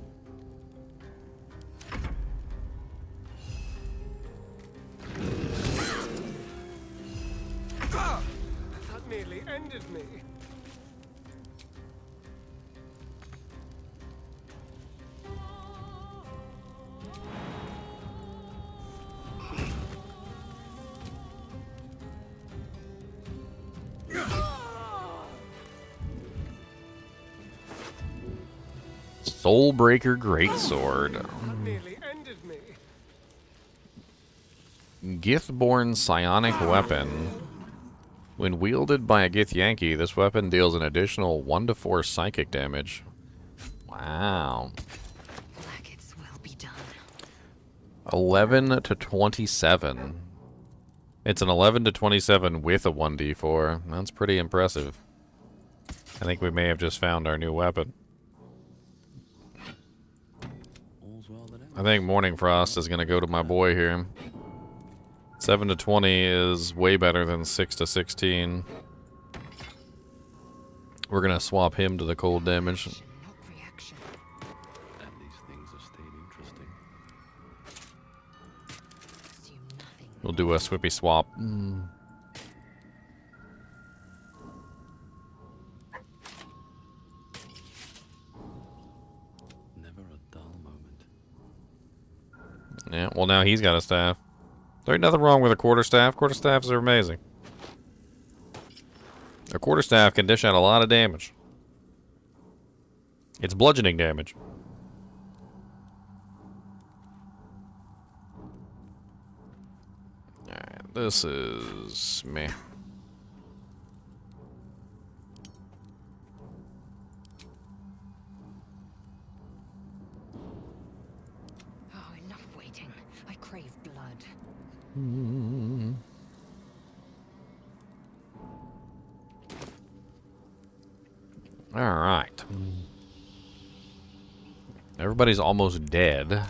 That nearly ended me. Soulbreaker Greatsword. That nearly ended me. Githborn Psionic Weapon. When wielded by a Githyanki, this weapon deals an additional 1 to 4 psychic damage. Wow. 11 to 27. It's an 11 to 27 with a 1d4. That's pretty impressive. I think we may have just found our new weapon. I think Morning Frost is going to go to my boy here. 7 to 20 is way better than 6 to 16. We're going to swap him to the cold damage. And these things have stayed interesting. We'll do a swippy swap. Never a dull moment. Yeah, well now he's got a staff. There ain't nothing wrong with a quarterstaff. Quarterstaffs are amazing. A quarterstaff can dish out a lot of damage. It's bludgeoning damage. Alright, this is meh. Oh, enough waiting. I crave blood. Alright. Everybody's almost dead.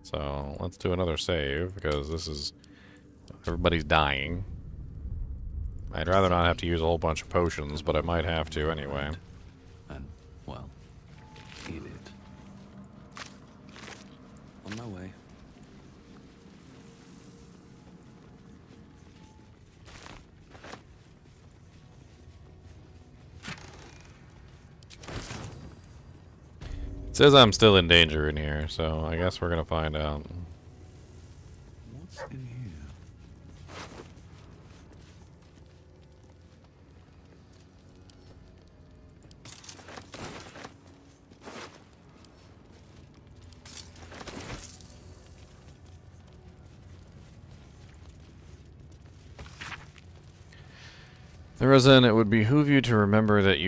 So let's do another save because this is... Everybody's dying. I'd rather not have to use a whole bunch of potions, but I might have to anyway. And, well, eat it. On my way. It says I'm still in danger in here, so I guess we're gonna find out. What's in here? Therezen, it would behoove you to remember that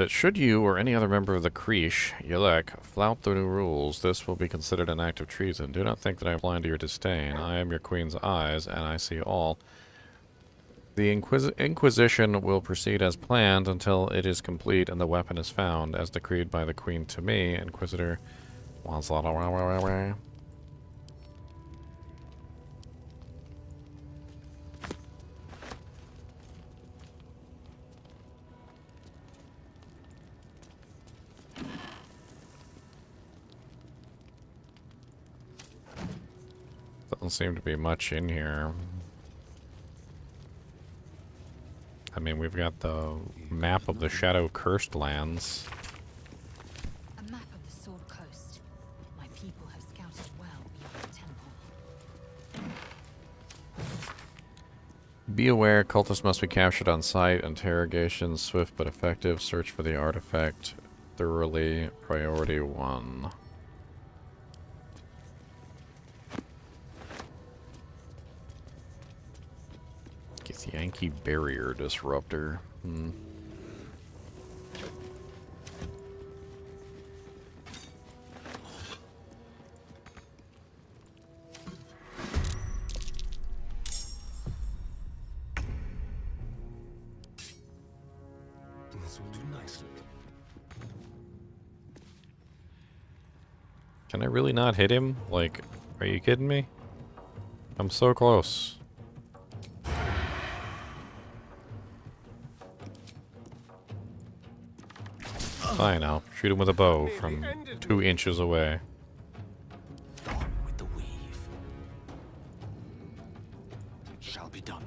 should you or any other member of the Krish, Yelek, flout the new rules, this will be considered an act of treason. Do not think that I am blind to your disdain. I am your queen's eyes, and I see all. The Inquisition will proceed as planned until it is complete and the weapon is found, as decreed by the queen to me, Inquisitor Wanslot. Doesn't seem to be much in here. I mean, we've got the map of the Shadow Cursed Lands. A map of the Sword Coast. My people have scouted well beyond the temple. Be aware, cultists must be captured on sight. Interrogation, swift but effective. Search for the artifact thoroughly. Priority 1. Yankee barrier disruptor. This will do nicely. Can I really not hit him? Like, are you kidding me? I'm so close. Fine, I'll shoot him with a bow from 2 inches away. With the weave. It shall be done.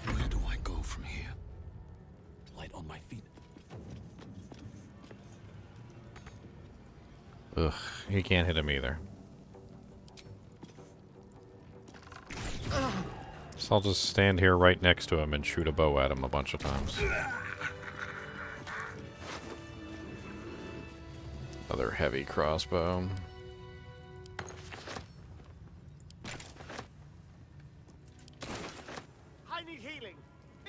Where do I go from here? Light on my feet. Ugh, he can't hit him either. So I'll just stand here right next to him and shoot a bow at him a bunch of times. Another heavy crossbow. I need healing.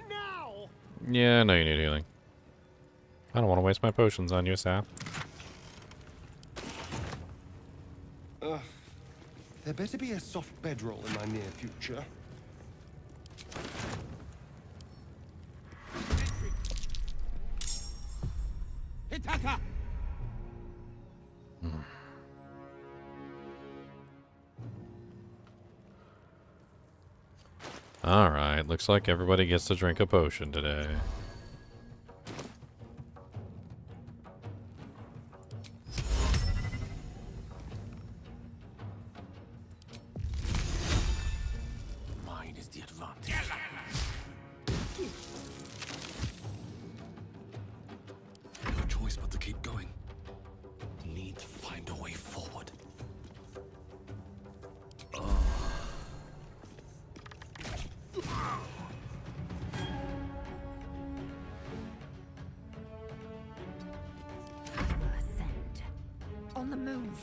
Now! Yeah, I know you need healing. I don't want to waste my potions on you, Sap. There better be a soft bedroll in my near future. Hitaka! Alright, looks like everybody gets to drink a potion today. Mine is the advantage. No choice but to keep going. Need to find a way forward. On the move.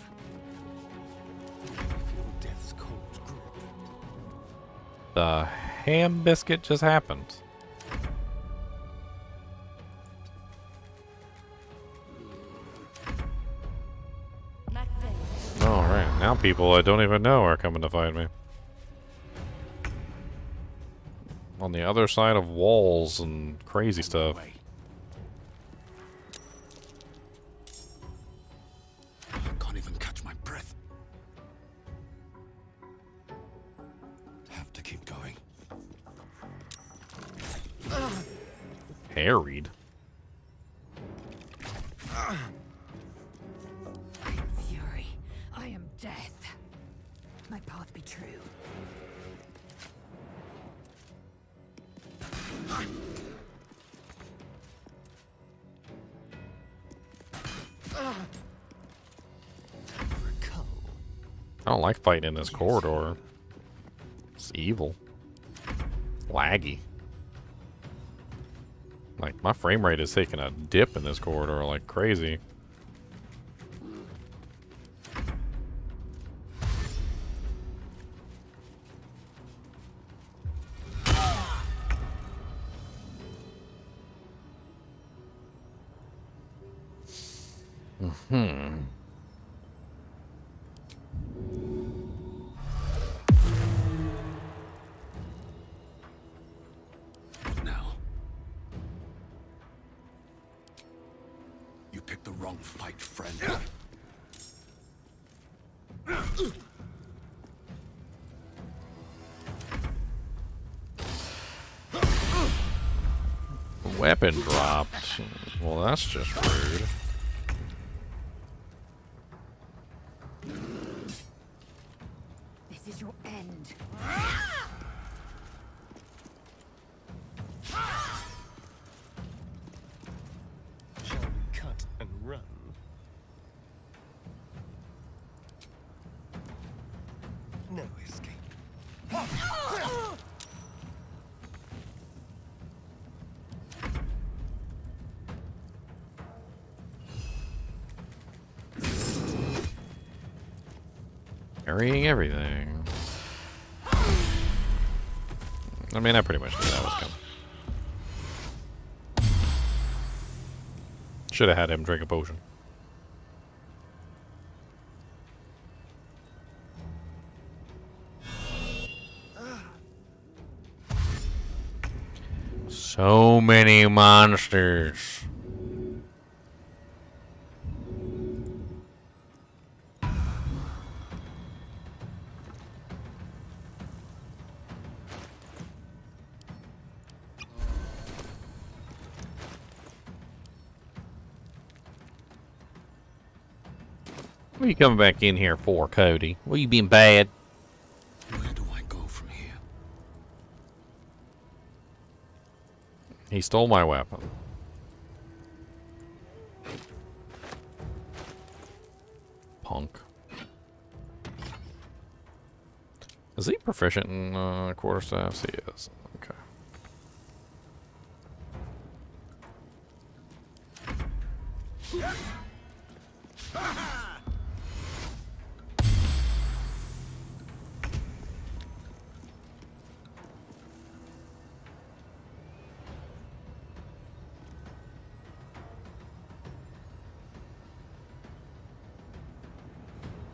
Feel death's cold grip. The ham biscuit just happened. Alright, now people I don't even know are coming to fight me. On the other side of walls and crazy stuff. I can't even catch my breath. Have to keep going. Harried. Fury, I am death. My path be true. I don't like fighting in this corridor. It's evil. Laggy. Like, my frame rate is taking a dip in this corridor like crazy. Now. You picked the wrong fight, friend. Weapon dropped. Well, that's just rude. This is your end. Shall we cut and run? No escape. Carrying everything. I mean, I pretty much knew that was coming. Should have had him drink a potion. So many monsters. What are you coming back in here for, Cody? What are you being bad? Where do I go from here? He stole my weapon. Punk. Is he proficient in quarterstaffs? He is. Okay.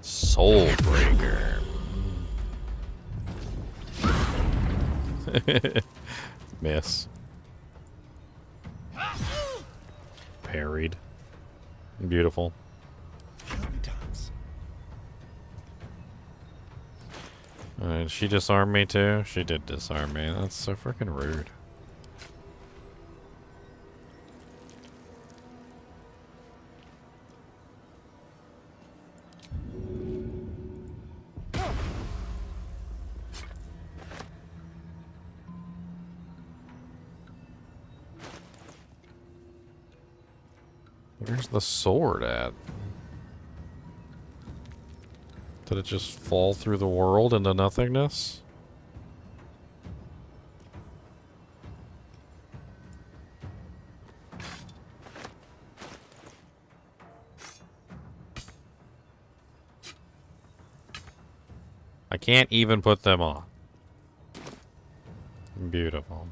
Soulbreaker. Miss. Parried. Beautiful. Did she disarm me too? She did disarm me. That's so freaking rude. Where's the sword at? Did it just fall through the world into nothingness? I can't even put them on. Beautiful.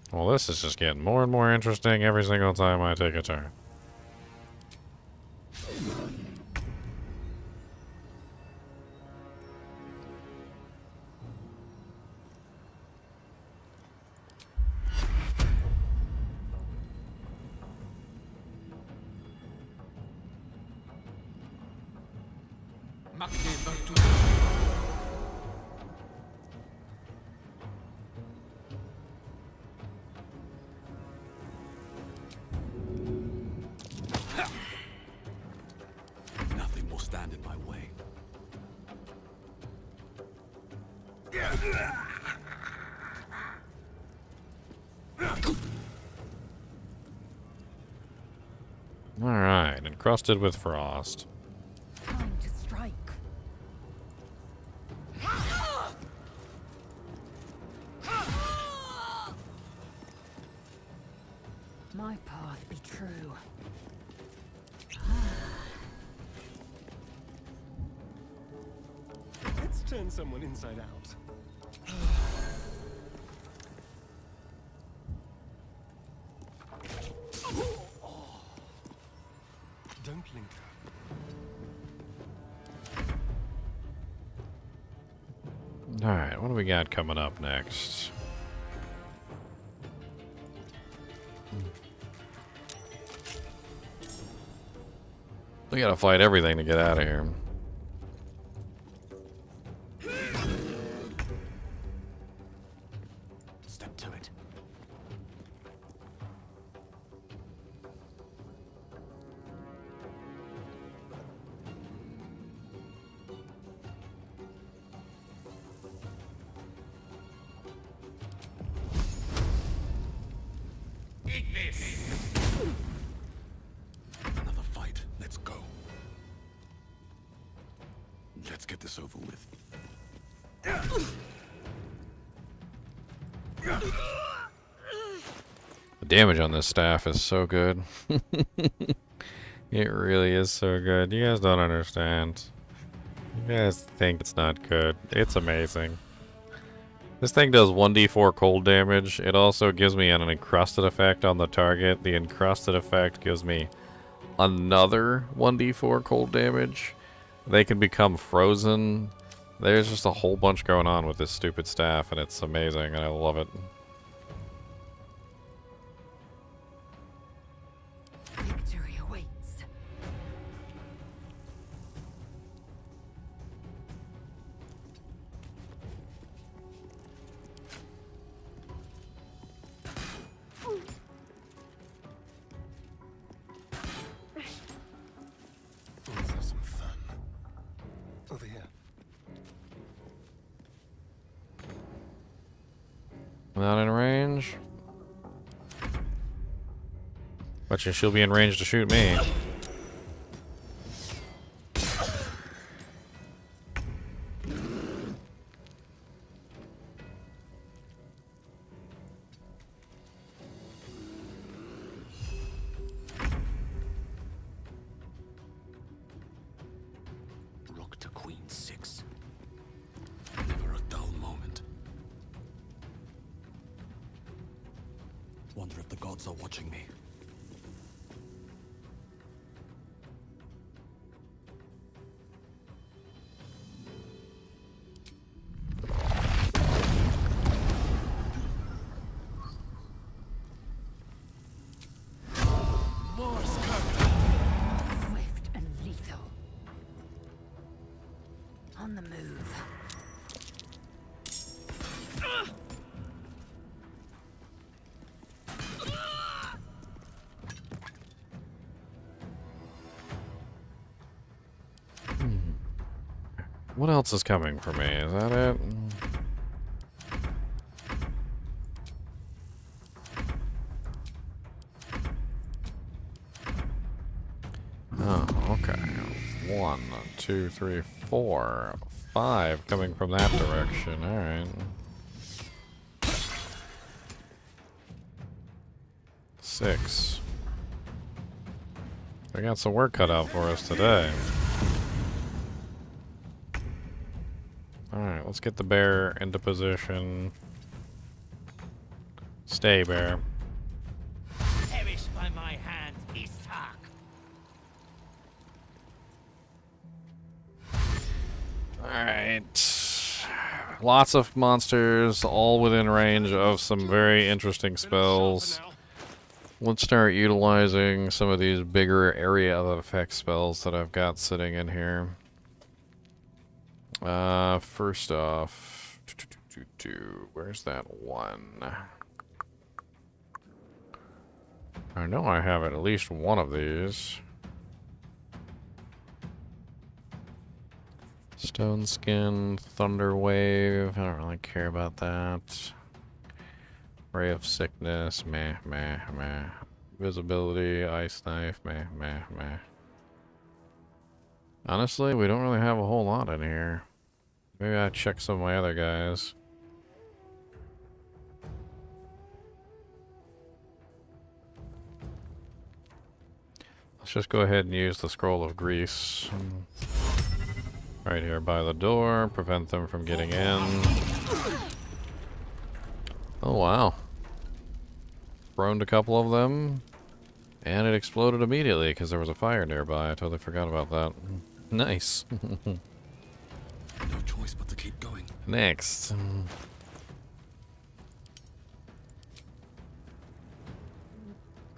Well, this is just getting more and more interesting every single time I take a turn. Nothing will stand in my way. Alright, encrusted with frost. Time to strike. My path be true. Let's turn someone inside out. Don't linger. Alright, what do we got coming up next? We gotta fight everything to get out of here. Step to it. Another fight. Let's go. get this over with. The damage on this staff is so good. It really is so good. You guys don't understand. You guys think it's not good. It's amazing. This thing does 1d4 cold damage. It also gives me an encrusted effect on the target. The encrusted effect gives me another 1d4 cold damage. They can become frozen. There's just a whole bunch going on with this stupid staff, and it's amazing, and I love it. Victory awaits. Let's have some fun. Over here. Not in range. But she'll be in range to shoot me. Rook to queen 6. Never a dull moment. Wonder if the gods are watching me. Swift and lethal. On the move. What else is coming for me? Is that it? Oh, okay. 1, 2, 3, 4, 5 coming from that direction. Alright. 6. We got some work cut out for us today. Alright, let's get the bear into position. Stay, bear. Perish by my hand, Istark. Alright. Lots of monsters, all within range of some very interesting spells. Let's start utilizing some of these bigger area of effect spells that I've got sitting in here. First off, where's that one? I know I have at least one of these. Stone Skin, Thunder Wave, I don't really care about that. Ray of Sickness, meh, meh, meh. Visibility, Ice Knife, meh, meh, meh. Honestly, we don't really have a whole lot in here. Maybe I check some of my other guys. Let's just go ahead and use the Scroll of Grease. Right here by the door, prevent them from getting in. Oh wow. Burned a couple of them. And it exploded immediately because there was a fire nearby. I totally forgot about that. Nice. No choice but to keep going. Next.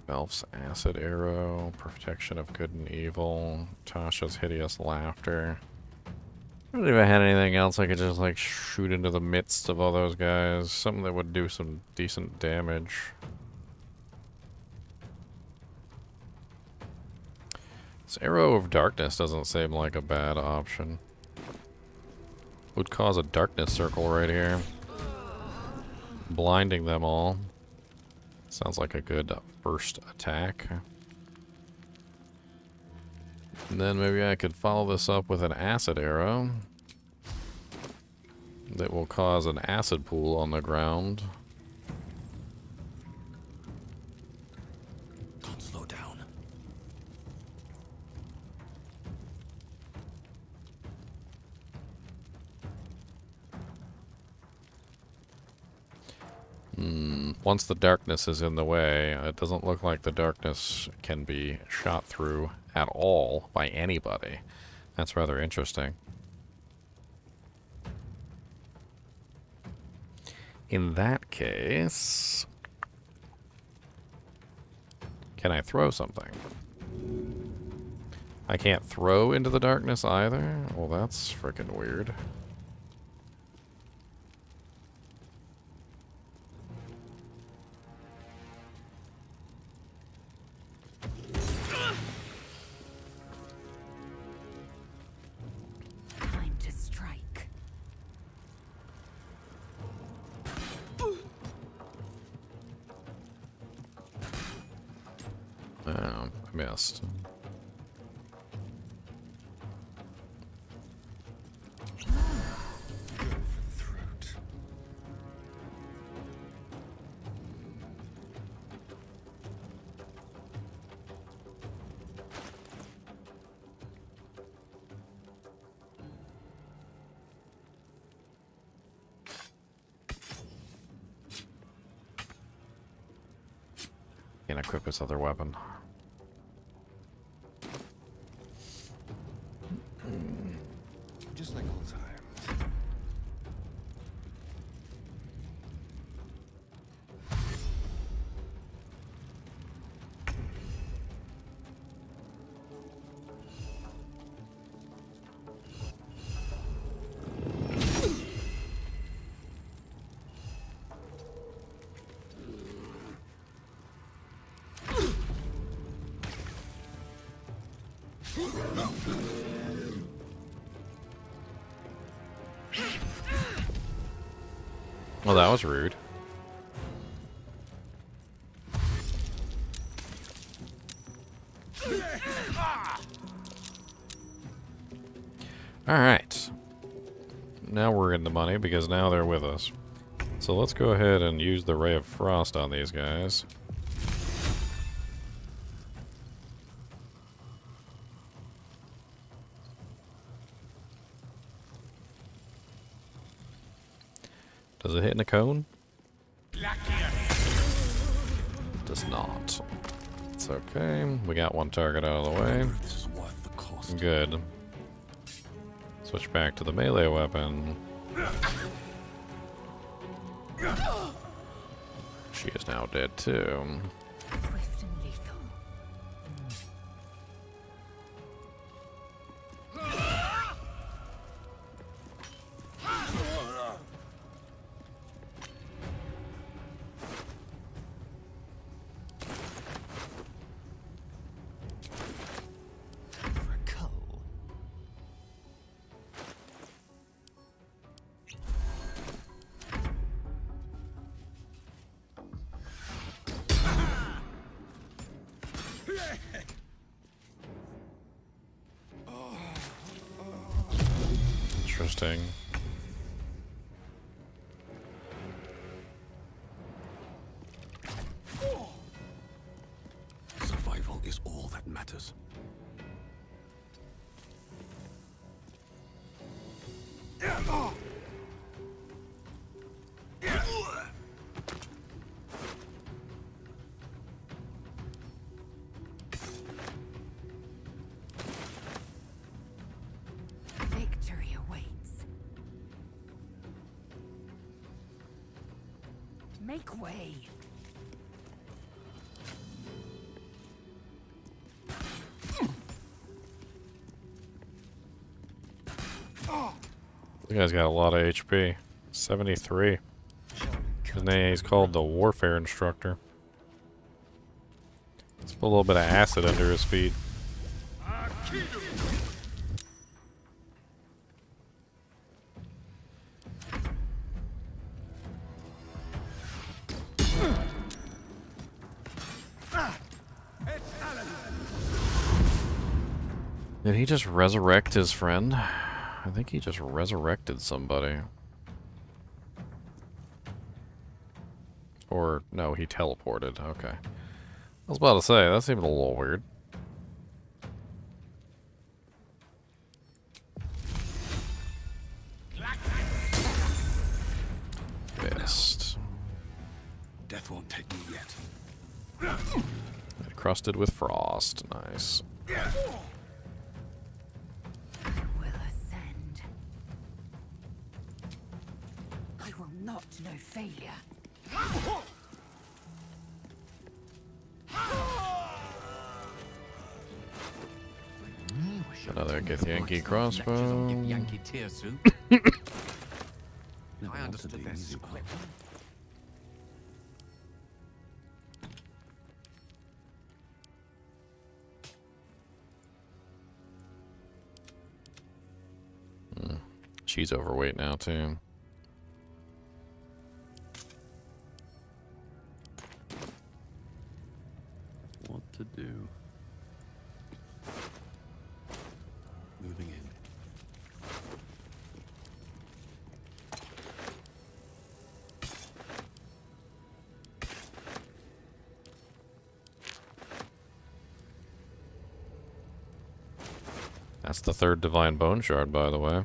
Elf's Acid Arrow, Protection of Good and Evil, Tasha's Hideous Laughter. I don't know if I had anything else I could just like shoot into the midst of all those guys. Something that would do some decent damage. This Arrow of Darkness doesn't seem like a bad option. Would cause a darkness circle right here. Blinding them all. Sounds like a good first attack. And then maybe I could follow this up with an acid arrow. that will cause an acid pool on the ground. Can't slow down. Once the darkness is in the way, it doesn't look like the darkness can be shot through at all by anybody. That's rather interesting. In that case, can I throw something? I can't throw into the darkness either? Well, that's freaking weird. Time to strike. Oh, I missed. Can't equip his other weapon. Just like old times. Well, that was rude. Alright. Now we're in the money because now they're with us. So let's go ahead and use the Ray of Frost on these guys. Does it hit in a cone? Does not. It's okay. We got one target out of the way. Good. Switch back to the melee weapon. She is now dead too. Swift and lethal. Interesting. Survival is all that matters. Victory awaits. Make way. The guy's got a lot of HP. 73. His name is called the Warfare Instructor. Let's put a little bit of acid under his feet. Did he just resurrect his friend? I think he just resurrected somebody. Or, no, he teleported. Okay. I was about to say, that seemed a little weird. Fist. Death won't take me yet. Crusted with frost. Nice. Will ascend. I will not know failure. Another Githyanki crossbow. Yankee tear suit. I understood their script. She's overweight now, too. What to do? Moving in. That's the third Divine Bone Shard, by the way.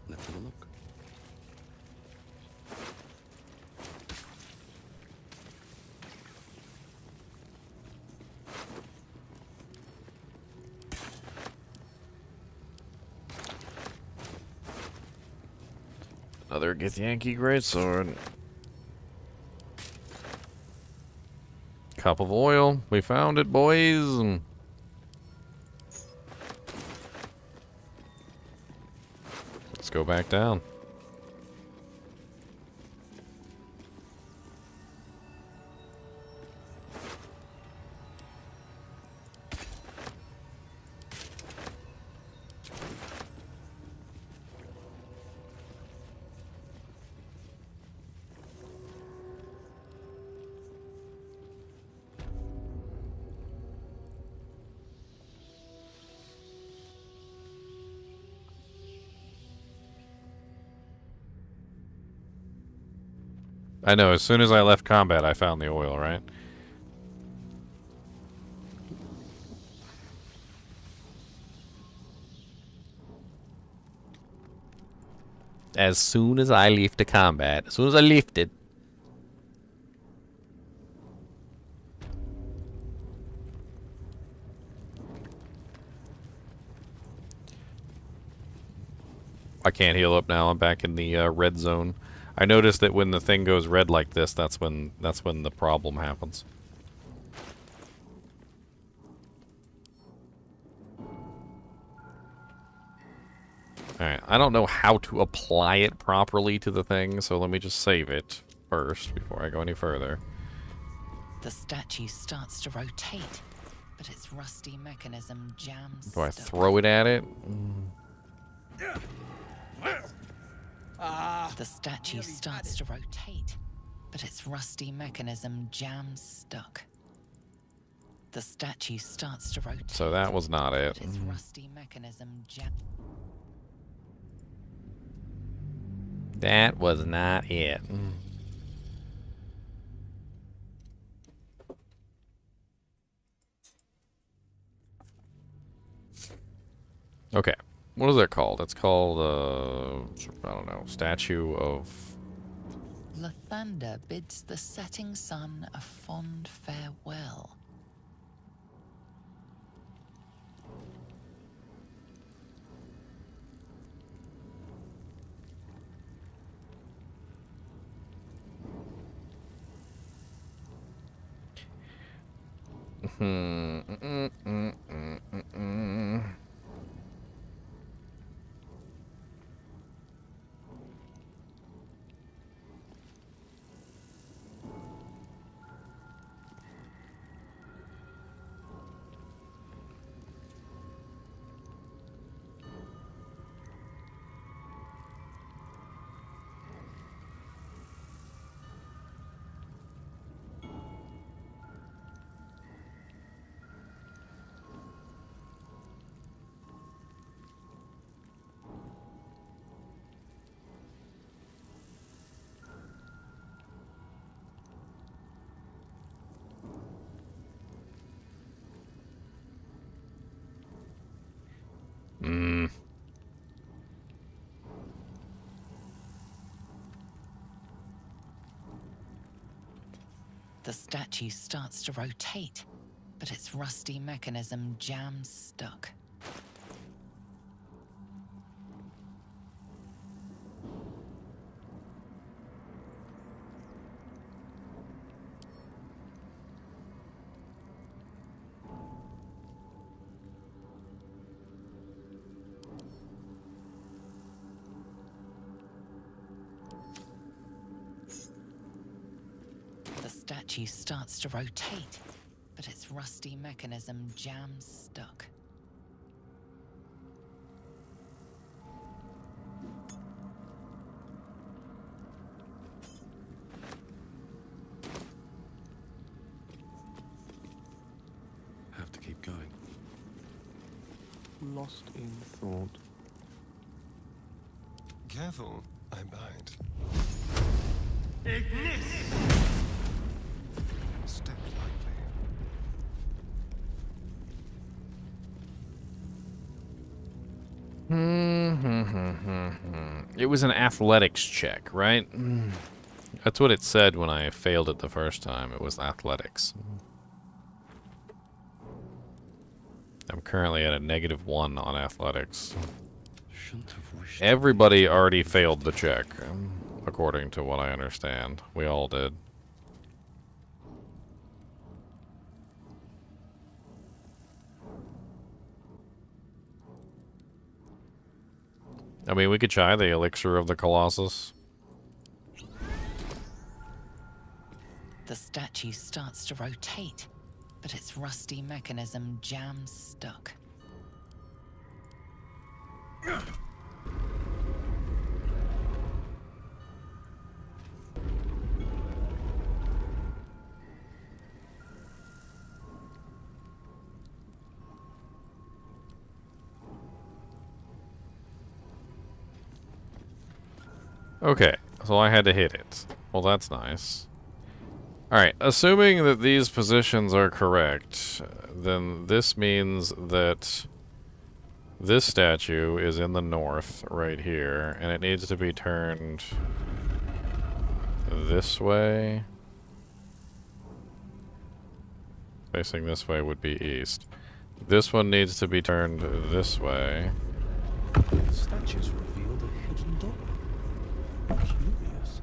Let's have a look. Another Githyanki greatsword. Cup of oil. We found it, boys. Let's go back down. I know, as soon as I left combat, I found the oil, right? As soon as I left the combat, as soon as I lifted. I can't heal up now. I'm back in the red zone. I noticed that when the thing goes red like this, that's when the problem happens. Alright, I don't know how to apply it properly to the thing, so let me just save it first before I go any further. The statue starts to rotate, but its rusty mechanism jams. Do I throw it at it? The statue starts to rotate, but its rusty mechanism jams stuck. The statue starts to rotate. So that was not it. But its rusty mechanism That was not it. Okay. What is that called? It's called, I don't know, Statue of... Lathander bids the setting sun a fond farewell. The statue starts to rotate, but its rusty mechanism jams stuck. The statue starts to rotate, but its rusty mechanism jams stuck. Have to keep going. Lost in thought. Careful, I bite. Ignis! Step lightly. It was an athletics check, right? That's what it said when I failed it the first time. It was athletics. I'm currently at a -1 on athletics. Everybody already failed the check, according to what I understand. We all did. I mean, we could try the elixir of the Colossus. The statue starts to rotate, but its rusty mechanism jams stuck. Okay, so I had to hit it. Well, that's nice. Alright, assuming that these positions are correct, then this means that this statue is in the north right here, and it needs to be turned this way. Facing this way would be east. This one needs to be turned this way. The statues revealed a hidden door. Curious.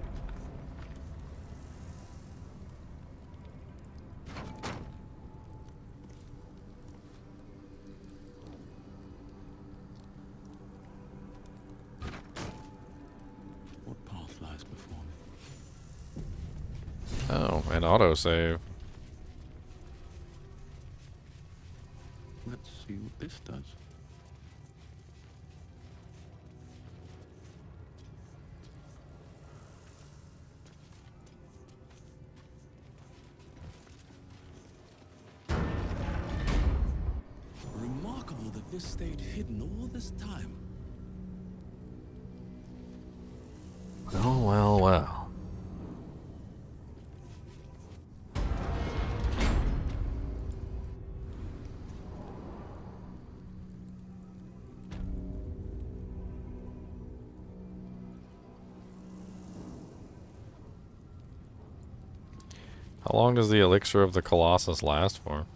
What path lies before me? Oh, an autosave. Let's see what this does. Remarkable that this stayed hidden all this time. Oh, well, well. How long does the elixir of the Colossus last for?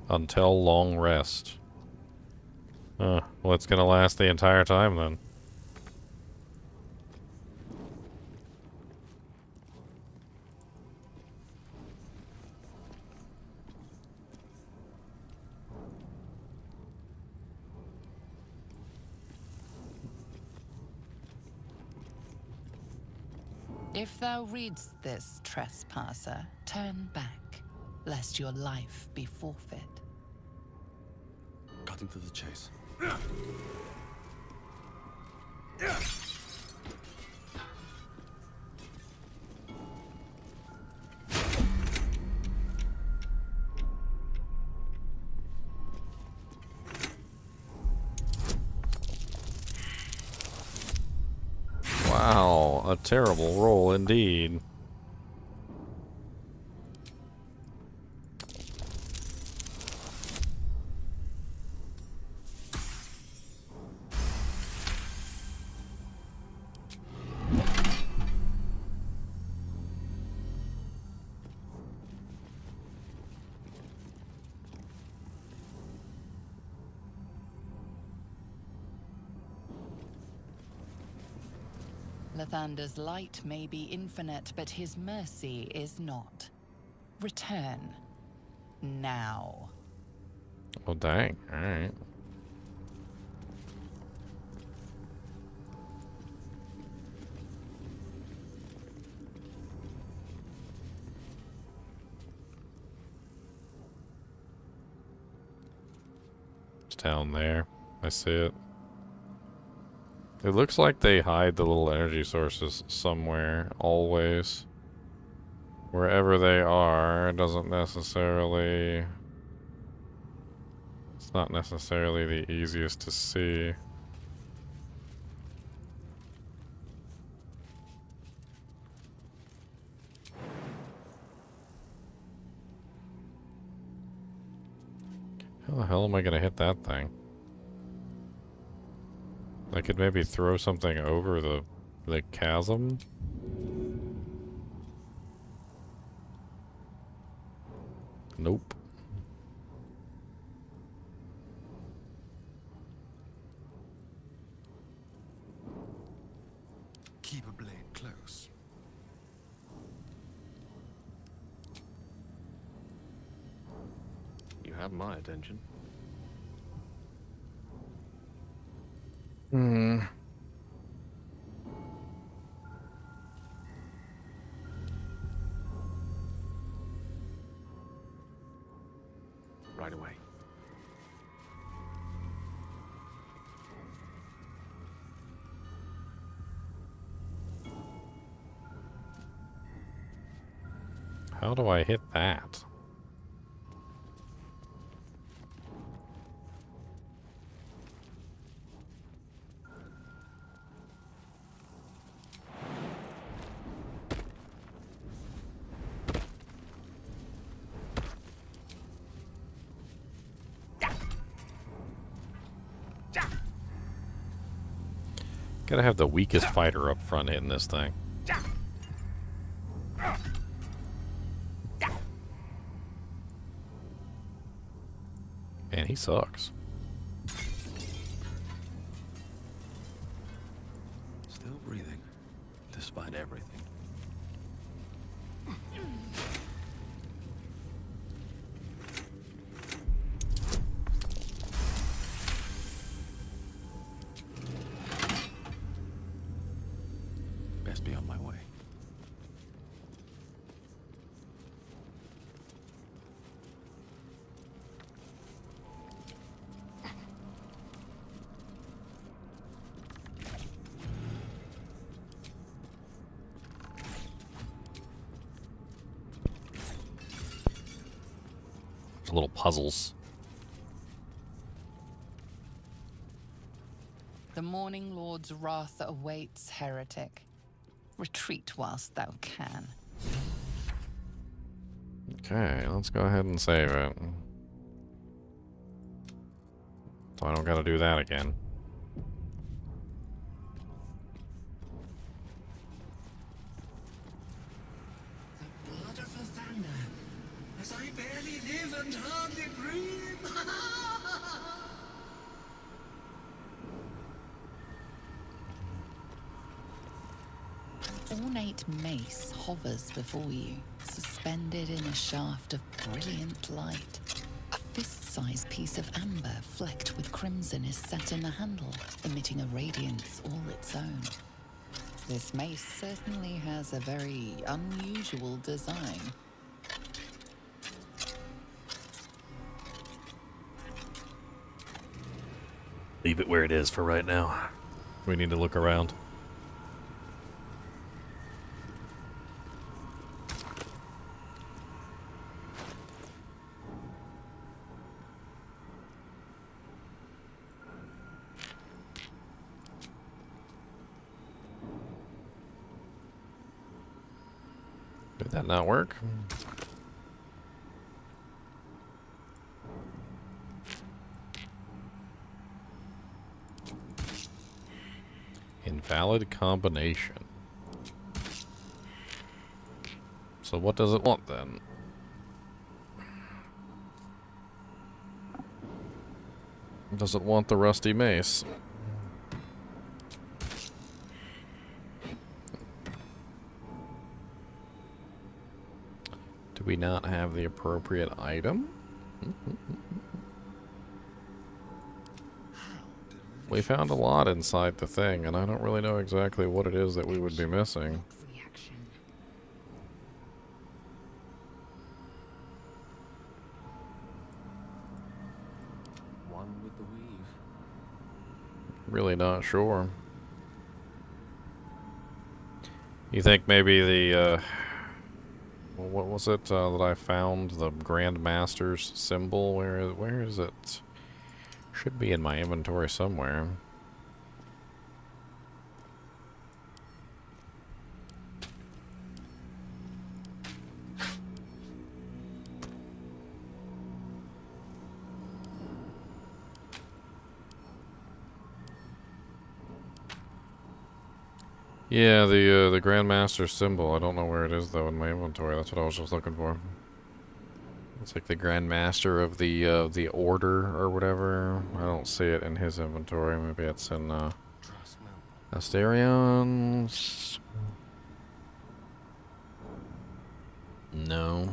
Until long rest. Well, it's gonna last the entire time then. If thou readst this, trespasser, turn back, lest your life be forfeit. Cutting to the chase. Wow, a terrible roll indeed. Lathander's light may be infinite, but his mercy is not. Return. Now. Well, dang. Alright. It's down there. I see it. It looks like they hide the little energy sources somewhere, always. Wherever they are, it doesn't necessarily... It's not necessarily the easiest to see. How the hell am I gonna hit that thing? I could maybe throw something over the chasm? Nope. Keep a blade close. You have my attention. Hmm. Right away. How do I hit that? Gotta have the weakest fighter up front hitting this thing. Man, he sucks. Still breathing, despite everything. Best be on my way. Little puzzles. The Morning Lord's wrath awaits, heretic. Retreat whilst thou can. Okay, let's go ahead and save it. So I don't gotta do that again. Blood of Lathander, as I barely live and hardly breathe. Ornate mace hovers before you, suspended in a shaft of brilliant light. A fist-sized piece of amber flecked with crimson is set in the handle, emitting a radiance all its own. This mace certainly has a very unusual design. Leave it where it is for right now. We need to look around. Did that not work? Invalid combination. So what does it want then? Does it want the rusty mace? Did we not have the appropriate item? We found a lot inside the thing, and I don't really know exactly what it is that we would be missing. One with the weave. Really not sure. You think maybe the, what was it that I found? The Grandmaster's symbol? Where is it? Should be in my inventory somewhere. Yeah, the Grandmaster symbol. I don't know where it is though in my inventory. That's what I was just looking for. It's like the Grandmaster of the Order or whatever. I don't see it in his inventory. Maybe it's in Asterions. No.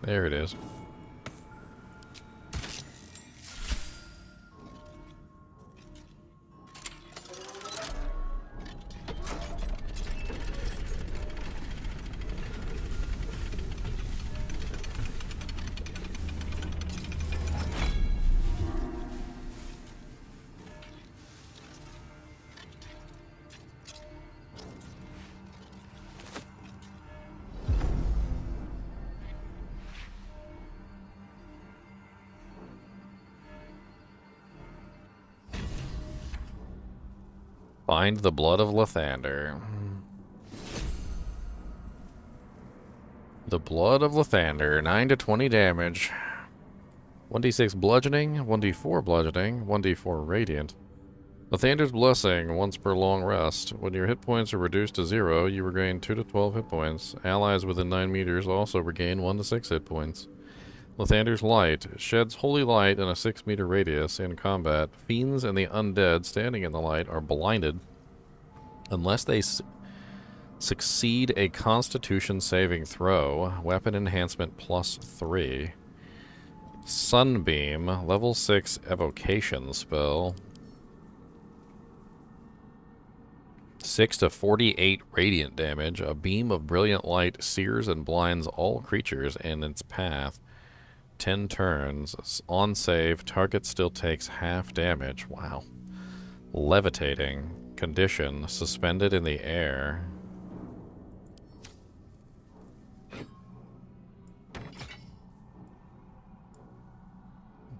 There it is. Find the blood of Lathander. The blood of Lathander, 9 to 20 damage. 1d6 bludgeoning, 1d4 bludgeoning, 1d4 radiant. Lathander's blessing, once per long rest. When your hit points are reduced to 0, you regain 2 to 12 hit points. Allies within 9 meters also regain 1 to 6 hit points. Lathander's Light sheds holy light in a 6-meter radius. In combat, fiends and the undead standing in the light are blinded unless they succeed a Constitution saving throw. Weapon enhancement +3. Sunbeam, level 6 evocation spell. 6 to 48 radiant damage. A beam of brilliant light sears and blinds all creatures in its path. 10 turns. On save, target still takes half damage. Wow. Levitating. Condition. Suspended in the air.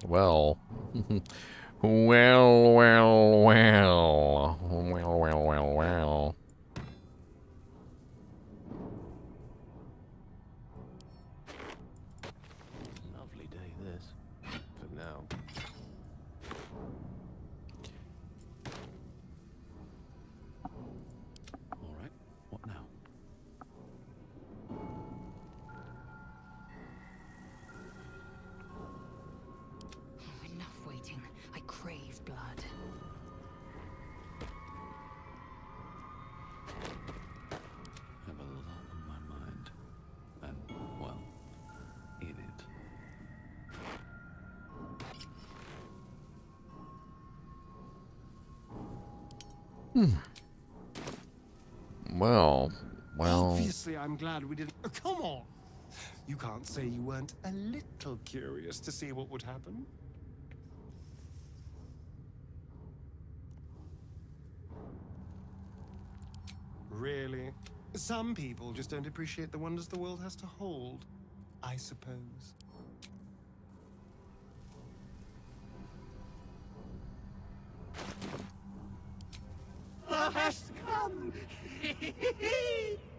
Well. Well. Lovely day this. For now. All right. What now? Enough waiting. I crave blood. Have a lot on my mind. And, well, in it. Well. Obviously, I'm glad we didn't. Oh, come on! You can't say you weren't a little curious to see what would happen. Really? Some people just don't appreciate the wonders the world has to hold, I suppose. Thou hast come!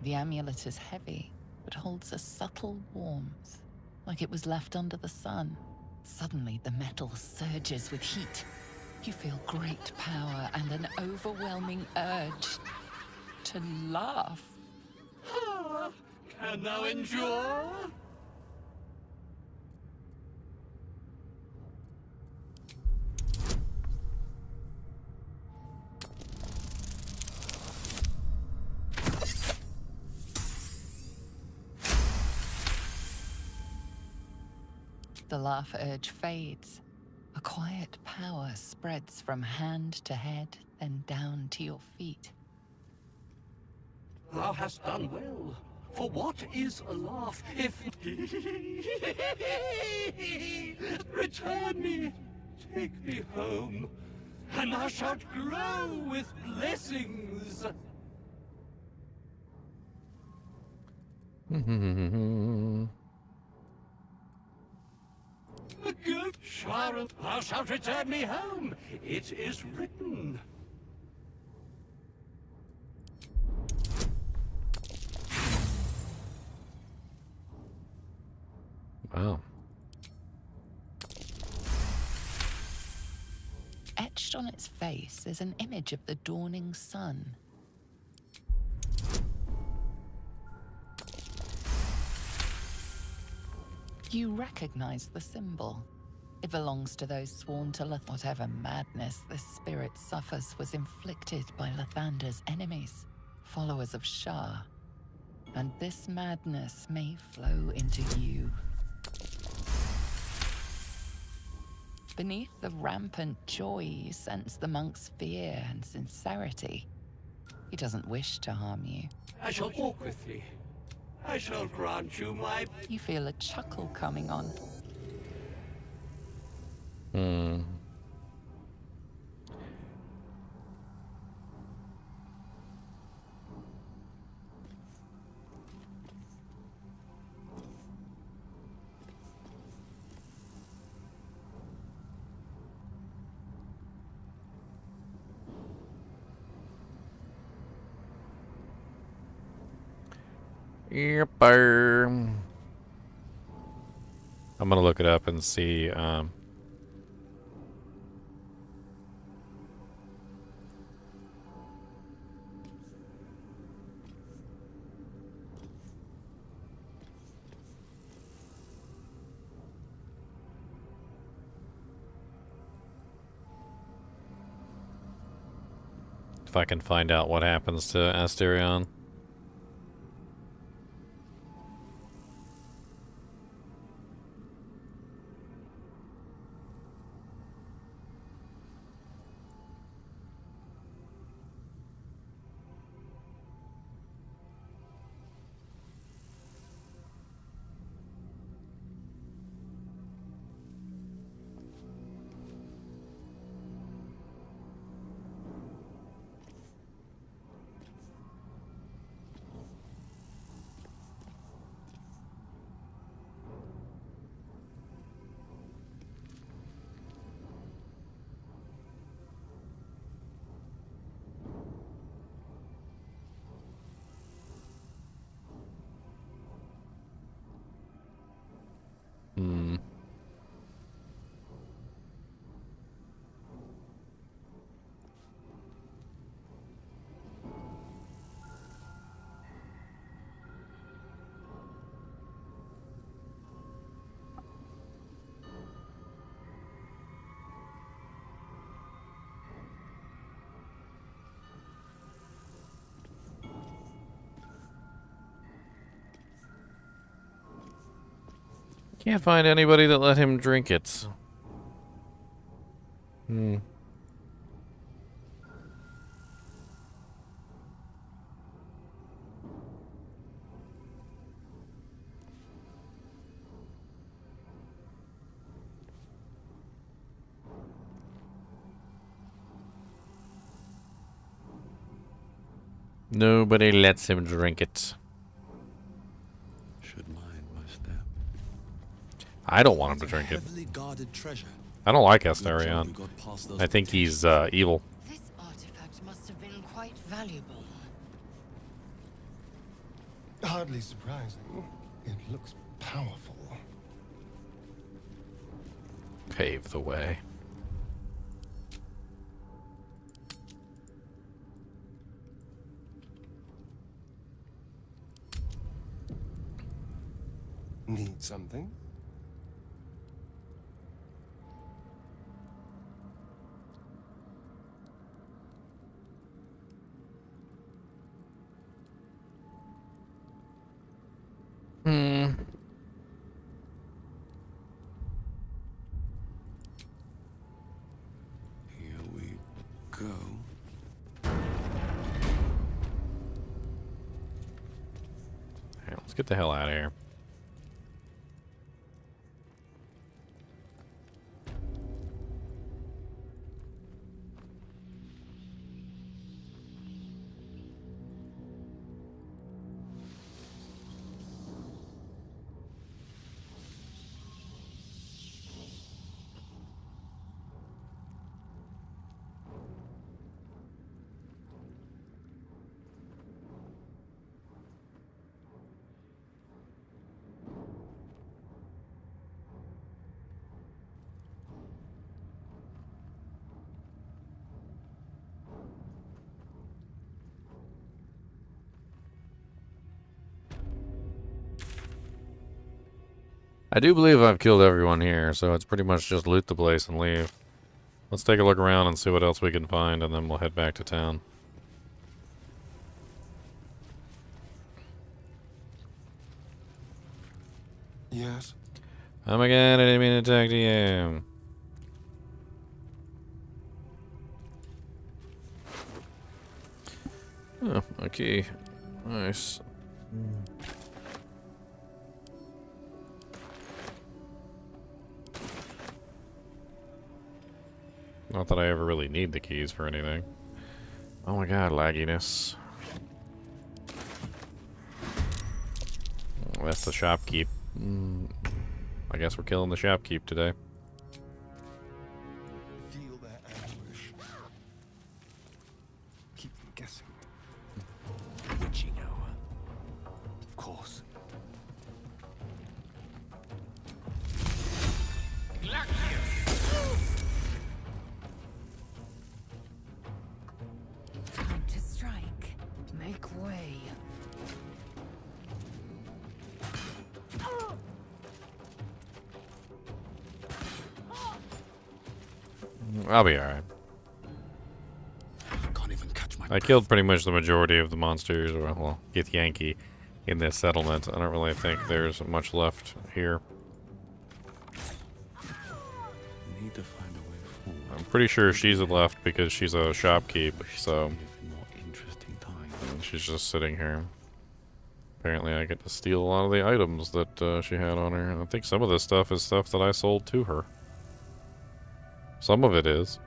The amulet is heavy, but holds a subtle warmth, like it was left under the sun. Suddenly, the metal surges with heat. You feel great power and an overwhelming urge to laugh. Can thou endure? The laugh urge fades. A quiet power spreads from hand to head, then down to your feet. Thou hast done well. For what is a laugh if... Return me, take me home, and thou shalt glow with blessings. Good Sharon, thou shalt return me home. It is written. Wow. Etched on its face is an image of the dawning sun. You recognize the symbol. It belongs to those sworn to whatever madness this spirit suffers was inflicted by Lathander's enemies, followers of Shah. And this madness may flow into you. Beneath the rampant joy, you sense the monk's fear and sincerity. He doesn't wish to harm you. I shall walk with thee. I shall grant you my... You feel a chuckle coming on. Yep. I'm gonna look it up and see. If I can find out what happens to Asterion. Can't find anybody that let him drink it. Nobody lets him drink it. Should mind my step. I don't want him to drink it. Heavily guarded treasure. I don't like Asterion. I think he's evil. This artifact must have been quite valuable. Hardly surprising. It looks powerful. Pave the way. Need something? Hmm. Here we go. Hey, let's get the hell out of here. I do believe I've killed everyone here, so it's pretty much just loot the place and leave. Let's take a look around and see what else we can find, and then we'll head back to town. Yes. Oh my god, I didn't mean to talk to you. Oh, okay. Nice. Not that I ever really need the keys for anything. Oh my god, lagginess. Oh, that's the shopkeep. I guess we're killing the shopkeep today. Feel their anguish. Keep them guessing. Witching hour. Of course. Time to strike. Make way. I'll be alright. Can't even catch my I killed pretty much the majority of the monsters, or, well, Gith Yankee in this settlement. I don't really think there's much left here. Need to find a way forward. I'm pretty sure she's left because she's a shopkeep, so More interesting time. she's just sitting here. Apparently I get to steal a lot of the items that she had on her. I think some of this stuff is stuff that I sold to her. Some of it is.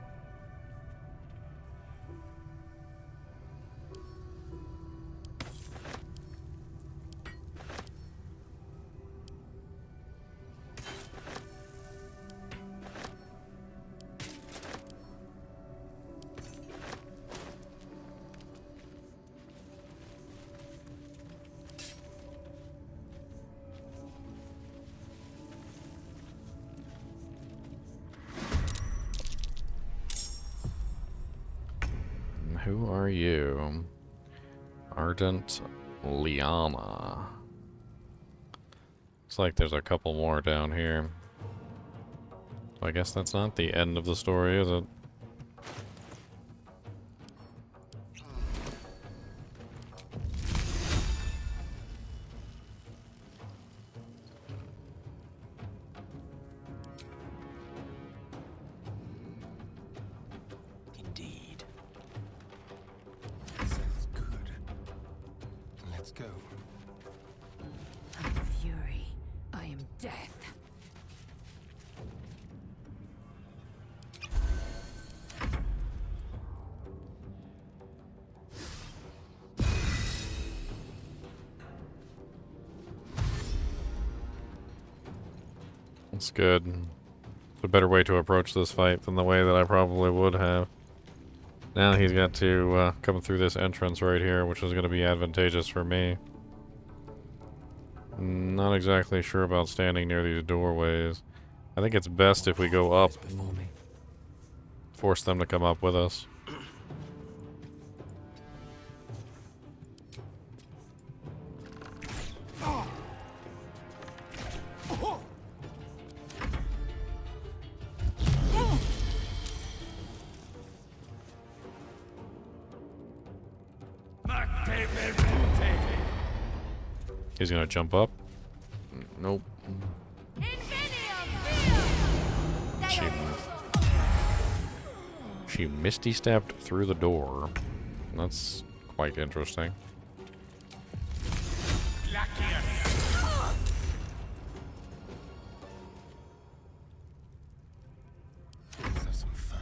Who are you? Ardent Liana. Looks like there's a couple more down here. So I guess that's not the end of the story, is it? Indeed. Sounds good. Let's go. I am fury. I am death. That's good. It's a better way to approach this fight than the way that I probably would have. Now he's got to come through this entrance right here, which is going to be advantageous for me. Not exactly sure about standing near these doorways. I think it's best if we go up. Force them to come up with us. He's gonna jump up. Nope. She misty stepped through the door. That's quite interesting. Let's have some fun.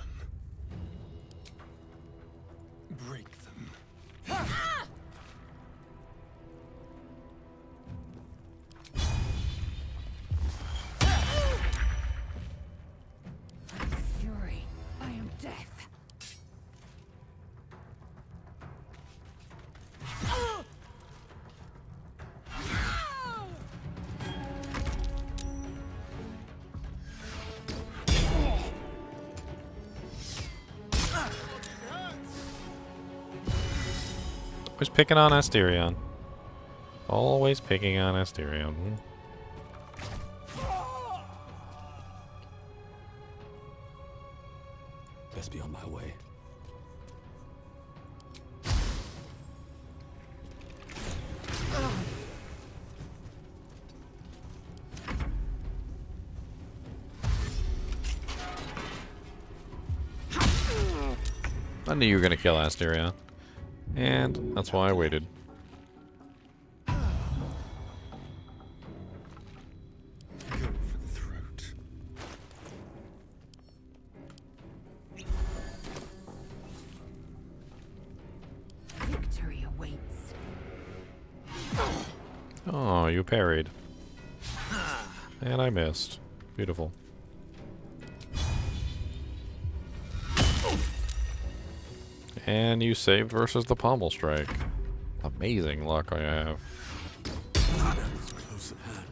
Break them. Fury, I am death. Always picking on Asterion. Always picking on Asterion. Best be on my way. I knew you were gonna kill Asterion. And that's why I waited. Go for the throat. Victory awaits. Oh, you parried. And I missed. Beautiful. And you saved versus the pommel strike. Amazing luck I have. It's close at hand.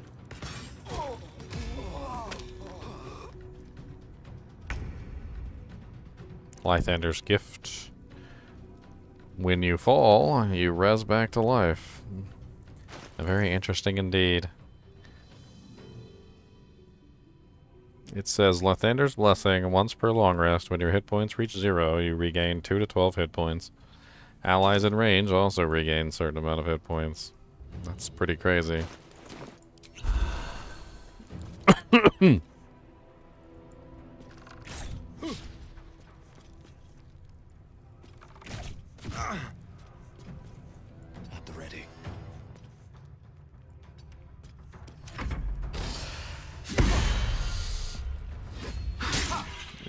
Lythander's gift. When you fall, you res back to life. Very interesting indeed. It says Lythander's Blessing. Once per long rest, when your hit points reach 0, you regain 2 to 12 hit points. Allies in range also regain a certain amount of hit points. That's pretty crazy. At the ready.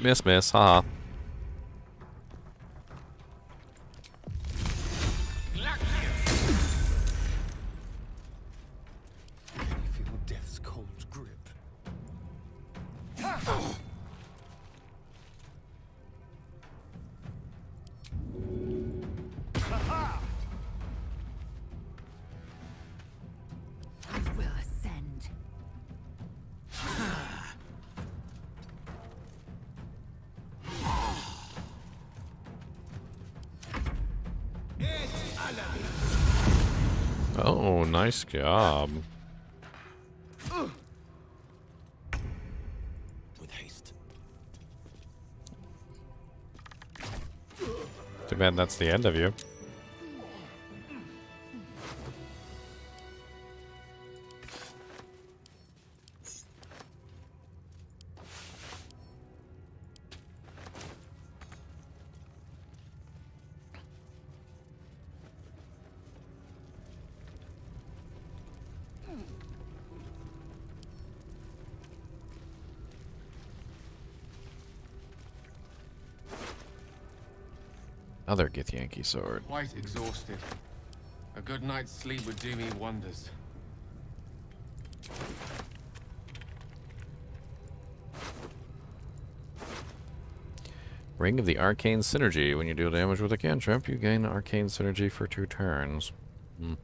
Miss, haha. Can you feel death's cold grip? I will ascend. Oh, nice job. With haste. Too bad that's the end of you. Another Githyanki sword. Quite exhausted. A good night's sleep would do me wonders. Ring of the Arcane Synergy. When you deal damage with a cantrip, you gain Arcane Synergy for 2 turns. Hmm.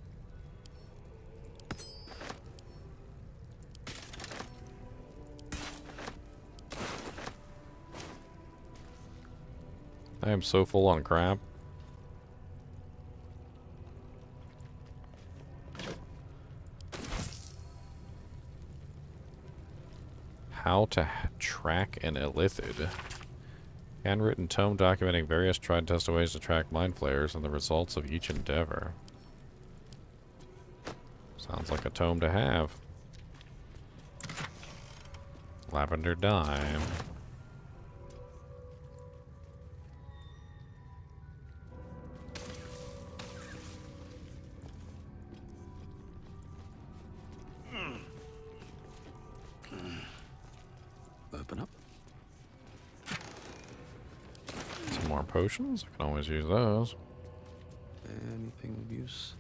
I am so full on crap. How to track an Illithid. Handwritten tome documenting various tried and tested ways to track mind flayers and the results of each endeavor. Sounds like a tome to have. Lavender dye. Open up. Some more potions. I can always use those. Anything of use?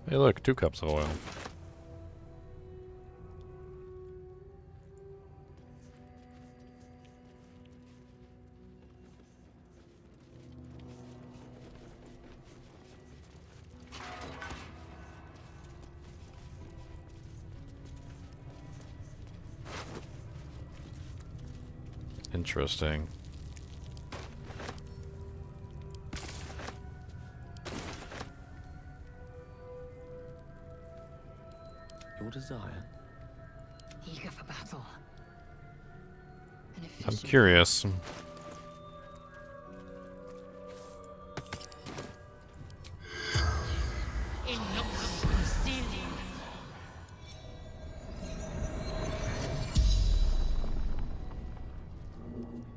Hey, look, 2 cups of oil. Interesting. Your desire. Eager for battle. I'm curious.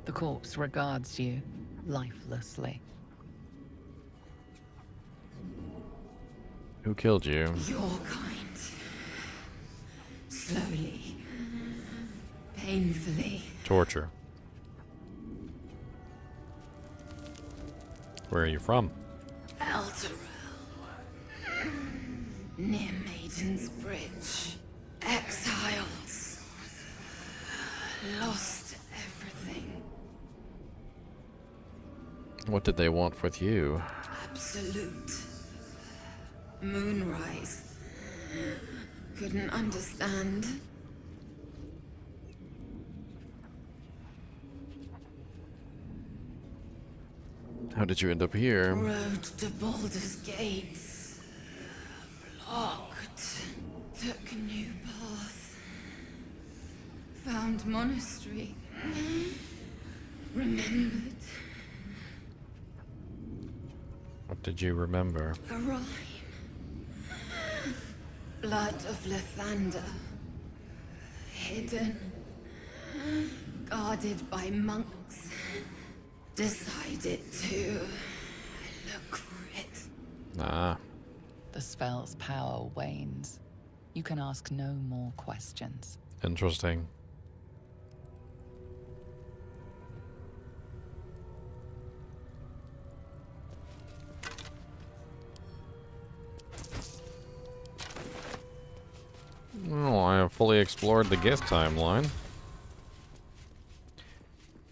The corpse regards you lifelessly. Who killed you? Your kind. Slowly. Painfully. Torture. Where are you from? Elturel. Near Maiden's Bridge. Exiles. Lost everything. What did they want with you? Absolute. Moonrise. Couldn't understand. How did you end up here? Road to Baldur's Gates. Blocked. Took a new path. Found monastery. Remembered. What did you remember? A rhyme. Blood of Lathander. Hidden. Guarded by monks. Decided to look for it. Ah. The spell's power wanes. You can ask no more questions. Interesting. Well, I have fully explored the gift timeline.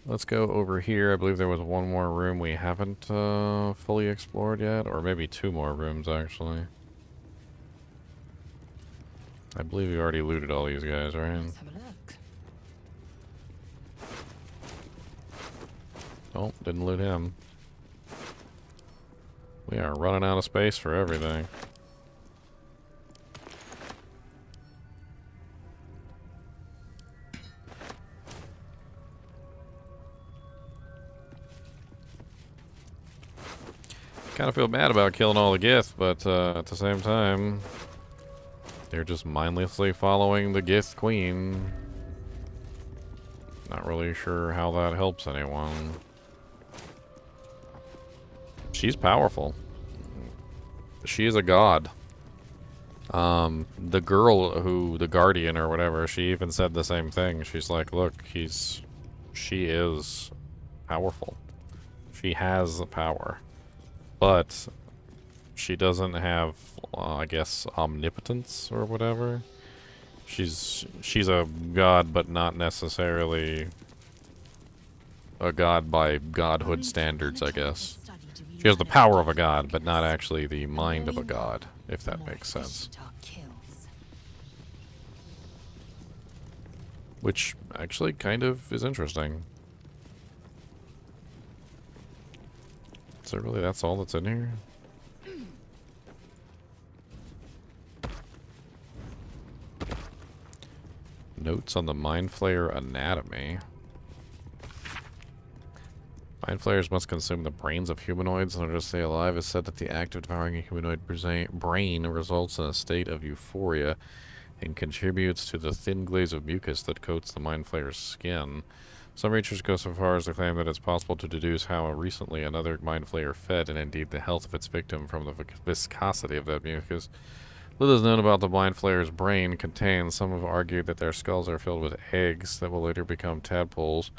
Let's go over here. I believe there was one more room we haven't fully explored yet, or maybe 2 more rooms actually. I believe we already looted all these guys, right? Let's have a look. Oh, didn't loot him. We are running out of space for everything. Kind of feel bad about killing all the Gith, but at the same time, they're just mindlessly following the Gith Queen. Not really sure how that helps anyone. She's powerful. She is a god. The girl who, the Guardian or whatever, she even said the same thing. She's like, look, she is powerful. She has the power. But she doesn't have, I guess, omnipotence or whatever. She's a god, but not necessarily a god by godhood standards, I guess. She has the power of a god, but not actually the mind of a god, if that makes sense. Which actually kind of is interesting. So really, that's all that's in here? Notes on the Mind Flayer anatomy. Mind flayers must consume the brains of humanoids in order to stay alive. It's said that the act of devouring a humanoid brain results in a state of euphoria and contributes to the thin glaze of mucus that coats the mind flayer's skin. Some researchers go so far as to claim that it's possible to deduce how recently another mind flayer fed, and indeed the health of its victim, from the viscosity of that mucus. Little is known about the mind flayer's brain contained. Some have argued that their skulls are filled with eggs that will later become tadpoles,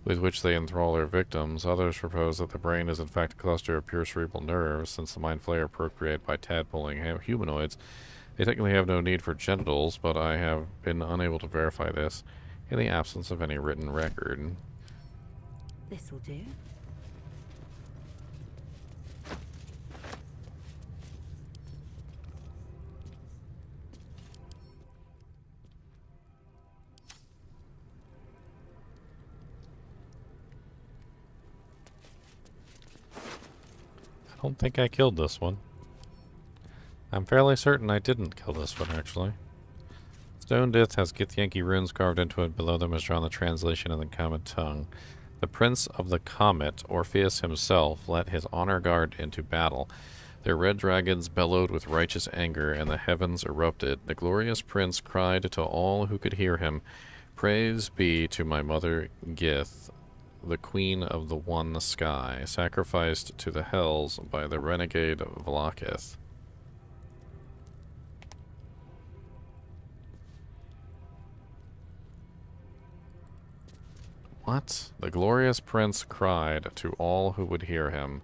with which they enthrall their victims. Others propose that the brain is in fact a cluster of pure cerebral nerves, since the mind flayer procreate by tadpoling humanoids. They technically have no need for genitals, but I have been unable to verify this in the absence of any written record. This'll do. I don't think I killed this one. I'm fairly certain I didn't kill this one, actually. Stone Disc has Githyanki runes carved into it. Below them is drawn the translation in the common tongue. The Prince of the Comet, Orpheus himself, led his honor guard into battle. Their red dragons bellowed with righteous anger, and the heavens erupted. The glorious prince cried to all who could hear him, "Praise be to my mother Gith, the queen of the one sky, sacrificed to the hells by the renegade Vlaakith." What? The glorious prince cried to all who would hear him,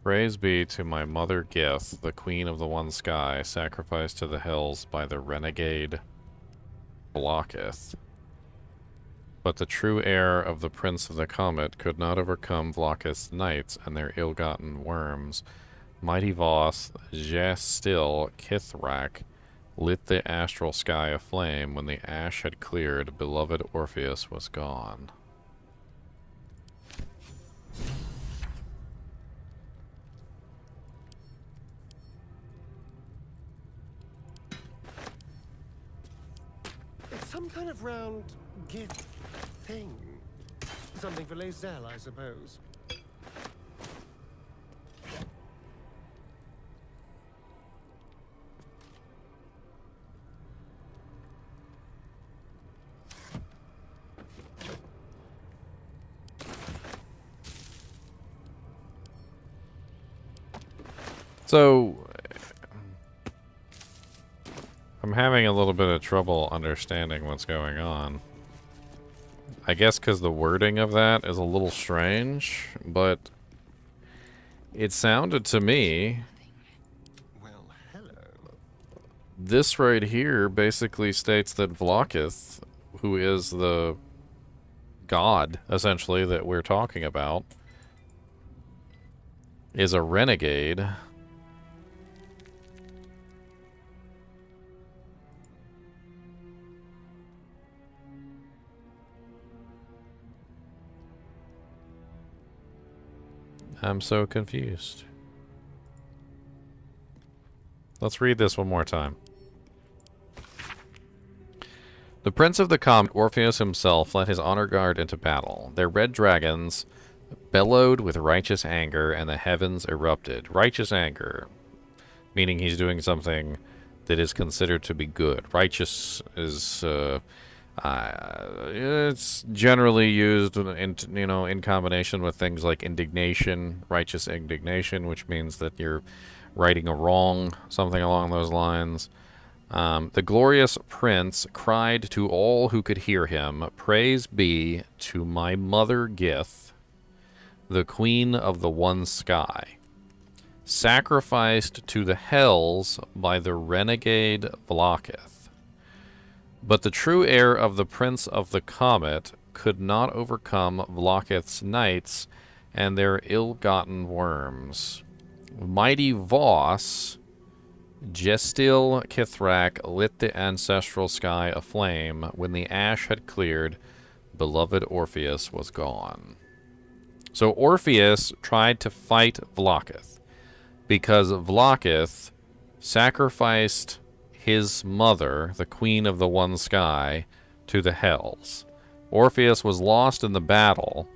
"Praise be to my mother Gith, the queen of the one sky, sacrificed to the hills by the renegade Vlaakith." But the true heir of the Prince of the Comet could not overcome Vlaakith's knights and their ill-gotten worms. Mighty Voss, Jastil Kithrak, lit the astral sky aflame. When the ash had cleared, beloved Orpheus was gone. It's some kind of round gift thing. Something for Lae'zel, I suppose. So, I'm having a little bit of trouble understanding what's going on. I guess because the wording of that is a little strange, but it sounded to me... Well, hello. This right here basically states that Vlaakith, who is the god, essentially, that we're talking about, is a renegade. I'm so confused. Let's read this one more time. The Prince of the Comet, Orpheus himself, led his honor guard into battle. Their red dragons bellowed with righteous anger, and the heavens erupted. Righteous anger, meaning he's doing something that is considered to be good. Righteous is... it's generally used in combination with things like indignation, righteous indignation, which means that you're righting a wrong, something along those lines. The glorious prince cried to all who could hear him, "Praise be to my mother Gith, the queen of the one sky, sacrificed to the hells by the renegade Vlaakith. But the true heir of the Prince of the Comet could not overcome Vlaakith's knights and their ill-gotten worms. Mighty Voss, Gestil Kithrak, lit the ancestral sky aflame. When the ash had cleared, beloved Orpheus was gone." So Orpheus tried to fight Vlaakith because Vlaakith sacrificed his mother, the queen of the one sky, to the hells. Orpheus was lost in the battle,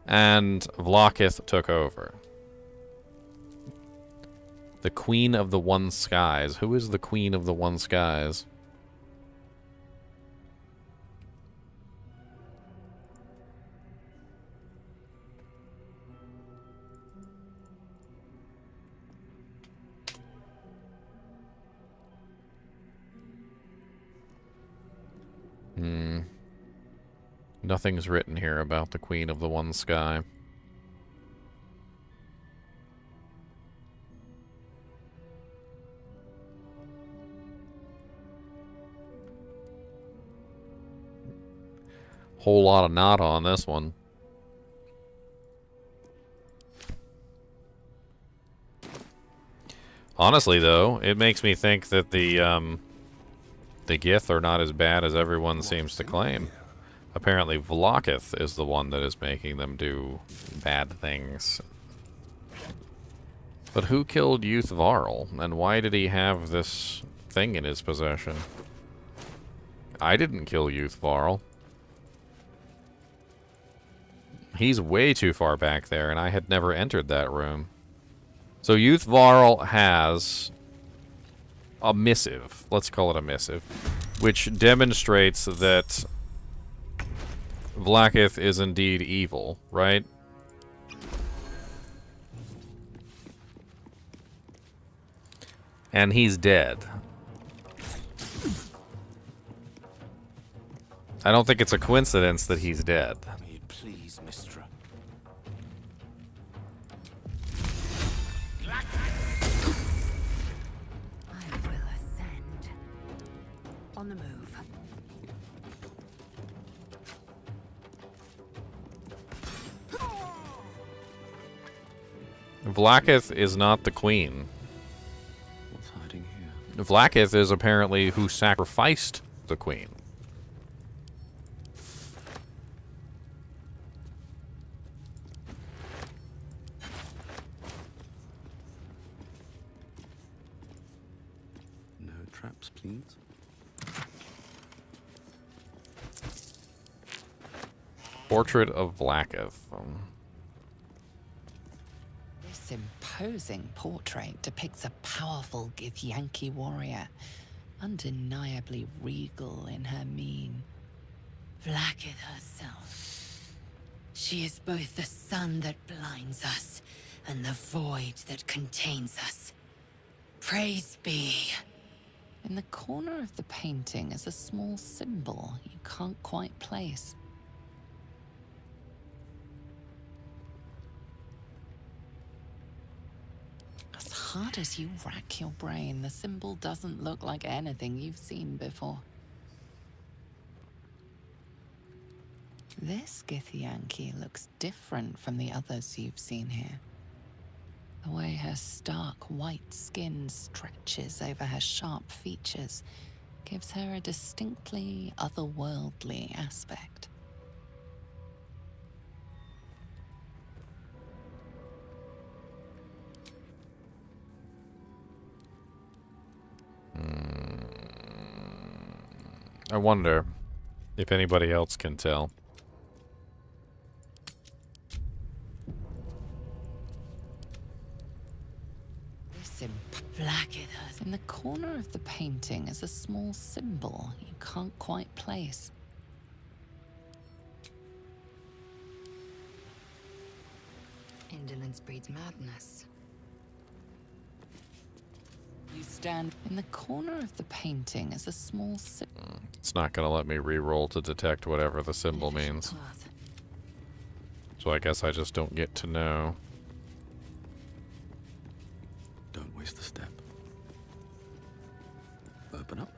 and Vlaakith took over. The Queen of the One Skies. Who is the Queen of the One Skies? Nothing's written here about the Queen of the One Sky. Whole lot of nada on this one. Honestly, though, it makes me think that the Gith are not as bad as everyone seems to claim. Apparently, Vlaakith is the one that is making them do bad things. But who killed Youth Varl, and why did he have this thing in his possession? I didn't kill Youth Varl. He's way too far back there, and I had never entered that room. So Youth Varl has a missive. Let's call it a missive. Which demonstrates that Vlaakith is indeed evil, right? And he's dead. I don't think it's a coincidence that he's dead. Please, Mistra. I will ascend. On the move. Vlaakith is not the queen. What's hiding here? Vlaakith is apparently who sacrificed the queen. No traps, please. Portrait of Vlaakith. This imposing portrait depicts a powerful Githyanki warrior, undeniably regal in her mien. Vlaakith herself. She is both the sun that blinds us and the void that contains us. Praise be. In the corner of the painting is a small symbol you can't quite place. As hard as you rack your brain, the symbol doesn't look like anything you've seen before. This Githyanki looks different from the others you've seen here. The way her stark white skin stretches over her sharp features gives her a distinctly otherworldly aspect. I wonder if anybody else can tell. In the corner of the painting is a small symbol you can't quite place. Indolence breeds madness. You stand in the corner of the painting is a small symbol. It's not going to let me re-roll to detect whatever the symbol means. So I guess I just don't get to know. Don't waste the step. Open up.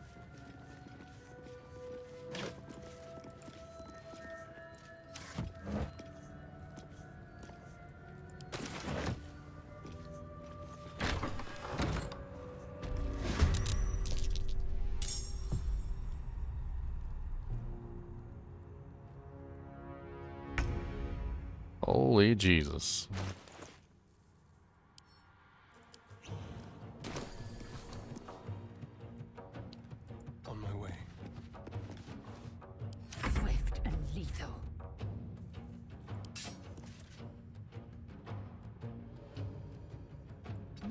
Holy Jesus. On my way. Swift and lethal.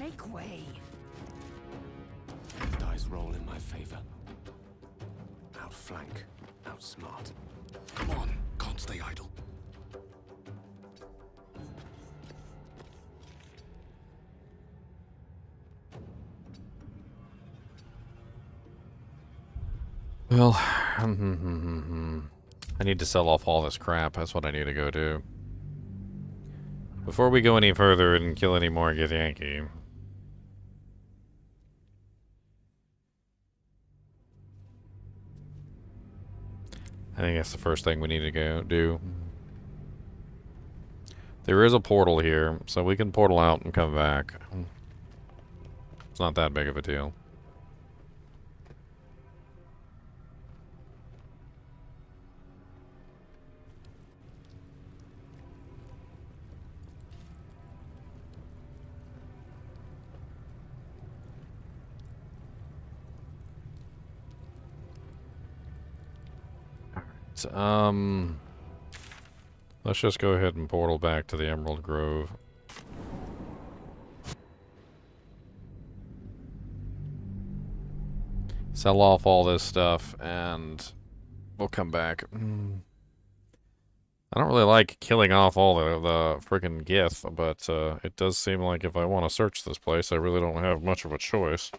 Make way. The dice roll in my favor. Outflank, outsmart. Come on, can't stay idle. Well, I need to sell off all this crap. That's what I need to go do. Before we go any further and kill any more Githyanki. I think that's the first thing we need to go do. There is a portal here, so we can portal out and come back. It's not that big of a deal. Let's just go ahead and portal back to the Emerald Grove. Sell off all this stuff, and we'll come back. I don't really like killing off all the freaking Gith, but it does seem like if I want to search this place, I really don't have much of a choice.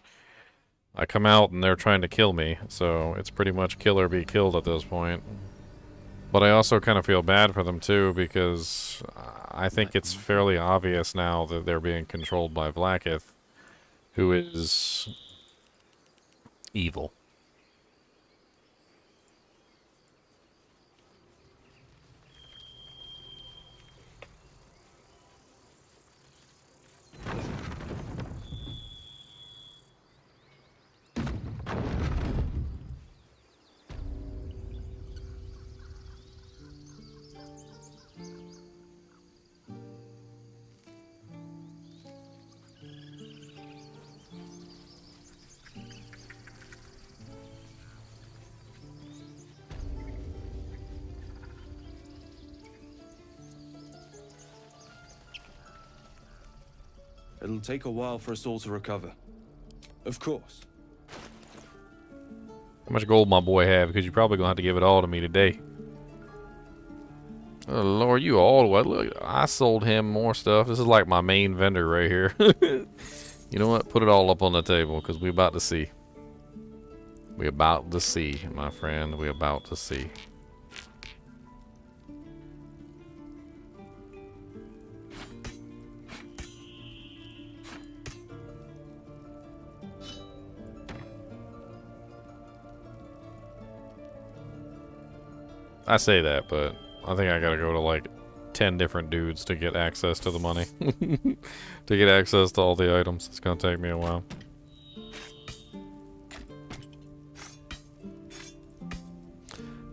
I come out and they're trying to kill me, so it's pretty much kill or be killed at this point. But I also kind of feel bad for them too, because I think it's fairly obvious now that they're being controlled by Vlaakith, who is evil. It'll take a while for us all to recover. Of course. How much gold my boy have? Because you're probably going to have to give it all to me today. Oh, Lord, you all the way. Look, I sold him more stuff. This is like my main vendor right here. You know what? Put it all up on the table, because we about to see. We about to see, my friend. We about to see. I say that, but I think I gotta go to like 10 different dudes to get access to the money. To get access to all the items. It's gonna take me a while.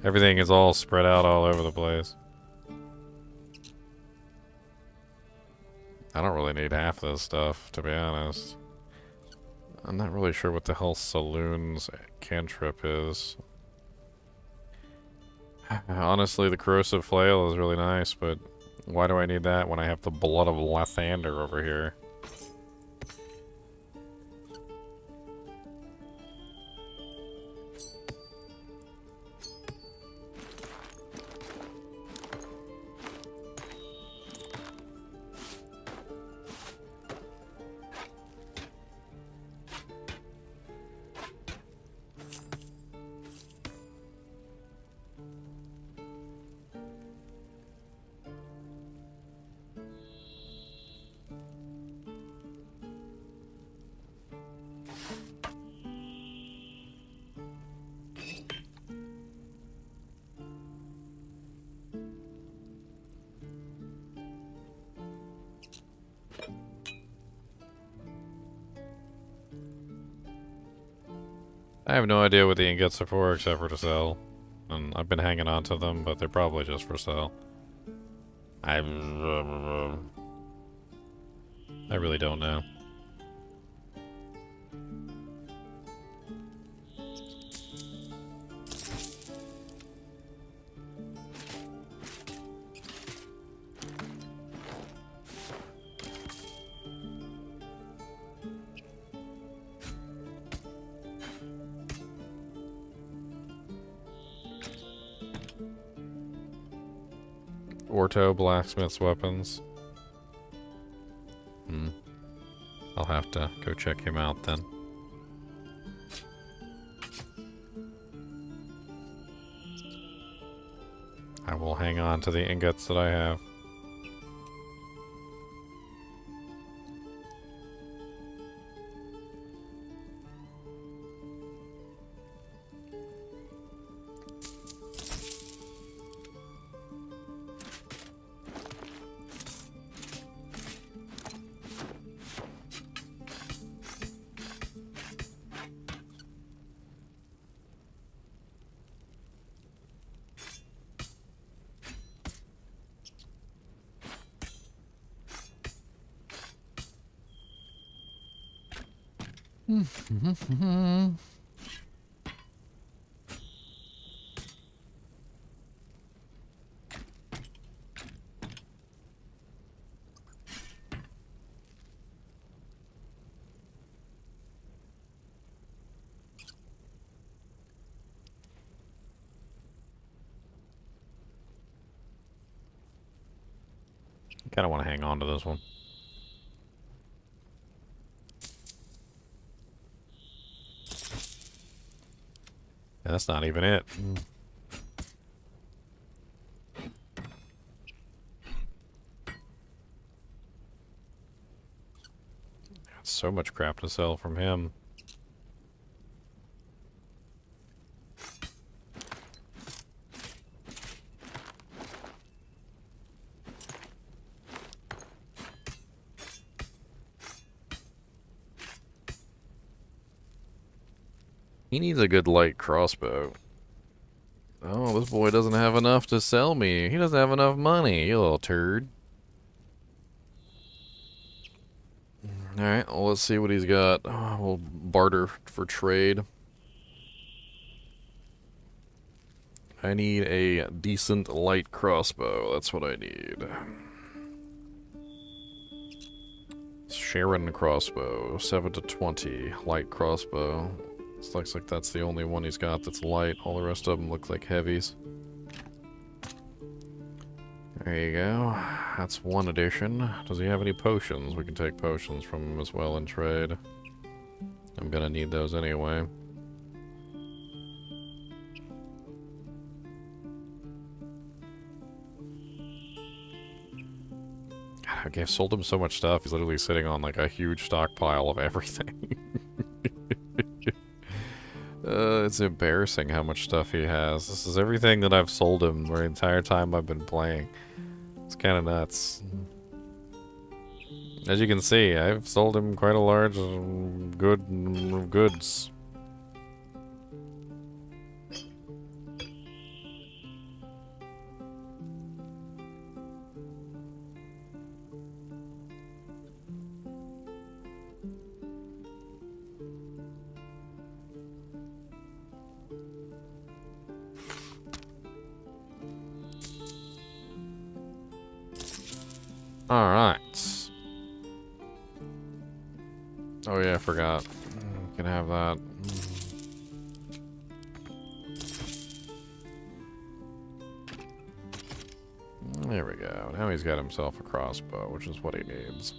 Everything is all spread out all over the place. I don't really need half this stuff, to be honest. I'm not really sure what the hell Saloon's cantrip is. Honestly, the corrosive flail is really nice, but why do I need that when I have the blood of Lathander over here? I have no idea what the ingots are for except for to sell. And I've been hanging on to them, but they're probably just for sale. I really don't know. Orto Blacksmith's weapons. I'll have to go check him out then. I will hang on to the ingots that I have. Kind of want to hang on to this one. Yeah, that's not even it. Got so much crap to sell from him. He needs a good light crossbow. Oh, this boy doesn't have enough to sell me. He doesn't have enough money, you little turd. Alright, well, let's see what he's got. Oh, we'll barter for trade. I need a decent light crossbow. That's what I need. Sharon crossbow, 7 to 20. Light crossbow. It looks like that's the only one he's got that's light. All the rest of them look like heavies. There you go. That's one addition. Does he have any potions? We can take potions from him as well in trade. I'm gonna need those anyway. God, I've sold him so much stuff. He's literally sitting on like a huge stockpile of everything. It's embarrassing how much stuff he has. This is everything that I've sold him the entire time I've been playing. It's kind of nuts. As you can see, I've sold him quite a large goods. Alright. Oh yeah, I forgot. Can have that. There we go. Now he's got himself a crossbow, which is what he needs.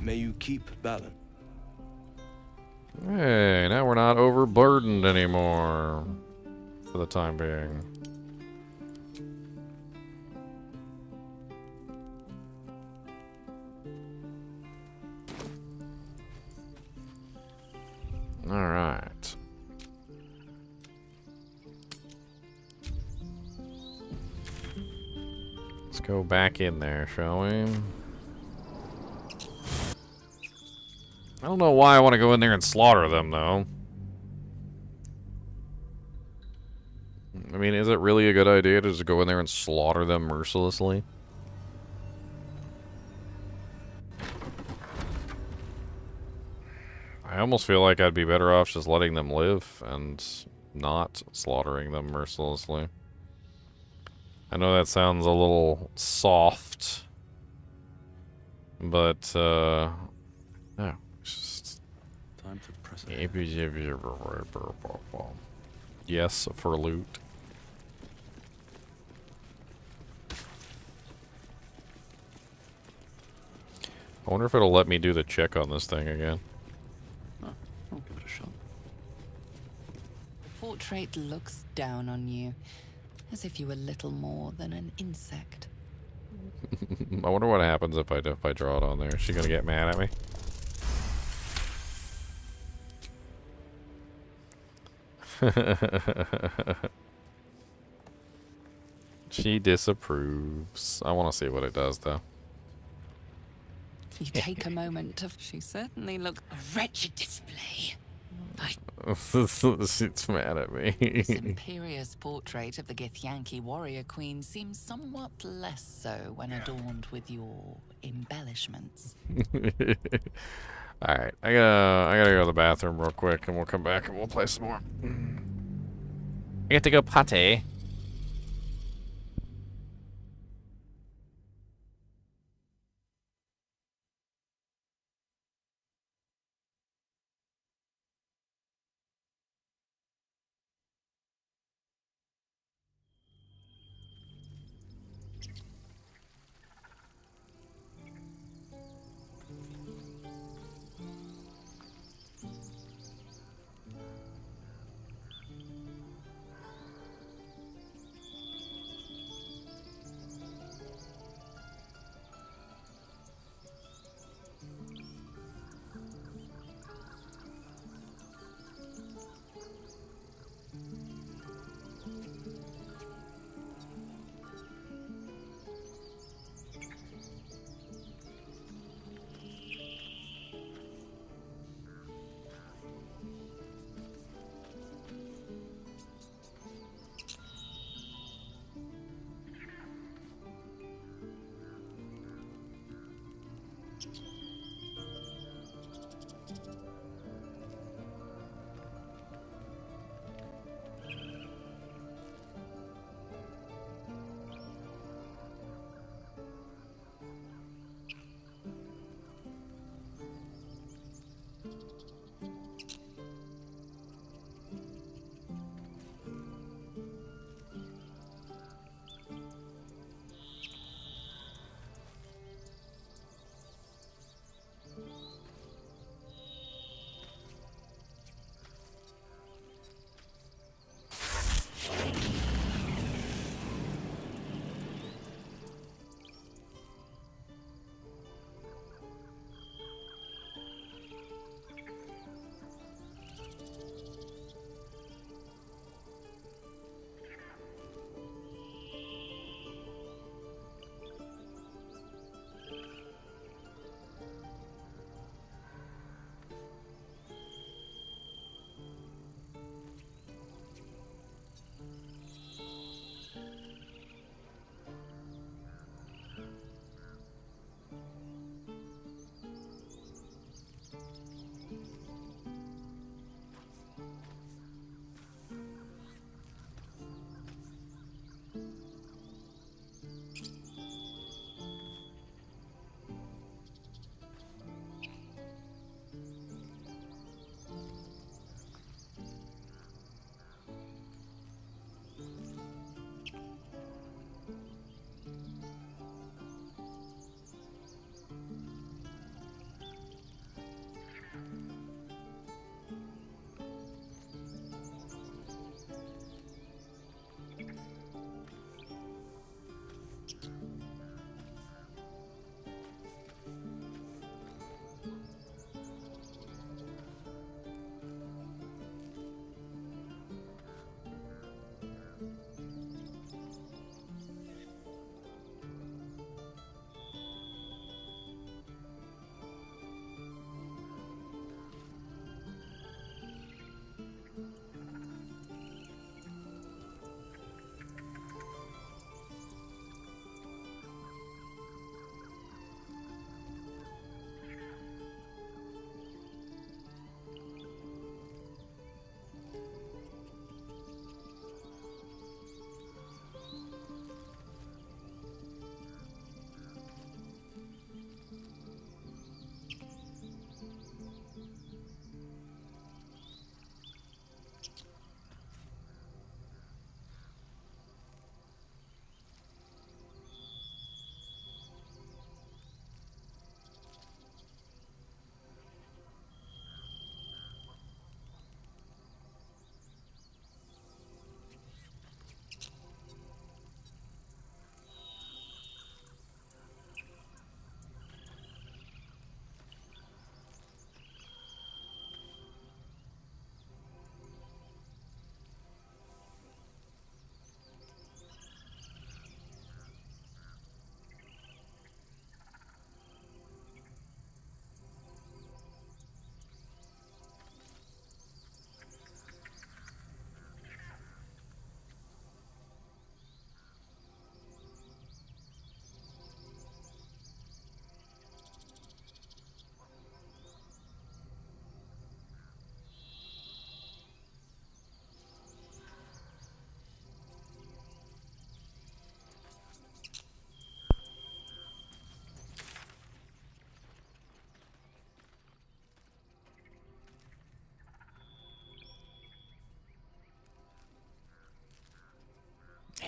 May you keep balance. Hey, now we're not overburdened anymore. For the time being. Alright. Let's go back in there, shall we? I don't know why I want to go in there and slaughter them, though. I mean, is it really a good idea to just go in there and slaughter them mercilessly? I almost feel like I'd be better off just letting them live and not slaughtering them mercilessly. I know that sounds a little soft, but, no, it's just... Time to press it. Yes, for loot. I wonder if it'll let me do the check on this thing again. Oh, I'll give it a shot. The portrait looks down on you, as if you were little more than an insect. I wonder what happens if I draw it on there. Is she gonna get mad at me? She disapproves. I want to see what it does, though. You take a moment to... She certainly looks... A wretched display. It's mad at me. This imperious portrait of the Githyanki warrior queen seems somewhat less so when adorned with your embellishments. Alright, I gotta go to the bathroom real quick, and we'll come back and we'll play some more. I get to go potty.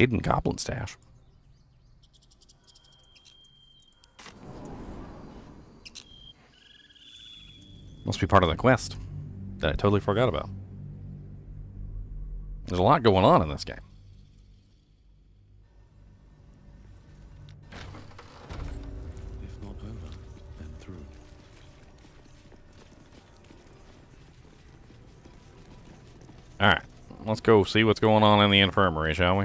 Hidden goblin stash. Must be part of the quest that I totally forgot about. There's a lot going on in this game. If not over, then through. Alright, let's go see what's going on in the infirmary, shall we?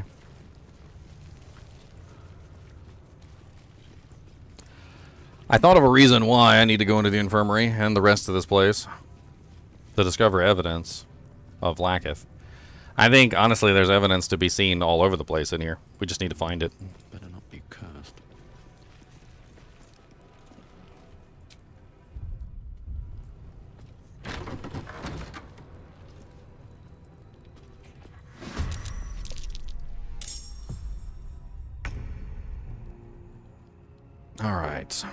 I thought of a reason why I need to go into the infirmary and the rest of this place to discover evidence of Lakith. I think, honestly, there's evidence to be seen all over the place in here. We just need to find it. Better not be cursed. All right.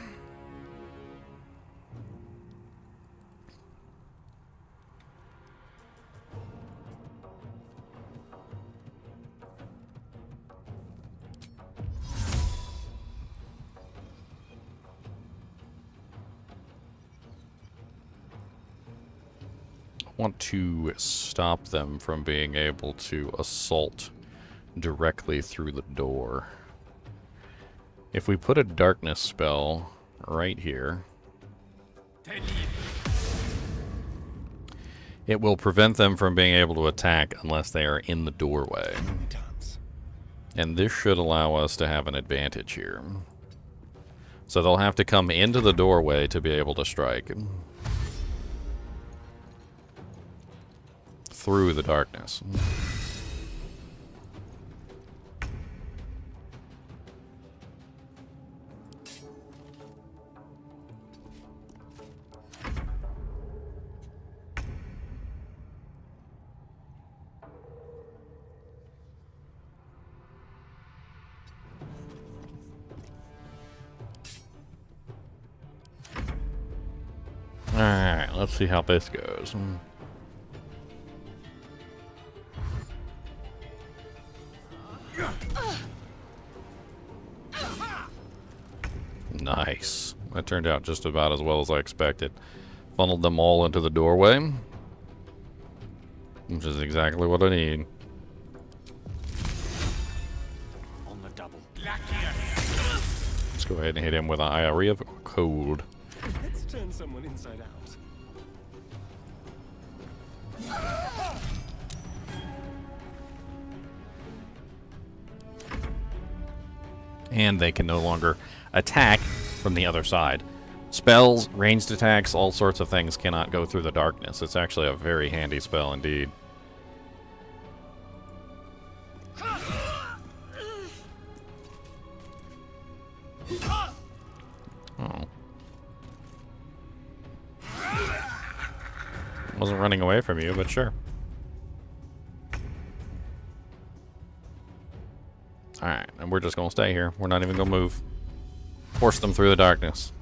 I want to stop them from being able to assault directly through the door. If we put a darkness spell right here, it will prevent them from being able to attack unless they are in the doorway. And this should allow us to have an advantage here. So they'll have to come into the doorway to be able to strike through the darkness. Alright, let's see how this goes. Nice. That turned out just about as well as I expected. Funneled them all into the doorway, which is exactly what I need. On the double. Let's go ahead and hit him with an eye of cold. Let's turn someone inside out. And they can no longer attack from the other side. Spells, ranged attacks, all sorts of things cannot go through the darkness. It's actually a very handy spell indeed. Oh. Wasn't running away from you, but sure. Alright, and we're just gonna stay here. We're not even gonna move. Force them through the darkness.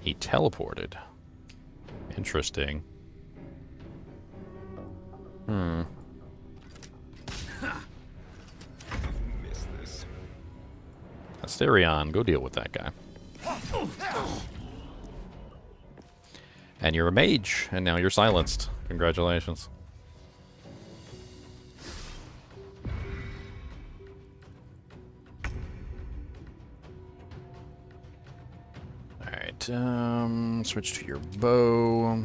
He teleported. Interesting. Miss this. Asterion, go deal with that guy. And you're a mage, and now you're silenced. Congratulations. Alright, switch to your bow.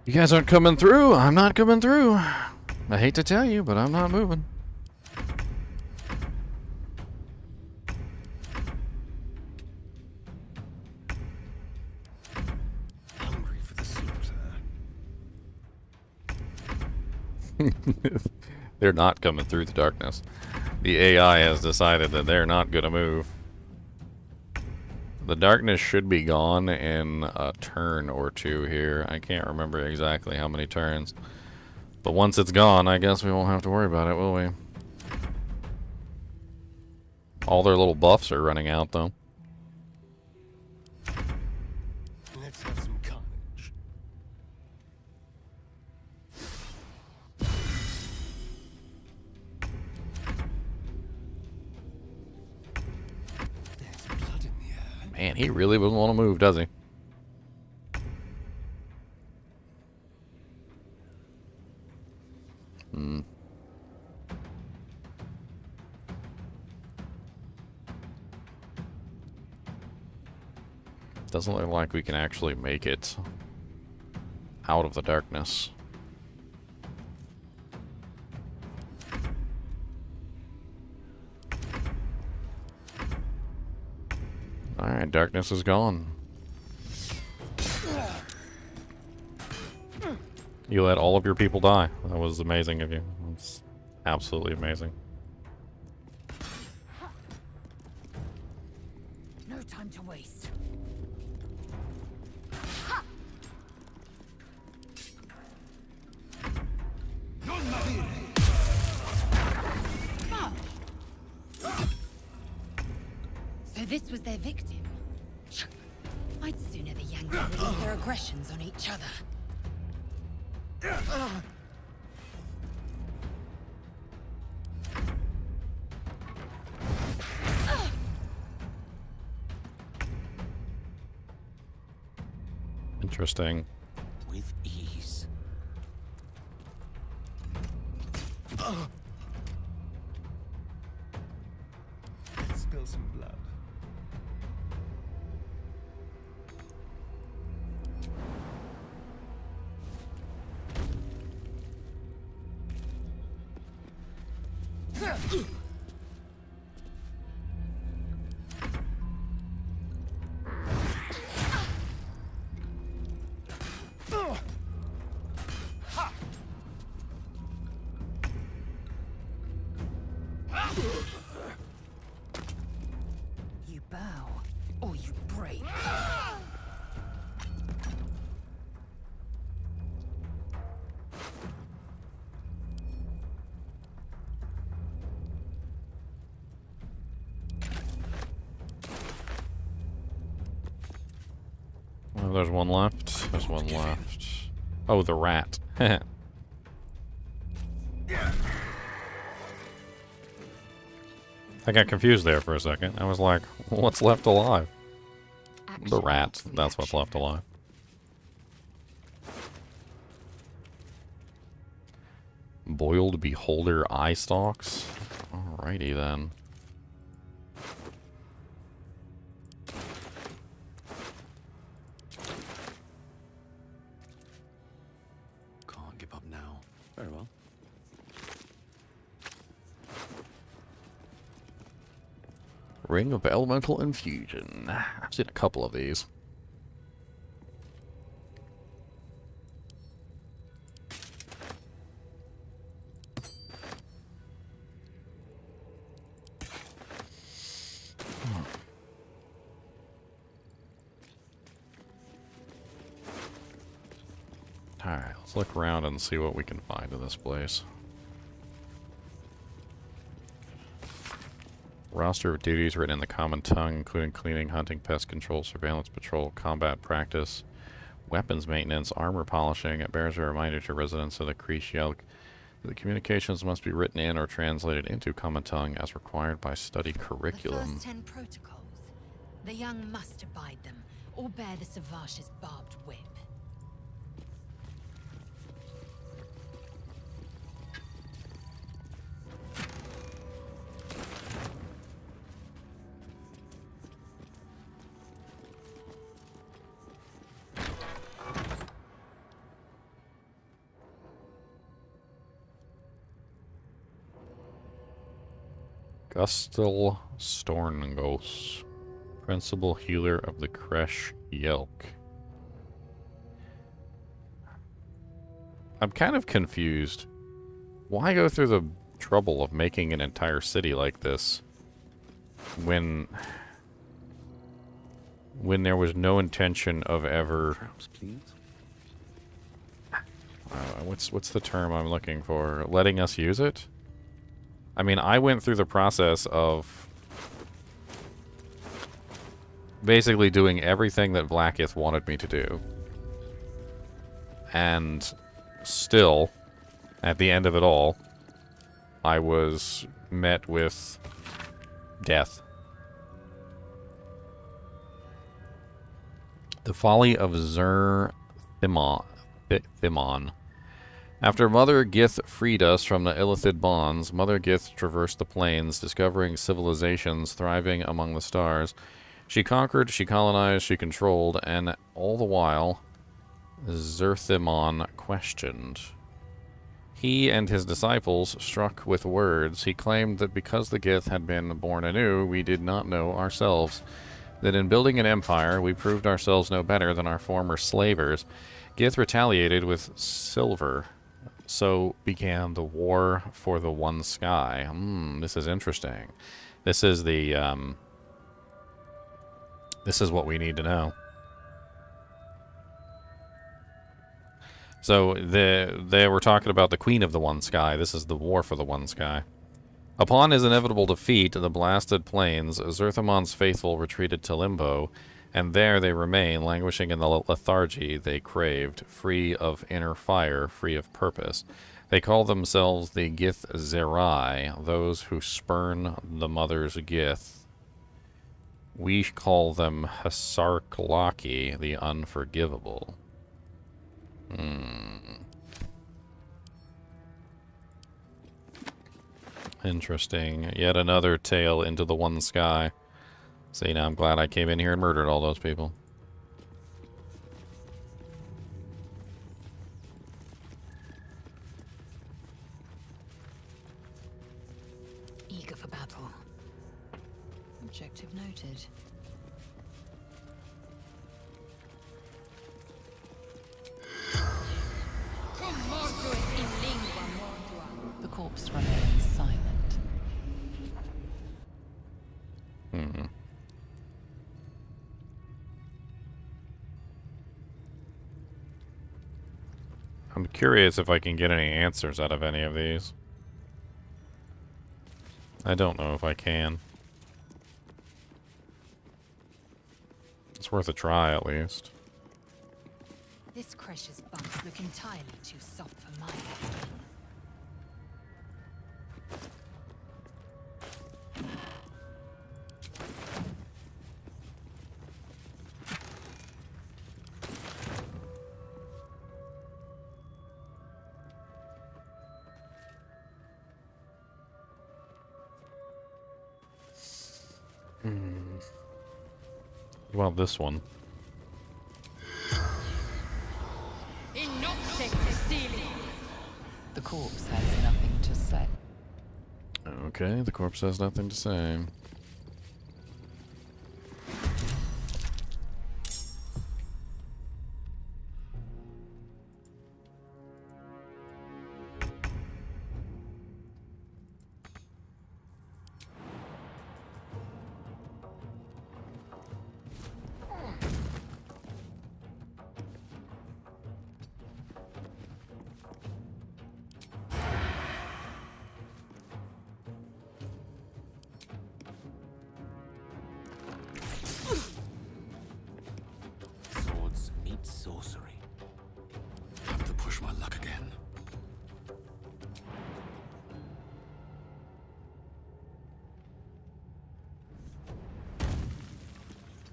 You guys aren't coming through. I'm not coming through. I hate to tell you, but I'm not moving. Hungry for the slaughter. They're not coming through the darkness. The AI has decided that they're not going to move. The darkness should be gone in a turn or two here. I can't remember exactly how many turns. But once it's gone, I guess we won't have to worry about it, will we? All their little buffs are running out, though. Let's have some carnage. There's blood in the air. Man, he really doesn't want to move, does he? Hmm. Doesn't look like we can actually make it out of the darkness. Alright, darkness is gone. You let all of your people die. That was amazing of you. That's absolutely amazing. No time to waste. So this was their victim? I'd sooner the Yanks release their aggressions on each other. Interesting. With ease. Let's spill some blood. You bow, or you break. Oh, there's one left. There's one left. Oh, the rat. I got confused there for a second. I was like, what's left alive? The rat. That's what's left alive. Boiled beholder eye stalks? Alrighty then. Can't give up now. Very well. Ring of Elemental Infusion. I've seen a couple of these. Alright, let's look around and see what we can find in this place. Roster of duties written in the common tongue, including cleaning, hunting, pest control, surveillance patrol, combat practice, weapons maintenance, armor polishing. It bears a reminder to residents of the Chinchilla that the communications must be written in or translated into common tongue as required by study The curriculum. first 10 protocols. The young must abide them, or bear the Savash's barbed whip. Gustil Storngos, principal healer of the Kresh Yelk. I'm kind of confused. Why go through the trouble of making an entire city like this when there was no intention of ever... what's the term I'm looking for? Letting us use it? I mean, I went through the process of basically doing everything that Blackith wanted me to do. And still, at the end of it all, I was met with death. The Folly of Thimon. After Mother Gith freed us from the Illithid bonds, Mother Gith traversed the plains, discovering civilizations thriving among the stars. She conquered, she colonized, she controlled, and all the while, Zerthimon questioned. He and his disciples struck with words. He claimed that because the Gith had been born anew, we did not know ourselves. That in building an empire, we proved ourselves no better than our former slavers. Gith retaliated with silver. So began the war for the one sky. This is interesting. This is the, this is what we need to know. So they were talking about the Queen of the One Sky. This is the war for the One Sky. Upon his inevitable defeat in the blasted plains, Zerthimon's faithful retreated to Limbo, and there they remain, languishing in the lethargy they craved, free of inner fire, free of purpose. They call themselves the Gith Zerai, those who spurn the mother's Gith. We call them Hasarklaki, the unforgivable. Interesting. Yet another tale into the one sky. See, now I'm glad I came in here and murdered all those people. Eager for battle. Objective noted. The corpse remains silent. I'm curious if I can get any answers out of any of these. I don't know if I can. It's worth a try, at least. This Kresh's bumps look entirely too soft for my liking. Well, this one. The corpse has nothing to say. Okay, the corpse has nothing to say. Swords meet sorcery. Have to push my luck again.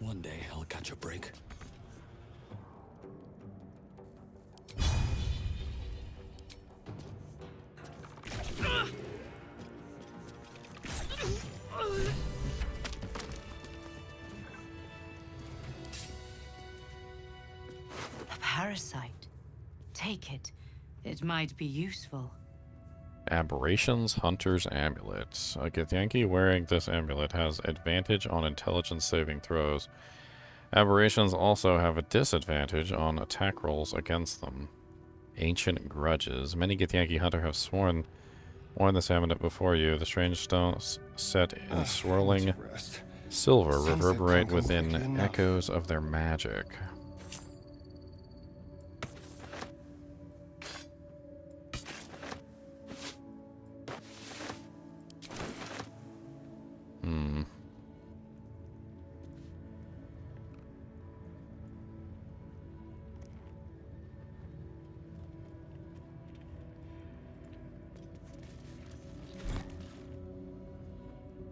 One day I'll catch a break. A parasite. Take it. It might be useful. Aberrations Hunter's Amulet. A Githyanki wearing this amulet has advantage on intelligence saving throws. Aberrations also have a disadvantage on attack rolls against them. Ancient Grudges. Many Githyanki hunter have worn this amulet before you. The strange stones set in swirling silver reverberate within echoes of their magic.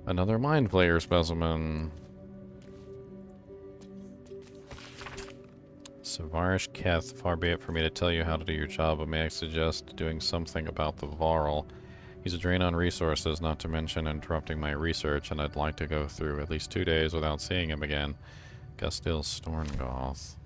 Another Mind Flayer specimen. Savarish Keth, far be it for me to tell you how to do your job, but may I suggest doing something about the Varl. He's a drain on resources, not to mention interrupting my research, and I'd like to go through at least 2 days without seeing him again. Gustil Storngoth.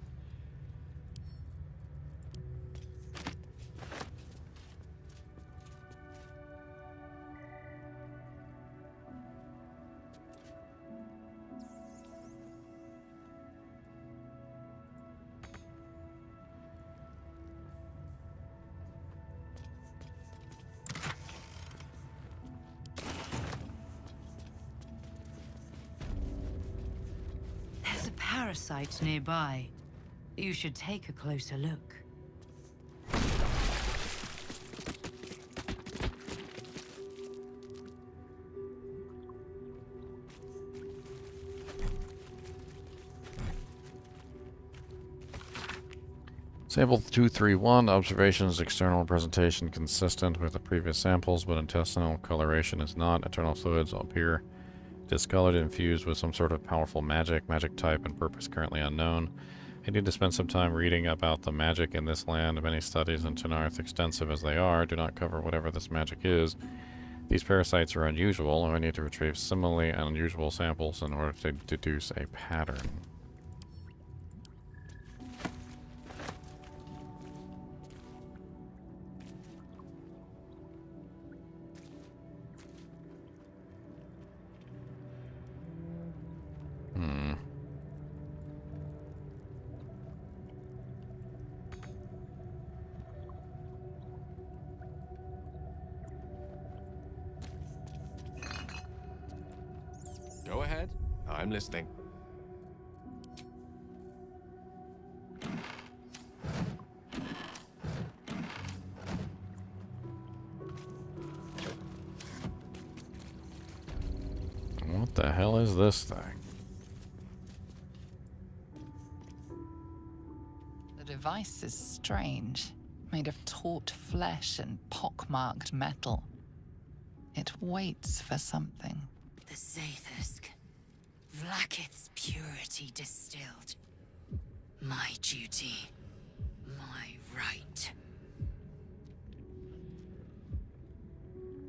Parasite nearby. You should take a closer look. Sample 231, observations, external presentation consistent with the previous samples, but intestinal coloration is not. Internal fluids appear discolored, infused with some sort of powerful magic type and purpose currently unknown. I need to spend some time reading about the magic in this land. Many studies in Tunarth, extensive as they are, do not cover whatever this magic is. These parasites are unusual, and I need to retrieve similarly unusual samples in order to deduce a pattern. Go ahead. I'm listening. What the hell is this thing? The device is strange, made of taut flesh and pockmarked metal. It waits for something. The Zathusk. Vlaakith's purity distilled. My duty. My right.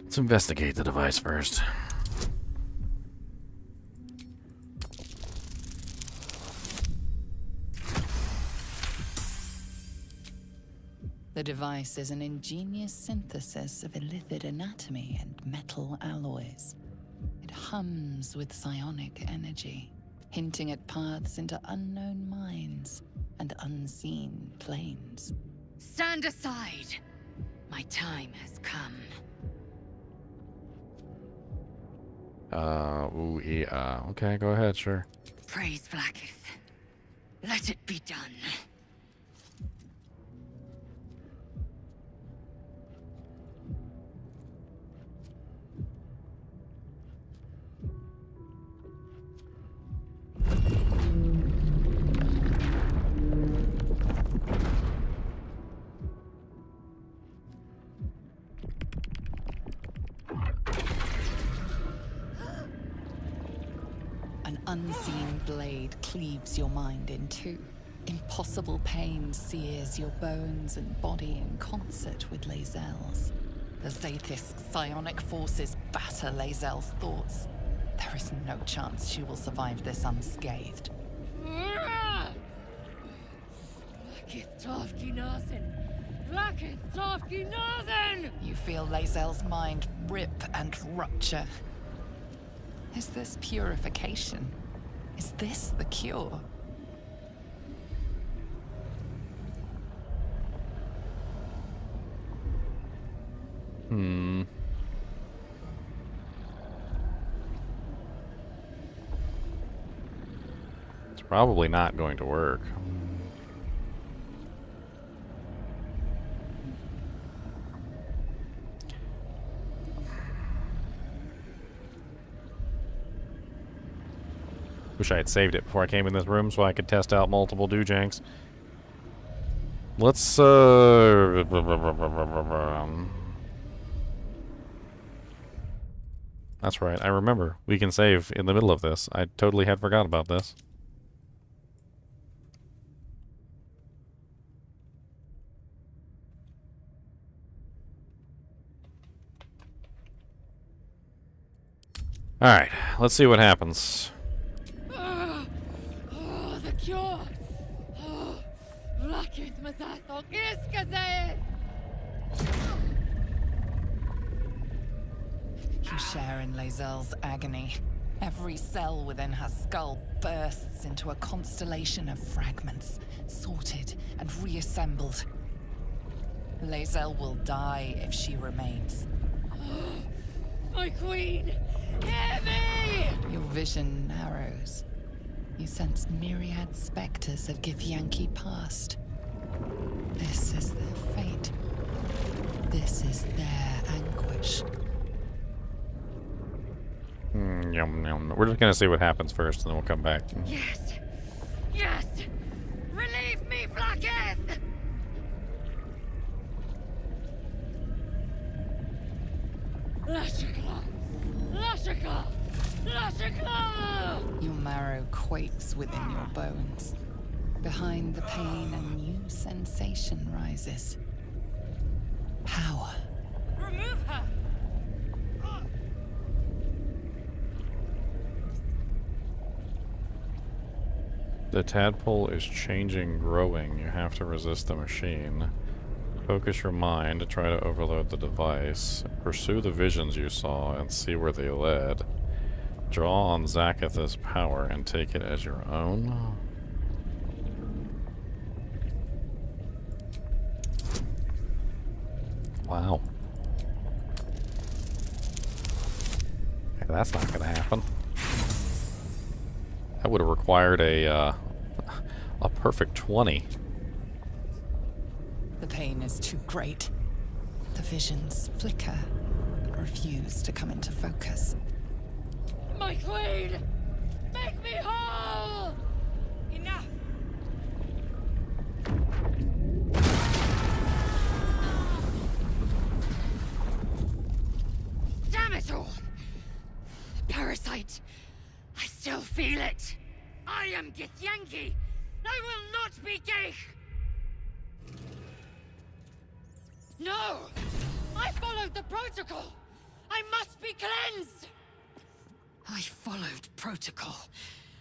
Let's investigate the device first. The device is an ingenious synthesis of illithid anatomy and metal alloys. It hums with psionic energy, hinting at paths into unknown minds and unseen planes. Stand aside! My time has come. Okay, go ahead, sure. Praise Vlaakith. Let it be done. An unseen blade cleaves your mind in two. Impossible pain sears your bones and body in concert with Lae'zel's. The Zathusk's psionic forces batter Lae'zel's thoughts. There is no chance she will survive this unscathed. Vlaakith Tofki Nathan. You feel Lae'zel's mind rip and rupture. Is this purification? Is this the cure? It's probably not going to work. Wish I had saved it before I came in this room so I could test out multiple doojanks. Let's, That's right, I remember. We can save in the middle of this. I totally had forgot about this. Alright, let's see what happens. The cure! You share in Lae'zel's agony. Every cell within her skull bursts into a constellation of fragments, sorted and reassembled. Lae'zel will die if she remains. My queen! Hear me! Your vision narrows. You sense myriad specters of Githyanki past. This is their fate. This is their anguish. Yum, yum. We're just gonna see what happens first, and then we'll come back. Yes! Yes! Relieve me, Vlaakith! Lashikla! Lashikla! Lashikla! Your marrow quakes within your bones. Behind the pain, a new sensation rises. Power. Remove her! The tadpole is changing, growing. You have to resist the machine. Focus your mind to try to overload the device. Pursue the visions you saw and see where they led. Draw on Zakatha's power and take it as your own. Wow. Okay, that's not gonna happen. That would have required a perfect 20. The pain is too great. The visions flicker and refuse to come into focus. My queen! Make me whole! Enough! Damn it all! The parasite! I still feel it! I am Githyanki! I will not be Geich! No! I followed the protocol! I must be cleansed! I followed protocol.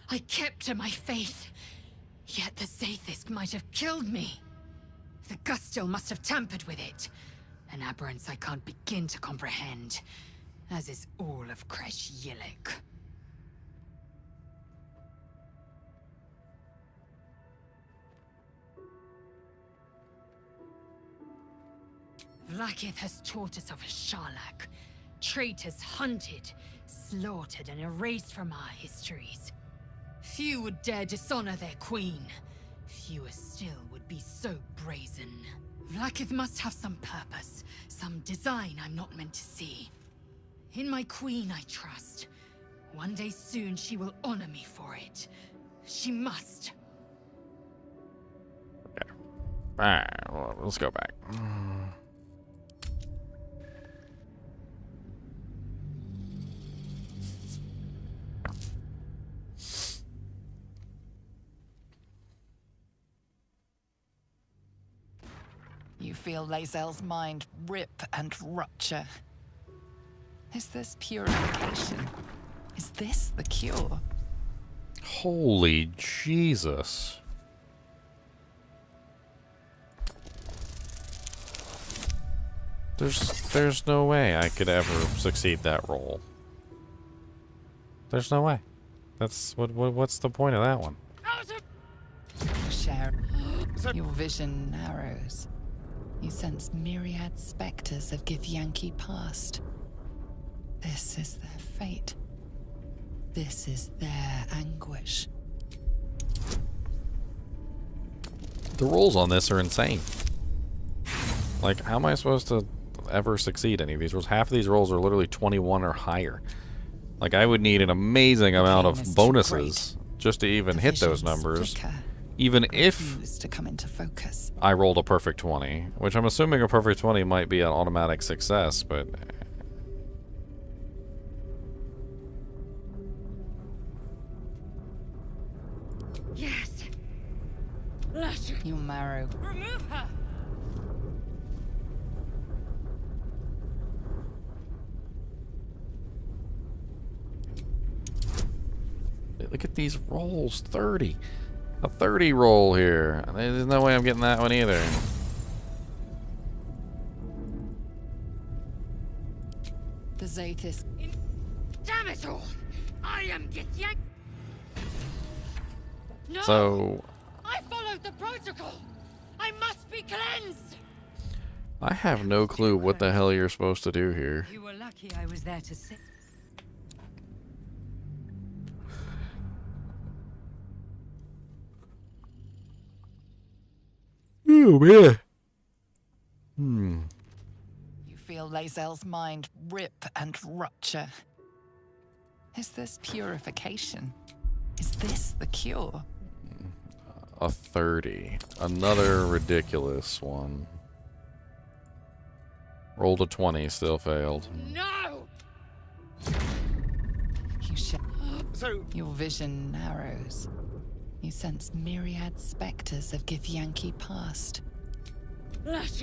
I kept to my faith. Yet the Zaith'isk might have killed me. The Gustil must have tampered with it. An aberrance I can't begin to comprehend. As is all of Kresh Yillik. Vlaakith has taught us of a Sharlak. Traitors hunted, slaughtered and erased from our histories. Few would dare dishonor their queen. Fewer still would be so brazen. Vlaakith must have some purpose, some design I'm not meant to see. In my queen I trust. One day soon she will honor me for it. She must. Okay. Alright, well, let's go back. You feel Lae'zel's mind rip and rupture. Is this purification? Is this the cure? Holy Jesus. There's no way I could ever succeed that roll. There's no way. What's the point of that one? Share your vision narrows. You sense myriad specters of Githyanki past. This is their fate. This is their anguish. The rolls on this are insane. Like, how am I supposed to ever succeed any of these rolls? Half of these rolls are literally 21 or higher. Like, I would need an amazing amount of bonuses just to even hit those numbers. Even if to come into focus. I rolled a perfect 20, which I'm assuming a perfect 20 might be an automatic success, but... Yes. You marrow. Remove her. Look at these rolls. 30. A 30 roll here. There's no way I'm getting that one either. The Zathis. Damn it all! I am Githyanki. No! So... I followed the protocol! I must be cleansed! I have no clue what the hell you're supposed to do here. You were lucky I was there to see. Oh, man. You feel Lae'zel's mind rip and rupture. Is this purification? Is this the cure? A 30. Another ridiculous one. Rolled a 20, still failed. No! You your vision narrows. You sense myriad specters of Githyanki past.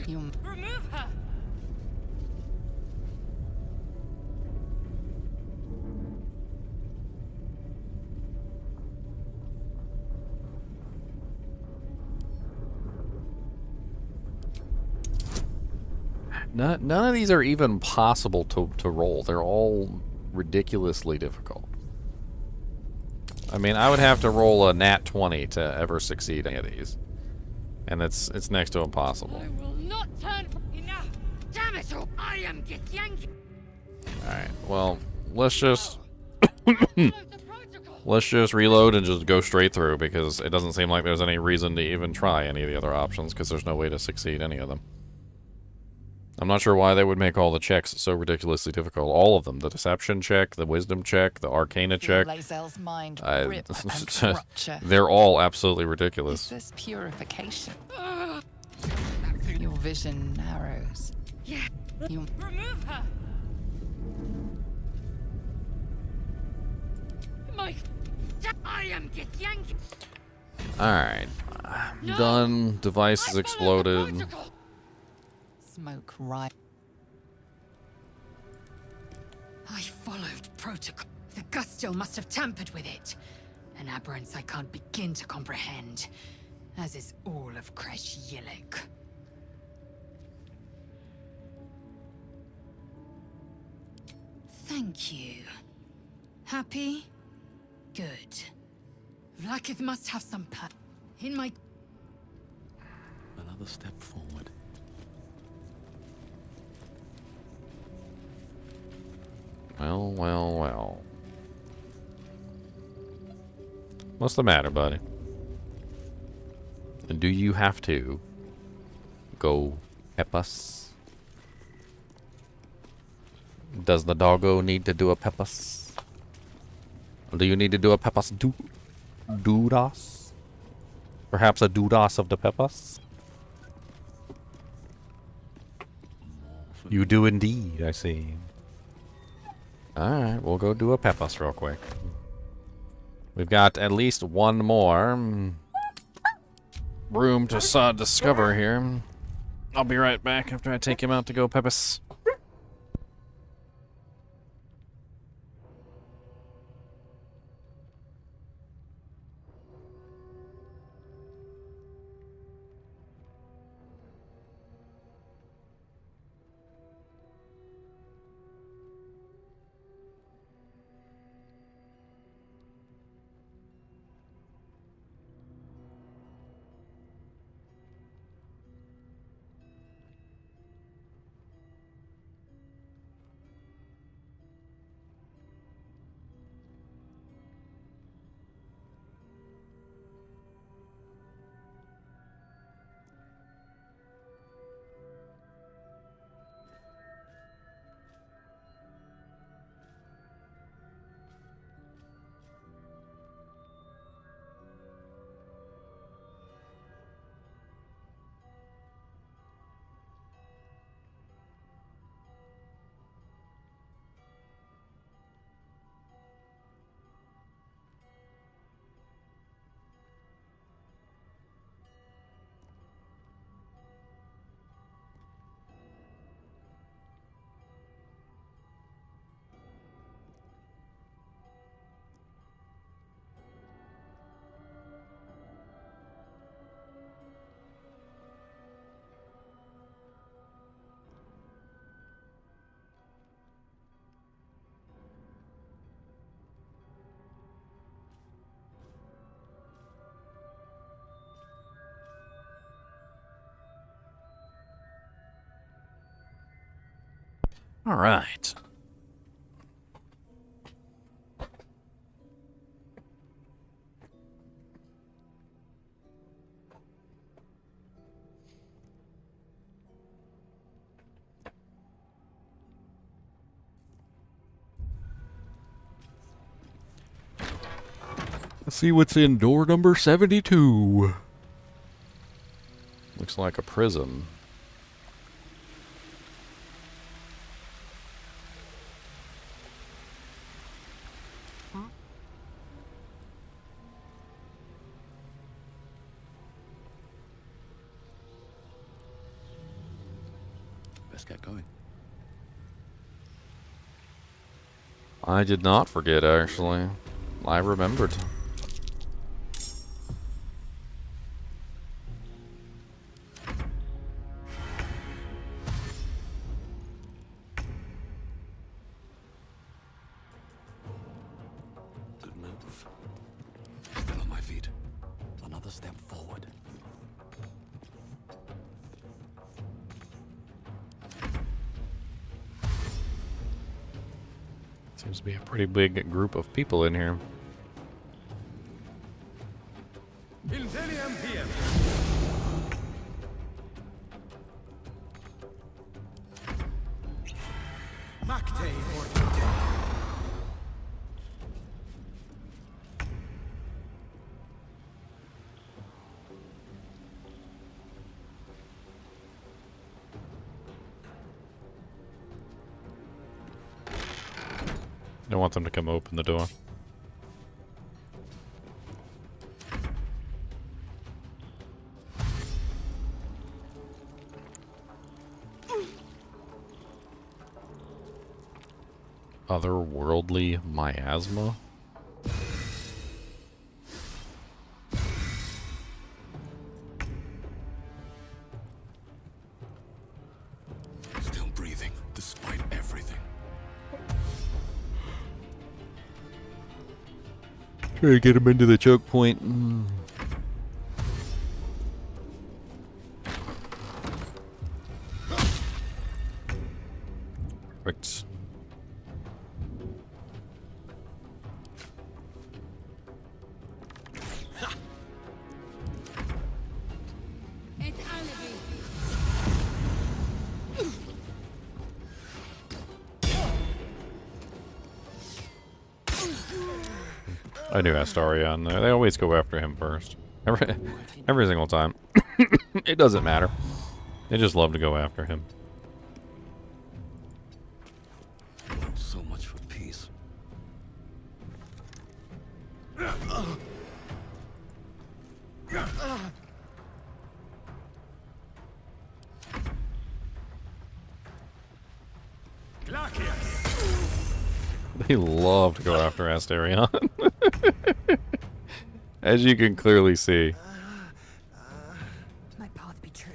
You remove her! None of these are even possible to roll. They're all ridiculously difficult. I mean, I would have to roll a nat 20 to ever succeed any of these. And it's next to impossible. I will not turn from enough! Damn it all! I am Githyanki! Alright, well, let's just... let's just reload and just go straight through, because it doesn't seem like there's any reason to even try any of the other options, because there's no way to succeed any of them. I'm not sure why they would make all the checks so ridiculously difficult. All of them. The deception check, the wisdom check, the arcana check. Lae'zel's mind rip and rupture. They're all absolutely ridiculous. Is this purification? Your vision narrows. Yeah. You remove her. I am Githyanki. Alright. No. Done. Device has exploded. Smoke right. I followed protocol. The Gustil must have tampered with it. An aberrance I can't begin to comprehend. As is all of Kresh Yillik. Thank you. Happy? Good. Vlaakith must have some in my... Another step forward. Well, well, well. What's the matter, buddy? Do you have to go peppus? Does the doggo need to do a peppus? Do you need to do a peppus doodas? Perhaps a doodas of the peppus? You do indeed, I see. Alright, we'll go do a peppus real quick. We've got at least one more room to discover here. I'll be right back after I take him out to go peppus. All right. Let's see what's in door number 72. Looks like a prison. Best get going. I did not forget, actually. I remembered. Good move. Still on my feet. Another step forward. Seems to be a pretty big group of people in here. I want them to come open the door. Otherworldly miasma? Still breathing, despite everything. Try to get him into the choke point. Perfect. I knew Astaria on there. They always go after him first. Every single time. It doesn't matter. They just love to go after him. So much for peace. They love to go after Astarion. As you can clearly see. My path be true.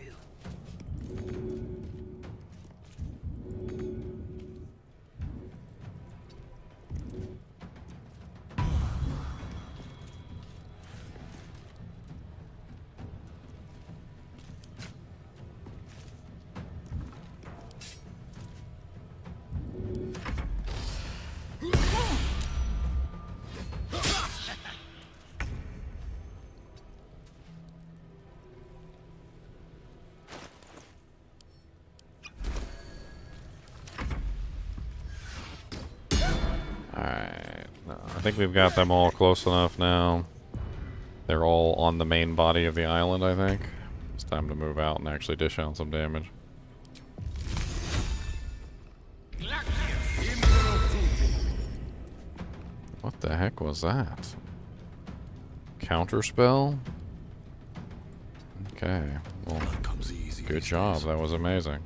Alright. I think we've got them all close enough now. They're all on the main body of the island, I think. It's time to move out and actually dish out some damage. What the heck was that? Counterspell? Okay. Well, good job. That was amazing.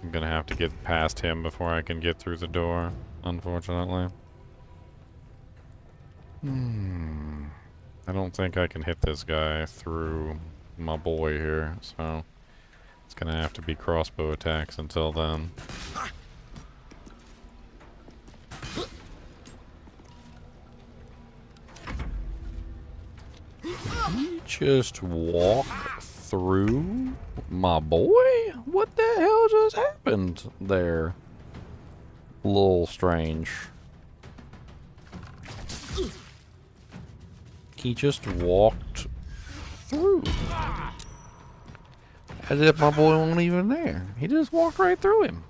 I'm gonna have to get past him before I can get through the door, unfortunately. I don't think I can hit this guy through my boy here, so It's gonna have to be crossbow attacks until then. You just walk through, my boy? What the hell just happened there? A little strange. He just walked through. As if my boy wasn't even there. He just walked right through him.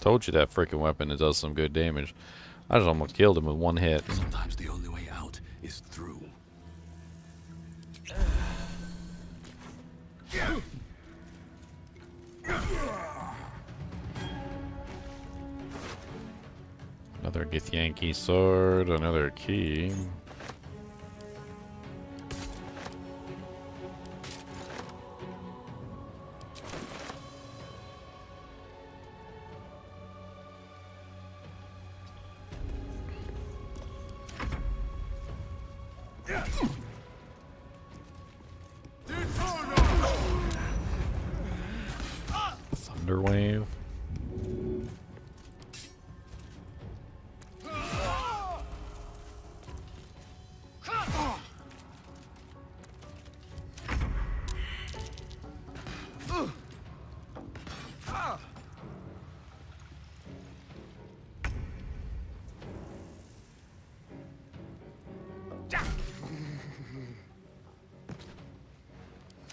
Told you that freaking weapon, it does some good damage. I just almost killed him with one hit. Sometimes the only way out is through. Another Githyanki sword, another key. Thunderwave.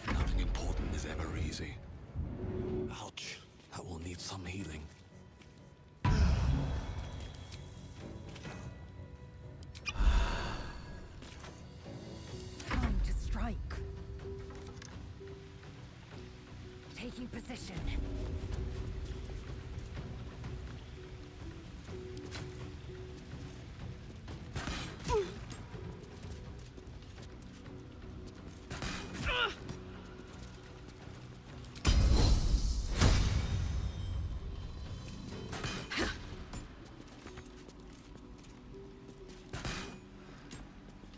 Nothing important is ever easy. Ouch. That will need some healing. Time to strike. Taking position.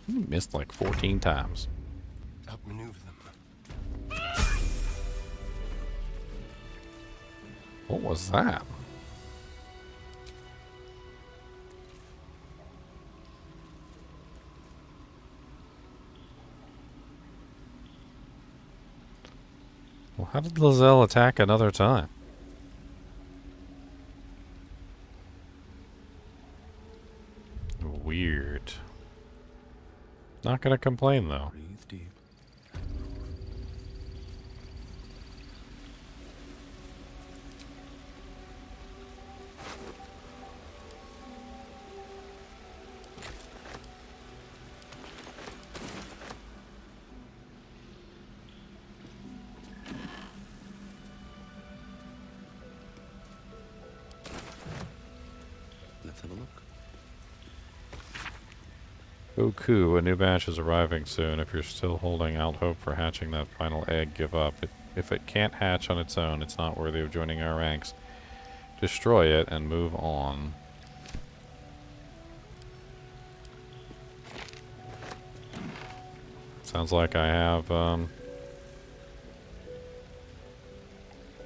You missed like 14 times. Outmaneuver them. What was that? Well, how did Lizelle attack another time? Weird. Not gonna complain though. Breathe deep. Let's have a look. Goku, a new batch is arriving soon. If you're still holding out hope for hatching that final egg, give up. If it can't hatch on its own, it's not worthy of joining our ranks. Destroy it and move on. Sounds like I have an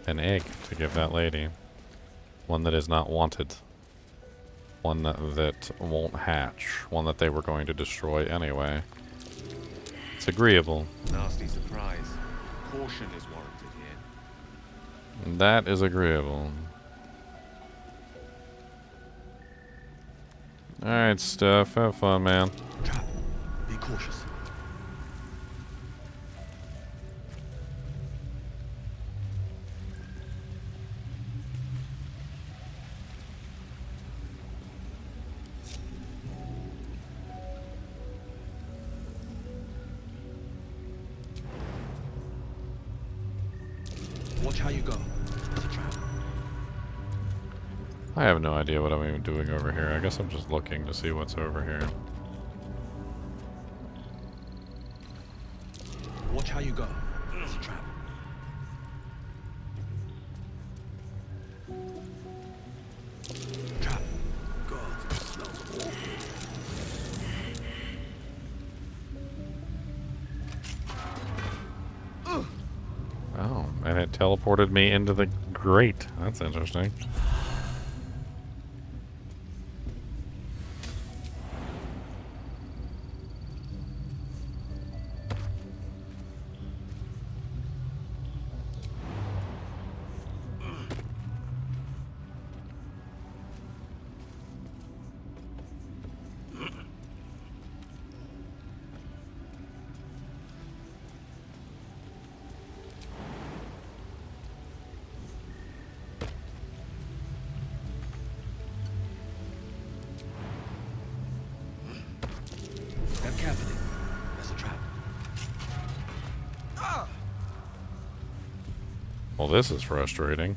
egg to give that lady. One that is not wanted. One that won't hatch. One that they were going to destroy anyway. It's agreeable. Nasty surprise. Caution is warranted here. That is agreeable. Alright, Steph. Have fun, man. Trap. Be cautious. Watch how you go. It's a trap. I have no idea what I'm even doing over here. I guess I'm just looking to see what's over here. Watch how you go. It's a trap. And it teleported me into the grate. That's interesting. Step carefully. There's a trap. Well, this is frustrating.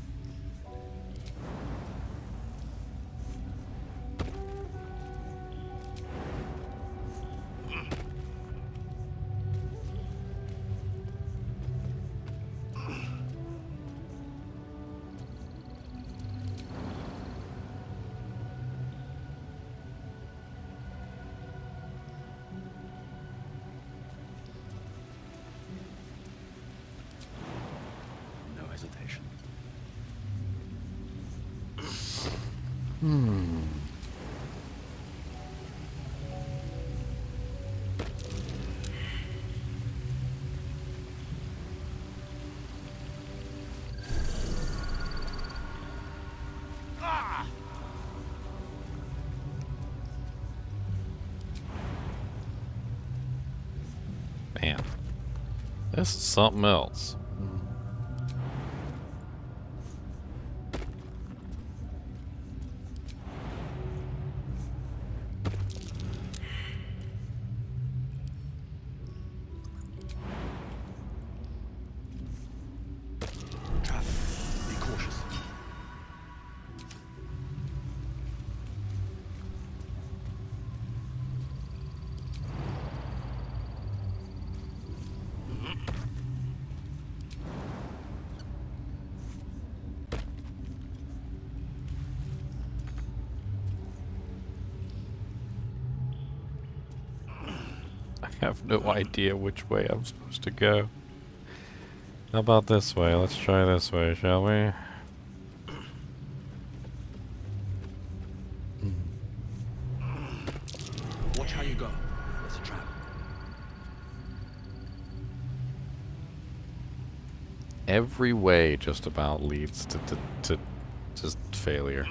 No hesitation. Man, this is something else. Trap. Be cautious. I have no idea which way I'm supposed to go. How about this way? Let's try this way, shall we? Watch how you go. There's a trap. Every way just about leads to just failure.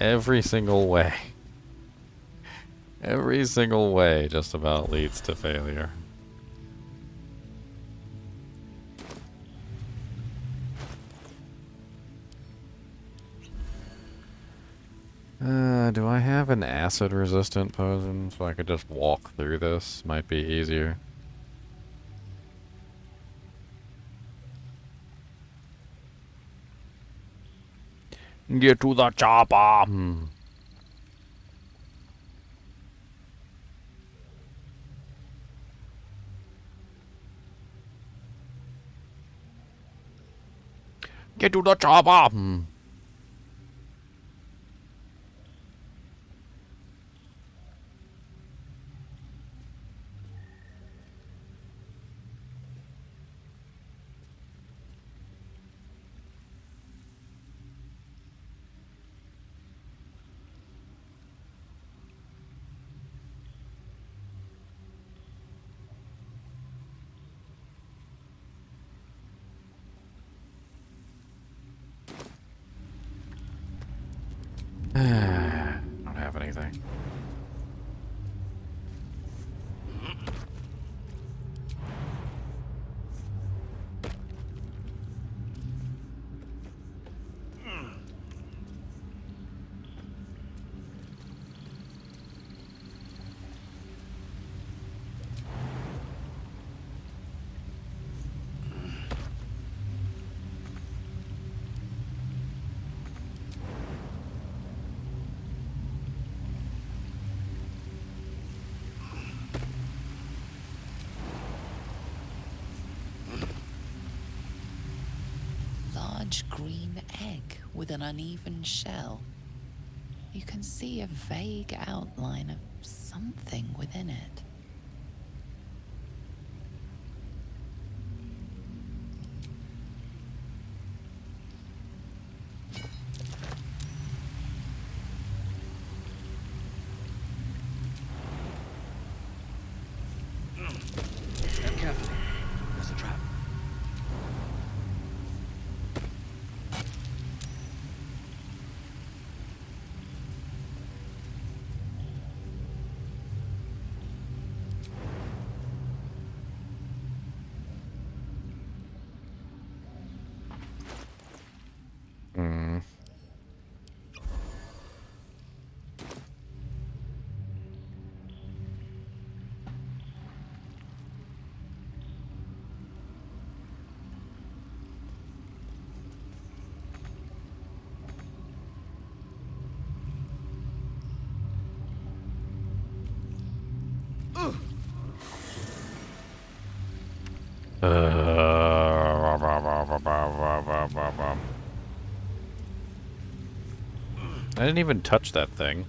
Every single way. Every single way just about leads to failure. Do I have an acid resistant potion so I could just walk through this? Might be easier. Get to the chopper! Get to the chopper! Don't have anything. Large green egg with an uneven shell. You can see a vague outline of something within it. Step carefully. There's a trap. Hmm. I didn't even touch that thing.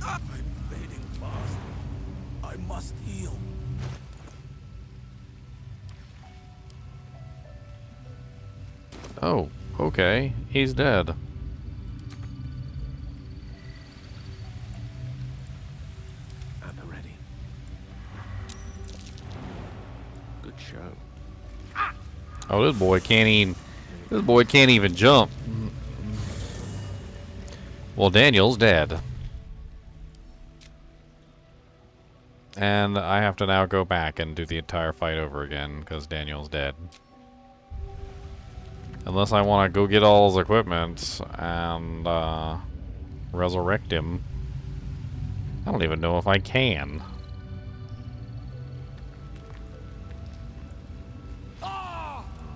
I'm fading fast. I must heal. Oh, okay. He's dead. At the ready. Good show. Oh, this boy can't even. This boy can't even jump. Well, Daniel's dead. And I have to now go back and do the entire fight over again because Daniel's dead. Unless I want to go get all his equipment and resurrect him. I don't even know if I can.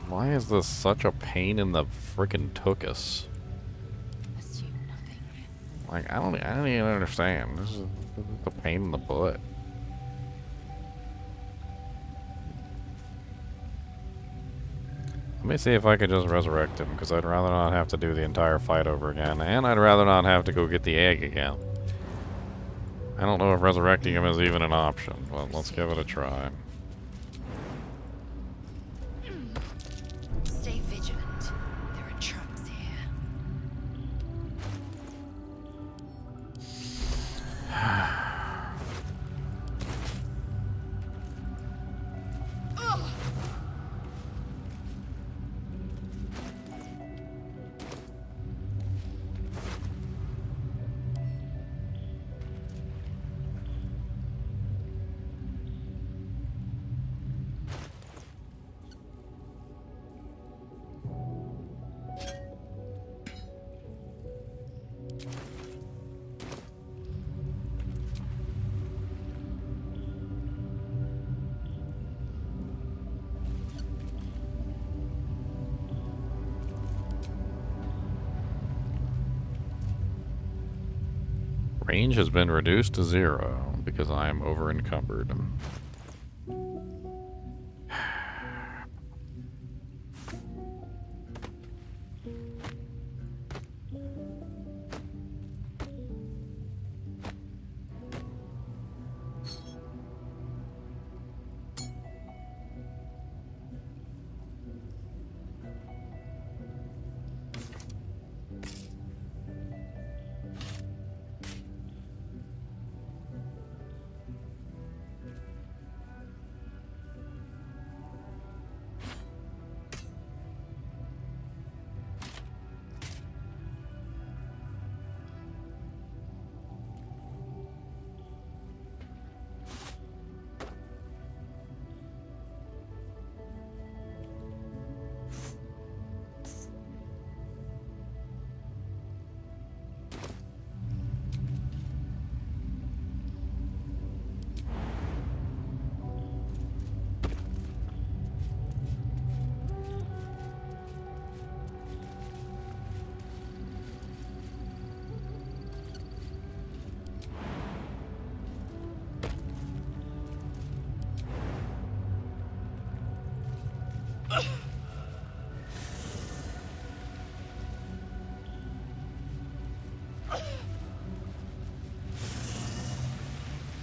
Why is this such a pain in the frickin' tuchus? Like, I don't even understand. This is a pain in the butt. Let me see if I could just resurrect him, because I'd rather not have to do the entire fight over again, and I'd rather not have to go get the egg again. I don't know if resurrecting him is even an option, but let's give it a try. Stay vigilant. There are traps here. Range has been reduced to 0 because I am over encumbered.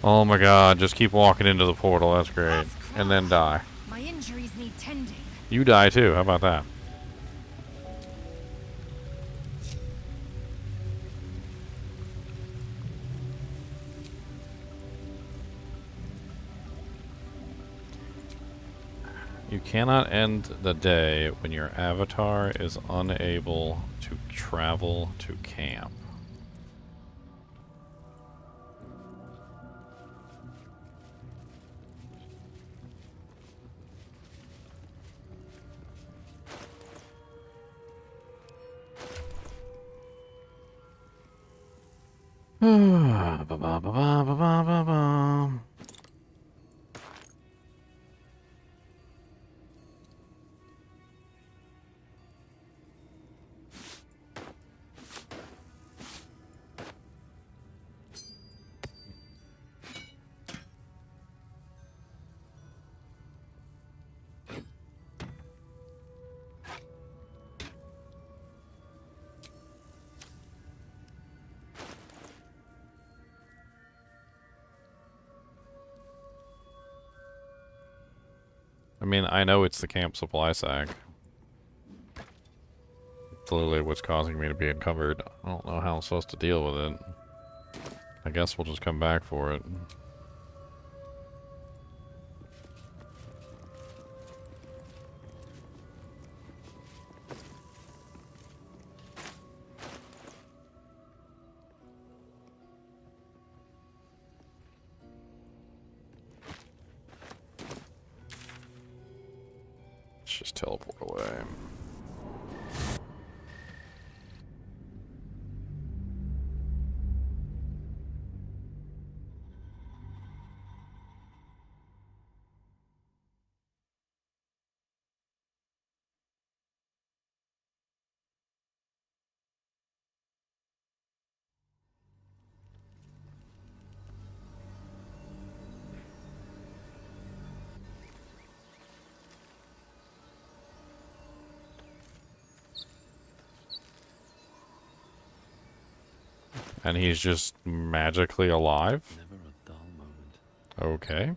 Oh my god, just keep walking into the portal, that's great. And then die. My injuries need tending. You die too, how about that? You cannot end the day when your avatar is unable to travel to camp. I mean, I know it's the camp supply sack. It's literally what's causing me to be encumbered. I don't know how I'm supposed to deal with it. I guess we'll just come back for it. Let's just teleport away. And he's just magically alive? Never a dull moment. Okay.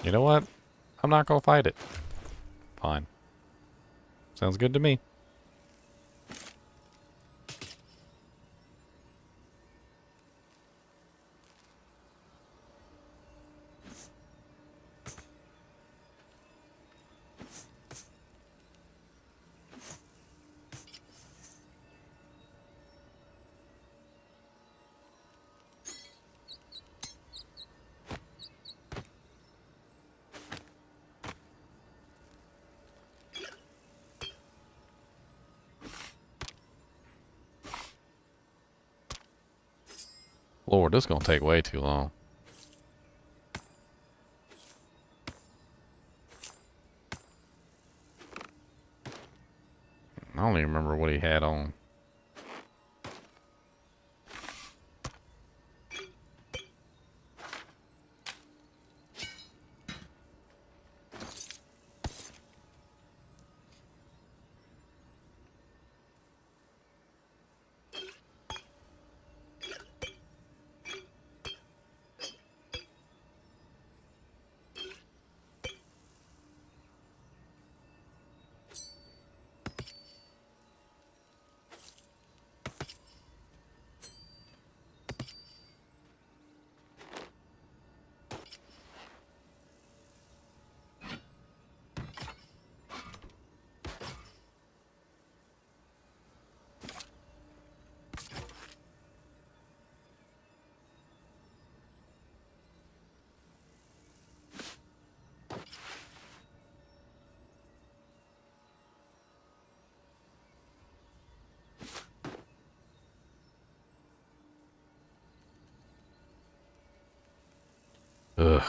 You know what? I'm not gonna fight it. Fine. Sounds good to me. Lord, this is gonna take way too long. I don't even remember what he had on. Ugh.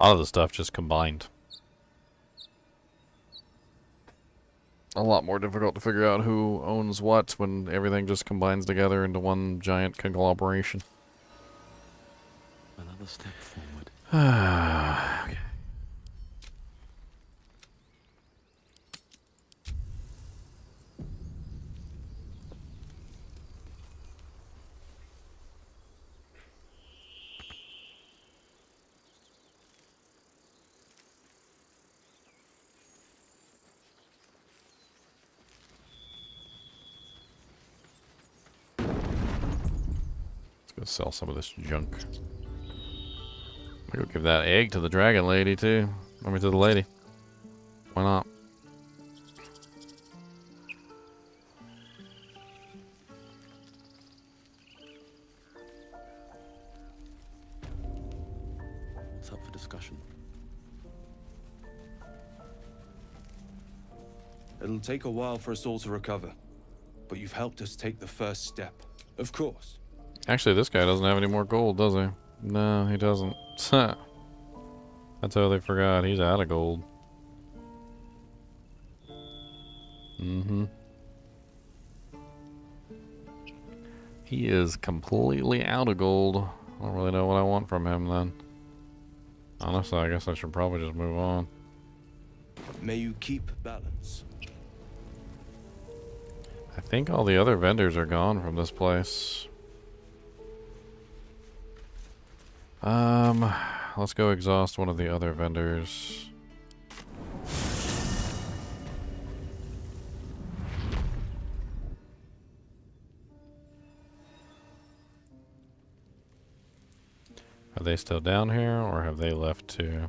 A lot of the stuff just combined. A lot more difficult to figure out who owns what when everything just combines together into one giant conglomeration. Another step forward. Okay. Let's go sell some of this junk. I'll go give that egg to the dragon lady too. I mean to the lady. Why not? It's up for discussion. It'll take a while for us all to recover, but you've helped us take the first step. Of course. Actually, this guy doesn't have any more gold, does he? No, he doesn't. I totally forgot. He's out of gold. Mm-hmm. He is completely out of gold. I don't really know what I want from him then. Honestly, I guess I should probably just move on. May you keep balance. I think all the other vendors are gone from this place. Let's go exhaust one of the other vendors. Are they still down here, or have they left too?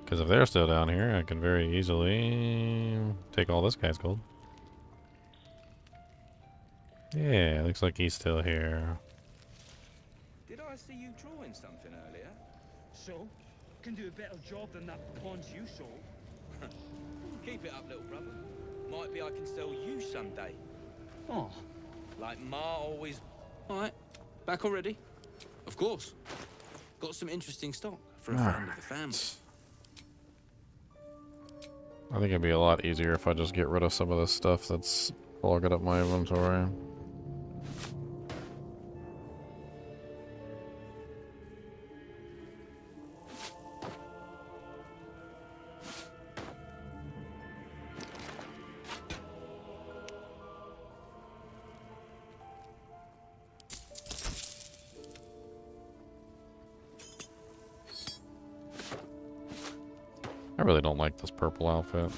Because if they're still down here, I can very easily take all this guy's gold. Yeah, looks like he's still here. Did I see you drawing something earlier? So? Can do a better job than that pawns you sold. Keep it up, little brother. Might be I can sell you someday. Oh. Like Ma always... Alright. Back already? Of course. Got some interesting stock for a friend of the family. I think it'd be a lot easier if I just get rid of some of this stuff that's clogging up my inventory. I really don't like this purple outfit.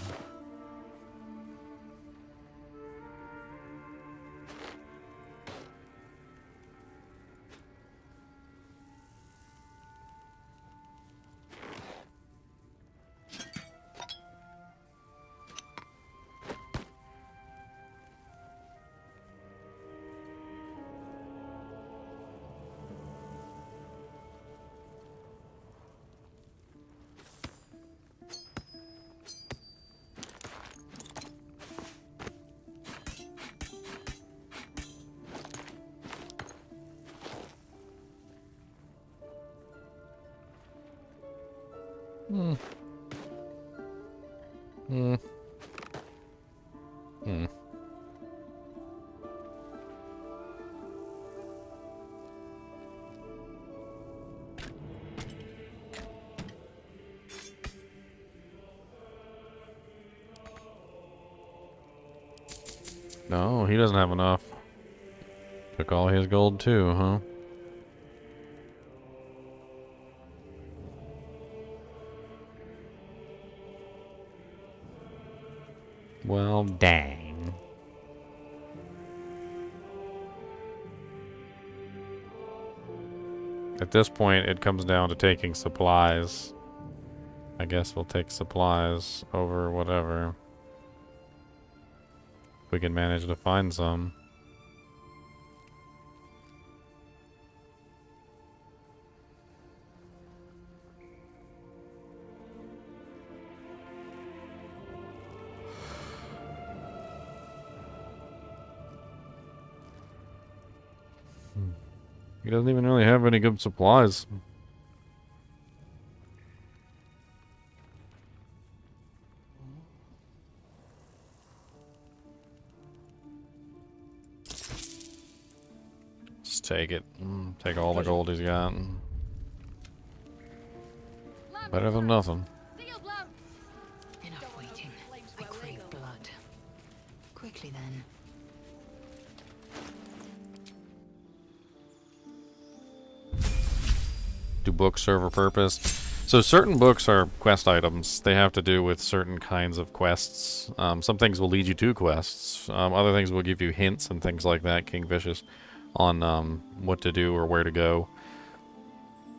Hmm. Hmm. Hmm. No, he doesn't have enough. Took all his gold too, huh? Well, dang. At this point, it comes down to taking supplies. I guess we'll take supplies over whatever. If we can manage to find some. He doesn't even really have any good supplies. Just take it. Take all the gold he's got. Better than nothing. Enough waiting. I crave blood. Quickly then. Do books serve a purpose? So certain books are quest items. They have to do with certain kinds of quests. Some things will lead you to quests. Other things will give you hints and things like that, Kingfishes, on what to do or where to go.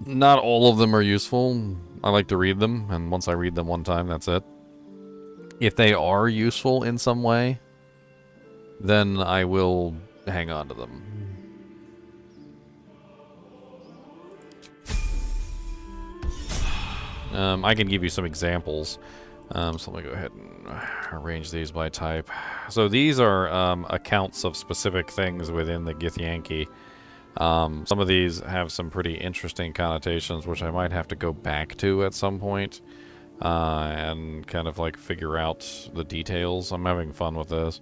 Not all of them are useful. I like to read them, and once I read them one time, that's it. If they are useful in some way, then I will hang on to them. I can give you some examples. So let me go ahead and arrange these by type. So these are accounts of specific things within the Githyanki. Some of these have some pretty interesting connotations, which I might have to go back to at some point and kind of like figure out the details. I'm having fun with this.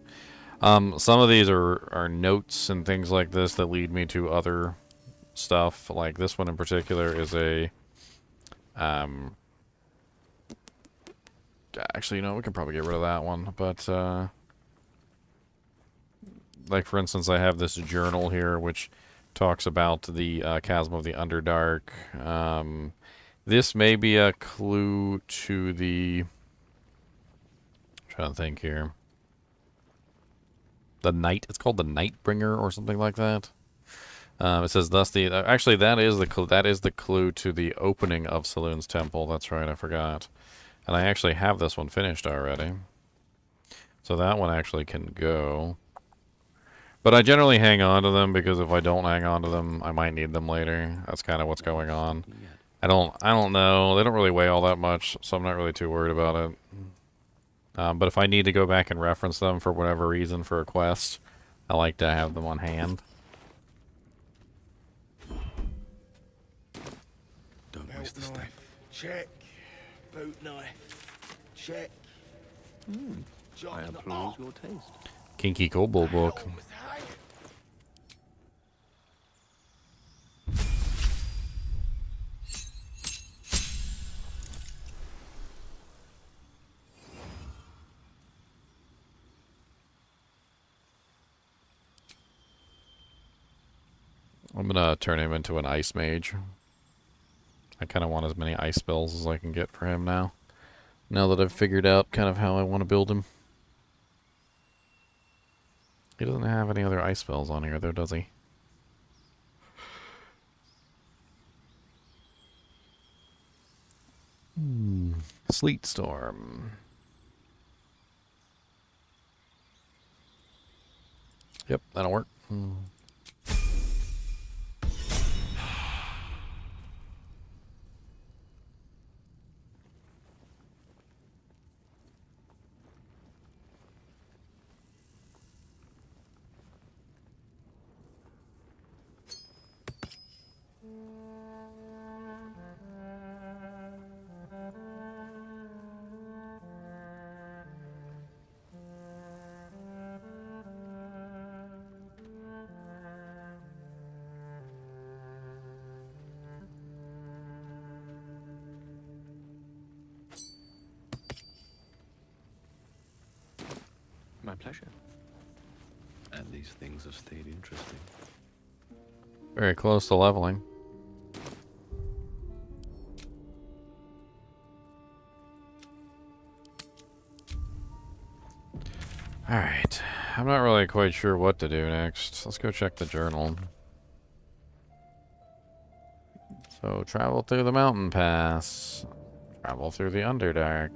Some of these are notes and things like this that lead me to other stuff. Like this one in particular is a... actually, you know, we can probably get rid of that one, but, like, for instance, I have this journal here, which talks about the, Chasm of the Underdark. This may be a clue to the... I'm trying to think here. The Night, it's called the Nightbringer or something like that. It says, thus the... actually, that is the clue to the opening of Saloon's Temple. That's right, I forgot. And I actually have this one finished already. So that one actually can go. But I generally hang on to them because if I don't hang on to them, I might need them later. That's kind of what's going on. I don't know. They don't really weigh all that much, so I'm not really too worried about it. But if I need to go back and reference them for whatever reason for a quest, I like to have them on hand. Don't waste the stuff. Check. Boot knife. Check. I approve your taste. Kinky Kobold book. I'm gonna turn him into an ice mage. I kind of want as many ice spells as I can get for him now. Now that I've figured out kind of how I want to build him. He doesn't have any other ice spells on here though, does he? Sleet Storm. Yep, that'll work. My pleasure. And these things have stayed interesting. Very close to leveling. Alright. I'm not really quite sure what to do next. Let's go check the journal. So, travel through the mountain pass. Travel through the Underdark.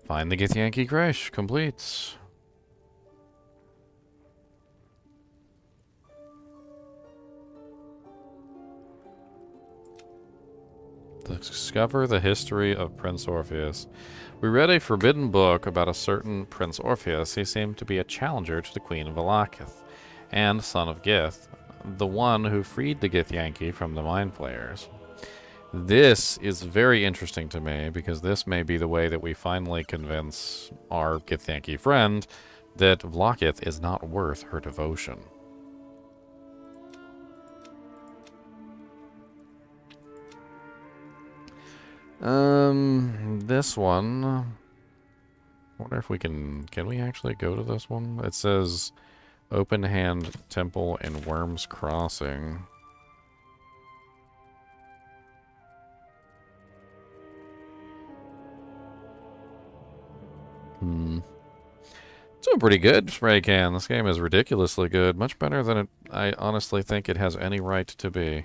Find the Githyanki Crash. Completes. Discover the history of Prince Orpheus. We read a forbidden book about a certain Prince Orpheus. He seemed to be a challenger to the Queen of Elakith, and son of Gith, the one who freed the Githyanki from the Mind Flayers. This is very interesting to me because this may be the way that we finally convince our Githyanki friend that Vlokith is not worth her devotion. This one. I wonder if we can we actually go to this one? It says Open Hand Temple in Worms Crossing. It's doing pretty good, Spray Can. This game is ridiculously good. Much better than I honestly think it has any right to be.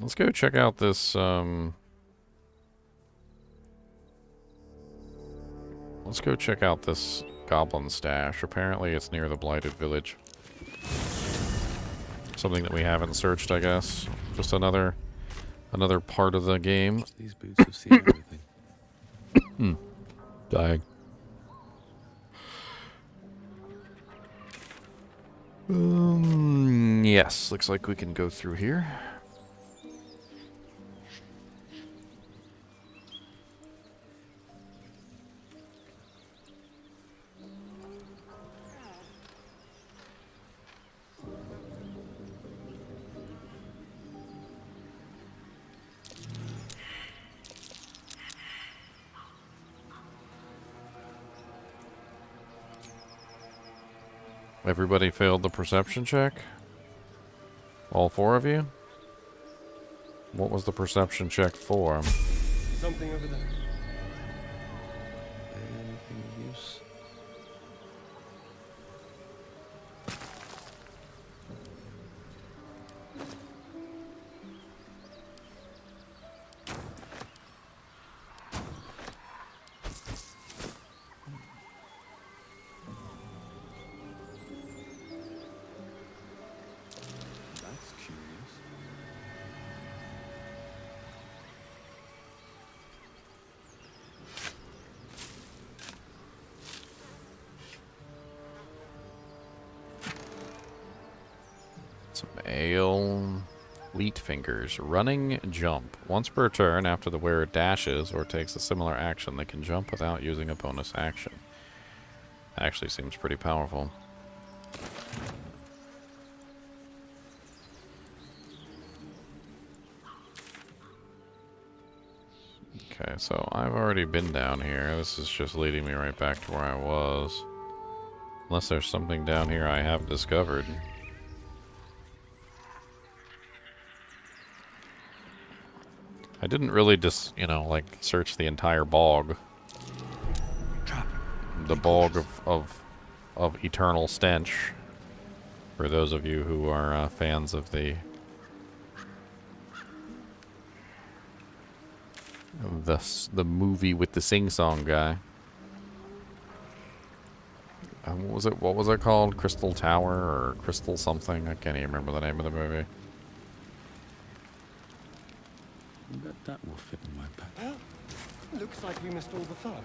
Let's go check out this, let's go check out this goblin stash. Apparently it's near the Blighted Village. Something that we haven't searched, I guess. Just another part of the game. These boots have seen everything. Dying. Yes, looks like we can go through here. Everybody failed the perception check? All four of you? What was the perception check for? Something over there. Anything of use? Ale, Wheat Fingers, running jump. Once per turn, after the wearer dashes or takes a similar action, they can jump without using a bonus action. Actually seems pretty powerful. Okay, so I've already been down here. This is just leading me right back to where I was. Unless there's something down here I have discovered. I didn't really just, you know, like, search the entire bog. The bog of eternal stench. For those of you who are fans of the movie with the sing-song guy. What was it called? Crystal Tower or Crystal something? I can't even remember the name of the movie. That will fit in my pack. Looks like we missed all the fun.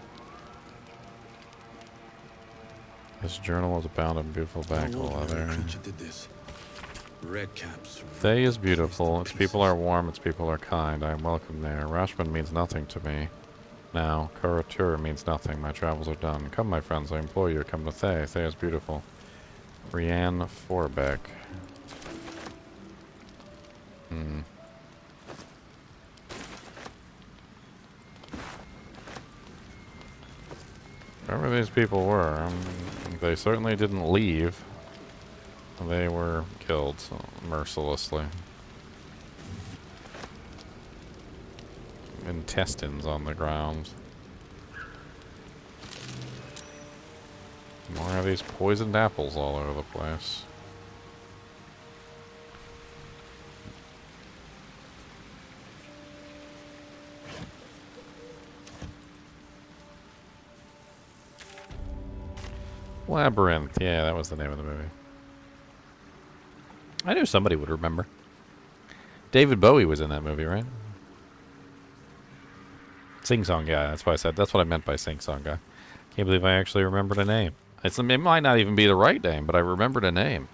This journal is bound in beautiful back leather. Creature did this. Red caps. Thay is beautiful. Its people are warm. Its people are kind. I am welcome there. Rashman means nothing to me. Now, Karatur means nothing. My travels are done. Come, my friends. I implore you. Come to Thay. Thay is beautiful. Rianne Forbeck. Whoever these people were, they certainly didn't leave. They were killed mercilessly. Intestines on the ground. More of these poisoned apples all over the place. Labyrinth, yeah, that was the name of the movie. I knew somebody would remember. David Bowie was in that movie, right? Sing Song Guy, that's why I said, that's what I meant by Sing Song Guy. Can't believe I actually remembered a name. It might not even be the right name, but I remembered a name.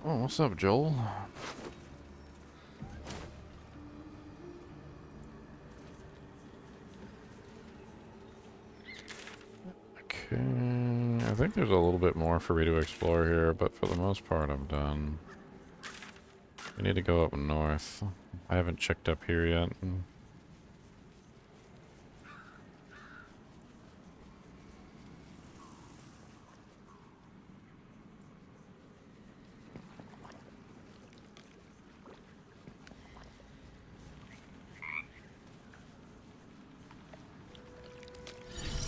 Oh, what's up, Joel? Okay, I think there's a little bit more for me to explore here, but for the most part, I'm done. We need to go up north. I haven't checked up here yet.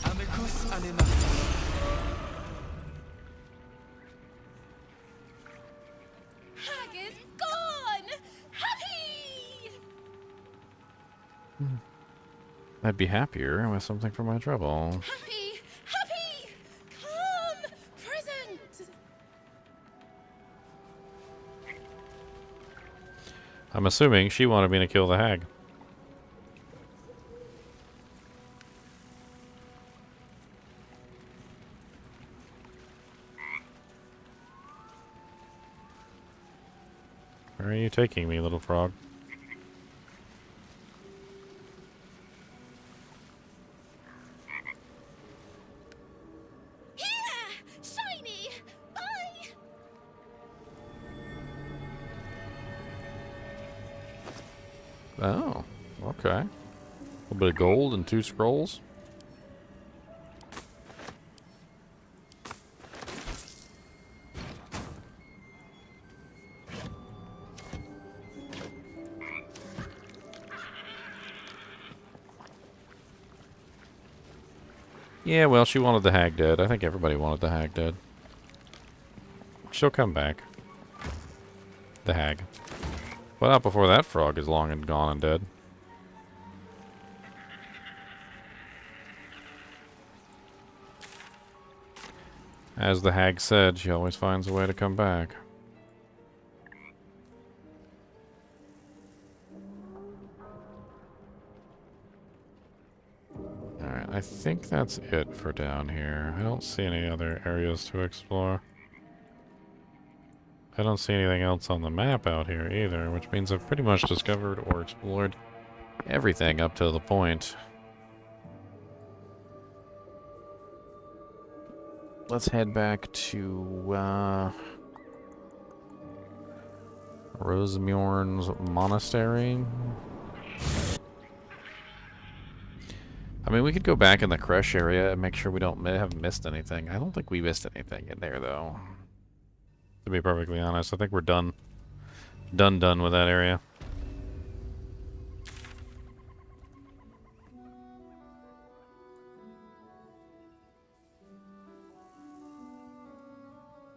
Amicus animatus. Hag is gone! Happy! I'd be happier with something for my trouble. Happy! Happy! Come! Present! I'm assuming she wanted me to kill the hag. Where are you taking me, little frog? Here! Shiny! Bye! Oh, okay. A little bit of gold and 2 scrolls. Yeah, well, she wanted the hag dead. I think everybody wanted the hag dead. She'll come back. The hag. But not before that frog is long and gone and dead. As the hag said, she always finds a way to come back. Alright, I think that's it for down here. I don't see any other areas to explore. I don't see anything else on the map out here either, which means I've pretty much discovered or explored everything up to the point. Let's head back to Rosemorn's Monastery. I mean, we could go back in the Crush area and make sure we don't haven't missed anything. I don't think we missed anything in there, though. To be perfectly honest, I think we're done. Done with that area.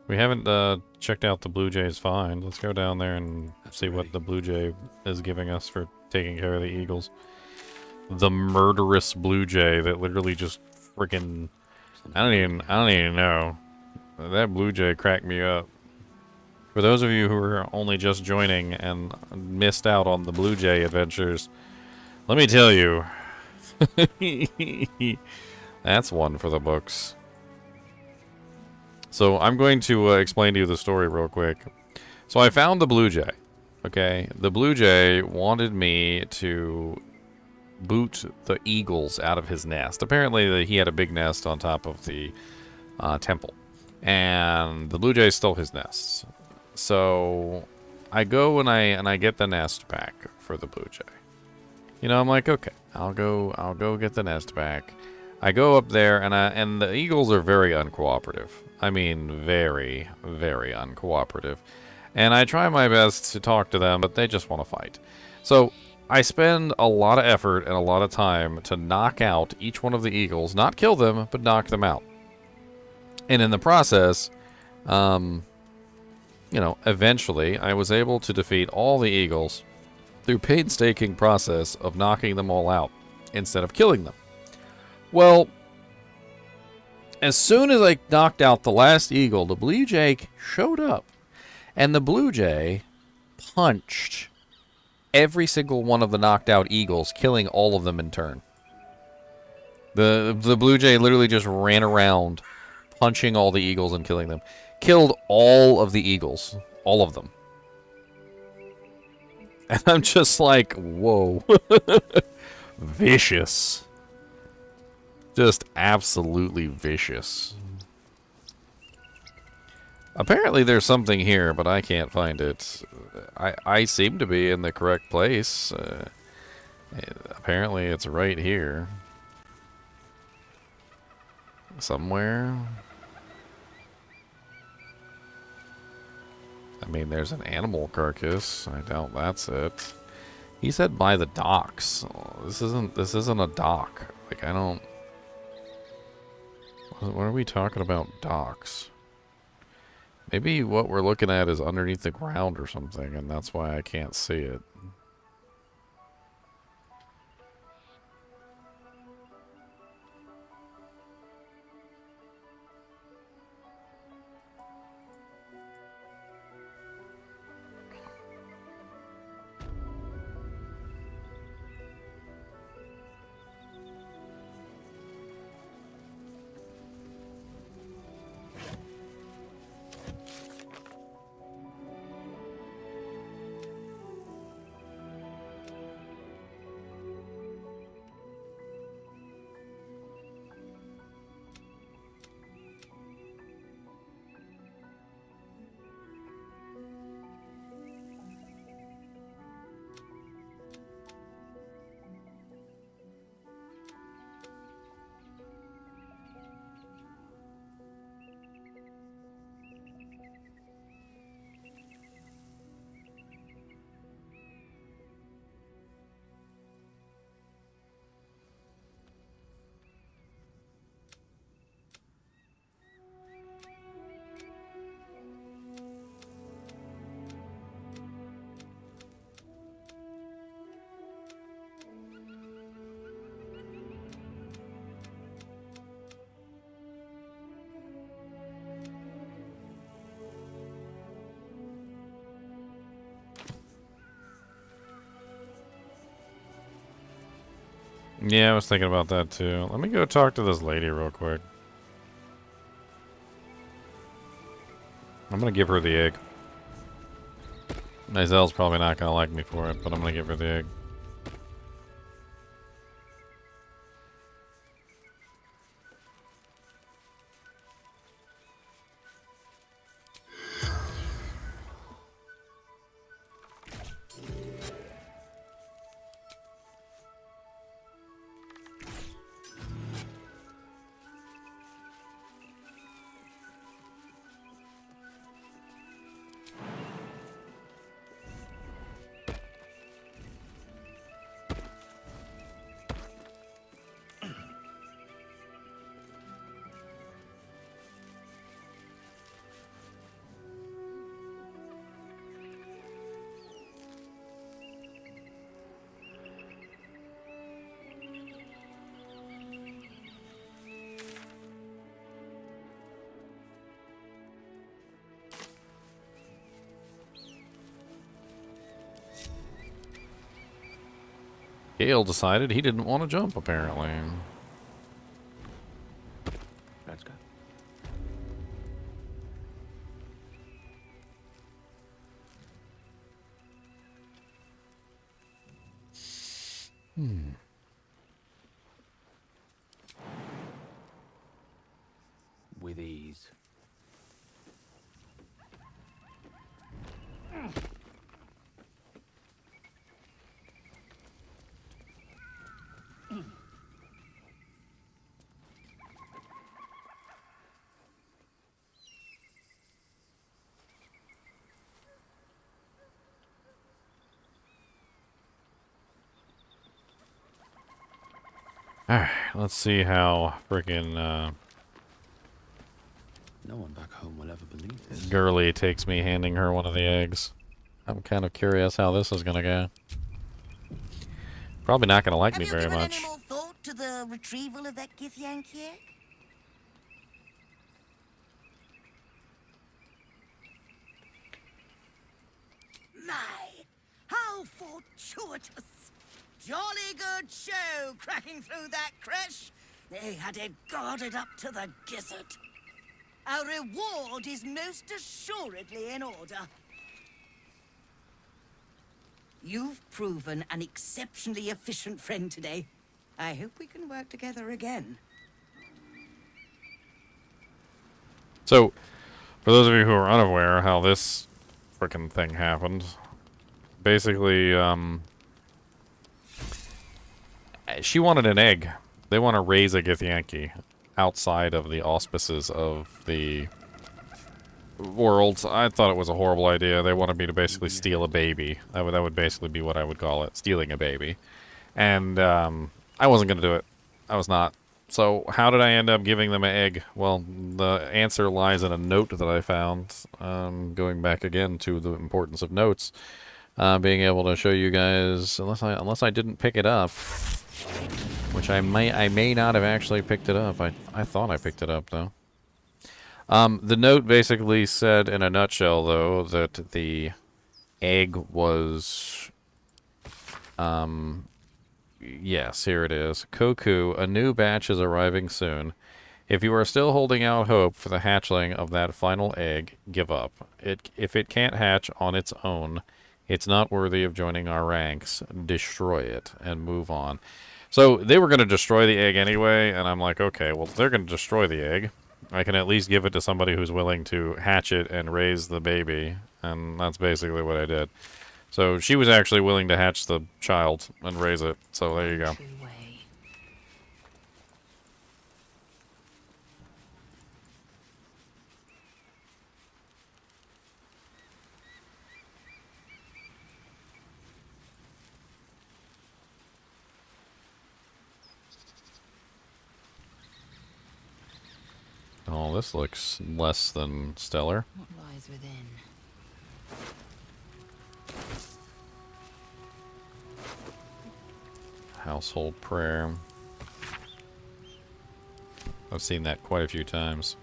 We haven't checked out the Blue Jay's find. Let's go down there and see what the Blue Jay is giving us for taking care of the eagles. The murderous Blue Jay that literally just freaking I don't even know. That Blue Jay cracked me up. For those of you who are only just joining and missed out on the Blue Jay adventures, let me tell you, that's one for the books. So I'm going to explain to you the story real quick. So I found the Blue Jay. Okay, the Blue Jay wanted me to boot the eagles out of his nest. Apparently he had a big nest on top of the temple, and the Blue Jay stole his nest. So I go and I get the nest back for the Blue Jay. You know, I'm like, okay, I'll go get the nest back. I go up there and the eagles are very uncooperative. I mean, very, very uncooperative. And I try my best to talk to them, but they just want to fight. So I spend a lot of effort and a lot of time to knock out each one of the eagles. Not kill them, but knock them out. And in the process, you know, eventually I was able to defeat all the eagles through painstaking process of knocking them all out instead of killing them. Well, as soon as I knocked out the last eagle, the blue jay showed up. And the blue jay punched every single one of the knocked out eagles, killing all of them in turn. The blue jay literally just ran around punching all the eagles and killing them. Killed all of the eagles. All of them. And I'm just like, whoa. Vicious. Just absolutely vicious. Apparently there's something here, but I can't find it. I seem to be in the correct place. Apparently it's right here. Somewhere. I mean, there's an animal carcass. I doubt that's it. He said by the docks. Oh, this isn't a dock. Like, I don't... What are we talking about docks? Maybe what we're looking at is underneath the ground or something, and that's why I can't see it. Yeah, I was thinking about that too. Let me go talk to this lady real quick. I'm gonna give her the egg. Nizelle's probably not gonna like me for it, but I'm gonna give her the egg. Gale decided he didn't want to jump, apparently. Let's go. With ease. Alright, let's see how freaking No one back home will ever believe this. Girly takes me handing her one of the eggs. I'm kind of curious how this is gonna go. Probably not gonna like me very much. Any more thought to the retrieval of that Githyanki egg? My, how fortuitous! Jolly good show cracking through that creche. They had it guarded up to the gizzard. Our reward is most assuredly in order. You've proven an exceptionally efficient friend today. I hope we can work together again. So, for those of you who are unaware how this frickin' thing happened, basically, she wanted an egg. They want to raise a Githyanki outside of the auspices of the world. I thought it was a horrible idea. They wanted me to basically steal a baby. That would basically be what I would call it, stealing a baby. And I wasn't going to do it. I was not. So how did I end up giving them an egg? Well, the answer lies in a note that I found. Going back again to the importance of notes. Being able to show you guys, unless I didn't pick it up, which I may not have actually picked it up. I thought I picked it up though. The note basically said in a nutshell though that the egg was yes, here it is. Koku, a new batch is arriving soon. If you are still holding out hope for the hatchling of that final egg, give up. If it can't hatch on its own, it's not worthy of joining our ranks. Destroy it and move on. So they were going to destroy the egg anyway, and I'm like, okay, well, if they're going to destroy the egg, I can at least give it to somebody who's willing to hatch it and raise the baby, and that's basically what I did. So she was actually willing to hatch the child and raise it, so there you go. Oh, this looks less than stellar. What lies within? Household prayer. I've seen that quite a few times.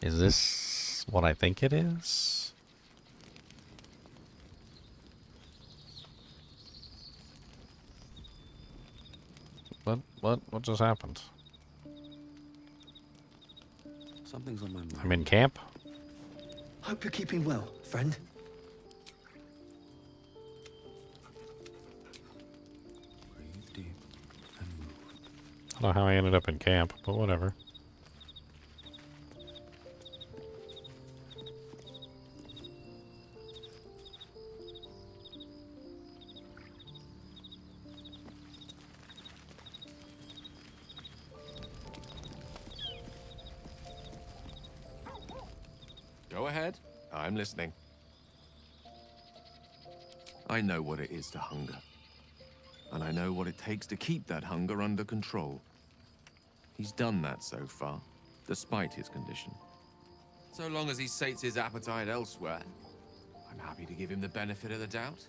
Is this what I think it is? What just happened? Something's on my mind. I'm in camp? Hope you're keeping well, friend. Breathe deep and move. I don't know how I ended up in camp, but whatever. Go ahead. I'm listening. I know what it is to hunger. And I know what it takes to keep that hunger under control. He's done that so far, despite his condition. So long as he sates his appetite elsewhere, I'm happy to give him the benefit of the doubt.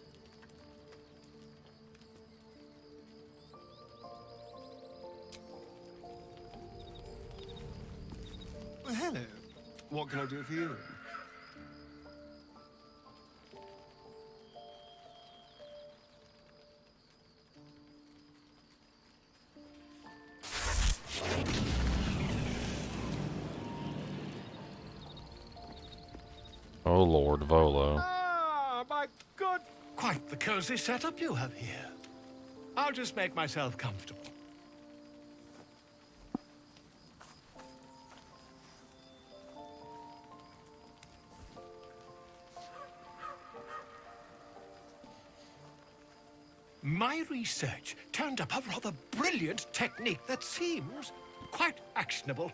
Well, hello. What can I do for you? Oh Lord, Volo. Ah, my good. Quite the cozy setup you have here. I'll just make myself comfortable. My research turned up a rather brilliant technique that seems quite actionable.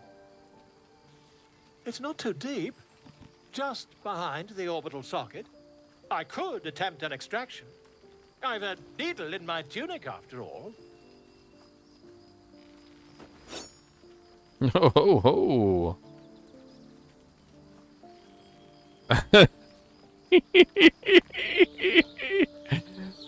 It's not too deep. Just behind the orbital socket. I could attempt an extraction. I've a needle in my tunic, after all. Ho ho ho!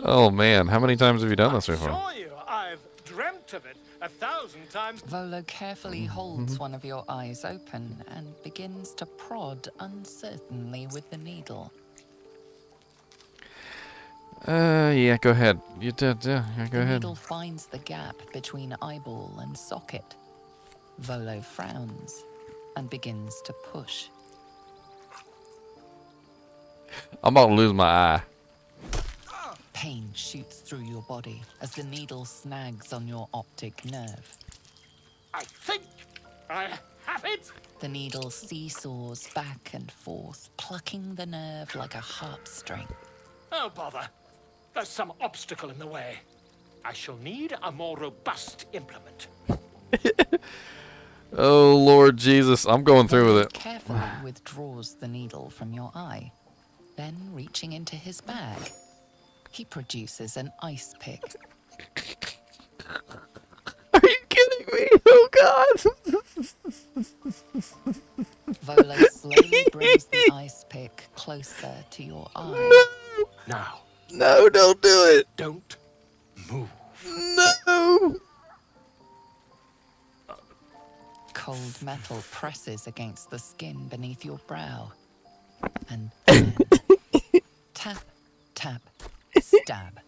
Oh man, how many times have you done this before? I assure you, I've dreamt of it 1,000 times. Volo carefully holds one of your eyes open and begins to prod uncertainly with the needle. Yeah, go ahead. You did, yeah, go The ahead. needle finds the gap between eyeball and socket. Volo frowns and begins to push. I'm about to lose my eye. Pain shoots through your body as the needle snags on your optic nerve. I think I have it. The needle seesaws back and forth, plucking the nerve like a harp string. Oh, bother. There's some obstacle in the way. I shall need a more robust implement. Oh Lord Jesus, I'm going through with it. Carefully withdraws the needle from your eye. Then, reaching into his bag, he produces an ice pick. Are you kidding me? Oh God! Volo slowly brings the ice pick closer to your eye. Now. No, don't do it. Don't move. No. Cold metal presses against the skin beneath your brow. And tap, tap, stab.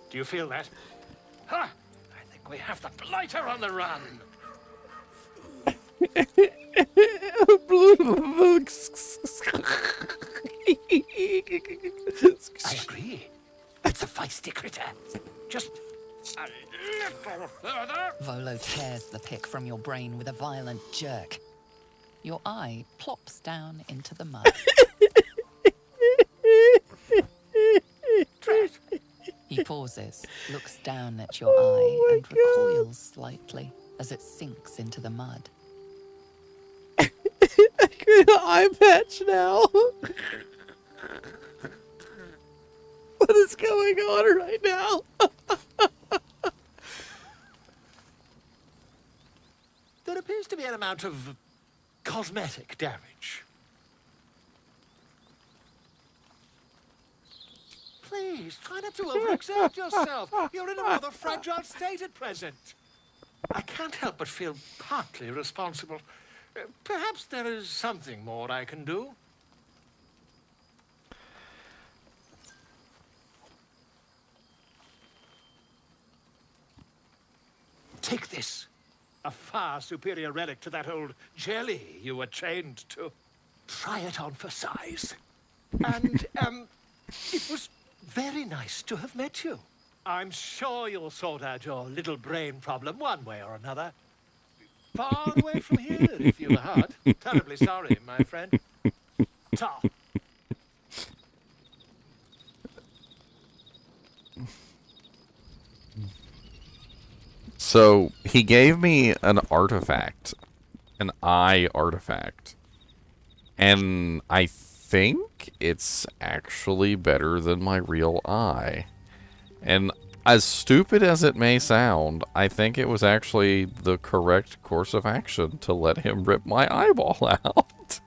Do you feel that? Ha! I think we have the blighter on the run. I agree. It's a feisty critter. Just a little further. Volo tears the pick from your brain with a violent jerk. Your eye plops down into the mud. He pauses, looks down at your eye, and recoils slightly as it sinks into the mud. I get an eye patch now. What is going on right now? There appears to be an amount of cosmetic damage. Please, try not to overexert yourself. You're in a rather fragile state at present. I can't help but feel partly responsible. Perhaps there is something more I can do. Take this. A far superior relic to that old jelly you were chained to. Try it on for size. And, it was very nice to have met you. I'm sure you'll sort out your little brain problem one way or another. Far away from here, if you had. Terribly sorry, my friend. Ta. So he gave me an artifact, an eye artifact, and I think it's actually better than my real eye. And as stupid as it may sound, I think it was actually the correct course of action to let him rip my eyeball out.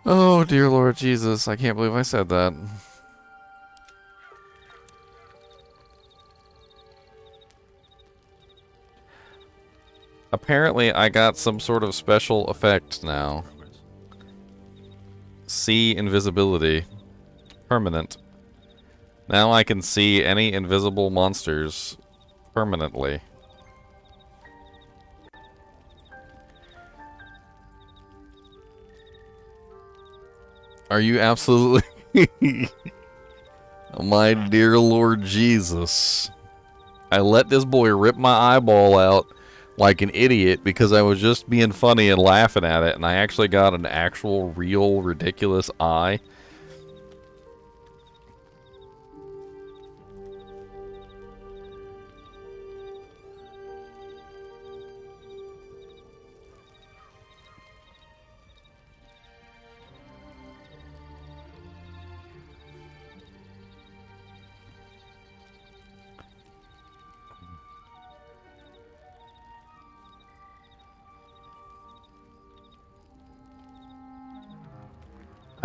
Oh dear Lord Jesus, I can't believe I said that. Apparently, I got some sort of special effect now. See invisibility. Permanent. Now I can see any invisible monsters permanently. Are you absolutely... My dear Lord Jesus. I let this boy rip my eyeball out like an idiot because I was just being funny and laughing at it, and I actually got an actual, real, ridiculous eye.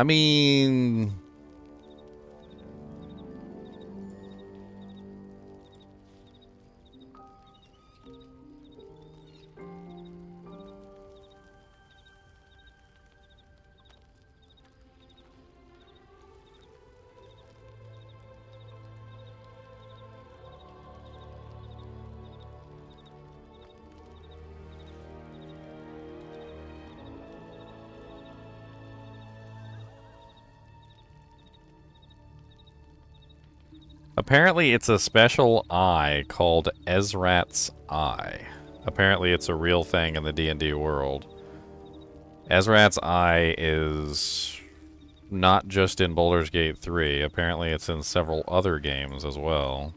I mean... Apparently it's a special eye called Ezrat's Eye. Apparently it's a real thing in the D&D world. Ezrat's Eye is not just in Baldur's Gate 3. Apparently it's in several other games as well.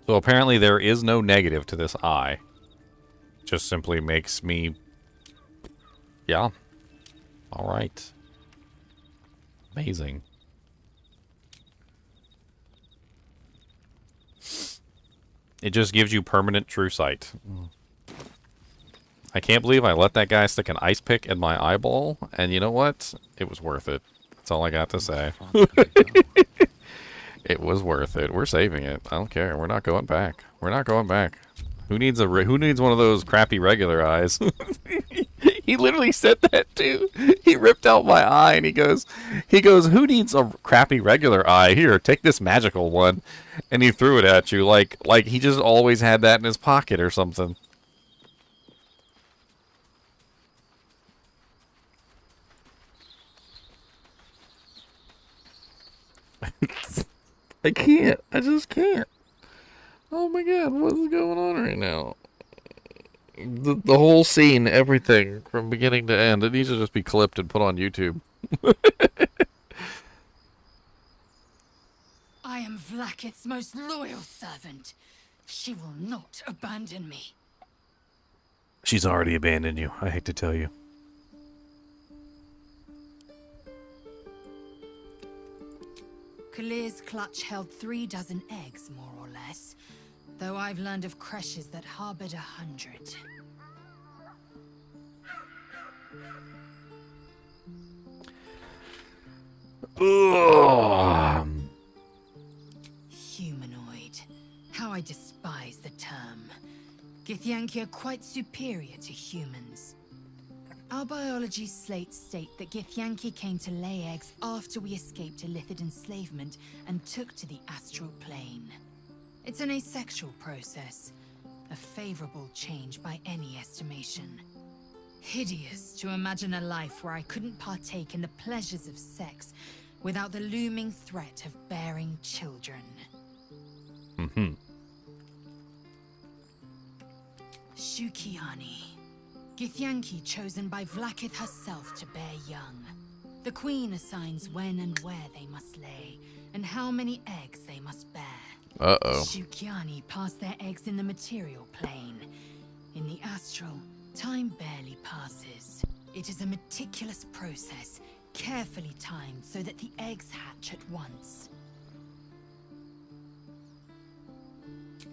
So apparently there is no negative to this eye. Just simply makes me... Yeah. Alright. Amazing. It just gives you permanent true sight. I can't believe I let that guy stick an ice pick in my eyeball, and you know what? It was worth it. That's all I got to say. It was worth it. We're saving it. I don't care. We're not going back. We're not going back. Who needs one of those crappy regular eyes? He literally said that too. He ripped out my eye and he goes, who needs a crappy regular eye? Here, take this magical one. And he threw it at you like he just always had that in his pocket or something. I can't. I just can't. Oh my god, what is going on right now? The whole scene, everything, from beginning to end, it needs to just be clipped and put on YouTube. I am Vlaakith's most loyal servant. She will not abandon me. She's already abandoned you, I hate to tell you. Kalir's clutch held 36 eggs, more or less. Though I've learned of creches that harbored 100. Humanoid. How I despise the term. Githyanki are quite superior to humans. Our biology slates state that Githyanki came to lay eggs after we escaped Illithid enslavement and took to the astral plane. It's an asexual process, a favorable change by any estimation. Hideous to imagine a life where I couldn't partake in the pleasures of sex without the looming threat of bearing children. Shukiani. Githyanki chosen by Vlaakith herself to bear young. The queen assigns when and where they must lay, and how many eggs they must bear. Shukiani pass their eggs in the material plane. In the astral, time barely passes. It is a meticulous process, carefully timed so that the eggs hatch at once.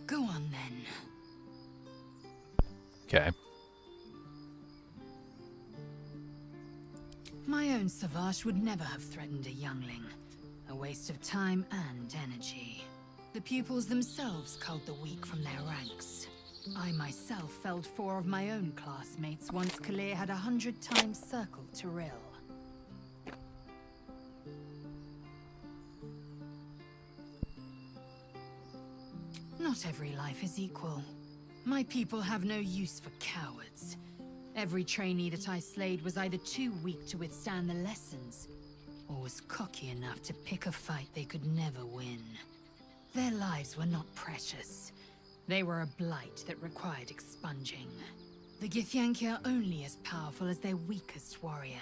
Go on then. Okay. My own Savage would never have threatened a youngling. A waste of time and energy. The pupils themselves culled the weak from their ranks. I myself felled 4 of my own classmates once Kalir had 100 times circled Tyrell. Not every life is equal. My people have no use for cowards. Every trainee that I slayed was either too weak to withstand the lessons, or was cocky enough to pick a fight they could never win. Their lives were not precious. They were a blight that required expunging. The Githyanki are only as powerful as their weakest warrior.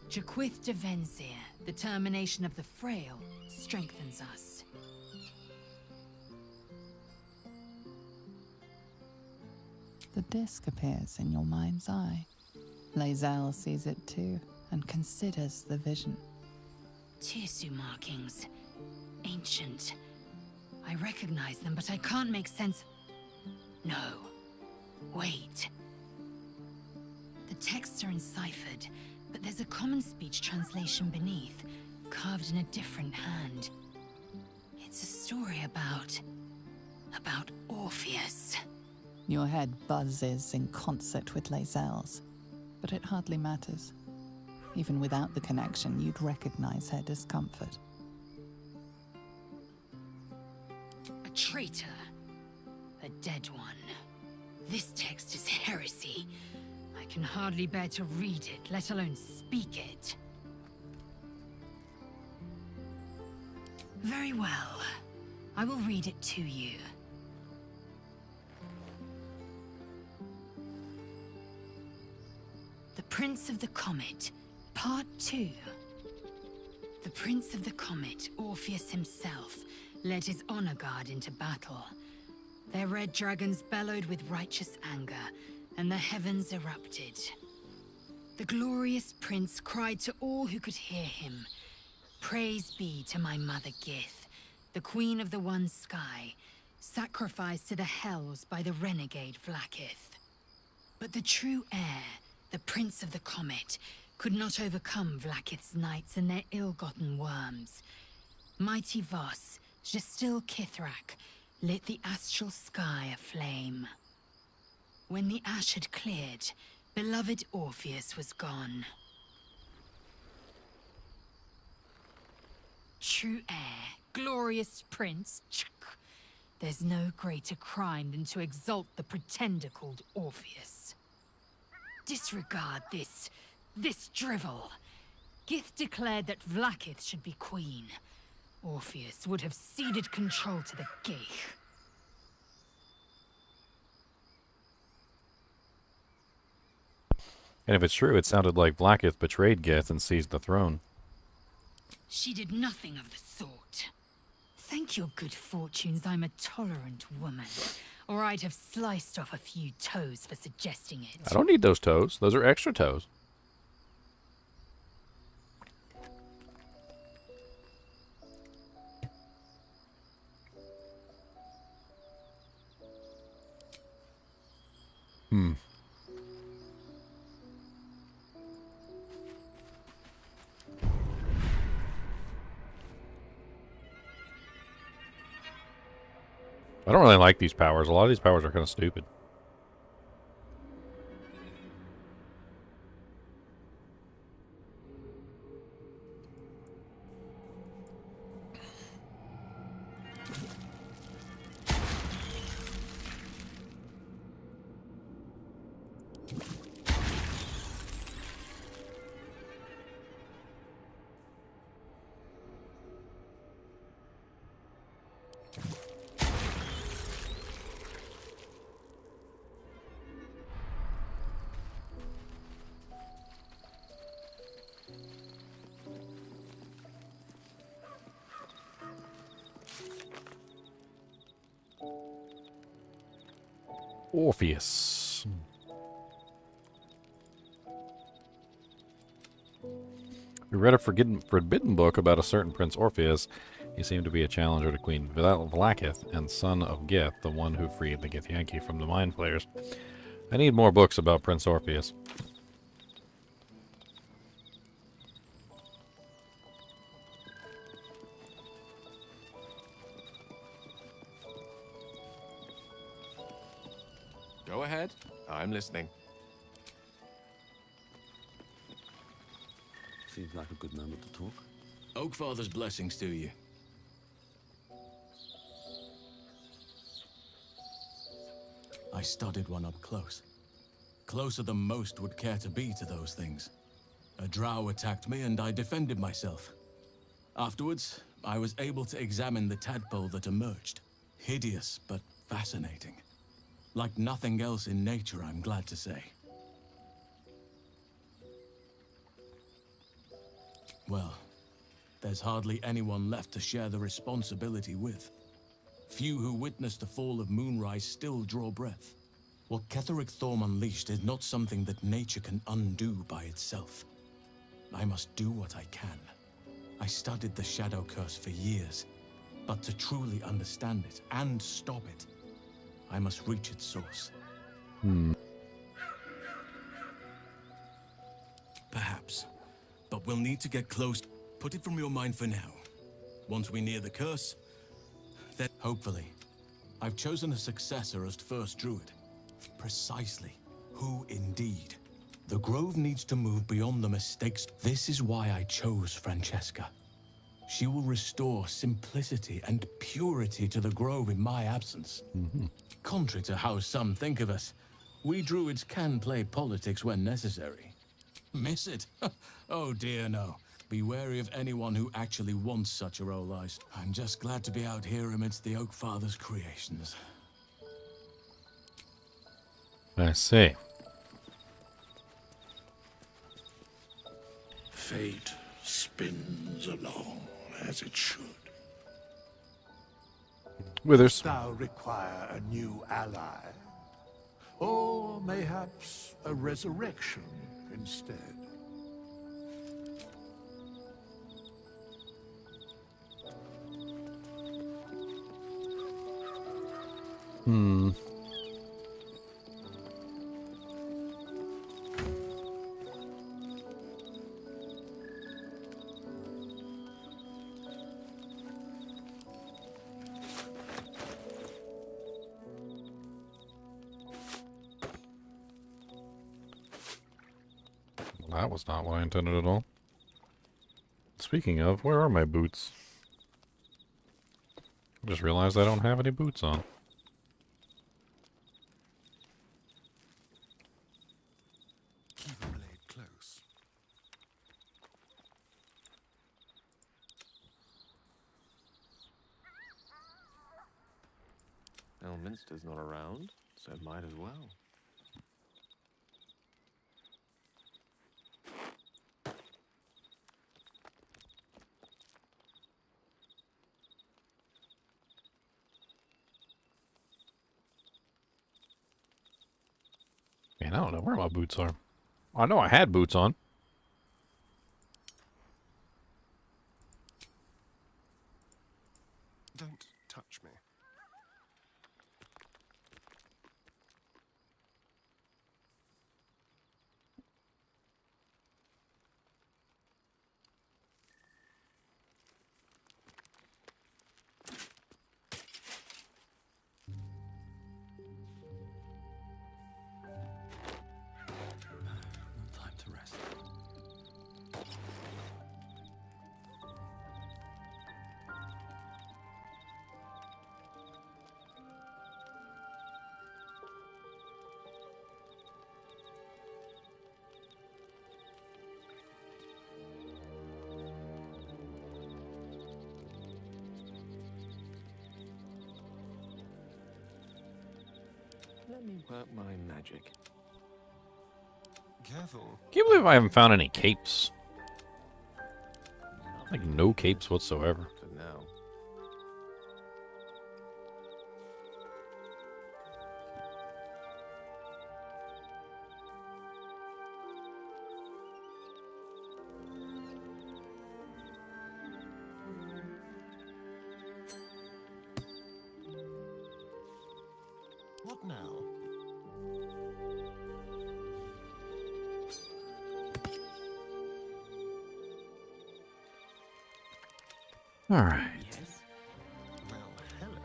Jaquith de Venzir, the termination of the frail, strengthens us. The disc appears in your mind's eye. Lae'zel sees it too and considers the vision. Tirsu markings. Ancient. I recognize them, but I can't make sense. No. Wait. The texts are enciphered, but there's a common speech translation beneath, carved in a different hand. It's a story about Orpheus. Your head buzzes in concert with Lae'zel's, but it hardly matters. Even without the connection, you'd recognize her discomfort. A traitor. A dead one. This text is heresy. I can hardly bear to read it, let alone speak it. Very well. I will read it to you. The Prince of the Comet, Part 2. The Prince of the Comet, Orpheus himself, led his honor guard into battle. Their red dragons bellowed with righteous anger, and the heavens erupted. The glorious prince cried to all who could hear him, "Praise be to my mother Gith, the queen of the one sky, sacrificed to the hells by the renegade Vlaakith." But the true heir, the Prince of the Comet, could not overcome Vlaakith's knights and their ill-gotten worms. Mighty Voss, Gestil Kithrak, lit the astral sky aflame. When the ash had cleared, beloved Orpheus was gone. True heir, glorious prince, there's no greater crime than to exalt the pretender called Orpheus. Disregard this drivel. Gith declared that Vlaakith should be queen. Orpheus would have ceded control to the Geich. And if it's true, it sounded like Vlaakith betrayed Gith and seized the throne. She did nothing of the sort. Thank your good fortunes I'm a tolerant woman, or I'd have sliced off a few toes for suggesting it. I don't need those toes. Those are extra toes. I don't really like these powers. A lot of these powers are kind of stupid. Orpheus. We read a forbidden book about a certain Prince Orpheus. He seemed to be a challenger to Queen Vlaakith and son of Gith, the one who freed the Githyanki from the Mind Flayers. I need more books about Prince Orpheus. Go ahead. I'm listening. Seems like a good moment to talk. Oakfather's blessings to you. I studied one up close. Closer than most would care to be to those things. A drow attacked me and I defended myself. Afterwards, I was able to examine the tadpole that emerged. Hideous, but fascinating. Like nothing else in nature, I'm glad to say. Well, there's hardly anyone left to share the responsibility with. Few who witnessed the fall of Moonrise still draw breath. What Ketheric Thorm unleashed is not something that nature can undo by itself. I must do what I can. I studied the Shadow Curse for years, but to truly understand it and stop it, I must reach its source. Perhaps, but we'll need to get close. Put it from your mind for now. Once we near the curse, then hopefully. I've chosen a successor as first druid. Precisely. Who indeed? The Grove needs to move beyond the mistakes. This is why I chose Francesca. She will restore simplicity and purity to the Grove in my absence. Contrary to how some think of us, we druids can play politics when necessary. Miss it? Oh dear, no. Be wary of anyone who actually wants such a role, Ice. I'm just glad to be out here amidst the Oak Father's creations. I see. Fate spins along as it should. Withers. Thou require a new ally, or mayhaps a resurrection instead. That was not what I intended at all. Speaking of, where are my boots? I just realized I don't have any boots on. Keep the blade close. Elminster's not around, so might as well. Man, I don't know where my boots are. I know I had boots on. Don't touch me. Time to rest. Let me work my magic. Careful. Can't believe I haven't found any capes. Like no capes whatsoever. For now. What now? All right. Yes. Well, hello.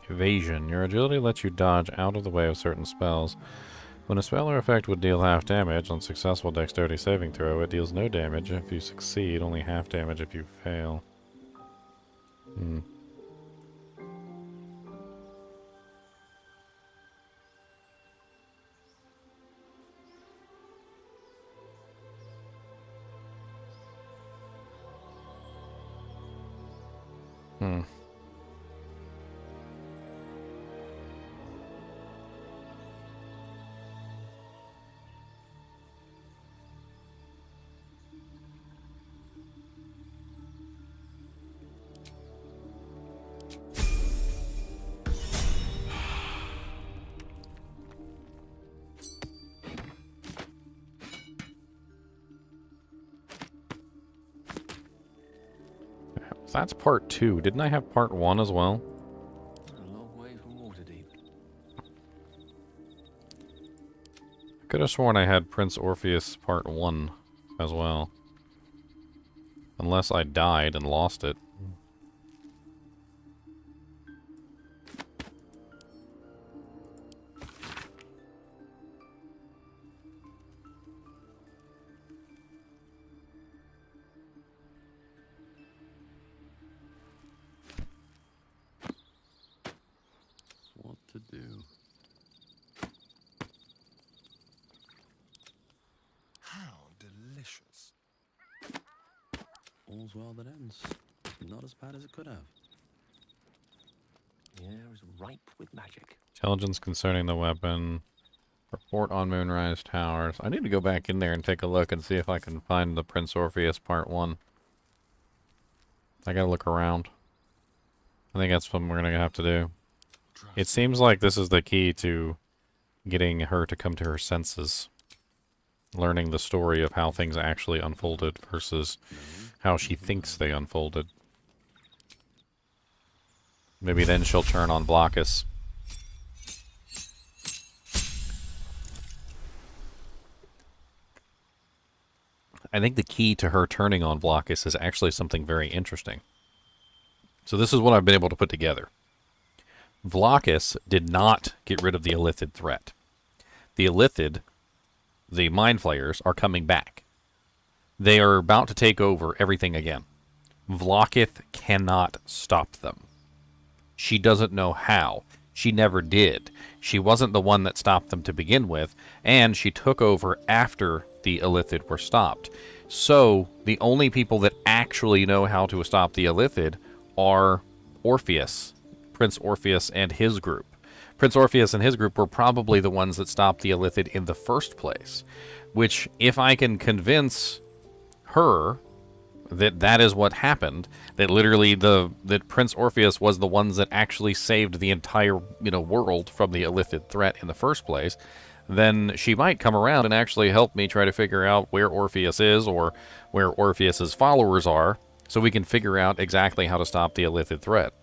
Evasion. Your agility lets you dodge out of the way of certain spells. When a spell or effect would deal half damage on successful dexterity saving throw, it deals no damage if you succeed, only half damage if you fail. So that's part 2. Didn't I have part 1 as well? A long way from Waterdeep. I could have sworn I had Prince Orpheus part 1 as well. Unless I died and lost it. What to do? How delicious. All's well that ends. Not as bad as it could have. The air is ripe with magic. Intelligence concerning the weapon. Report on Moonrise Towers. I need to go back in there and take a look and see if I can find the Prince Orpheus part 1. I gotta look around. I think that's what we're gonna have to do. It seems like this is the key to getting her to come to her senses. Learning the story of how things actually unfolded versus how she thinks they unfolded. Maybe then she'll turn on Blockus. I think the key to her turning on Blockus is actually something very interesting. So this is what I've been able to put together. Blockus did not get rid of the Illithid threat. The Illithid, the Mind Flayers, are coming back. They are about to take over everything again. Vlokith cannot stop them. She doesn't know how. She never did. She wasn't the one that stopped them to begin with, and she took over after the Illithid were stopped. So, the only people that actually know how to stop the Illithid are Orpheus, Prince Orpheus and his group. Prince Orpheus and his group were probably the ones that stopped the Illithid in the first place, which, if I can convince her that that is what happened, that literally that Prince Orpheus was the ones that actually saved the entire, world from the Illithid threat in the first place, then she might come around and actually help me try to figure out where Orpheus is or where Orpheus's followers are, so we can figure out exactly how to stop the Illithid threat.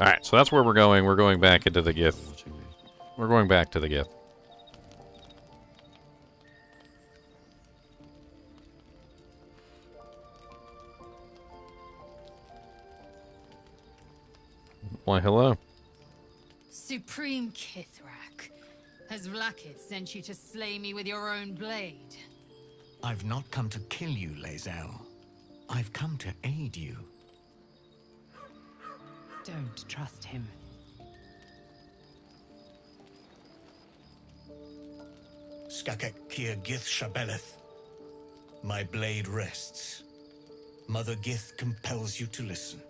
Alright, so that's where we're going. We're going back into the Gith. We're going back to the Gith. Why, hello. Supreme Kithrak, has Vlakith sent you to slay me with your own blade? I've not come to kill you, Lae'zel. I've come to aid you. Don't trust him. Skakek Kier Gith Shabeleth. My blade rests. Mother Gith compels you to listen.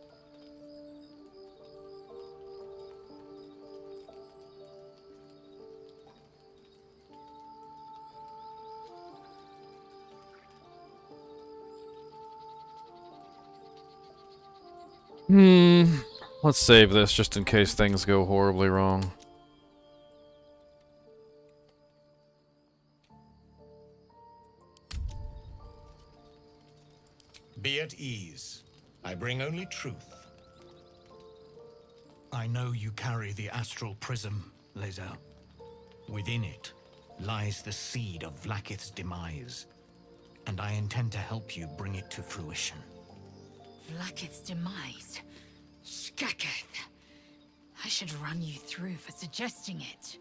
Let's save this just in case things go horribly wrong. Be at ease. I bring only truth. I know you carry the astral prism, Lae'zel. Within it lies the seed of Vlakith's demise, and I intend to help you bring it to fruition. Vlakith's demise? Skaketh! I should run you through for suggesting it.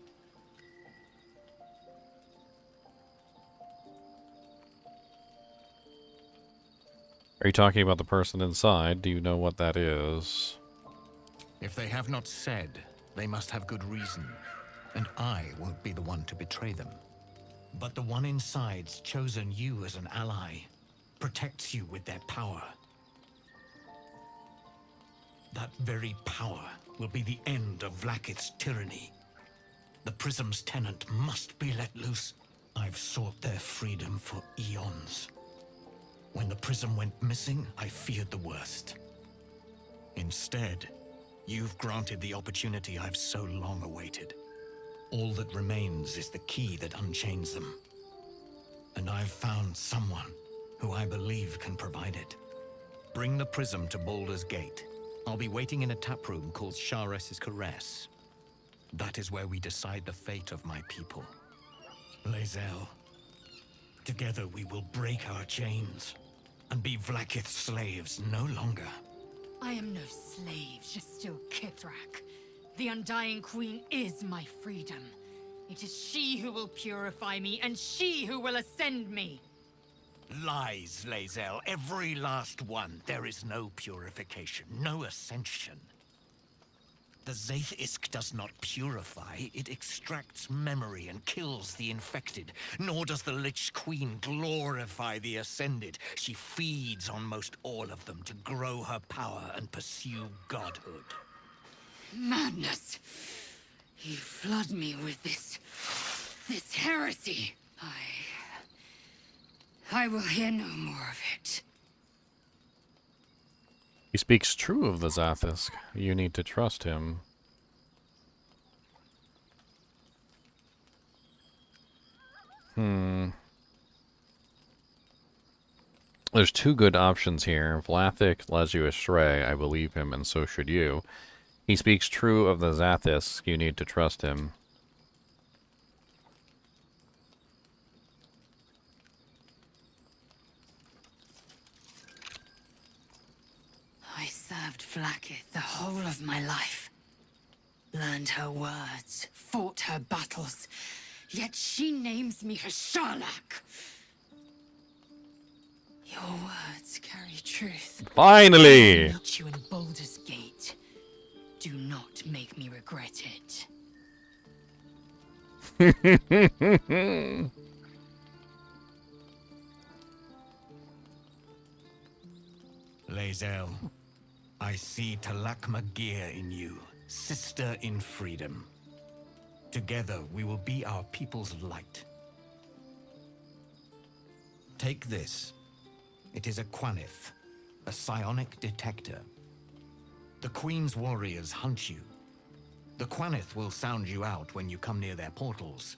Are you talking about the person inside? Do you know what that is? If they have not said, they must have good reason, and I won't be the one to betray them. But the one inside's chosen you as an ally, protects you with their power. That very power will be the end of Vlaakith's tyranny. The Prism's tenant must be let loose. I've sought their freedom for eons. When the Prism went missing, I feared the worst. Instead, you've granted the opportunity I've so long awaited. All that remains is the key that unchains them. And I've found someone who I believe can provide it. Bring the Prism to Baldur's Gate. I'll be waiting in a taproom called Shares's Caress. That is where we decide the fate of my people. Lae'zel, together we will break our chains and be Vlaakith's slaves no longer. I am no slave, just still Kithrak. The Undying Queen is my freedom. It is she who will purify me, and she who will ascend me. Lies, Lae'zel, every last one. There is no purification, no ascension. The Zaith-Isk does not purify, it extracts memory and kills the infected. Nor does the Lich Queen glorify the ascended. She feeds on most all of them to grow her power and pursue godhood. Madness! You flood me with this heresy. I will hear no more of it. He speaks true of the Zaith-Isk. You need to trust him. There's two good options here. Vlathik led you astray. I believe him, and so should you. He speaks true of the Zaith-Isk. You need to trust him. I served Vlaakith the whole of my life. Learned her words, fought her battles. Yet she names me her Sharlak. Your words carry truth. Finally! I meet you in Baldur's Gate. Do not make me regret it. Lae'zel, I see Talak Magir in you, sister in freedom. Together we will be our people's light. Take this. It is a Quanith, a psionic detector. The Queen's warriors hunt you. The Quanith will sound you out when you come near their portals.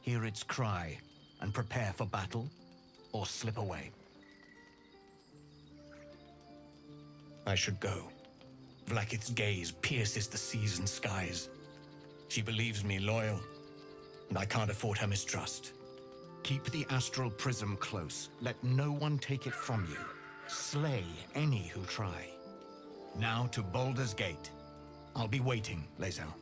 Hear its cry and prepare for battle, or slip away. I should go. Vlaakith's gaze pierces the seas and skies. She believes me loyal, and I can't afford her mistrust. Keep the astral prism close. Let no one take it from you. Slay any who try. Now to Baldur's Gate. I'll be waiting, Lae'zel.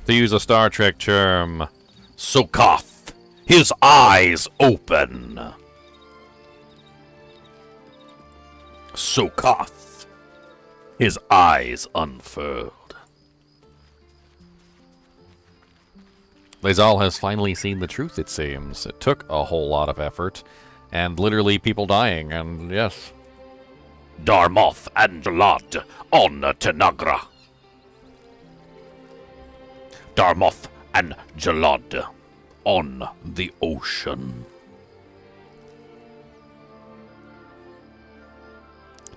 To use a Star Trek term, Sokoth, his eyes open. Sokoth, his eyes unfurled. Lae'zel has finally seen the truth, it seems. It took a whole lot of effort, and literally people dying, and yes. Darmoth and Jalad on Tanagra. Darmoth and Jalad on the ocean.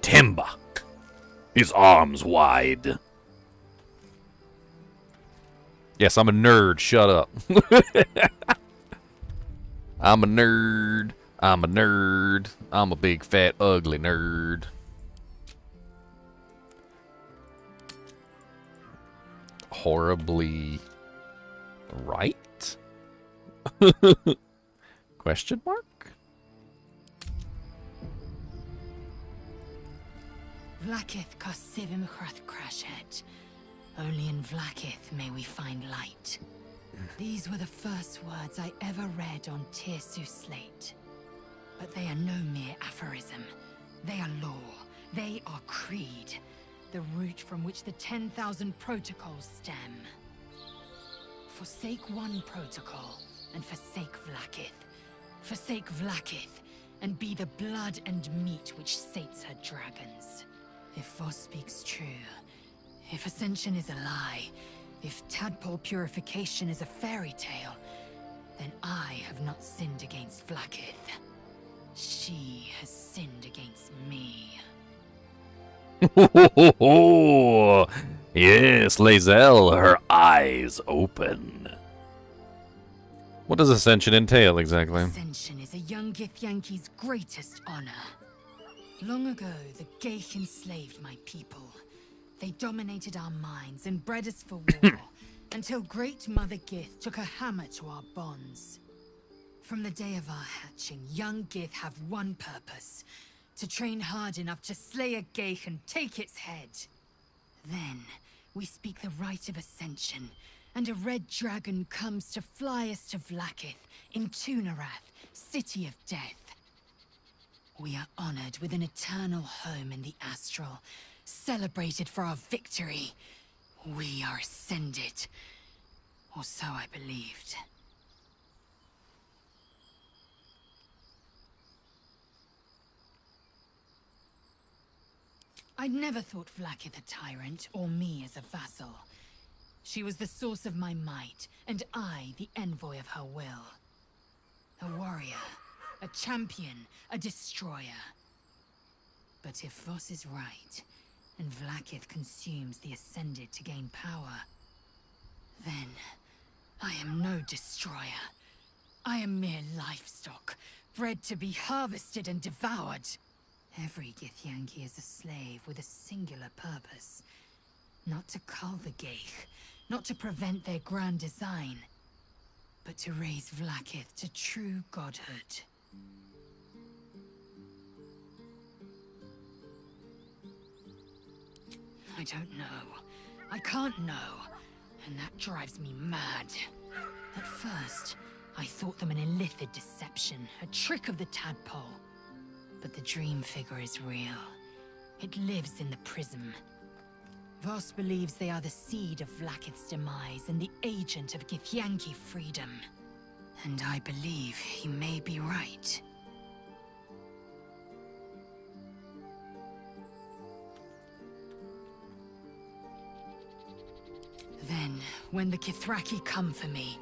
Timber, his arms wide. Yes, I'm a nerd, shut up. I'm a nerd. I'm a nerd. I'm a big, fat, ugly nerd. Horribly right? Question mark? Vlaakith Kosivim Hrath Crashet. Only in Vlaakith may we find light. These were the first words I ever read on Tirsu slate. But they are no mere aphorism. They are law. They are creed. The root from which the 10,000 protocols stem. Forsake one protocol, and forsake Vlaakith. Forsake Vlaakith, and be the blood and meat which sates her dragons. If Voss speaks true, if Ascension is a lie, if tadpole purification is a fairy tale, then I have not sinned against Vlaakith. She has sinned against me. Yes, Lae'zel, her eyes open. What does Ascension entail exactly? Ascension is a young Githyanki's greatest honor. Long ago, the Geich enslaved my people. They dominated our minds and bred us for war, until Great Mother Gith took a hammer to our bonds. From the day of our hatching, young Gith have one purpose: to train hard enough to slay a Geich and take its head. Then, we speak the rite of Ascension, and a red dragon comes to fly us to Vlaakith, in Tunarath, City of Death. We are honored with an eternal home in the Astral, celebrated for our victory. We are ascended. Or so I believed. I'd never thought Vlaakith a tyrant, or me as a vassal. She was the source of my might, and I the envoy of her will. A warrior, a champion, a destroyer. But if Voss is right, and Vlaakith consumes the Ascended to gain power, then I am no destroyer. I am mere livestock, bred to be harvested and devoured. Every Githyanki is a slave with a singular purpose. Not to cull the Geich, not to prevent their grand design, but to raise Vlaakith to true godhood. I don't know. I can't know. And that drives me mad. At first, I thought them an illithid deception, a trick of the tadpole. But the dream figure is real. It lives in the prism. Voss believes they are the seed of Vlaakith's demise and the agent of Githyanki freedom. And I believe he may be right. Then, when the Kithraki come for me,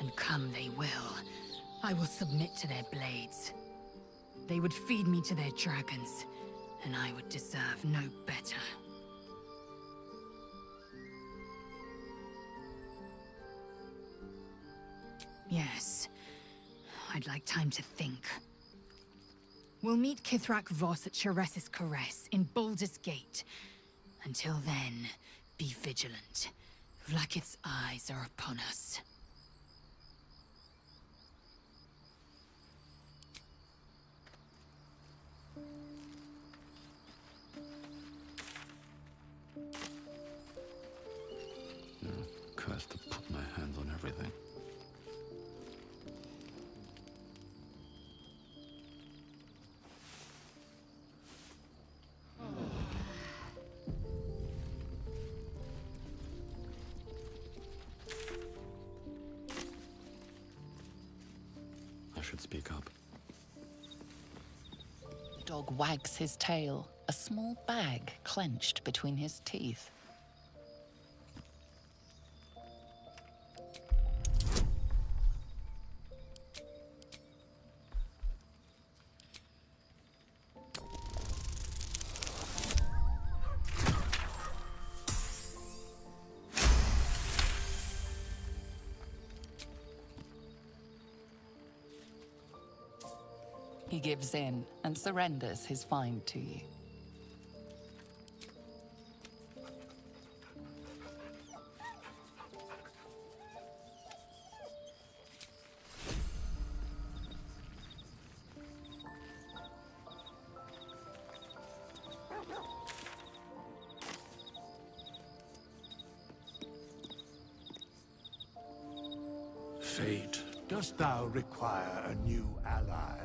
and come they will submit to their blades. They would feed me to their dragons, and I would deserve no better. Yes, I'd like time to think. We'll meet Kithrak Voss at Cheres's Caress in Baldur's Gate. Until then, be vigilant. Vlaakith's eyes are upon us. Cursed to put my hands on everything. I should speak up. Dog wags his tail, a small bag clenched between his teeth. He gives in and surrenders his find to you. fate, dost thou require a new ally?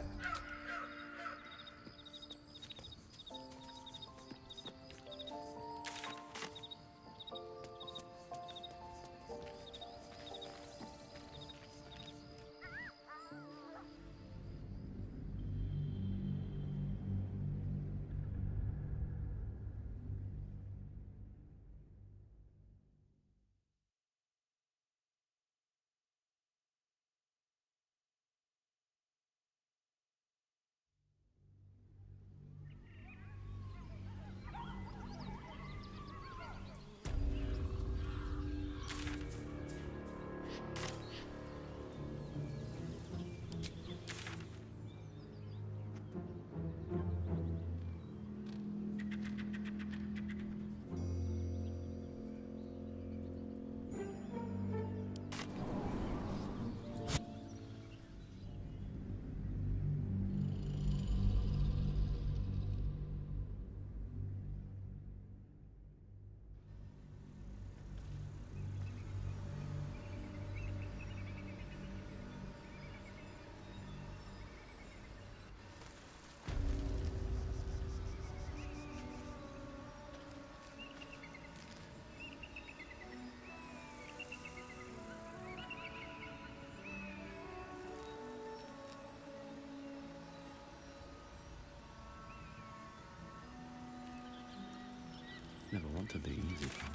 Never wanted the easy part.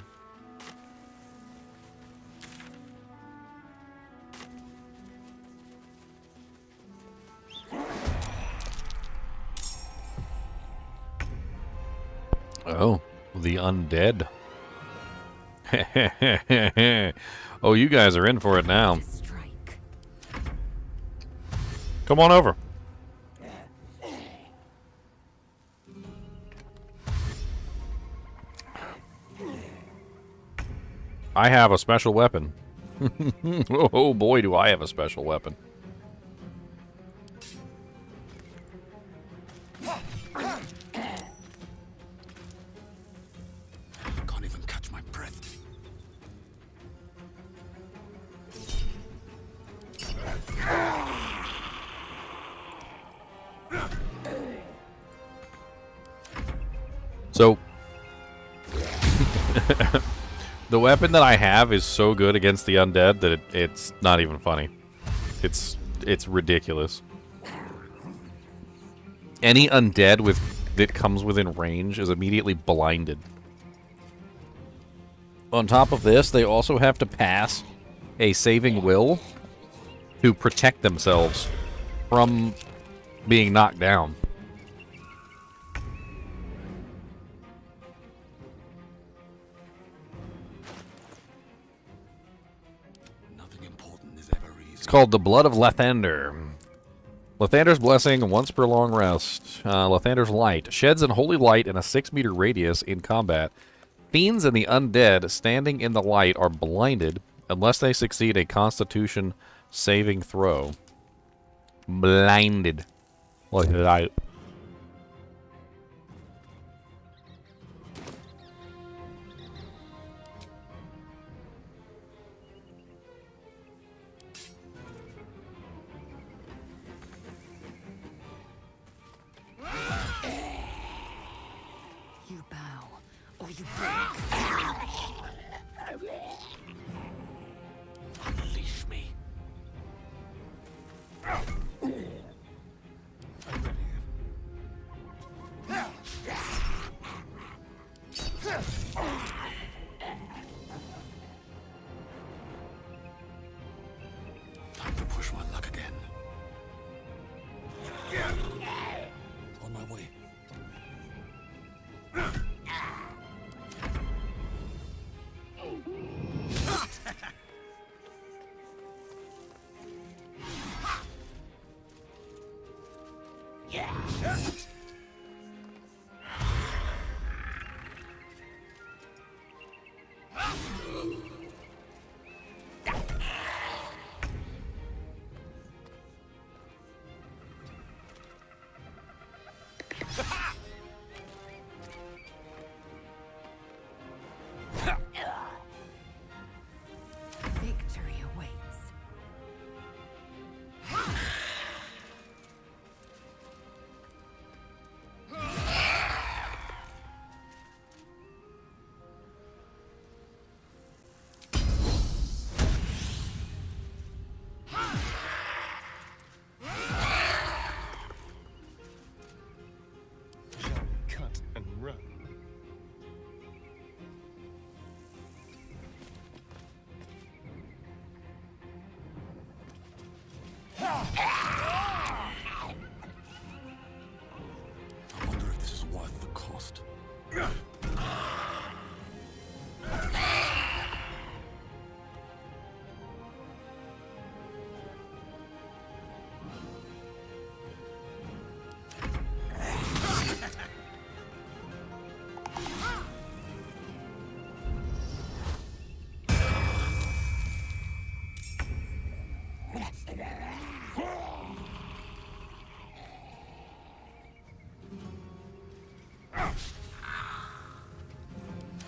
Oh, the undead. Oh, you guys are in for it now. Come on over. I have a special weapon. Oh boy, do I have a special weapon. Can't even catch my breath. So, the weapon that I have is so good against the undead that it's not even funny. It's ridiculous. Any undead that comes within range is immediately blinded. On top of this, they also have to pass a saving will to protect themselves from being knocked down. It's called the Blood of Lathander. Lathander's Blessing, once per long rest. Lathander's Light. Sheds an holy light in a 6-meter radius in combat. Fiends and the undead standing in the light are blinded unless they succeed a Constitution saving throw. Blinded. Look at that. You bow, or you break. Unleash me. Time to push my luck again. On my way. Victory awaits. I wonder if this is worth the cost.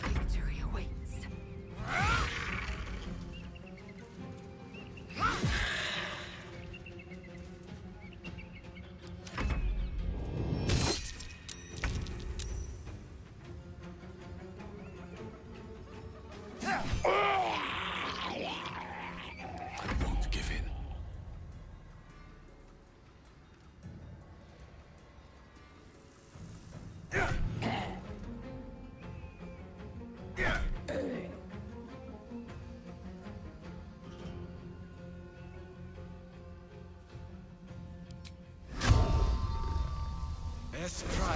Victory awaits. I won't give in. Ep5.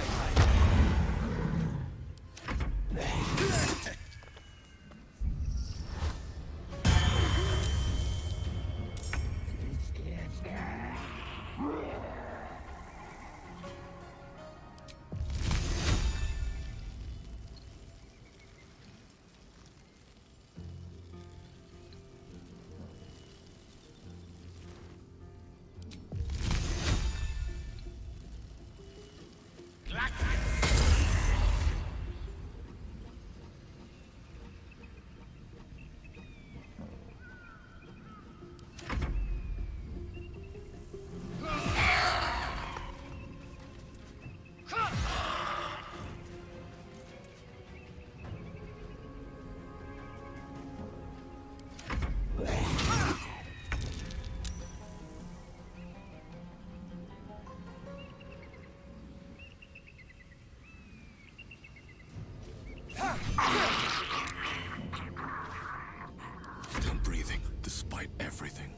Still breathing, despite everything.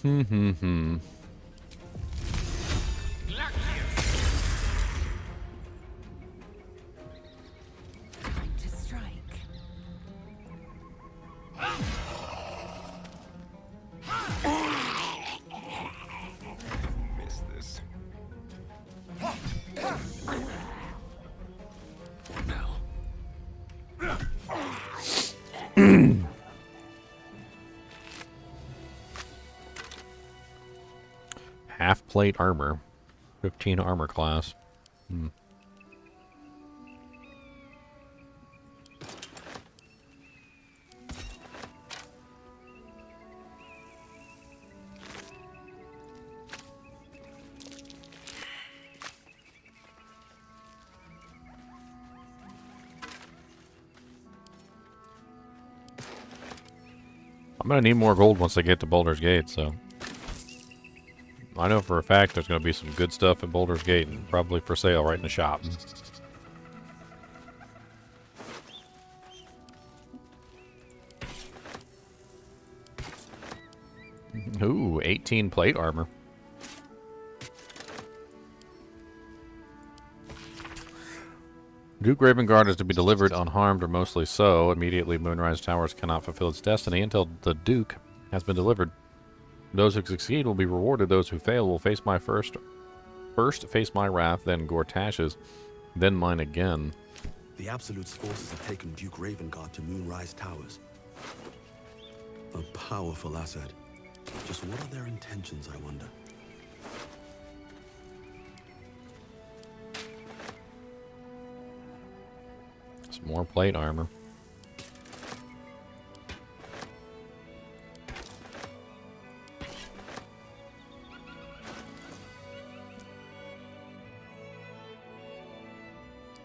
Hmm. Time to strike. Miss this. What now? Half plate armor. 15 armor class. Hmm. I'm gonna need more gold once I get to Baldur's Gate, so I know for a fact there's gonna be some good stuff at Baldur's Gate and probably for sale right in the shop. Ooh, 18 plate armor. Duke Ravengard is to be delivered unharmed or mostly so. Immediately, Moonrise Towers cannot fulfill its destiny until the Duke has been delivered. Those who succeed will be rewarded. Those who fail will face my first face my wrath, then Gortash's, then mine again. The Absolute's forces have taken Duke Ravengard to Moonrise Towers. A powerful asset. Just what are their intentions, I wonder? Some more plate armor.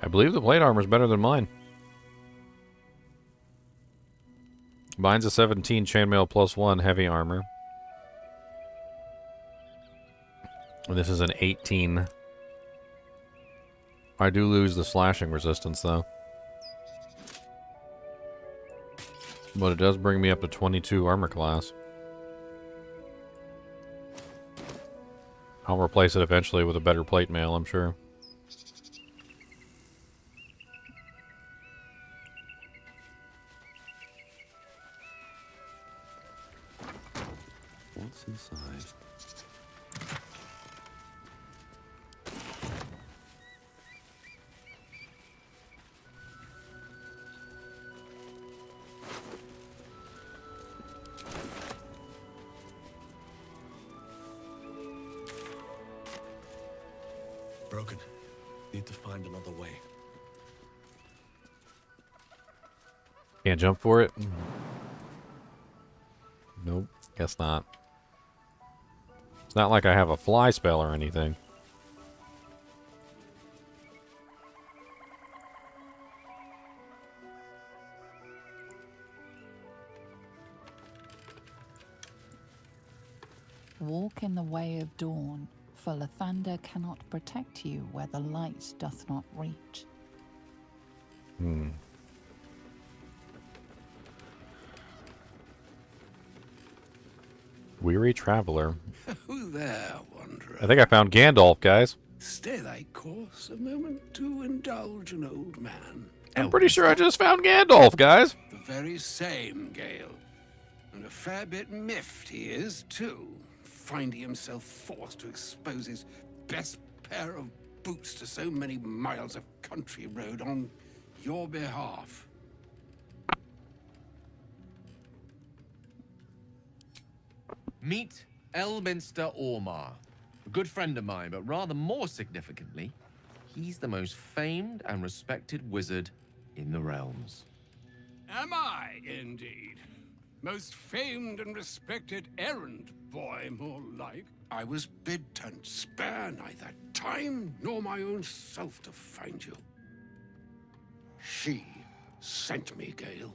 I believe the plate armor is better than mine. Mine's a 17 chainmail +1 heavy armor. And this is an 18. I do lose the slashing resistance, though. But it does bring me up to 22 armor class. I'll replace it eventually with a better plate mail, I'm sure. What's inside? Broken. Need to find another way. Can't jump for it? Nope, guess not. It's not like I have a fly spell or anything. Walk in the way of dawn, for Lathander cannot protect you where the light doth not reach. Weary traveler. Who there, wanderer? I think I found Gandalf, guys. Stay thy course a moment to indulge an old man. I'm pretty sure I just found Gandalf, guys. The very same, Gale. And a fair bit miffed he is, too, finding himself forced to expose his best pair of boots to so many miles of country road on your behalf. Meet Elminster Ormar, a good friend of mine, but rather more significantly, he's the most famed and respected wizard in the realms. Am I, indeed? Most famed and respected errand boy, more like. I was bid to spare neither time nor my own self to find you. She sent me, Gale.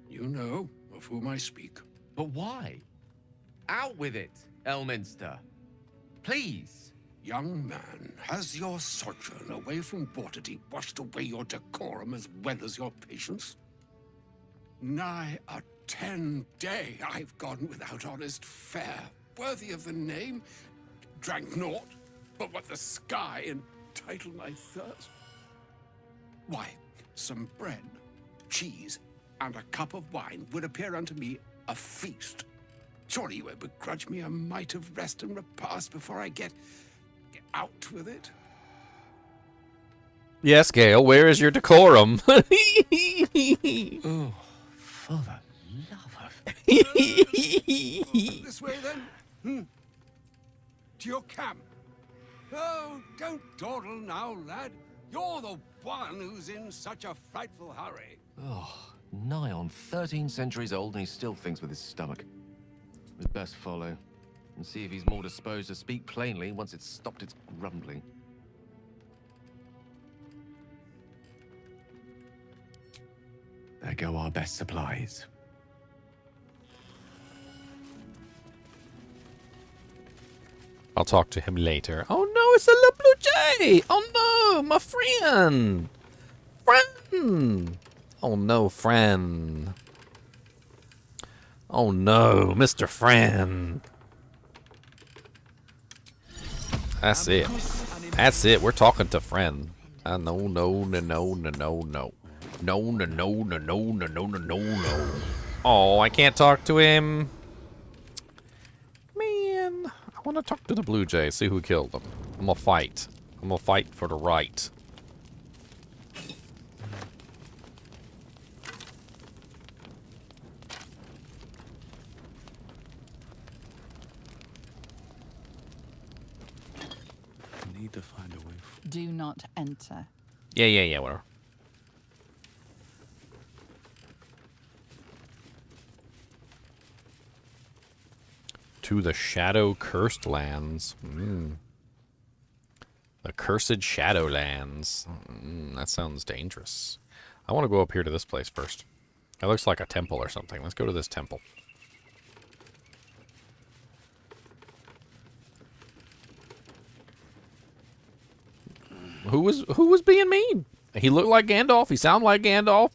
You know of whom I speak. But why? Out with it, Elminster. Please. Young man, has your sojourn away from Waterdeep washed away your decorum as well as your patience? Nigh a 10-day I've gone without honest fare, worthy of the name. Drank naught, but what the sky entitled my thirst. Why, some bread, cheese, and a cup of wine would appear unto me a feast. Surely you would begrudge me a mite of rest and repast before I get out with it. Yes, Gale, where is your decorum? Oh, for the love of... This way, then? To your camp. Oh, don't dawdle now, lad. You're the one who's in such a frightful hurry. Oh, nigh on 13 centuries old and he still thinks with his stomach. We'd best follow and see if he's more disposed to speak plainly once it's stopped its grumbling. There go our best supplies. I'll talk to him later. Oh no, it's a little blue jay! Oh no, my friend! Friend! Oh no, friend. Oh no, Mr. Friend. That's it. That's it. We're talking to friend. No, no, no, no, no, no, no. No, no, no, no, no, no, no, no, no, no. Oh, I can't talk to him. Man, I want to talk to the blue jay, see who killed him. I'm gonna fight. I'm gonna fight for the right. Need to find a way. Do not enter. Yeah, whatever. To the Shadow Cursed Lands. The Cursed Shadowlands. That sounds dangerous. I want to go up here to this place first. It looks like a temple or something. Let's go to this temple. Who was being mean? He looked like Gandalf. He sounded like Gandalf.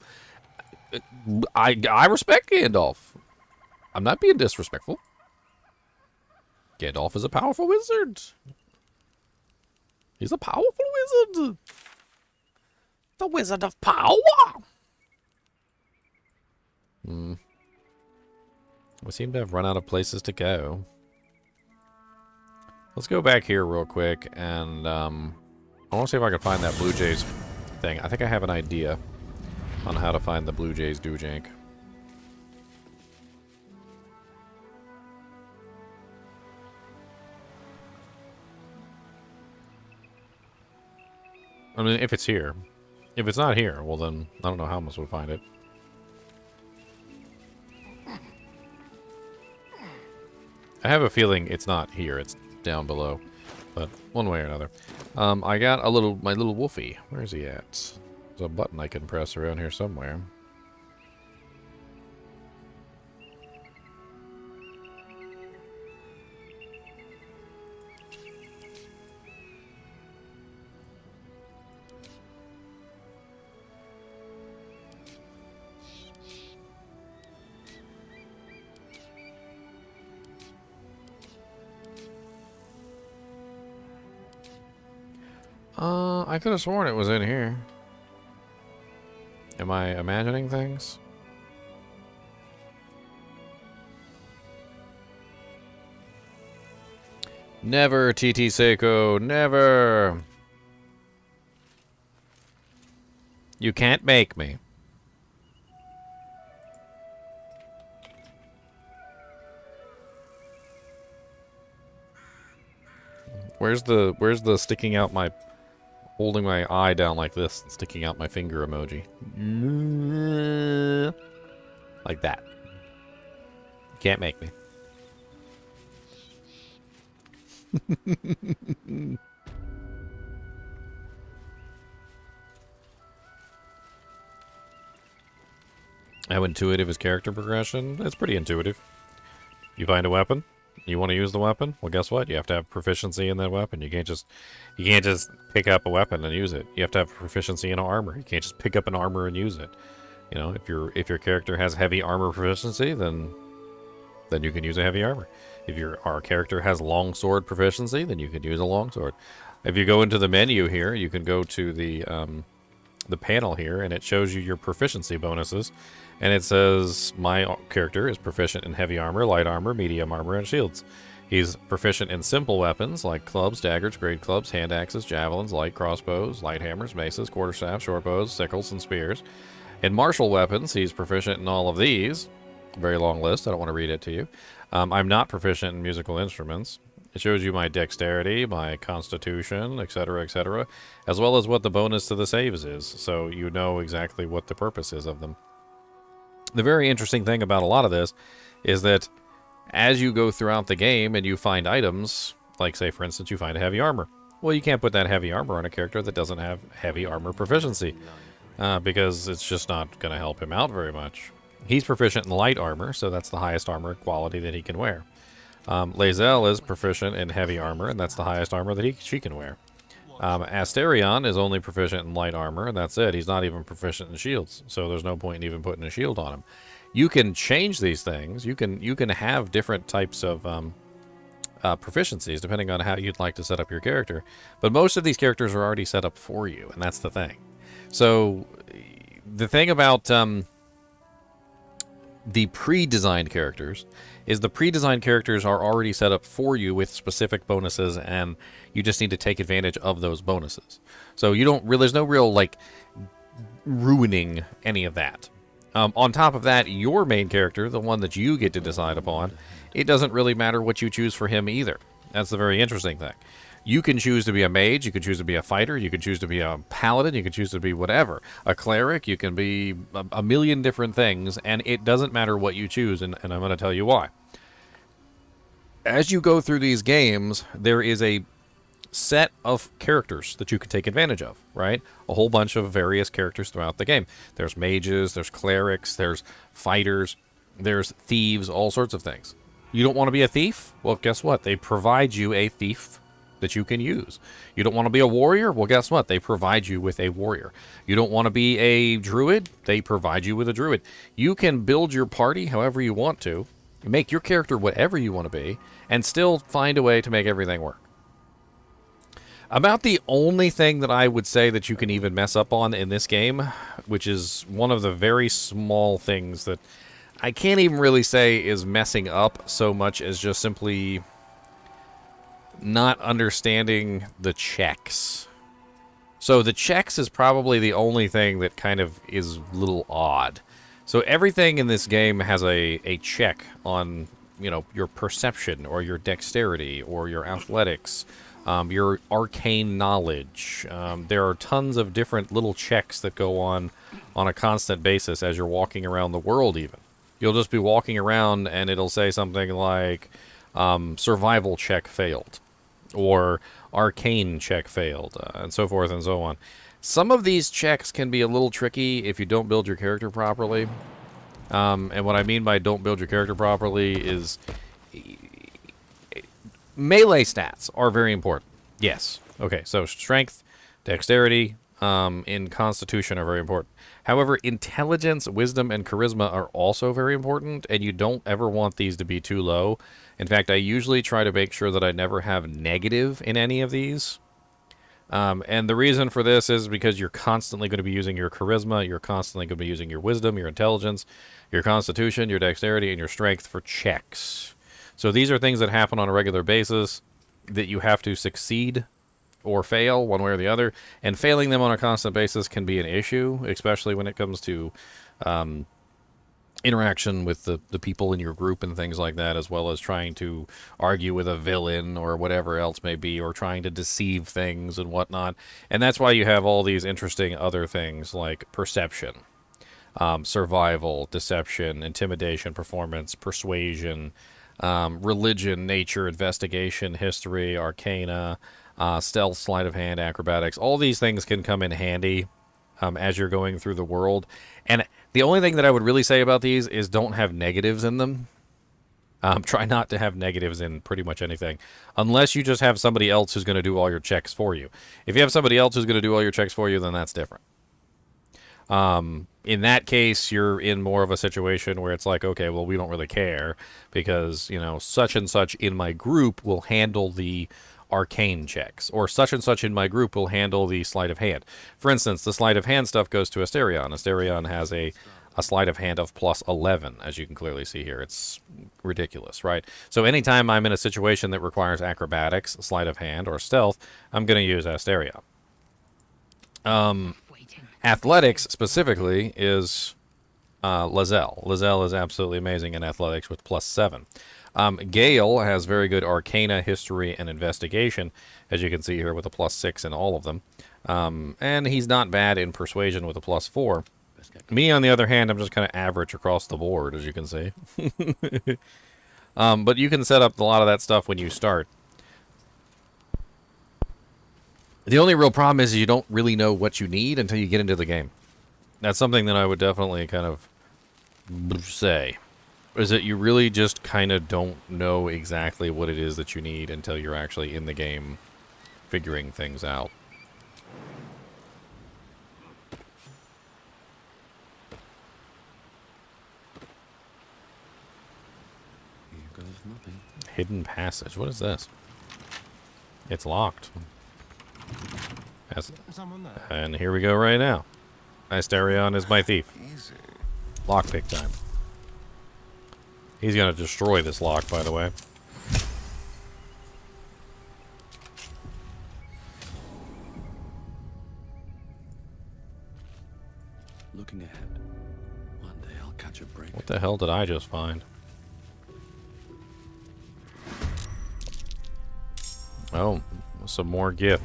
I respect Gandalf. I'm not being disrespectful. Gandalf is a powerful wizard. He's a powerful wizard. The Wizard of Power. We seem to have run out of places to go. Let's go back here real quick, and I want to see if I can find that Blue Jays thing. I think I have an idea on how to find the Blue Jays doojank. I mean, if it's here. If it's not here, well then, I don't know how I'm supposed to find it. I have a feeling it's not here, it's down below. But, one way or another. I got my little wolfie. Where is he at? There's a button I can press around here somewhere. I could have sworn it was in here. Am I imagining things? Never, TT Seiko, never. You can't make me. Where's the sticking out my, holding my eye down like this and sticking out my finger emoji? Like that. You can't make me. How intuitive is character progression? It's pretty intuitive. You find a weapon, you want to use the weapon, well guess what? You have to have proficiency in that weapon. You can't just pick up a weapon and use it. You have to have proficiency in armor. You can't just pick up an armor and use it. You know, if your character has heavy armor proficiency, then you can use a heavy armor. If our character has longsword proficiency, then you can use a longsword. If you go into the menu here, you can go to the panel here, and it shows you your proficiency bonuses. And it says, my character is proficient in heavy armor, light armor, medium armor, and shields. He's proficient in simple weapons like clubs, daggers, great clubs, hand axes, javelins, light crossbows, light hammers, maces, quarterstaffs, short bows, sickles, and spears. In martial weapons, he's proficient in all of these. Very long list. I don't want to read it to you. I'm not proficient in musical instruments. It shows you my dexterity, my constitution, etc., as well as what the bonus to the saves is, so you know exactly what the purpose is of them. The very interesting thing about a lot of this is that as you go throughout the game and you find items, like say for instance you find a heavy armor, well you can't put that heavy armor on a character that doesn't have heavy armor proficiency, because it's just not going to help him out very much. He's proficient in light armor, so that's the highest armor quality that he can wear. Lae'zel is proficient in heavy armor, and that's the highest armor that she can wear. Asterion is only proficient in light armor, and that's it. He's not even proficient in shields, so there's no point in even putting a shield on him. You can change these things. You can have different types of proficiencies depending on how you'd like to set up your character. But most of these characters are already set up for you, and that's the thing. So the thing about the pre-designed characters is the pre-designed characters are already set up for you with specific bonuses, and you just need to take advantage of those bonuses. So you don't really, there's no real like ruining any of that. On top of that, your main character, the one that you get to decide upon, it doesn't really matter what you choose for him either. That's the very interesting thing. You can choose to be a mage, you can choose to be a fighter, you can choose to be a paladin, you can choose to be whatever. A cleric, you can be a million different things, and it doesn't matter what you choose, and I'm going to tell you why. As you go through these games, there is a set of characters that you can take advantage of, right? A whole bunch of various characters throughout the game. There's mages, there's clerics, there's fighters, there's thieves, all sorts of things. You don't want to be a thief? Well, guess what? They provide you a thief that you can use. You don't want to be a warrior? Well, guess what? They provide you with a warrior. You don't want to be a druid? They provide you with a druid. You can build your party however you want to, make your character whatever you want to be, and still find a way to make everything work. About the only thing that I would say that you can even mess up on in this game, which is one of the very small things that I can't even really say is messing up so much as just simply not understanding the checks. So the checks is probably the only thing that kind of is a little odd. So everything in this game has a check on, you know, your perception or your dexterity or your athletics, your arcane knowledge. There are tons of different little checks that go on a constant basis as you're walking around the world even. You'll just be walking around and it'll say something like survival check failed or arcane check failed, and so forth and so on. Some of these checks can be a little tricky if you don't build your character properly. And what I mean by don't build your character properly is melee stats are very important. Yes. Okay, so strength, dexterity, in Constitution are very important. However, intelligence, wisdom, and charisma are also very important, and you don't ever want these to be too low. In fact, I usually try to make sure that I never have negative in any of these. And the reason for this is because you're constantly going to be using your charisma, you're constantly going to be using your wisdom, your intelligence, your constitution, your dexterity, and your strength for checks. So these are things that happen on a regular basis that you have to succeed or fail one way or the other. And failing them on a constant basis can be an issue, especially when it comes to interaction with the people in your group and things like that, as well as trying to argue with a villain or whatever else may be, or trying to deceive things and whatnot. And that's why you have all these interesting other things like perception, survival, deception, intimidation, performance, persuasion, religion, nature, investigation, history, arcana, stealth, sleight of hand, acrobatics. All these things can come in handy as you're going through the world. And the only thing that I would really say about these is don't have negatives in them. Try not to have negatives in pretty much anything, unless you just have somebody else who's going to do all your checks for you. If you have somebody else who's going to do all your checks for you, then that's different. In that case, you're in more of a situation where it's like, okay, well, we don't really care because, you know, such and such in my group will handle the arcane checks, or such and such in my group will handle the sleight of hand. For instance, the sleight of hand stuff goes to Asterion. Asterion has a sleight of hand of plus 11, as you can clearly see here. It's ridiculous, right? So anytime I'm in a situation that requires acrobatics, sleight of hand, or stealth, I'm going to use Asterion. Athletics, specifically, is Lizelle. Lizelle is absolutely amazing in athletics with plus 7. Gale has very good arcana, history, and investigation, as you can see here with a plus 6 in all of them. And he's not bad in persuasion with a plus 4. Me, on the other hand, I'm just kind of average across the board, as you can see. But you can set up a lot of that stuff when you start. The only real problem is you don't really know what you need until you get into the game. That's something that I would definitely kind of say. Is that you really just kind of don't know exactly what it is that you need until you're actually in the game figuring things out. Here goes nothing. Hidden passage. What is this? It's locked. And here we go right now. Asterion is my thief. Lockpick time. He's going to destroy this lock, by the way. Looking ahead. One day I'll catch a break. What the hell did I just find? Oh, some more gift.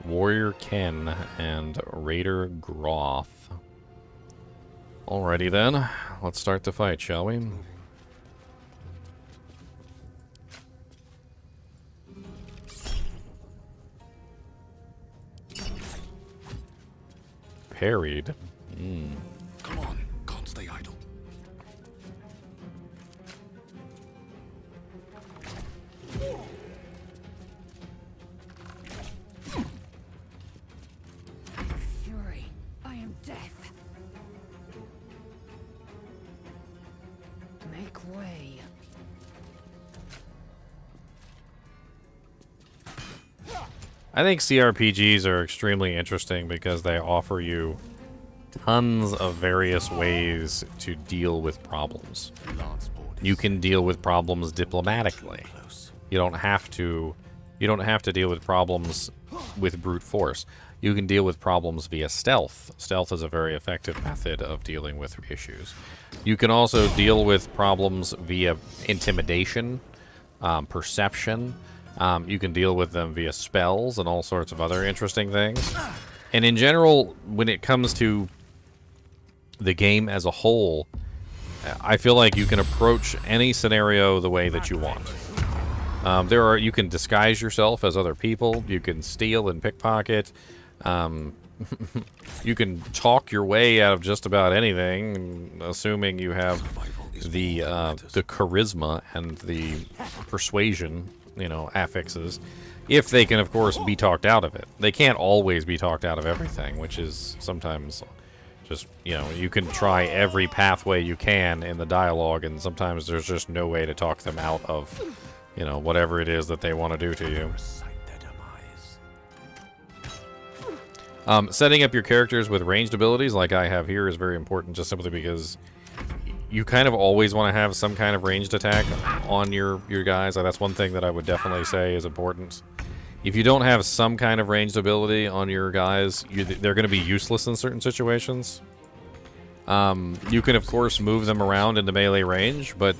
Warrior Ken and Raider Groth. Alrighty then, let's start the fight, shall we? parried. Mm. Come on, can't stay idle. Fury, I am death. Make way. I think CRPGs are extremely interesting because they offer you tons of various ways to deal with problems. You can deal with problems diplomatically. You don't have to deal with problems with brute force. You can deal with problems via stealth. Stealth is a very effective method of dealing with issues. You can also deal with problems via intimidation, perception. You can deal with them via spells and all sorts of other interesting things. And in general, when it comes to the game as a whole, I feel like you can approach any scenario the way that you want. You can disguise yourself as other people. You can steal and pickpocket. You can talk your way out of just about anything, assuming you have the charisma and the persuasion, affixes, if they can, of course, be talked out of it. They can't always be talked out of everything, which is sometimes just, you can try every pathway you can in the dialogue, and sometimes there's just no way to talk them out of, whatever it is that they want to do to you. Setting up your characters with ranged abilities, like I have here, is very important, just simply because you kind of always want to have some kind of ranged attack on your guys. That's one thing that I would definitely say is important. If you don't have some kind of ranged ability on your guys, they're going to be useless in certain situations. You can, of course, move them around into melee range, but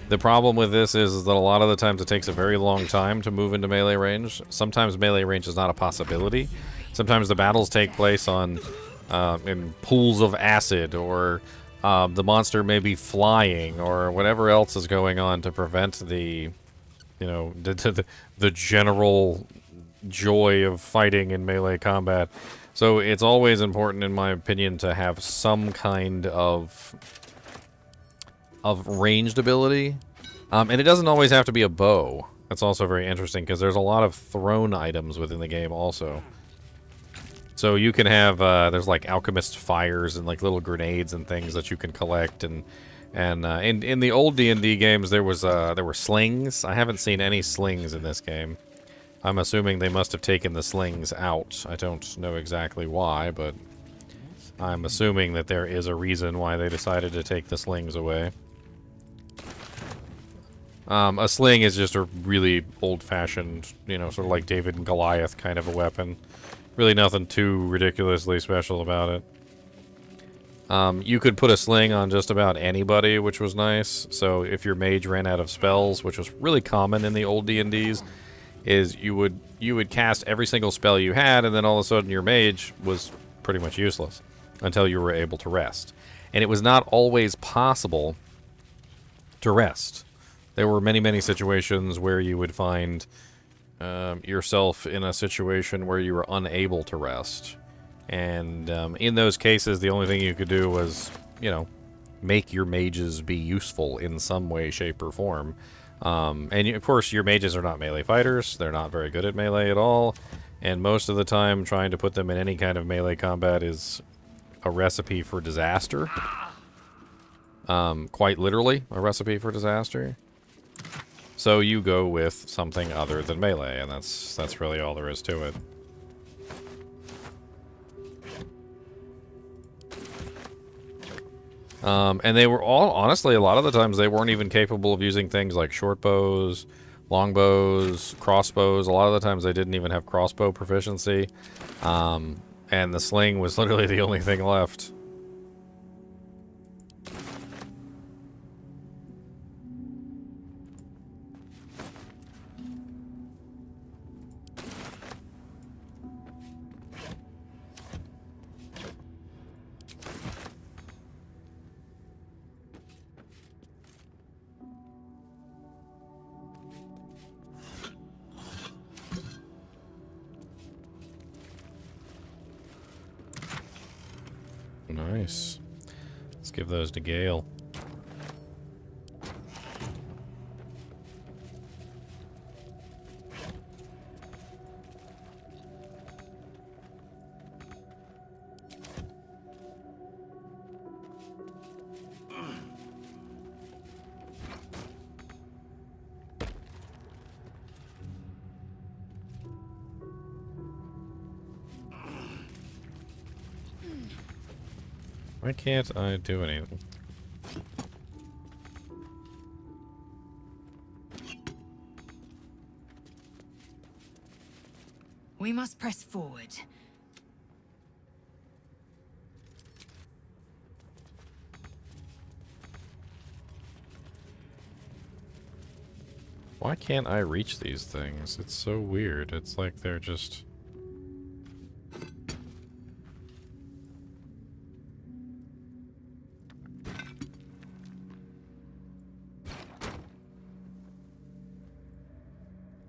the problem with this is that a lot of the times it takes a very long time to move into melee range. Sometimes melee range is not a possibility. Sometimes the battles take place in pools of acid, or the monster may be flying, or whatever else is going on to prevent the general joy of fighting in melee combat. So it's always important, in my opinion, to have some kind of ranged ability. And it doesn't always have to be a bow. That's also very interesting, because there's a lot of thrown items within the game also. So you can have, there's like alchemist fires and like little grenades and things that you can collect, and in the old D&D games there were slings. I haven't seen any slings in this game. I'm assuming they must have taken the slings out. I don't know exactly why, but I'm assuming that there is a reason why they decided to take the slings away. A sling is just a really old-fashioned, sort of like David and Goliath kind of a weapon. Really nothing too ridiculously special about it. You could put a sling on just about anybody, which was nice. So if your mage ran out of spells, which was really common in the old D&Ds, is you would cast every single spell you had, and then all of a sudden your mage was pretty much useless until you were able to rest. And it was not always possible to rest. There were many, many situations where you would find yourself in a situation where you were unable to rest. And in those cases, the only thing you could do was, make your mages be useful in some way, shape, or form. And of course, your mages are not melee fighters. They're not very good at melee at all. And most of the time, trying to put them in any kind of melee combat is a recipe for disaster. Quite literally, a recipe for disaster. So you go with something other than melee, and that's really all there is to it. And they were all, honestly, a lot of the times they weren't even capable of using things like short bows, long bows, crossbows. A lot of the times they didn't even have crossbow proficiency. And the sling was literally the only thing left. Nice. Let's give those to Gale. Why can't I do anything? We must press forward. Why can't I reach these things? It's so weird. It's like they're just...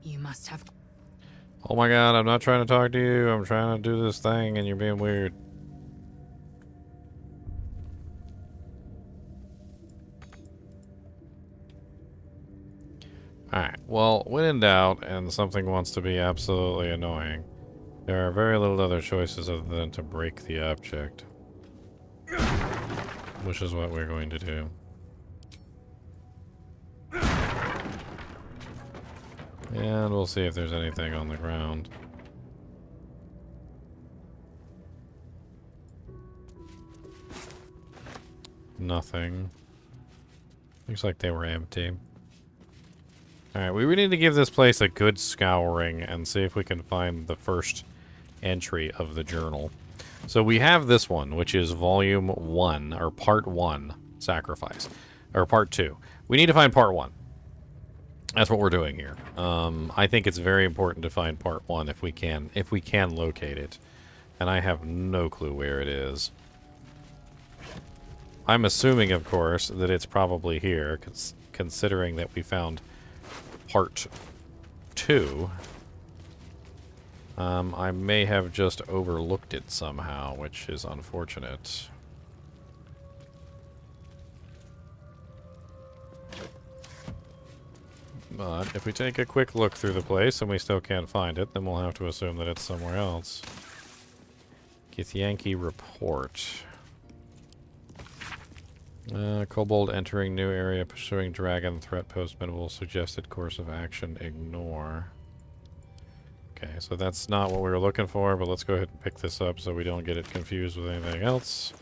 You must have... Oh my god, I'm not trying to talk to you. I'm trying to do this thing and you're being weird. Alright, well, when in doubt and something wants to be absolutely annoying, there are very little other choices other than to break the object. Which is what we're going to do. And we'll see if there's anything on the ground. Nothing. Looks like they were empty. Alright, we really need to give this place a good scouring and see if we can find the first entry of the journal. So we have this one, which is Volume 1, or Part 1, Sacrifice. Or Part 2. We need to find Part 1. That's what we're doing here. I think it's very important to find Part 1 if we can locate it. And I have no clue where it is. I'm assuming, of course, that it's probably here, considering that we found Part 2. I may have just overlooked it somehow, which is unfortunate. But if we take a quick look through the place and we still can't find it, then we'll have to assume that it's somewhere else. Githyanki report. Kobold entering new area, pursuing dragon, threat post minimal, suggested course of action, ignore. Okay, so that's not what we were looking for, but let's go ahead and pick this up so we don't get it confused with anything else.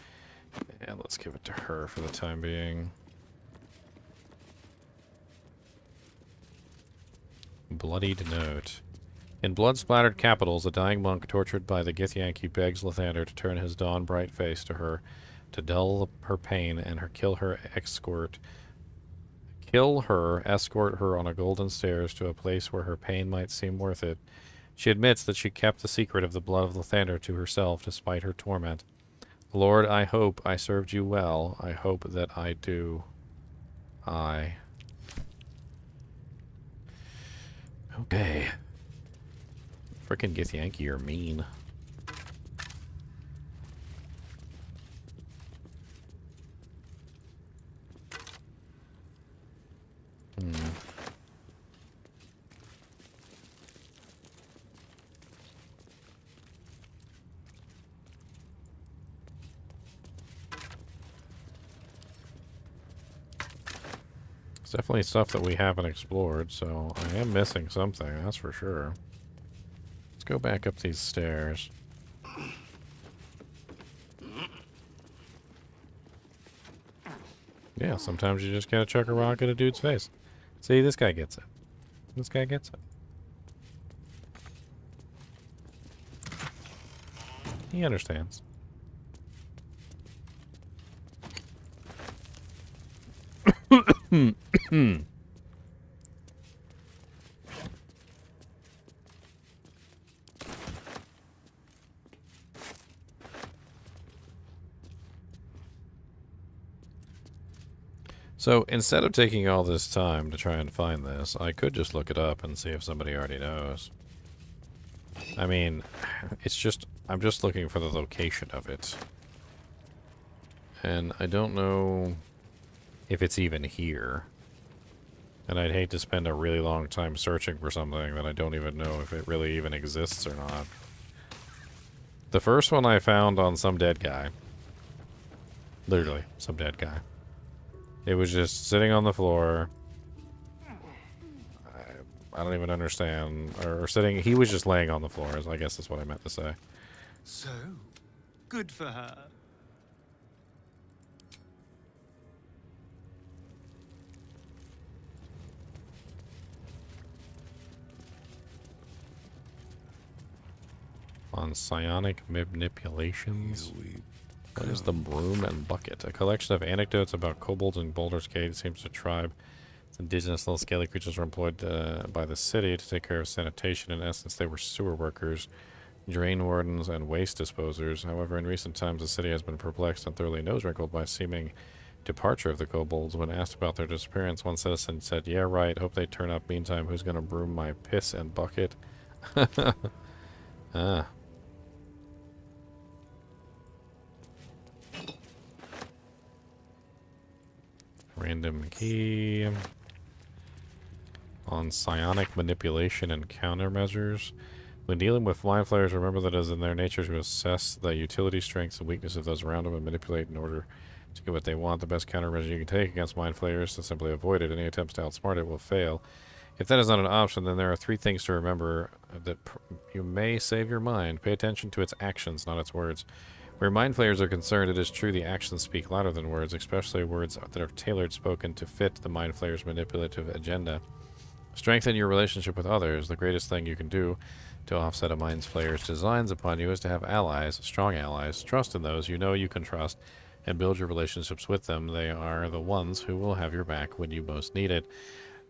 And let's give it to her for the time being. Bloodied note. In blood-splattered capitals, a dying monk tortured by the Githyanki begs Lathander to turn his dawn-bright face to her, to dull her pain and kill her, escort her on a golden stairs to a place where her pain might seem worth it. She admits that she kept the secret of the blood of Lathander to herself despite her torment. Lord, I hope I served you well. I hope that I do. Okay. Frickin' Githyanki are mean. It's definitely stuff that we haven't explored, so I am missing something, that's for sure. Let's go back up these stairs. Yeah, sometimes you just gotta chuck a rock at a dude's face. See, this guy gets it. This guy gets it. He understands. So, instead of taking all this time to try and find this, I could just look it up and see if somebody already knows. I mean, it's just, I'm just looking for the location of it. And I don't know if it's even here. And I'd hate to spend a really long time searching for something that I don't even know if it really even exists or not. The first one I found on some dead guy. Literally, some dead guy. It was just sitting on the floor. I don't even understand. Or sitting, he was just laying on the floor, I guess that's what I meant to say. So, good for her. On psionic manipulations. What is the broom and bucket? A collection of anecdotes about kobolds in Baldur's Gate. Seems to tribe. Indigenous little scaly creatures were employed by the city to take care of sanitation. In essence, they were sewer workers, drain wardens, and waste disposers. However, in recent times, the city has been perplexed and thoroughly nose-wrinkled by seeming departure of the kobolds. When asked about their disappearance, one citizen said, "Yeah, right. Hope they turn up. Meantime, who's going to broom my piss and bucket?" Ah. Random key. On psionic manipulation and countermeasures. When dealing with mind flayers, remember that it is in their nature to assess the utility, strengths, and weaknesses of those around them and manipulate in order to get what they want. The best countermeasure you can take against mind flayers is to simply avoid it. Any attempts to outsmart it will fail. If that is not an option, then there are 3 things to remember that you may save your mind. Pay attention to its actions, not its words. Where mind flayers are concerned, it is true the actions speak louder than words, especially words that are tailored spoken to fit the mind flayer's manipulative agenda. Strengthen your relationship with others. The greatest thing you can do to offset a mind flayer's designs upon you is to have allies, strong allies. Trust in those you know you can trust, and build your relationships with them. They are the ones who will have your back when you most need it.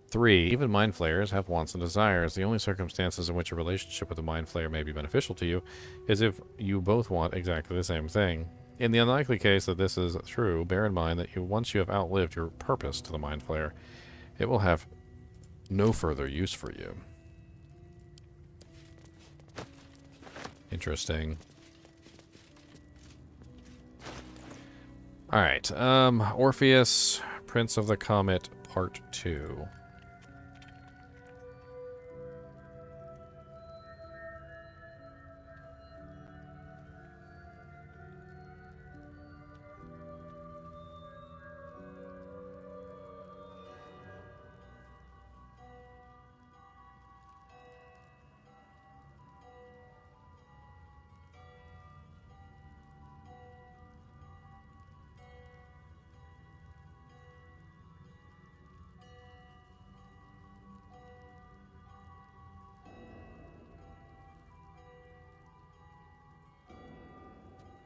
3. Even mind flayers have wants and desires. The only circumstances in which a relationship with a mind flayer may be beneficial to you is if you both want exactly the same thing. In the unlikely case that this is true, bear in mind that once you have outlived your purpose to the mind flayer, it will have no further use for you. Interesting. Alright, Orpheus, Prince of the Comet, Part 2.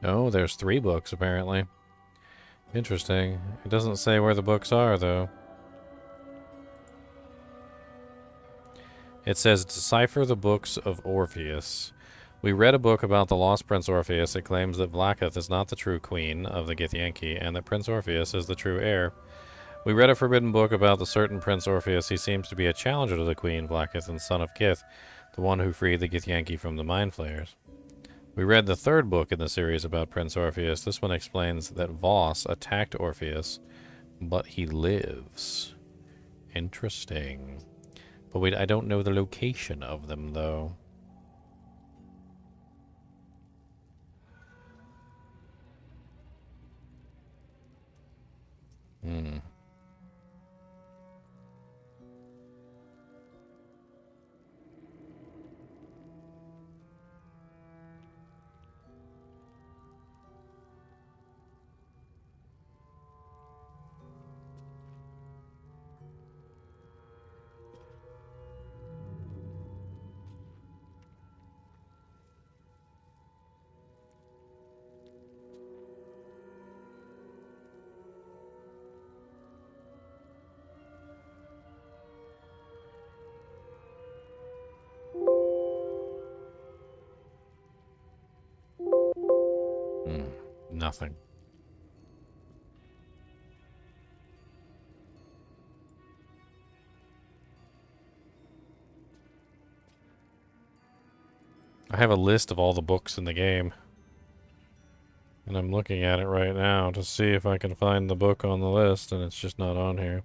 Oh, there's 3 books, apparently. Interesting. It doesn't say where the books are, though. It says, decipher the books of Orpheus. We read a book about the lost Prince Orpheus. It claims that Vlaakith is not the true queen of the Githyanki, and that Prince Orpheus is the true heir. We read a forbidden book about the certain Prince Orpheus. He seems to be a challenger to the queen, Vlaakith, and son of Gith, the one who freed the Githyanki from the Mind Flayers. We read the 3rd book in the series about Prince Orpheus. This one explains that Voss attacked Orpheus, but he lives. Interesting. But I don't know the location of them, though. Hmm. Nothing. I have a list of all the books in the game. And I'm looking at it right now to see if I can find the book on the list, and it's just not on here.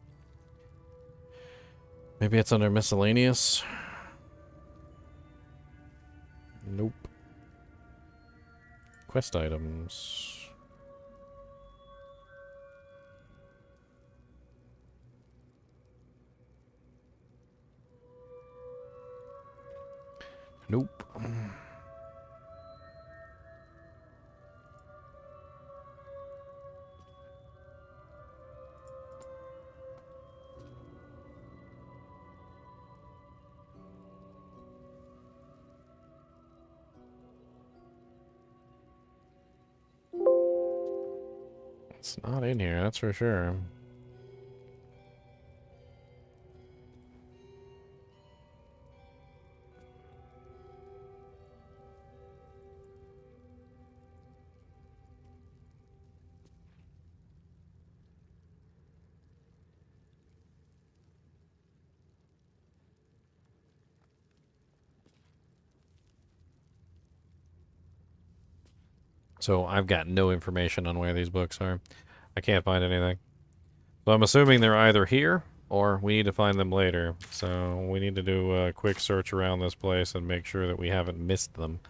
Maybe it's under miscellaneous? Nope. Quest items. Nope. It's not in here, that's for sure. So I've got no information on where these books are. I can't find anything. So I'm assuming they're either here, or we need to find them later. So we need to do a quick search around this place and make sure that we haven't missed them.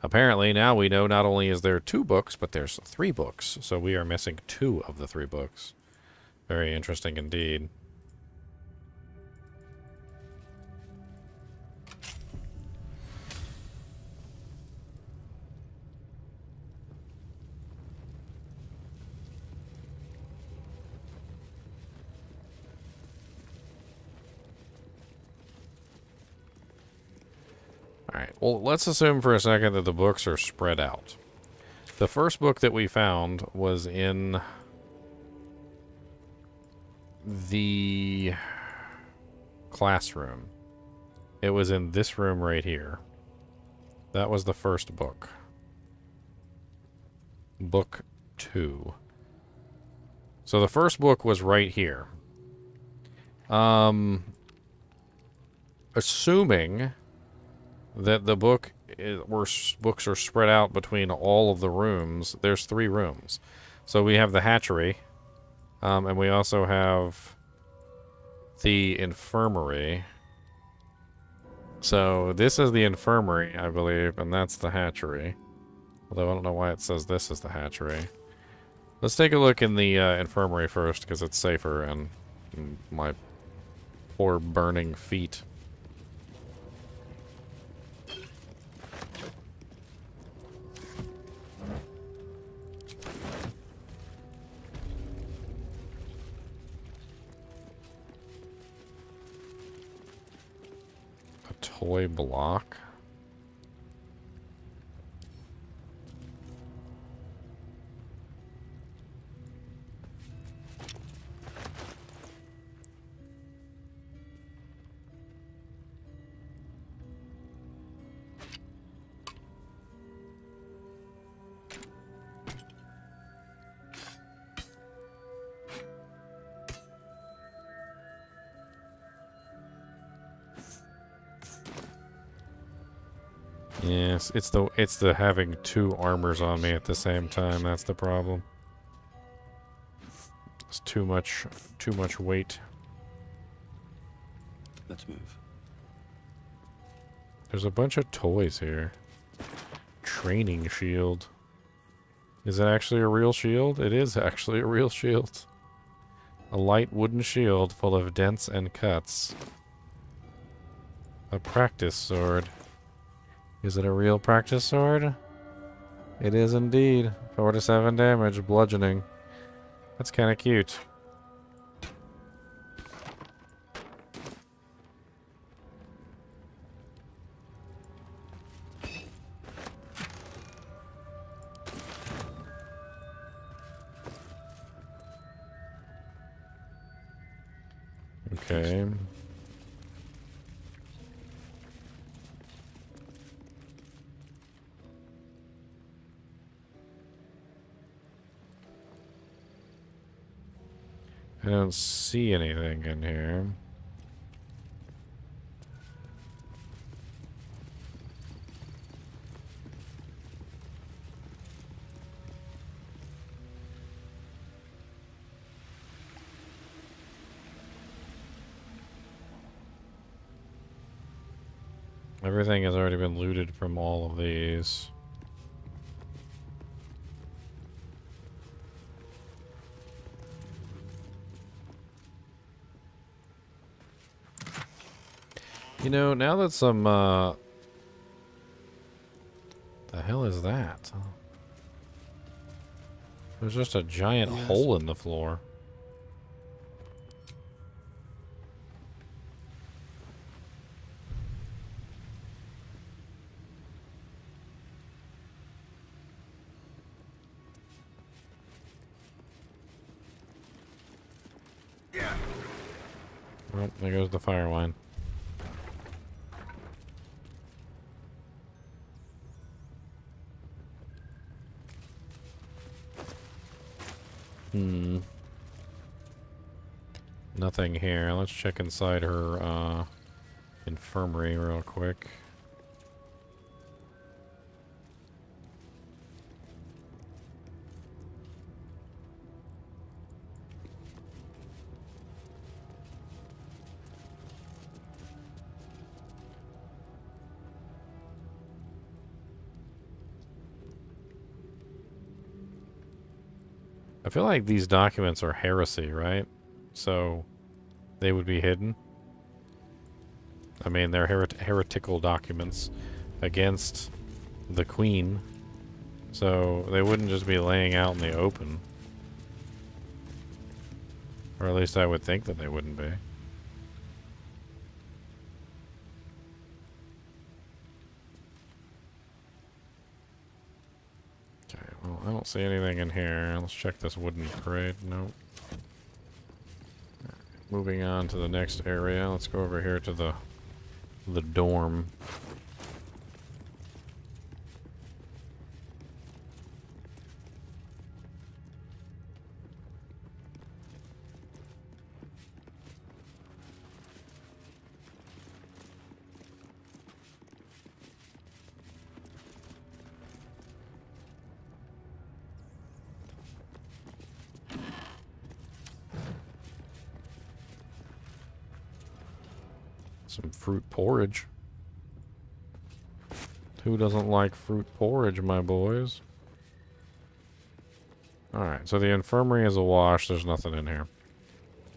Apparently, now we know not only is there 2 books, but there's 3 books. So we are missing 2 of the 3 books. Very interesting indeed. Alright, well, let's assume for a second that the books are spread out. The first book that we found was in the classroom. It was in this room right here. That was the first book. Book 2. So the first book was right here. Assuming that the books are spread out between all of the rooms. There's 3 rooms. So we have the hatchery, and we also have the infirmary. So this is the infirmary, I believe, and that's the hatchery. Although I don't know why it says this is the hatchery. Let's take a look in the infirmary first, because it's safer, and my poor burning feet. Toy block. Yes, it's the having 2 armors on me at the same time. That's the problem. It's too much weight. Let's move. There's a bunch of toys here. Training shield. Is it actually a real shield? It is actually a real shield. A light wooden shield full of dents and cuts. A practice sword. Is it a real practice sword? It is indeed. 4 to 7 damage, bludgeoning. That's kind of cute. Okay. I don't see anything in here. Everything has already been looted from all of these. You know, now that some, the hell is that? There's just a giant hole in the floor. Oh, there goes the fire wine. Nothing here. Let's check inside her infirmary real quick. I feel like these documents are heresy, right? So they would be hidden. I mean, they're heretical documents against the Queen. So they wouldn't just be laying out in the open. Or at least I would think that they wouldn't be. Well, I don't see anything in here. Let's check this wooden crate. Nope. Moving on to the next area. Let's go over here to the dorm. Some fruit porridge. Who doesn't like fruit porridge, my boys? Alright, so the infirmary is awash. There's nothing in here.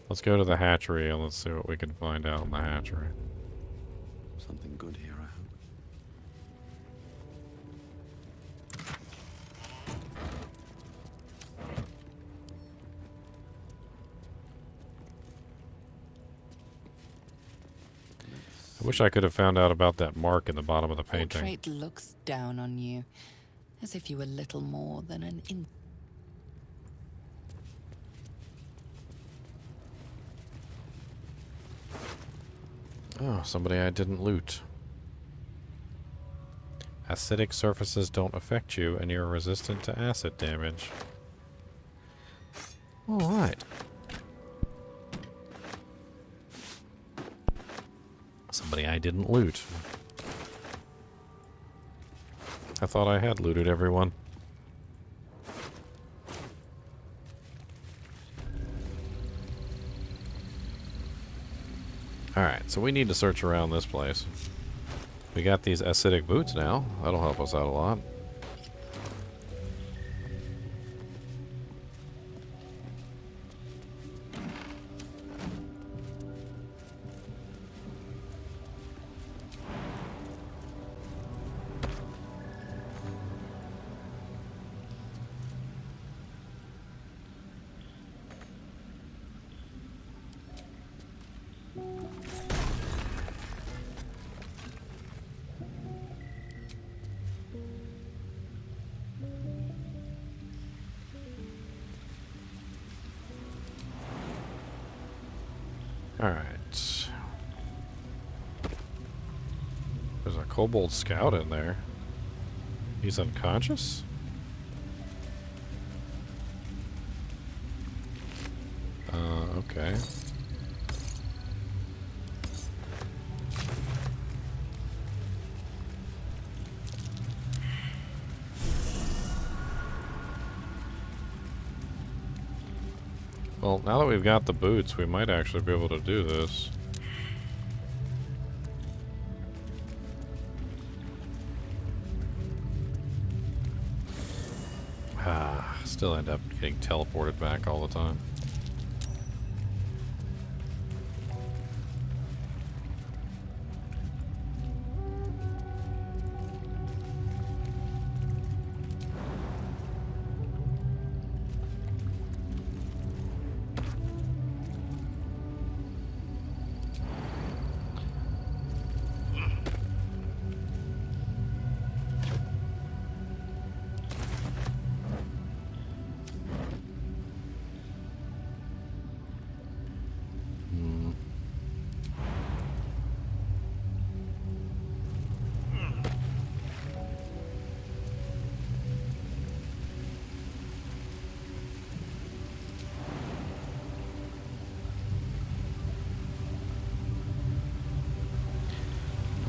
Let's go to the hatchery and let's see what we can find out in the hatchery. Something good here, I hope. I wish I could have found out about that mark in the bottom of the painting. Portrait looks down on you, as if you were little more than an Oh, somebody I didn't loot. Acidic surfaces don't affect you, and you're resistant to acid damage. Alright. Somebody I didn't loot. I thought I had looted everyone. Alright, so we need to search around this place. We got these acidic boots now. That'll help us out a lot. Alright. There's a kobold scout in there. He's unconscious? Okay. Well, now that we've got the boots, we might actually be able to do this. Still end up getting teleported back all the time.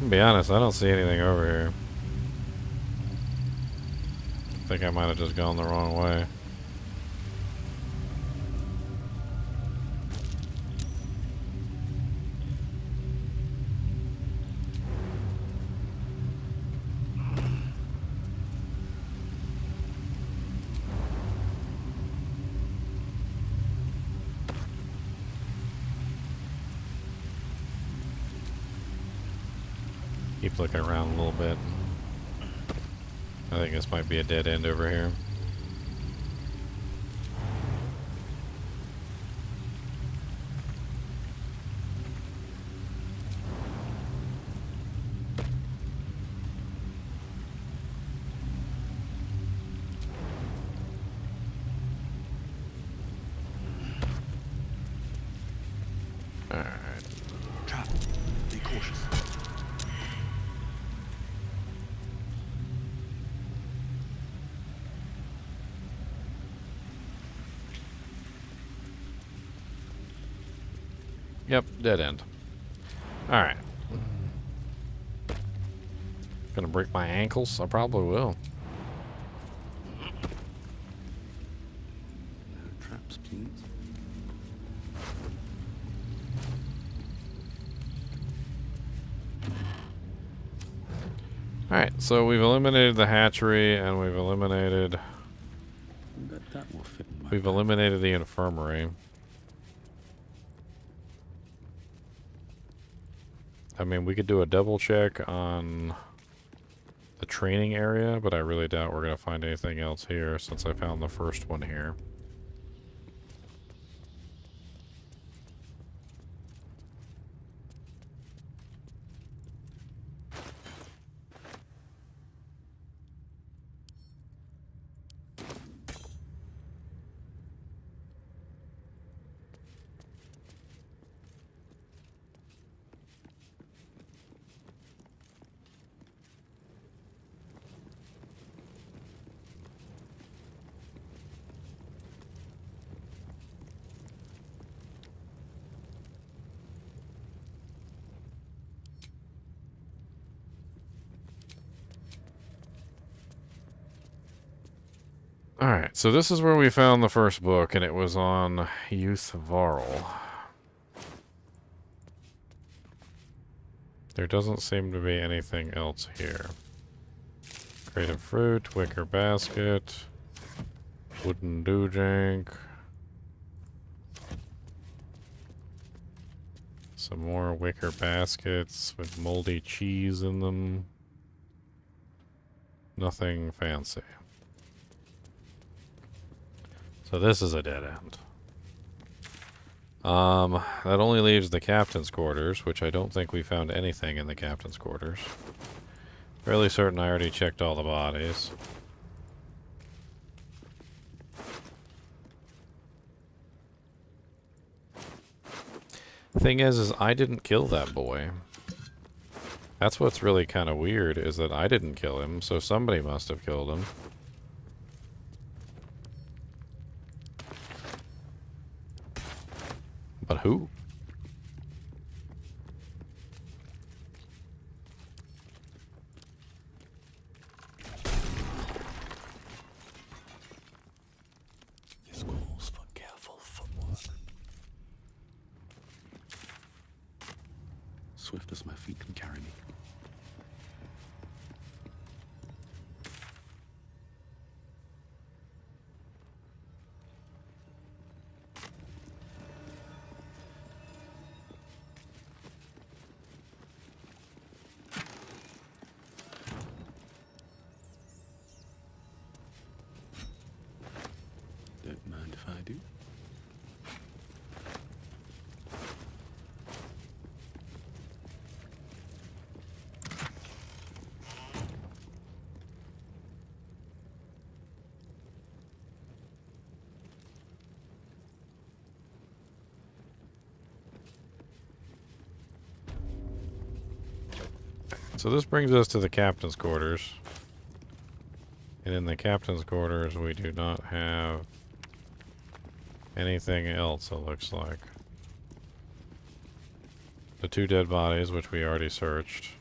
To be honest, I don't see anything over here. I think I might have just gone the wrong way. Keep looking around a little bit. I think this might be a dead end over here. Alright. Trap. Be cautious. Yep, dead end. Alright. Gonna break my ankles? I probably will. No traps, please. Alright, so we've eliminated the hatchery and we've eliminated... That will fit in my We've eliminated the infirmary. I mean, we could do a double check on the training area, but I really doubt we're going to find anything else here since I found the first one here. Alright, so this is where we found the first book, and it was on Youth Varl. There doesn't seem to be anything else here. Crate of fruit, wicker basket, wooden doojank. Some more wicker baskets with moldy cheese in them. Nothing fancy. So this is a dead end. That only leaves the captain's quarters, which I don't think we found anything in the captain's quarters. Fairly certain I already checked all the bodies. Thing is I didn't kill that boy. That's what's really kind of weird, is that I didn't kill him, so somebody must have killed him. But who? This calls for careful footwork. Swift as my feet can carry me. so this brings us to the captain's quarters. And in the captain's quarters, we do not have anything else, it looks like. The 2 dead bodies, which we already searched.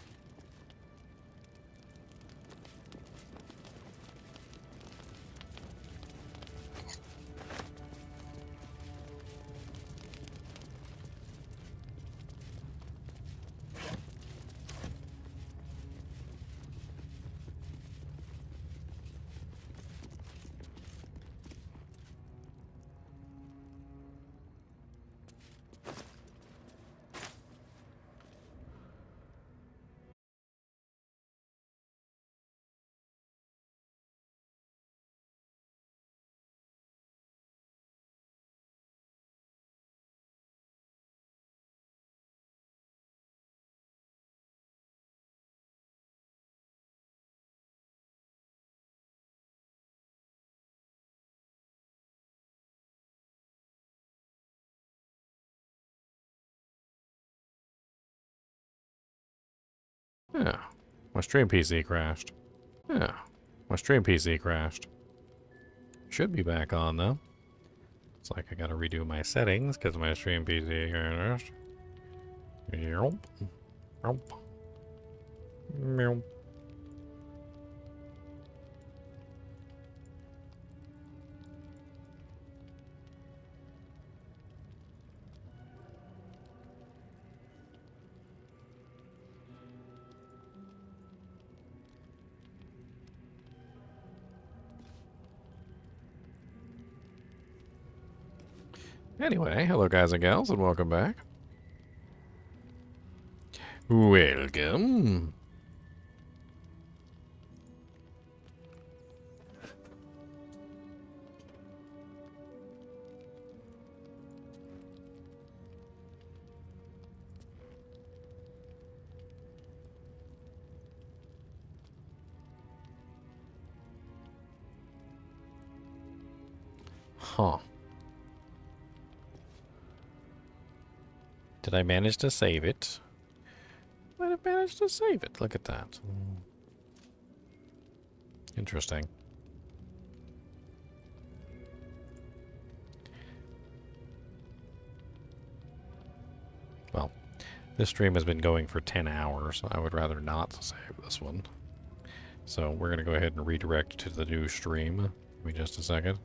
Yeah. My stream PC crashed. Yeah. My stream PC crashed. Should be back on, though. It's like I gotta redo my settings because my stream PC crashed. Yelp. Yelp. Yelp. Anyway, hello guys and gals, and welcome back. Welcome. Huh. Did I manage to save it? Might have managed to save it. Look at that. Interesting. Well, this stream has been going for 10 hours. I would rather not save this one. So we're going to go ahead and redirect to the new stream. Give me just a second.